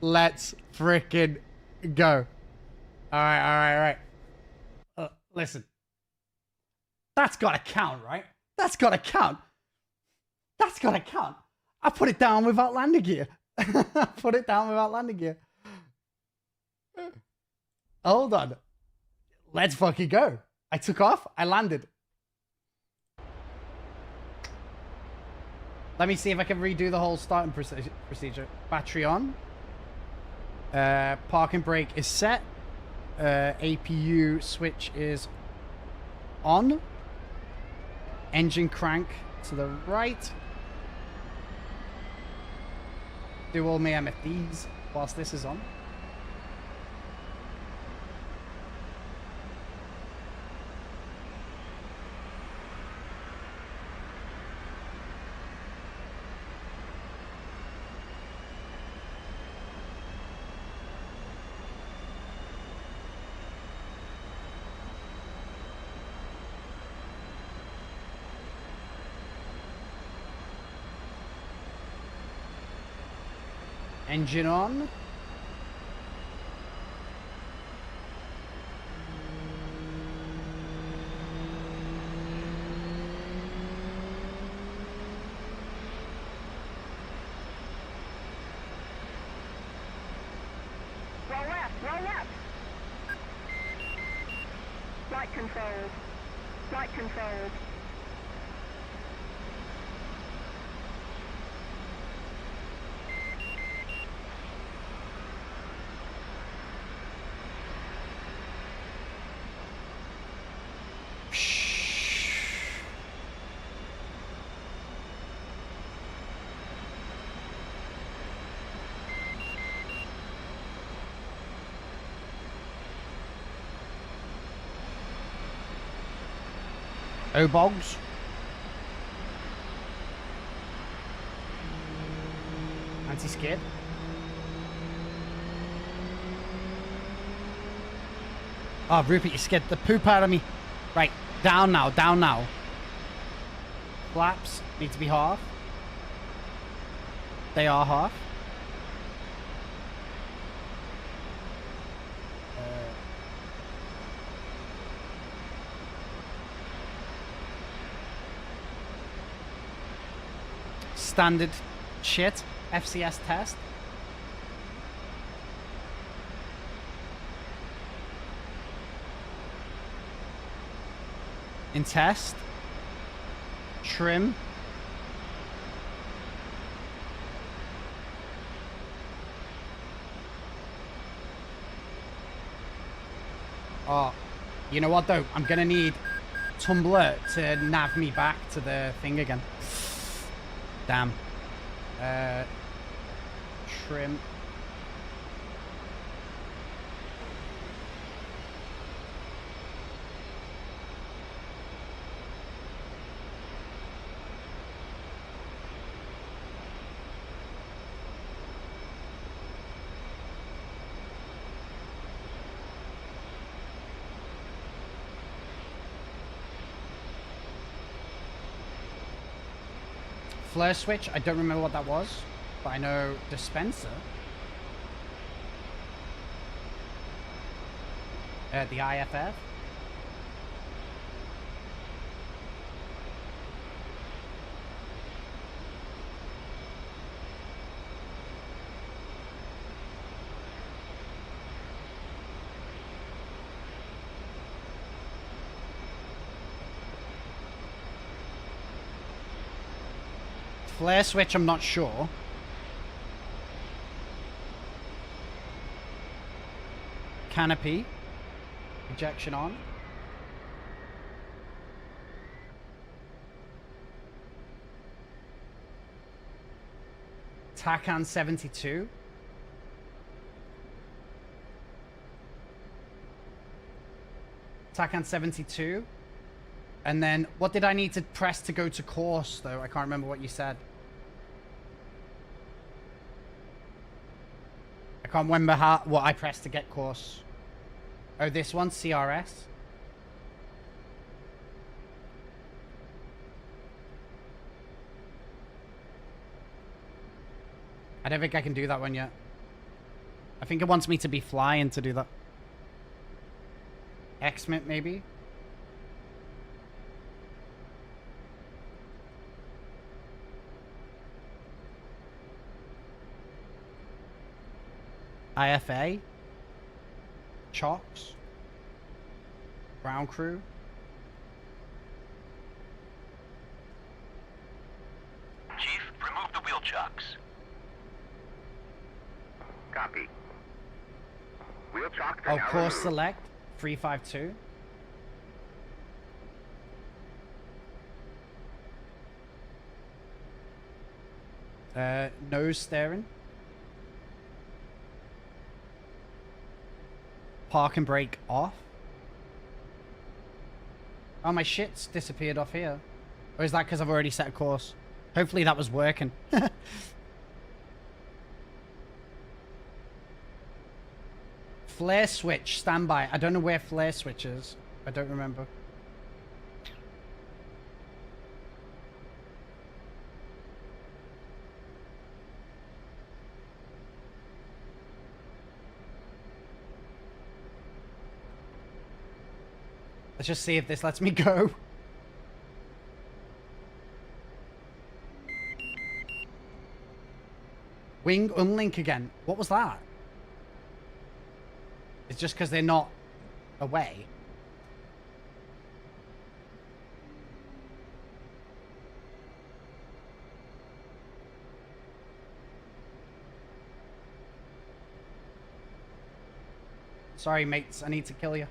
Let's frickin' go. Alright. Listen. That's gotta count, right? That's gotta count. That's gotta count. I put it down without landing gear. Put it down without landing gear. Hold on. Let's fucking go. I took off. I landed. Let me see if I can redo the whole starting procedure. Battery on. Parking brake is set. APU switch is on. Engine crank to the right. Do all my MFDs whilst this is on. Engine on. Roll left, roll left. Flight controls. Flight controls. Obogs. Anti-skid. Oh, Rupert, you scared the poop out of me. Right, down now, down now. Flaps need to be half. They are half. Standard shit. FCS test. In test. Trim. Oh, you know what though? I'm gonna need Tumblr to nav me back to the thing again. Damn. Trim. Flare switch, I don't remember what that was, but I know dispenser. The IFF. Flare switch, I'm not sure. Canopy. Ejection on. TACAN 72. TACAN 72. And then, what did I need to press to go to course, though? I can't remember what you said. I can't remember what I pressed to get course. Oh, this one, CRS. I don't think I can do that one yet. I think it wants me to be flying to do that. XMIT, maybe? IFA, Chocks, Ground Crew. Chief, remove the wheel chocks. Copy. Wheel chocks are Oh, now course removed. select 352. Nose steering. Park and brake off. Oh, my shit's disappeared off here. Or is that because I've already set a course? Hopefully that was working. Flare switch, standby. I don't know where flare switch is. I don't remember. Let's just see if this lets me go. Wing unlink again. What was that? It's just because they're not away. Sorry, mates. I need to kill you.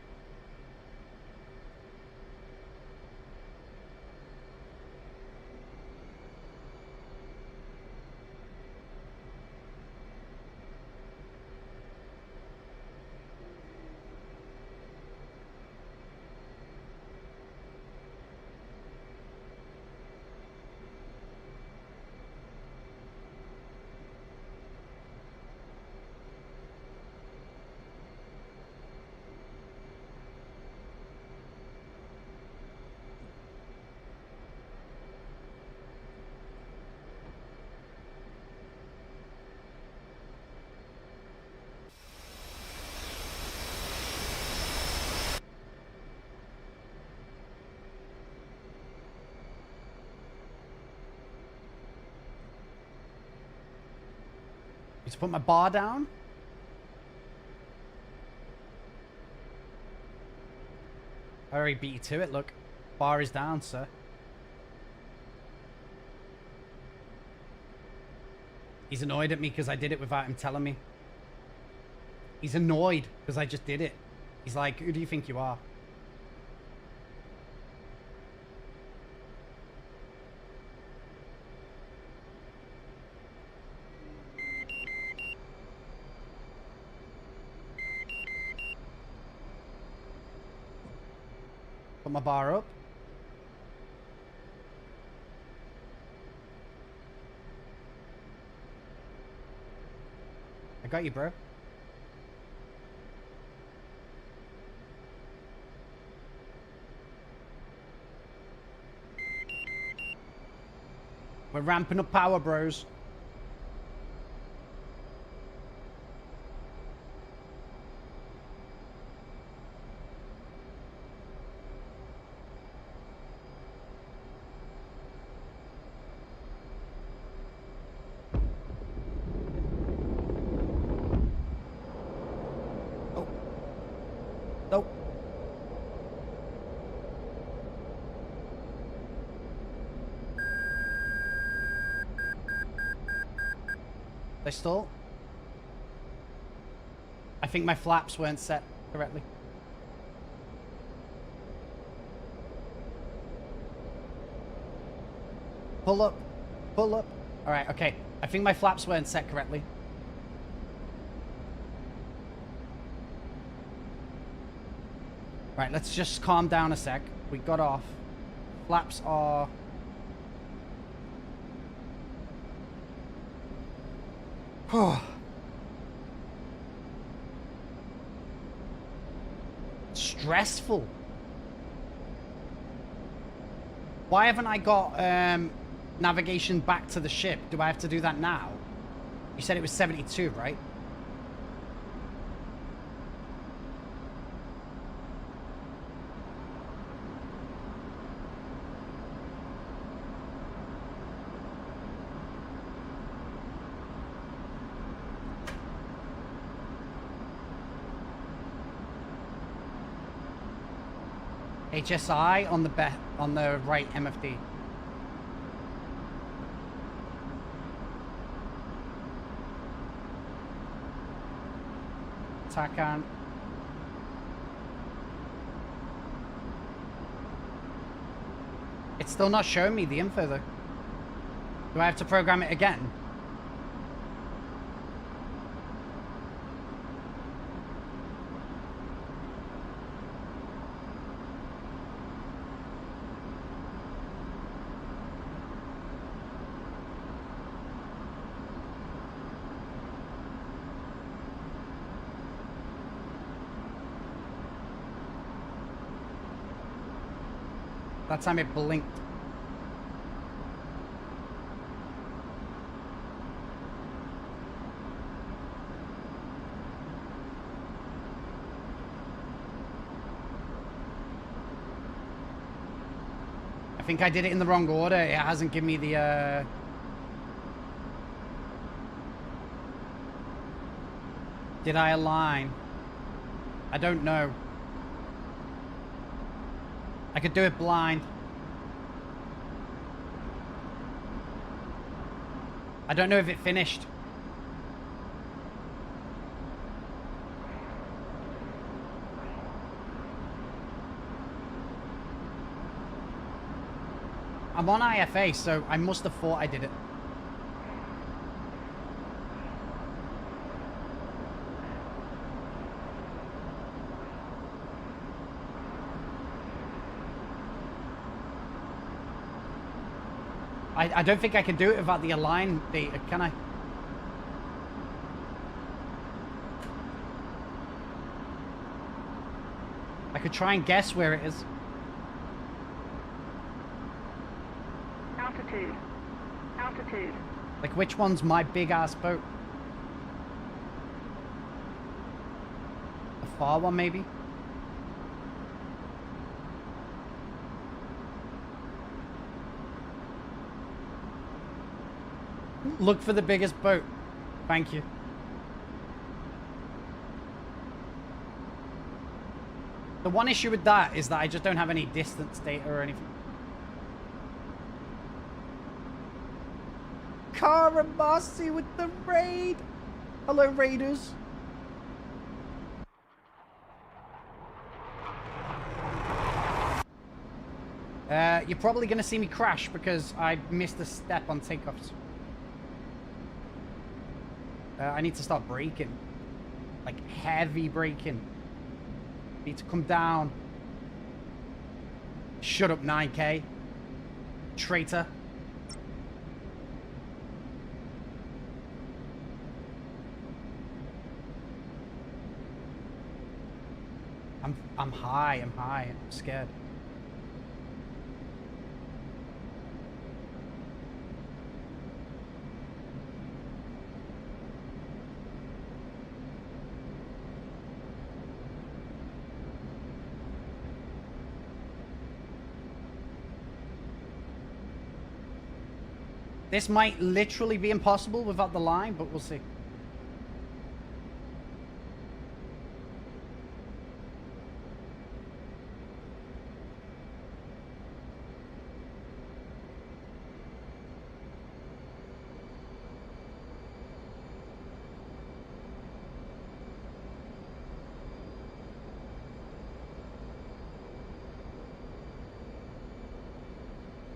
Just put my bar down. I already beat you to it, look. Bar is down, sir. He's annoyed at me because I did it without him telling me. He's annoyed because I just did it. He's like, who do you think you are? Put my bar up. I got you, bro. We're ramping up power, bros. Nope. They stall? I think my flaps weren't set correctly. Pull up. Pull up. Alright, okay. I think my flaps weren't set correctly. Right, let's just calm down a sec. We got off. Flaps are... stressful. Why haven't I got navigation back to the ship? Do I have to do that now? You said it was 72, right? HSI on the right MFD. TACAN. It's still not showing me the info though. Do I have to program it again? That time it blinked. I think I did it in the wrong order. It hasn't given me the Did I align? I don't know. I could do it blind. I don't know if it finished. I'm on IFA, so I must have thought I did it. I don't think I can do it without the align data, can I? I could try and guess where it is. Altitude. Altitude. Like, which one's my big-ass boat? The far one, maybe? Look for the biggest boat. Thank you. The one issue with that is that I just don't have any distance data or anything. Karamasi with the raid. Hello, raiders. You're probably going to see me crash because I missed a step on takeoffs. I need to start braking. Like, heavy braking. Need to come down. Shut up, 9K. Traitor. I'm high, I'm scared. This might literally be impossible without the line, but we'll see.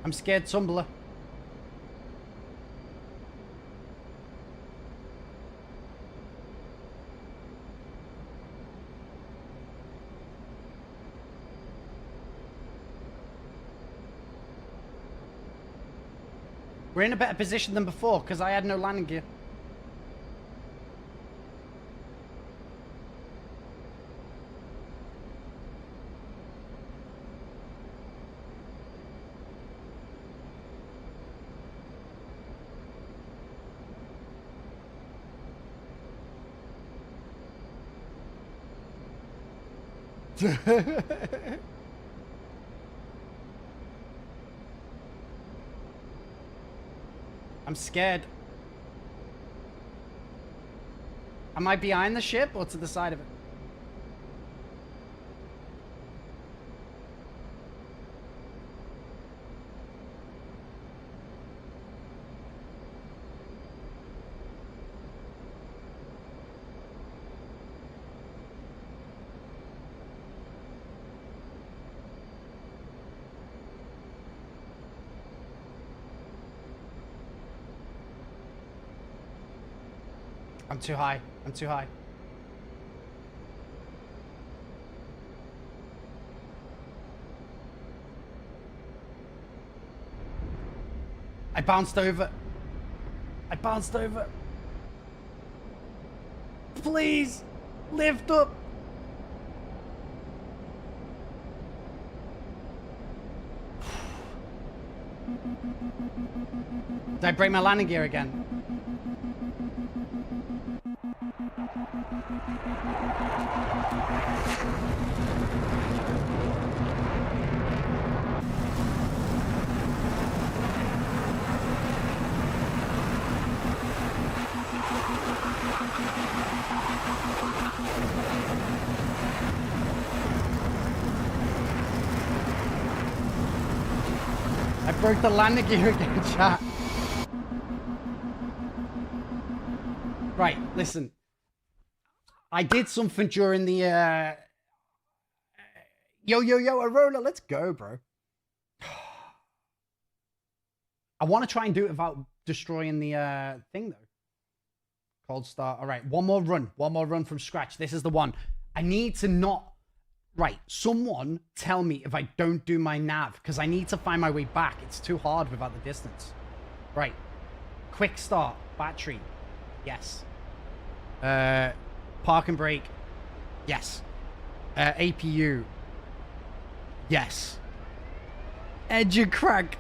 I'm scared, Tumbler. We're in a better position than before because I had no landing gear. I'm scared. Am I behind the ship or to the side of it? I'm too high. I'm too high. I bounced over. I bounced over. Please, lift up. Did I break my landing gear again? I broke the landing gear again, chat. Right, listen. I did something during the, Yo, Aurora, let's go, bro. I want to try and do it without destroying the, thing, though. Cold start. All right, one more run. One more run from scratch. This is the one. I need to not... Right, someone tell me if I don't do my nav, because I need to find my way back. It's too hard without the distance. Right. Quick start. Battery. Yes. Park and brake. Yes. APU. Yes. Edge and crank.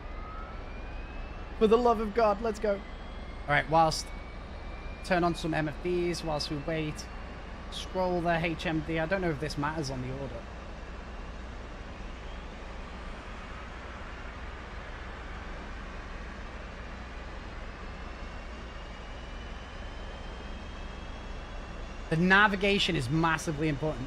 For the love of God, let's go. Alright, whilst... Turn on some MFDs whilst we wait. Scroll the HMD. I don't know if this matters on the order. The navigation is massively important.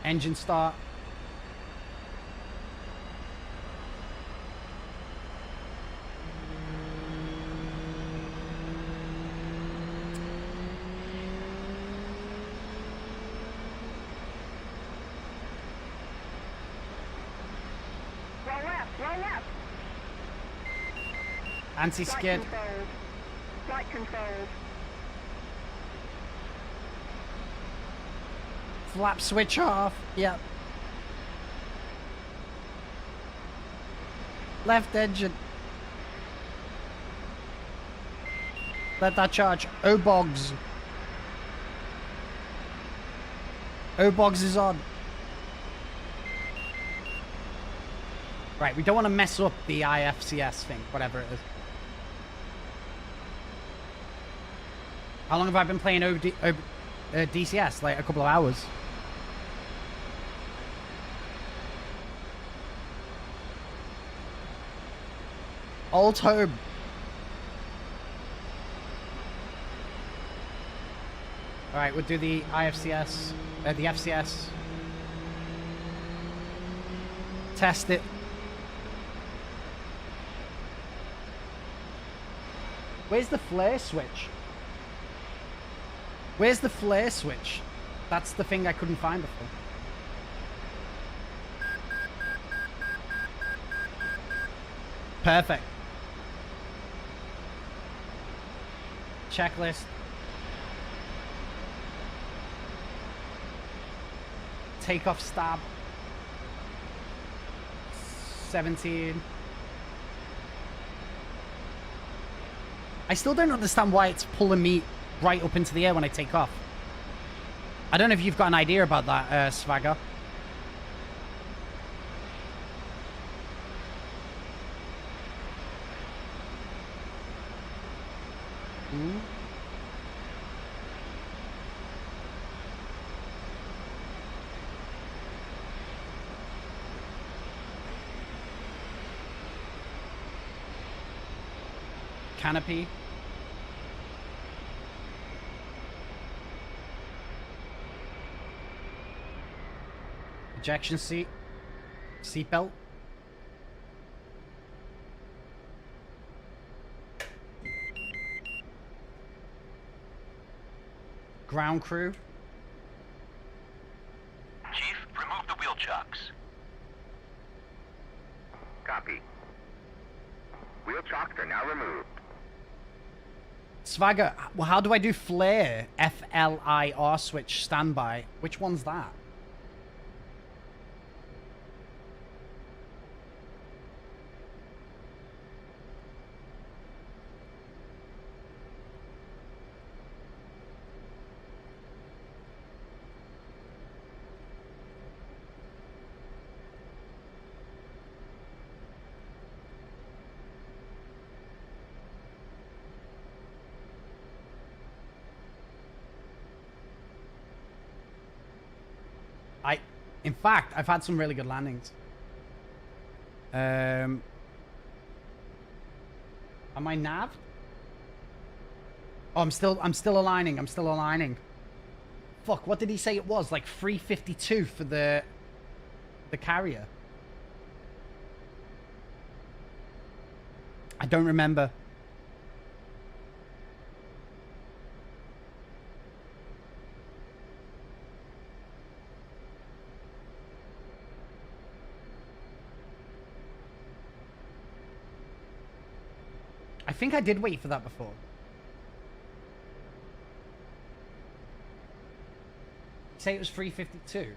Engine start. Roll left, roll left. Anti-skid. Flight controls. Flight controls. Flap switch off. Yep. Left engine. Let that charge. O-Bogs. O-Bogs is on. Right, we don't want to mess up the IFCS thing, whatever it is. How long have I been playing DCS? Like a couple of hours. Alt home. Alright, we'll do the IFCS, the FCS. Test it. Where's the flare switch? Where's the flare switch? That's the thing I couldn't find before. Perfect. Checklist. Takeoff stab. 17. I still don't understand why it's pulling me right up into the air when I take off. I don't know if you've got an idea about that, Swagger. Ooh. Canopy. Ejection seat. Seatbelt. Ground crew. Chief, remove the wheel chocks. Copy. Wheel chocks are now removed. Swagger, well, how do I do flare? F-L-I-R switch standby. Which one's that? In fact, I've had some really good landings. Am I nav? Oh, I'm still aligning. I'm still aligning. Fuck, what did he say it was? Like 352 for the carrier. I don't remember. I think I did wait for that before. Say it was 352.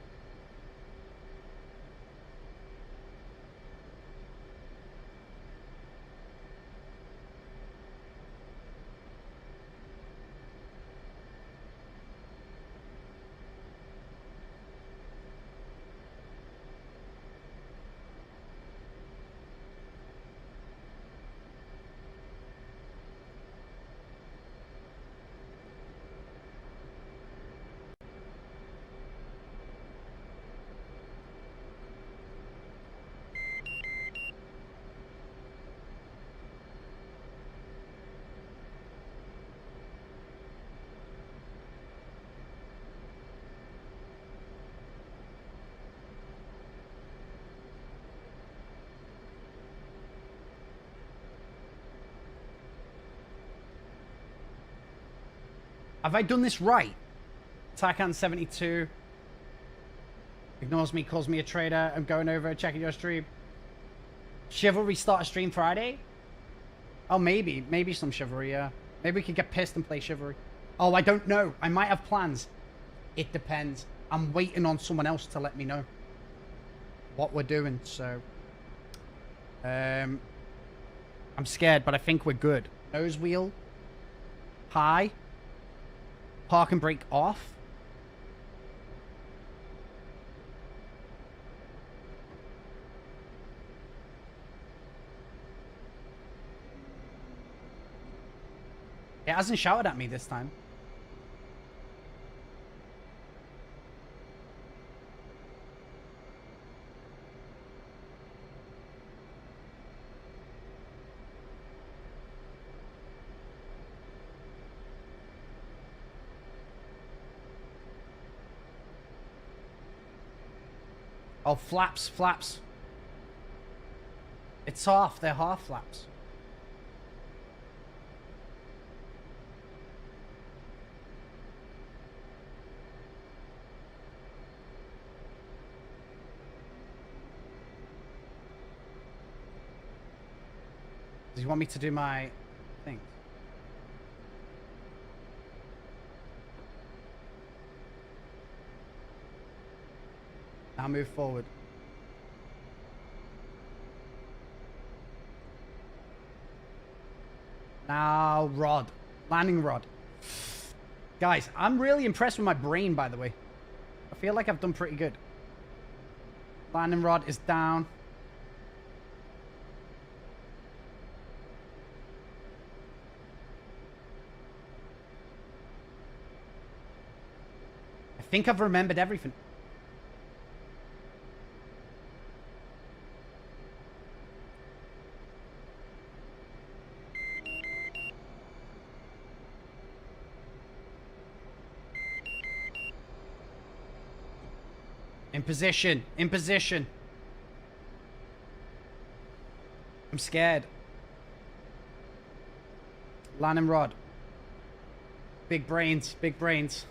Have I done this right? Takan 72 ignores me, calls me a traitor. I'm going over, checking your stream. Chivalry start a stream Friday? Oh, maybe. Maybe some Chivalry, yeah. Maybe we could get pissed and play Chivalry. Oh, I don't know. I might have plans. It depends. I'm waiting on someone else to let me know what we're doing, so... I'm scared, but I think we're good. Nose wheel. High. Park and brake off. It hasn't shouted at me this time. Oh, flaps, flaps. It's half. They're half flaps. Does he want me to do my things? Now move forward. Now rod. Landing rod. Guys, I'm really impressed with my brain, by the way. I feel like I've done pretty good. Landing rod is down. I think I've remembered everything. In position. In position. I'm scared. Landing rod. Big brains. Big brains.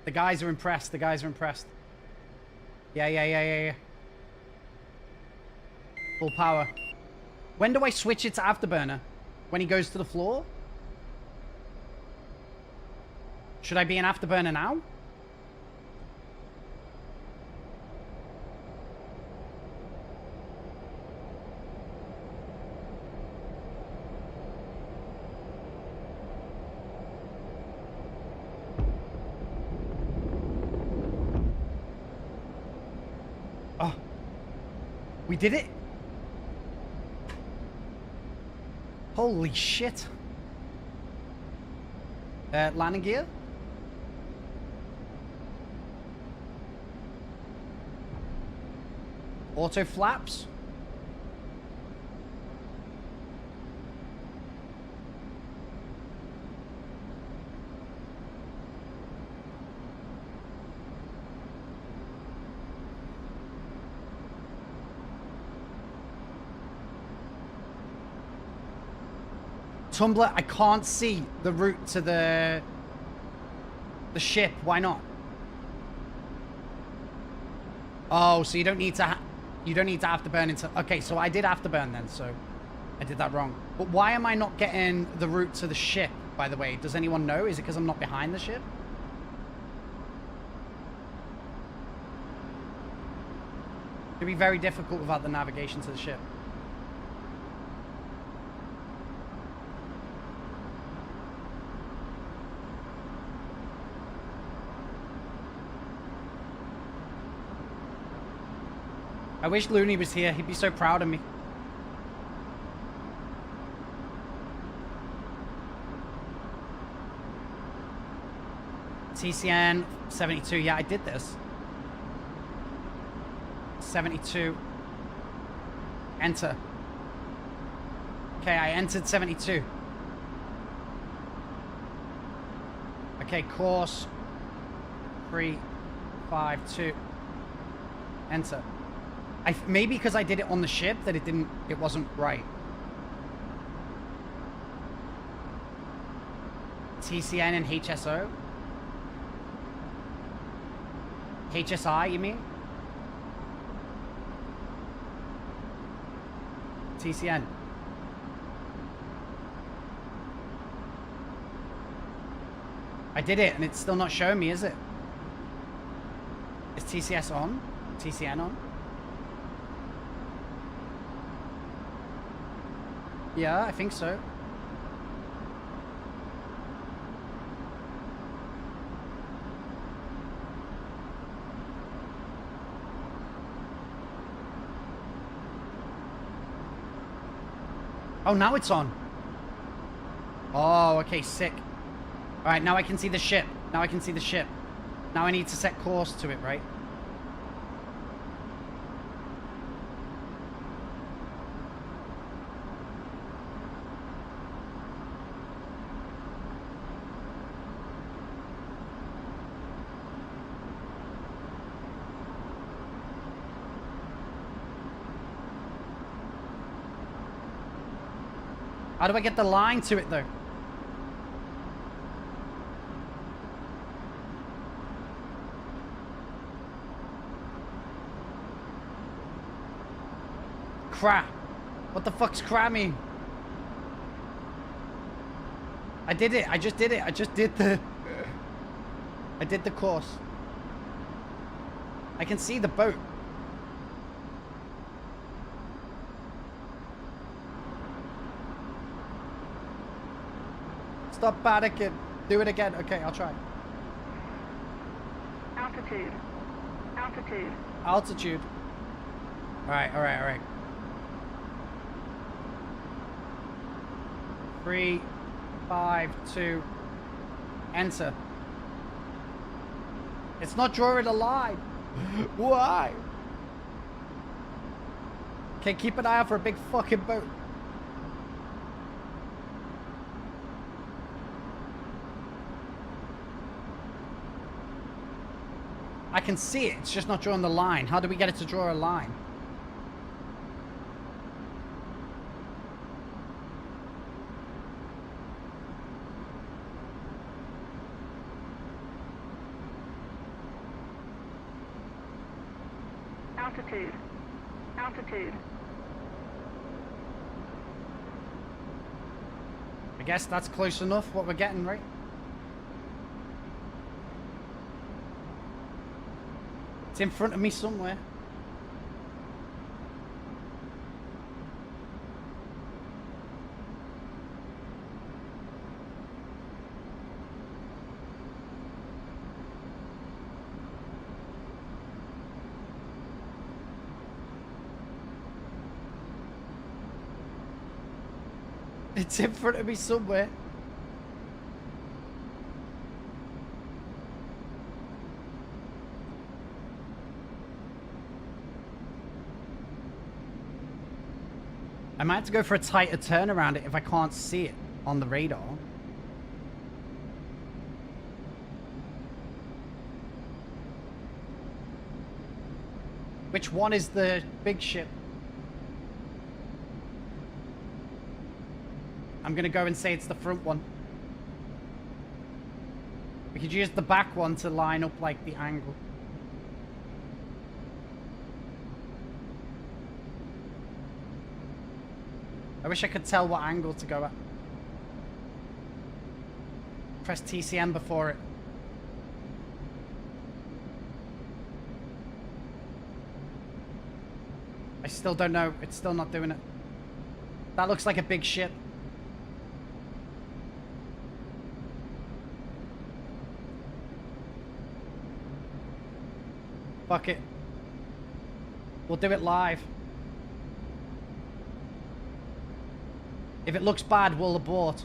The guys are impressed. The guys are impressed. Yeah. Full power. When do I switch it to afterburner? When he goes to the floor? Should I be in afterburner now? We did it. Holy shit. Landing gear. Auto flaps. Tumbler, I can't see the route to the ship. Why not? Oh, so you don't need to afterburn into... Okay, so I did afterburn then, so I did that wrong. But why am I not getting the route to the ship, by the way? Does anyone know? Is it because I'm not behind the ship? It'd be very difficult without the navigation to the ship. I wish Looney was here. He'd be so proud of me. TCN 72. Yeah, I did this. 72. Enter. Okay, I entered 72. Okay, course 3, 5, 2. Enter. Maybe because I did it on the ship that it wasn't right. TCN and HSO? HSI, you mean? TCN. I did it and it's still not showing me, is it? Is TCS on? TCN on? Yeah, I think so. Oh, now it's on. Oh, okay, sick. Alright, now I can see the ship. Now I can see the ship. Now I need to set course to it, right? How do I get the line to it, though? Crap. What the fuck's crap mean? I did it. I just did it. I just did the... I did the course. I can see the boat. Stop panicking. Do it again. Okay, I'll try. Altitude. Altitude. Altitude. Alright, alright, alright. 3, 5, 2, enter. It's not drawing a line. Why? Okay, keep an eye out for a big fucking boat. I can see it, it's just not drawing the line. How do we get it to draw a line? Altitude. Altitude. I guess that's close enough what we're getting, right? It's in front of me somewhere. It's in front of me somewhere. I might have to go for a tighter turn around it if I can't see it on the radar. Which one is the big ship? I'm gonna go and say it's the front one. We could use the back one to line up like the angle. I wish I could tell what angle to go at. Press TCM before it. I still don't know. It's still not doing it. That looks like a big ship. Fuck it. We'll do it live. If it looks bad, we'll abort.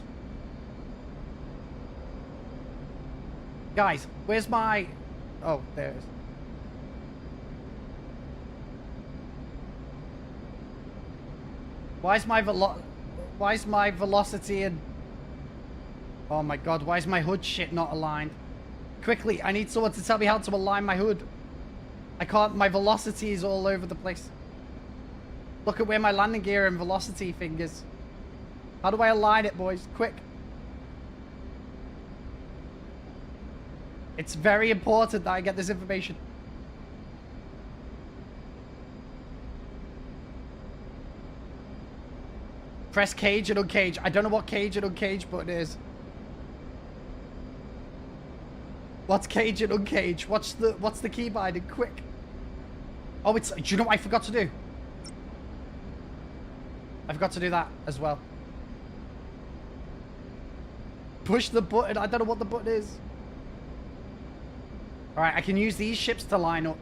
Guys, where's my... Oh, there it is. Why is my velocity and... Oh my god, why is my hood shit not aligned? Quickly, I need someone to tell me how to align my hood. I can't, my velocity is all over the place. Look at where my landing gear and velocity thing is. How do I align it, boys? Quick. It's very important that I get this information. Press cage and uncage. I don't know what cage and uncage button is. What's cage and uncage? What's the key binding? Quick. Oh, it's... Do you know what I forgot to do? I forgot to do that as well. Push the button. I don't know what the button is. Alright, I can use these ships to line up.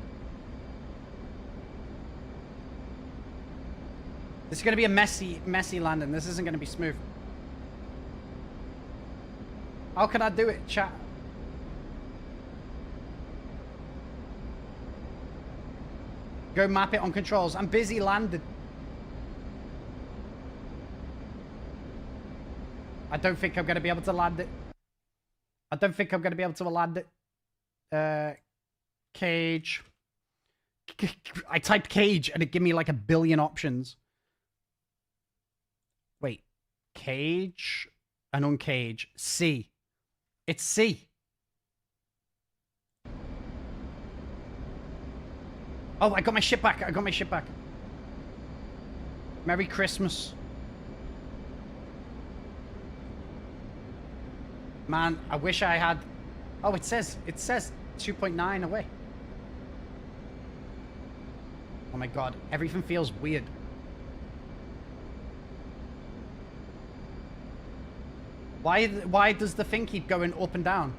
This is going to be a messy landing. This isn't going to be smooth. How can I do it, chat? Go map it on controls. I'm busy landing. I don't think I'm going to be able to land it. I don't think I'm going to be able to land it. Cage. I typed cage and it gave me like a billion options. Wait. Cage and uncage. C. It's C. Oh, I got my ship back. I got my ship back. Merry Christmas. Man, I wish I had... Oh, it says 2.9 away. Oh my god, everything feels weird. Why does the thing keep going up and down?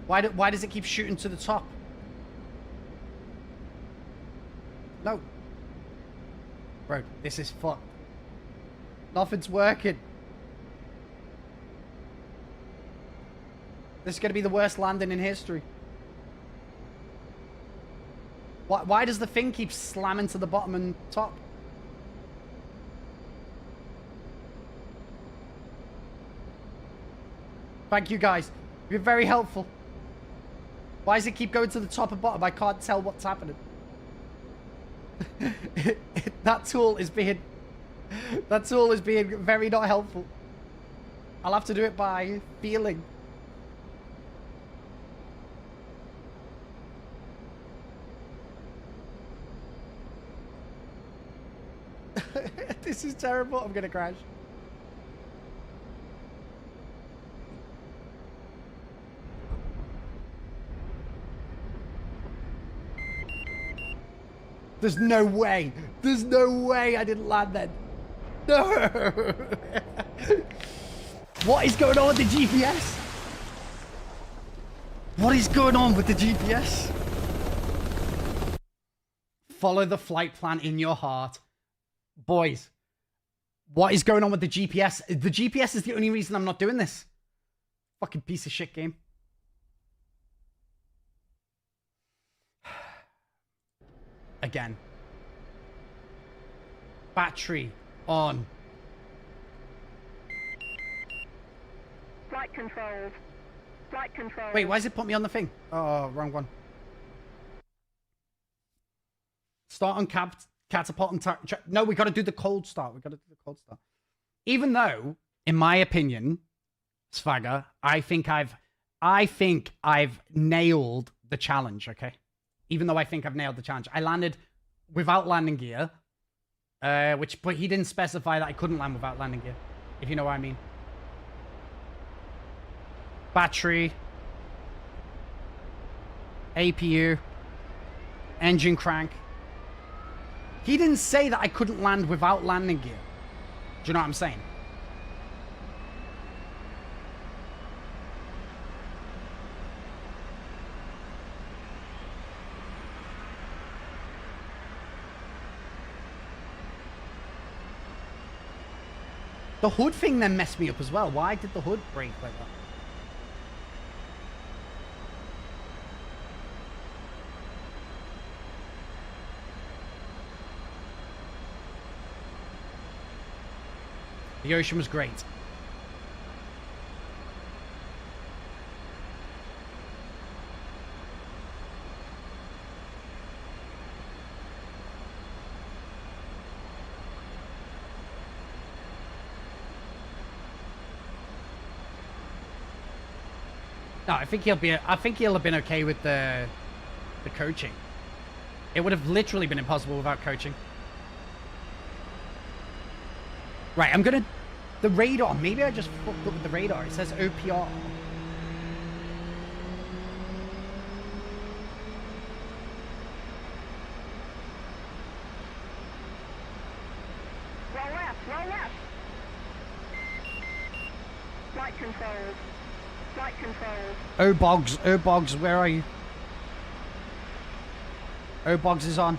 Why does it keep shooting to the top? No. Bro, this is fucked. Nothing's working. This is going to be the worst landing in history. Why does the thing keep slamming to the bottom and top? Thank you guys. You're very helpful. Why does it keep going to the top and bottom? I can't tell what's happening. That tool is being very not helpful. I'll have to do it by feeling. This is terrible. I'm gonna crash. There's no way. There's no way I didn't land then. No. What is going on with the GPS? What is going on with the GPS? Follow the flight plan in your heart. Boys, what is going on with the GPS? The GPS is the only reason I'm not doing this. Fucking piece of shit game. Again. Battery on. Flight controls. Flight controls. Wait, why does it put me on the thing? Oh, wrong one. Start on catapult and no, we got to do the cold start. We got to do the cold start. Even though, in my opinion, Swagger, I think I've nailed the challenge. Okay, even though I think I've nailed the challenge, I landed without landing gear, but he didn't specify that I couldn't land without landing gear, if you know what I mean. Battery, APU, engine crank. He didn't say that I couldn't land without landing gear. Do you know what I'm saying? The hood thing then messed me up as well. Why did the hood break like that? The ocean was great. No, I think he'll have been okay with the coaching. It would have literally been impossible without coaching. Right, I'm gonna... The radar. Maybe I just fucked up with the radar. It says OPR. Roll left, roll left. Flight controls. Flight controls. Oh Boggs, where are you? Oh Boggs is on.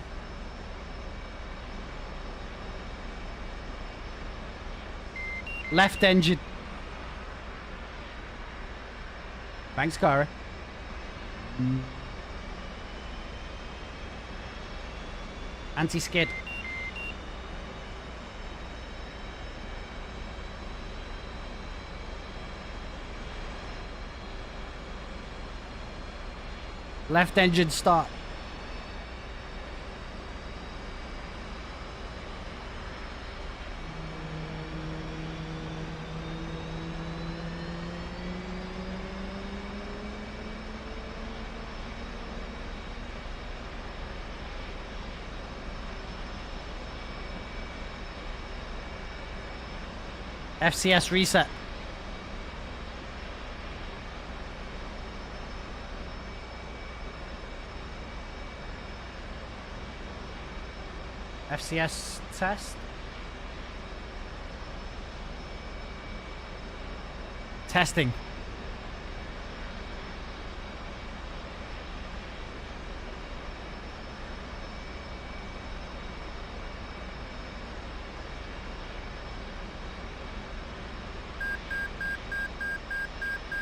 Left engine. Thanks, Cara. Anti-skid. Left engine start. FCS reset. FCS test. Testing.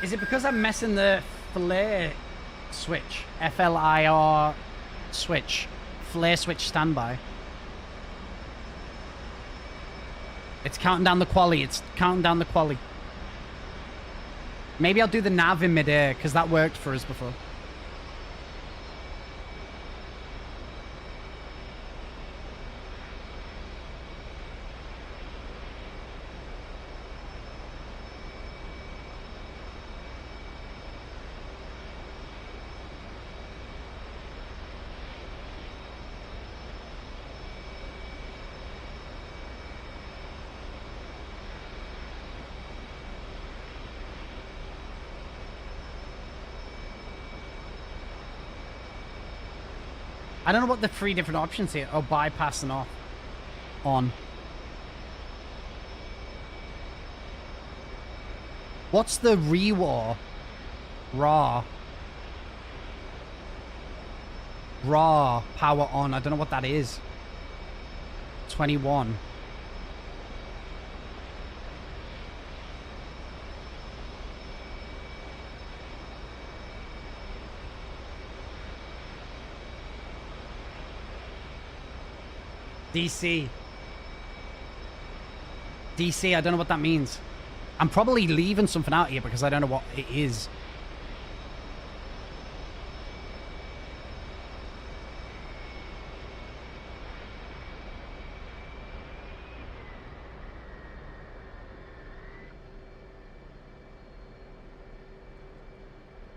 Is it because I'm messing the flare switch? FLIR switch. Flare switch standby. It's counting down the quali. It's counting down the quali. Maybe I'll do the nav in midair, because that worked for us before. I don't know what the three different options here. Oh, bypass and off. On. What's the rewar? Raw. Raw. Power on. I don't know what that is. 21. DC. DC, I don't know what that means. I'm probably leaving something out here because I don't know what it is.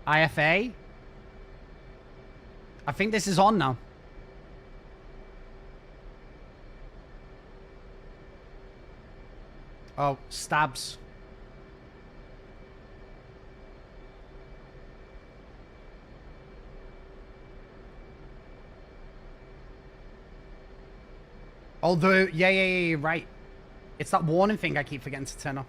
IFA? I think this is on now. Oh, stabs. Although, yeah, right. It's that warning thing I keep forgetting to turn off.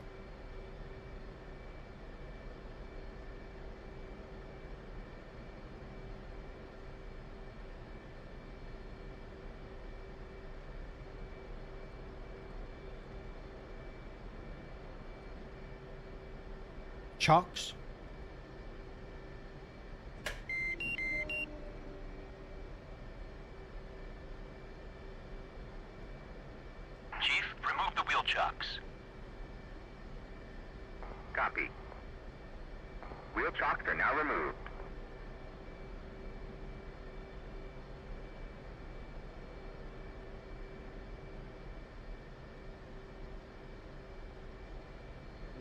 Chocks. Chief, remove the wheel chocks. Copy. Wheel chocks are now removed.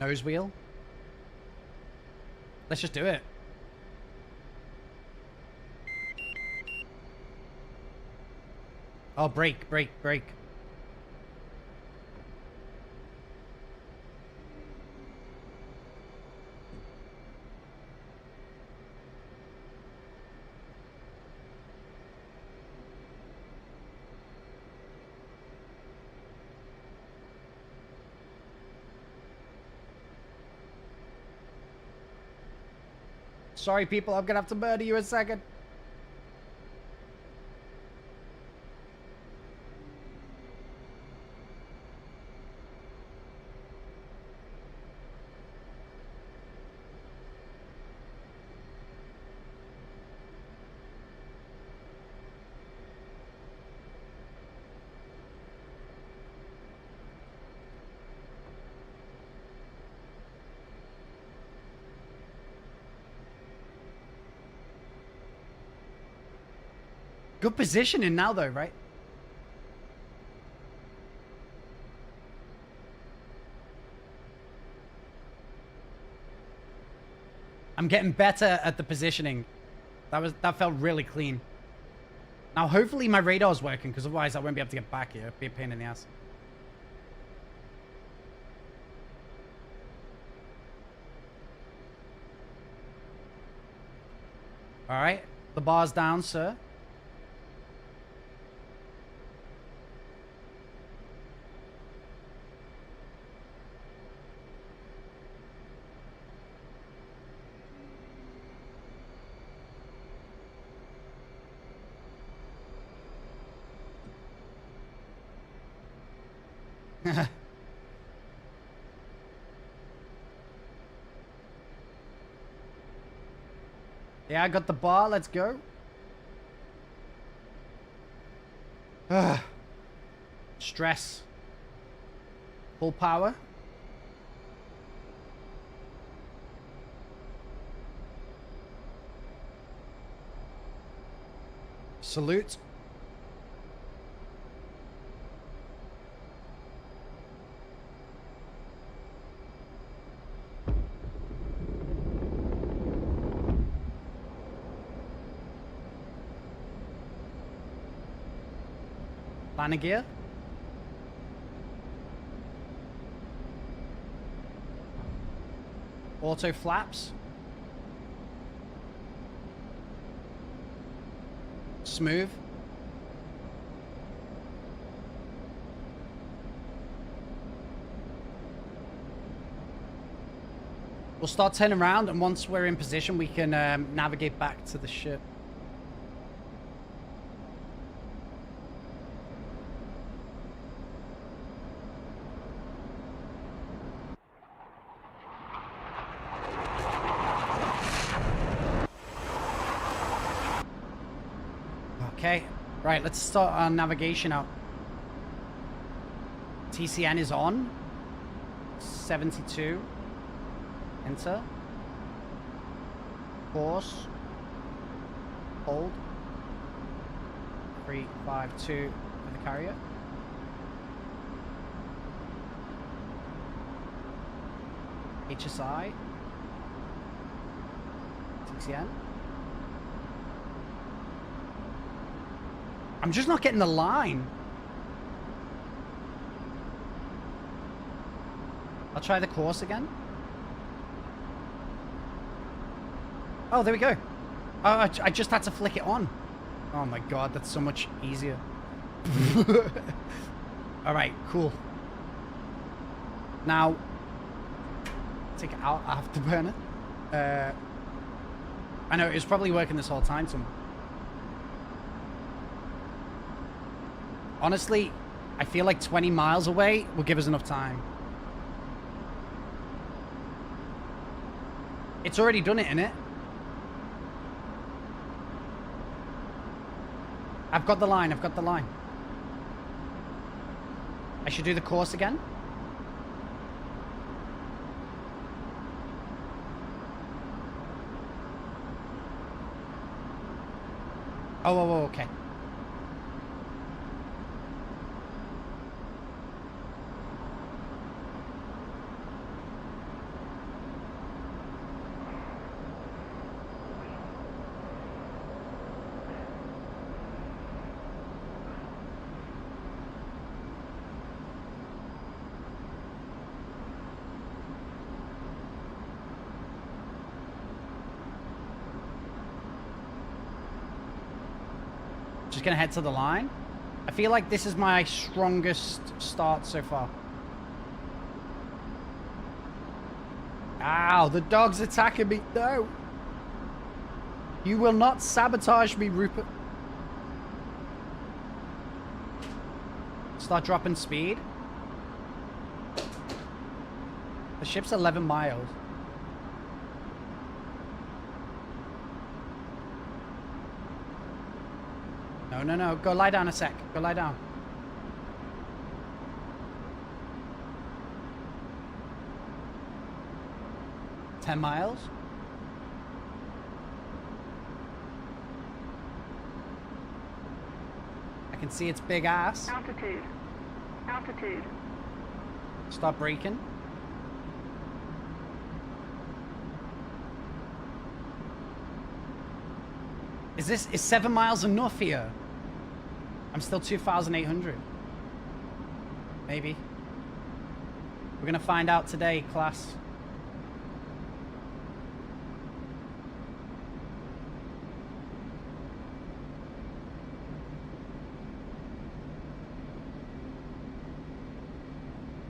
Nose wheel. Let's just do it. Oh, brake. Sorry, people, I'm gonna have to murder you in a second. Good positioning now, though, right? I'm getting better at the positioning. That felt really clean. Now, hopefully my radar's working, because otherwise I won't be able to get back here. It'd be a pain in the ass. All right. The bar's down, sir. Yeah, I got the bar. Let's go. Stress. Full power. Salute. Landing gear. Auto flaps. Smooth. We'll start turning around, and once we're in position, we can navigate back to the ship. Okay, right, let's start our navigation out. TCN is on. 72. Enter. Course. Hold. 352 for the carrier. HSI. TCN. I'm just not getting the line. I'll try the course again. Oh, there we go. Oh, I just had to flick it on. Oh my god, that's so much easier. Alright, cool. Now, take it out afterburner. I know, it was probably working this whole time, so... Honestly, I feel like 20 miles away will give us enough time. It's already done it, innit? I've got the line, I've got the line. I should do the course again. Oh, okay. just gonna head to the line. I feel like this is my strongest start so far. Ow, the dog's attacking me. No. You will not sabotage me, Rupert. Start dropping speed. The ship's 11 miles. No, no, no. Go lie down a sec. Go lie down. $10 miles. I can see its big ass. Altitude. Altitude. Start braking. Is 7 miles enough here? I'm still 2,800. Maybe. We're gonna find out today, class.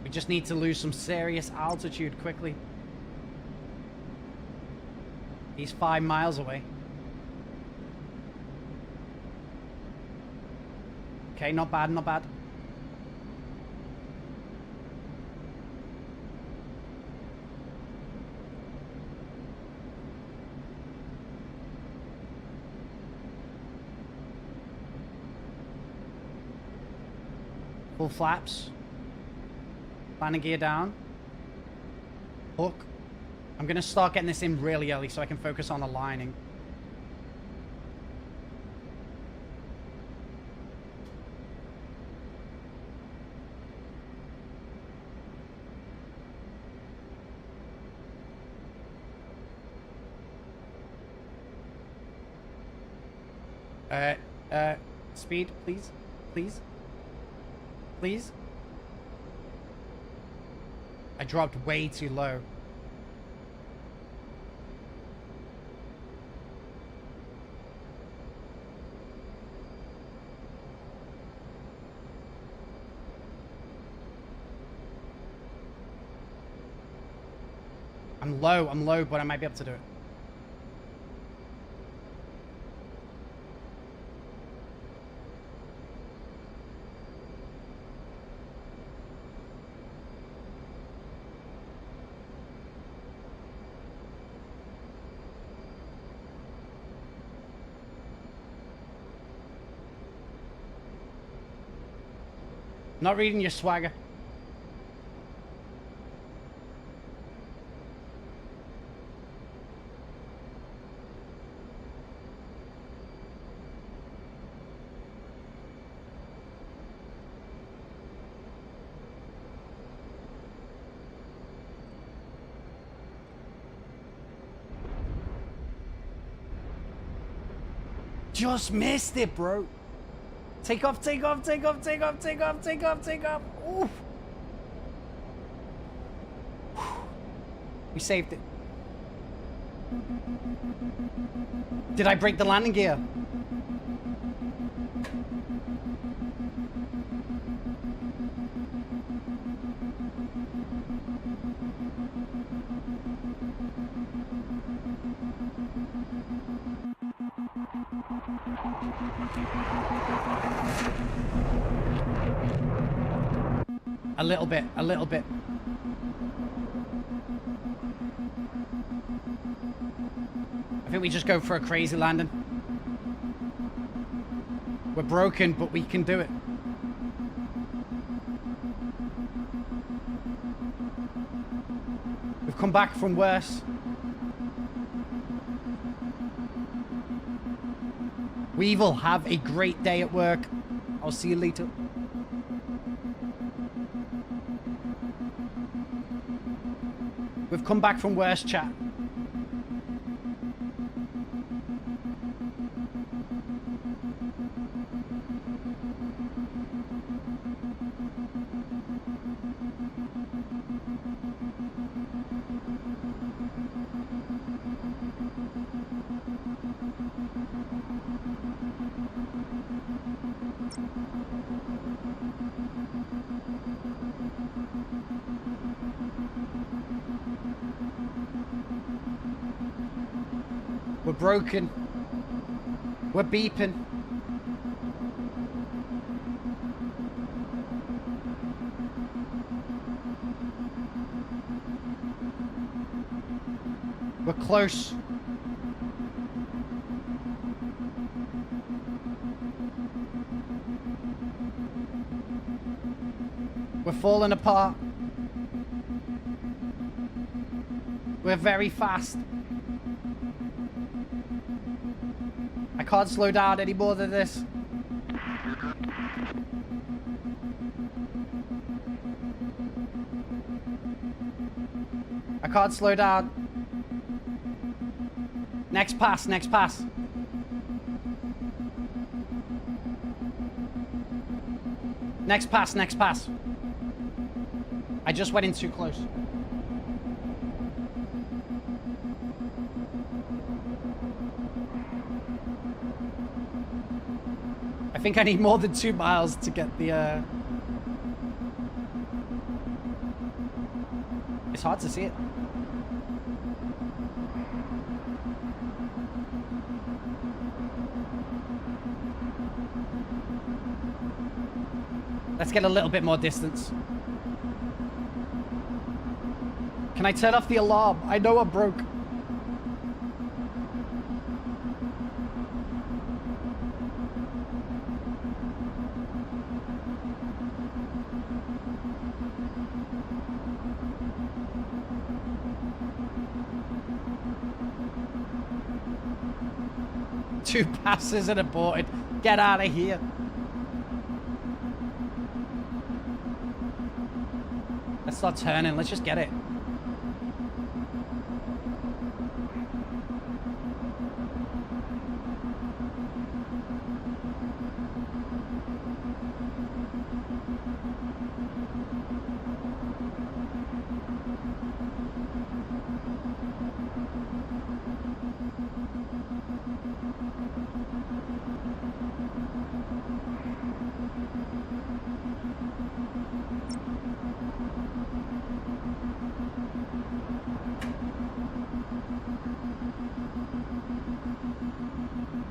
We just need to lose some serious altitude quickly. He's 5 miles away. Okay, not bad, not bad. Full flaps. Landing gear down. Hook. I'm gonna start getting this in really early so I can focus on aligning. Speed, please, please, please. I dropped way too low. I'm low, but I might be able to do it. Not reading your swagger. Just missed it, bro. Take off, take off, take off, take off, take off, take off, take off. Oof. We saved it. Did I break the landing gear? A little bit, a little bit. I think we just go for a crazy landing. We're broken, but we can do it. We've come back from worse. We will have a great day at work. I'll see you later. We've come back from worse, chat. We're broken. We're beeping. We're close. We're falling apart. We're very fast. I can't slow down any more than this. I can't slow down. Next pass, next pass. Next pass, next pass. I just went in too close. I think I need more than 2 miles to get the, It's hard to see it. Let's get a little bit more distance. Can I turn off the alarm? I know I'm broke. Two passes and aborted. Get out of here. Let's start turning. Let's just get it.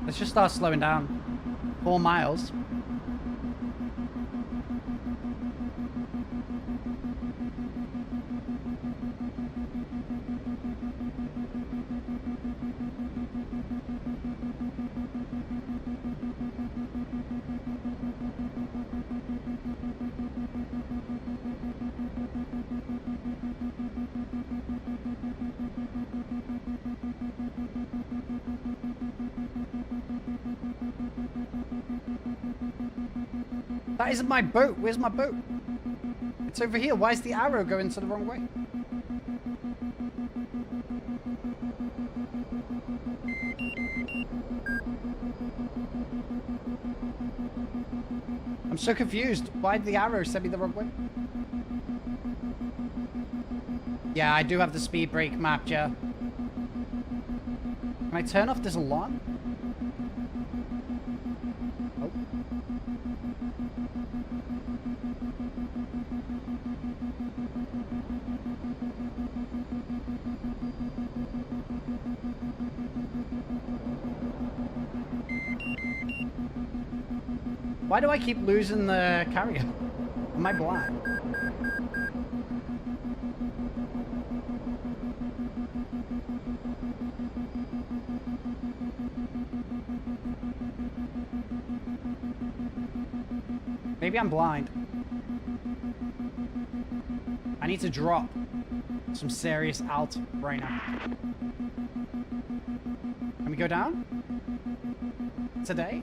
Let's just start slowing down. 4 miles. That isn't my boat. Where's my boat? It's over here. Why is the arrow going to the wrong way? I'm so confused. Why did the arrow send me the wrong way? Yeah, I do have the speed brake mapped, yeah. Can I turn off this alarm? Oh. Why do I keep losing the carrier? Am I blind? Maybe I'm blind. I need to drop some serious alt right now. Can we go down? Today?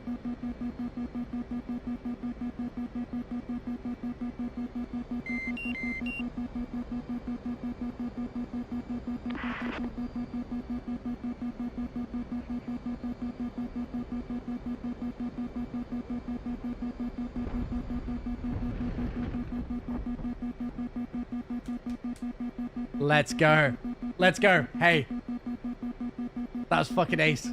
Let's go. Let's go. Hey. That was fucking ace.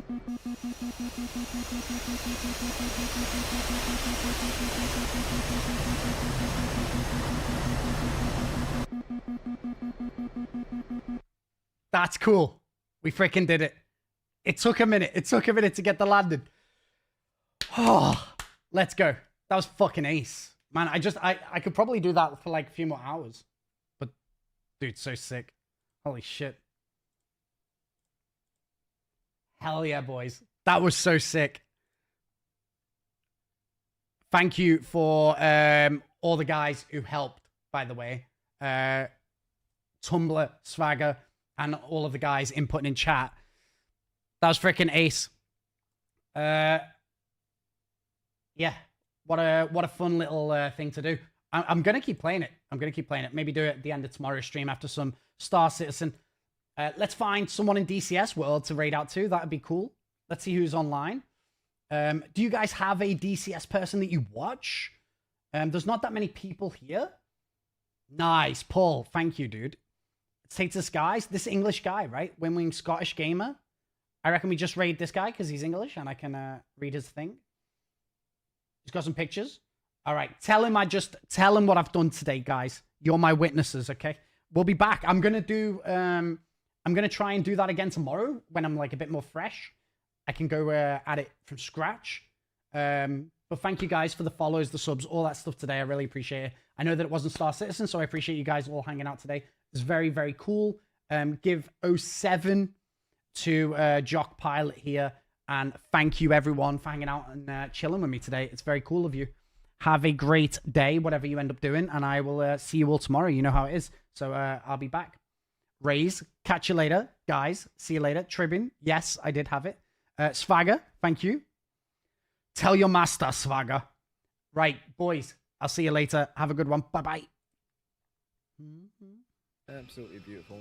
That's cool. We freaking did it. It took a minute. It took a minute to get the landing. Oh, let's go. That was fucking ace. Man, I could probably do that for like a few more hours. But, dude, so sick. Holy shit. Hell yeah, boys. That was so sick. Thank you for all the guys who helped, by the way. Tumblr, Swagger, and all of the guys inputting in chat. That was freaking ace. Yeah. What a fun little thing to do. I'm going to keep playing it. I'm going to keep playing it. Maybe do it at the end of tomorrow's stream after some Star Citizen. Let's find someone in DCS world to raid out to. That would be cool. Let's see who's online. Do you guys have a DCS person that you watch? There's not that many people here. Nice, Paul. Thank you, dude. Let's take this guy. This English guy, right? Win-wing Scottish gamer. I reckon we just raid this guy because he's English and I can read his thing. He's got some pictures. All right. Tell him what I've done today, guys. You're my witnesses, okay? We'll be back. I'm going to try and do that again tomorrow when I'm like a bit more fresh. I can go at it from scratch. But thank you guys for the follows, the subs, all that stuff today. I really appreciate it. I know that it wasn't Star Citizen, so I appreciate you guys all hanging out today. It's very, very cool. Give 07 to Jock Pilot here. And thank you, everyone, for hanging out and chilling with me today. It's very cool of you. Have a great day, whatever you end up doing. And I will see you all tomorrow. You know how it is. So I'll be back. Raise, catch you later. Guys, see you later. Tribune, yes, I did have it. Swagger, thank you. Tell your master, Swagger. Right, boys, I'll see you later. Have a good one. Bye-bye. Absolutely beautiful.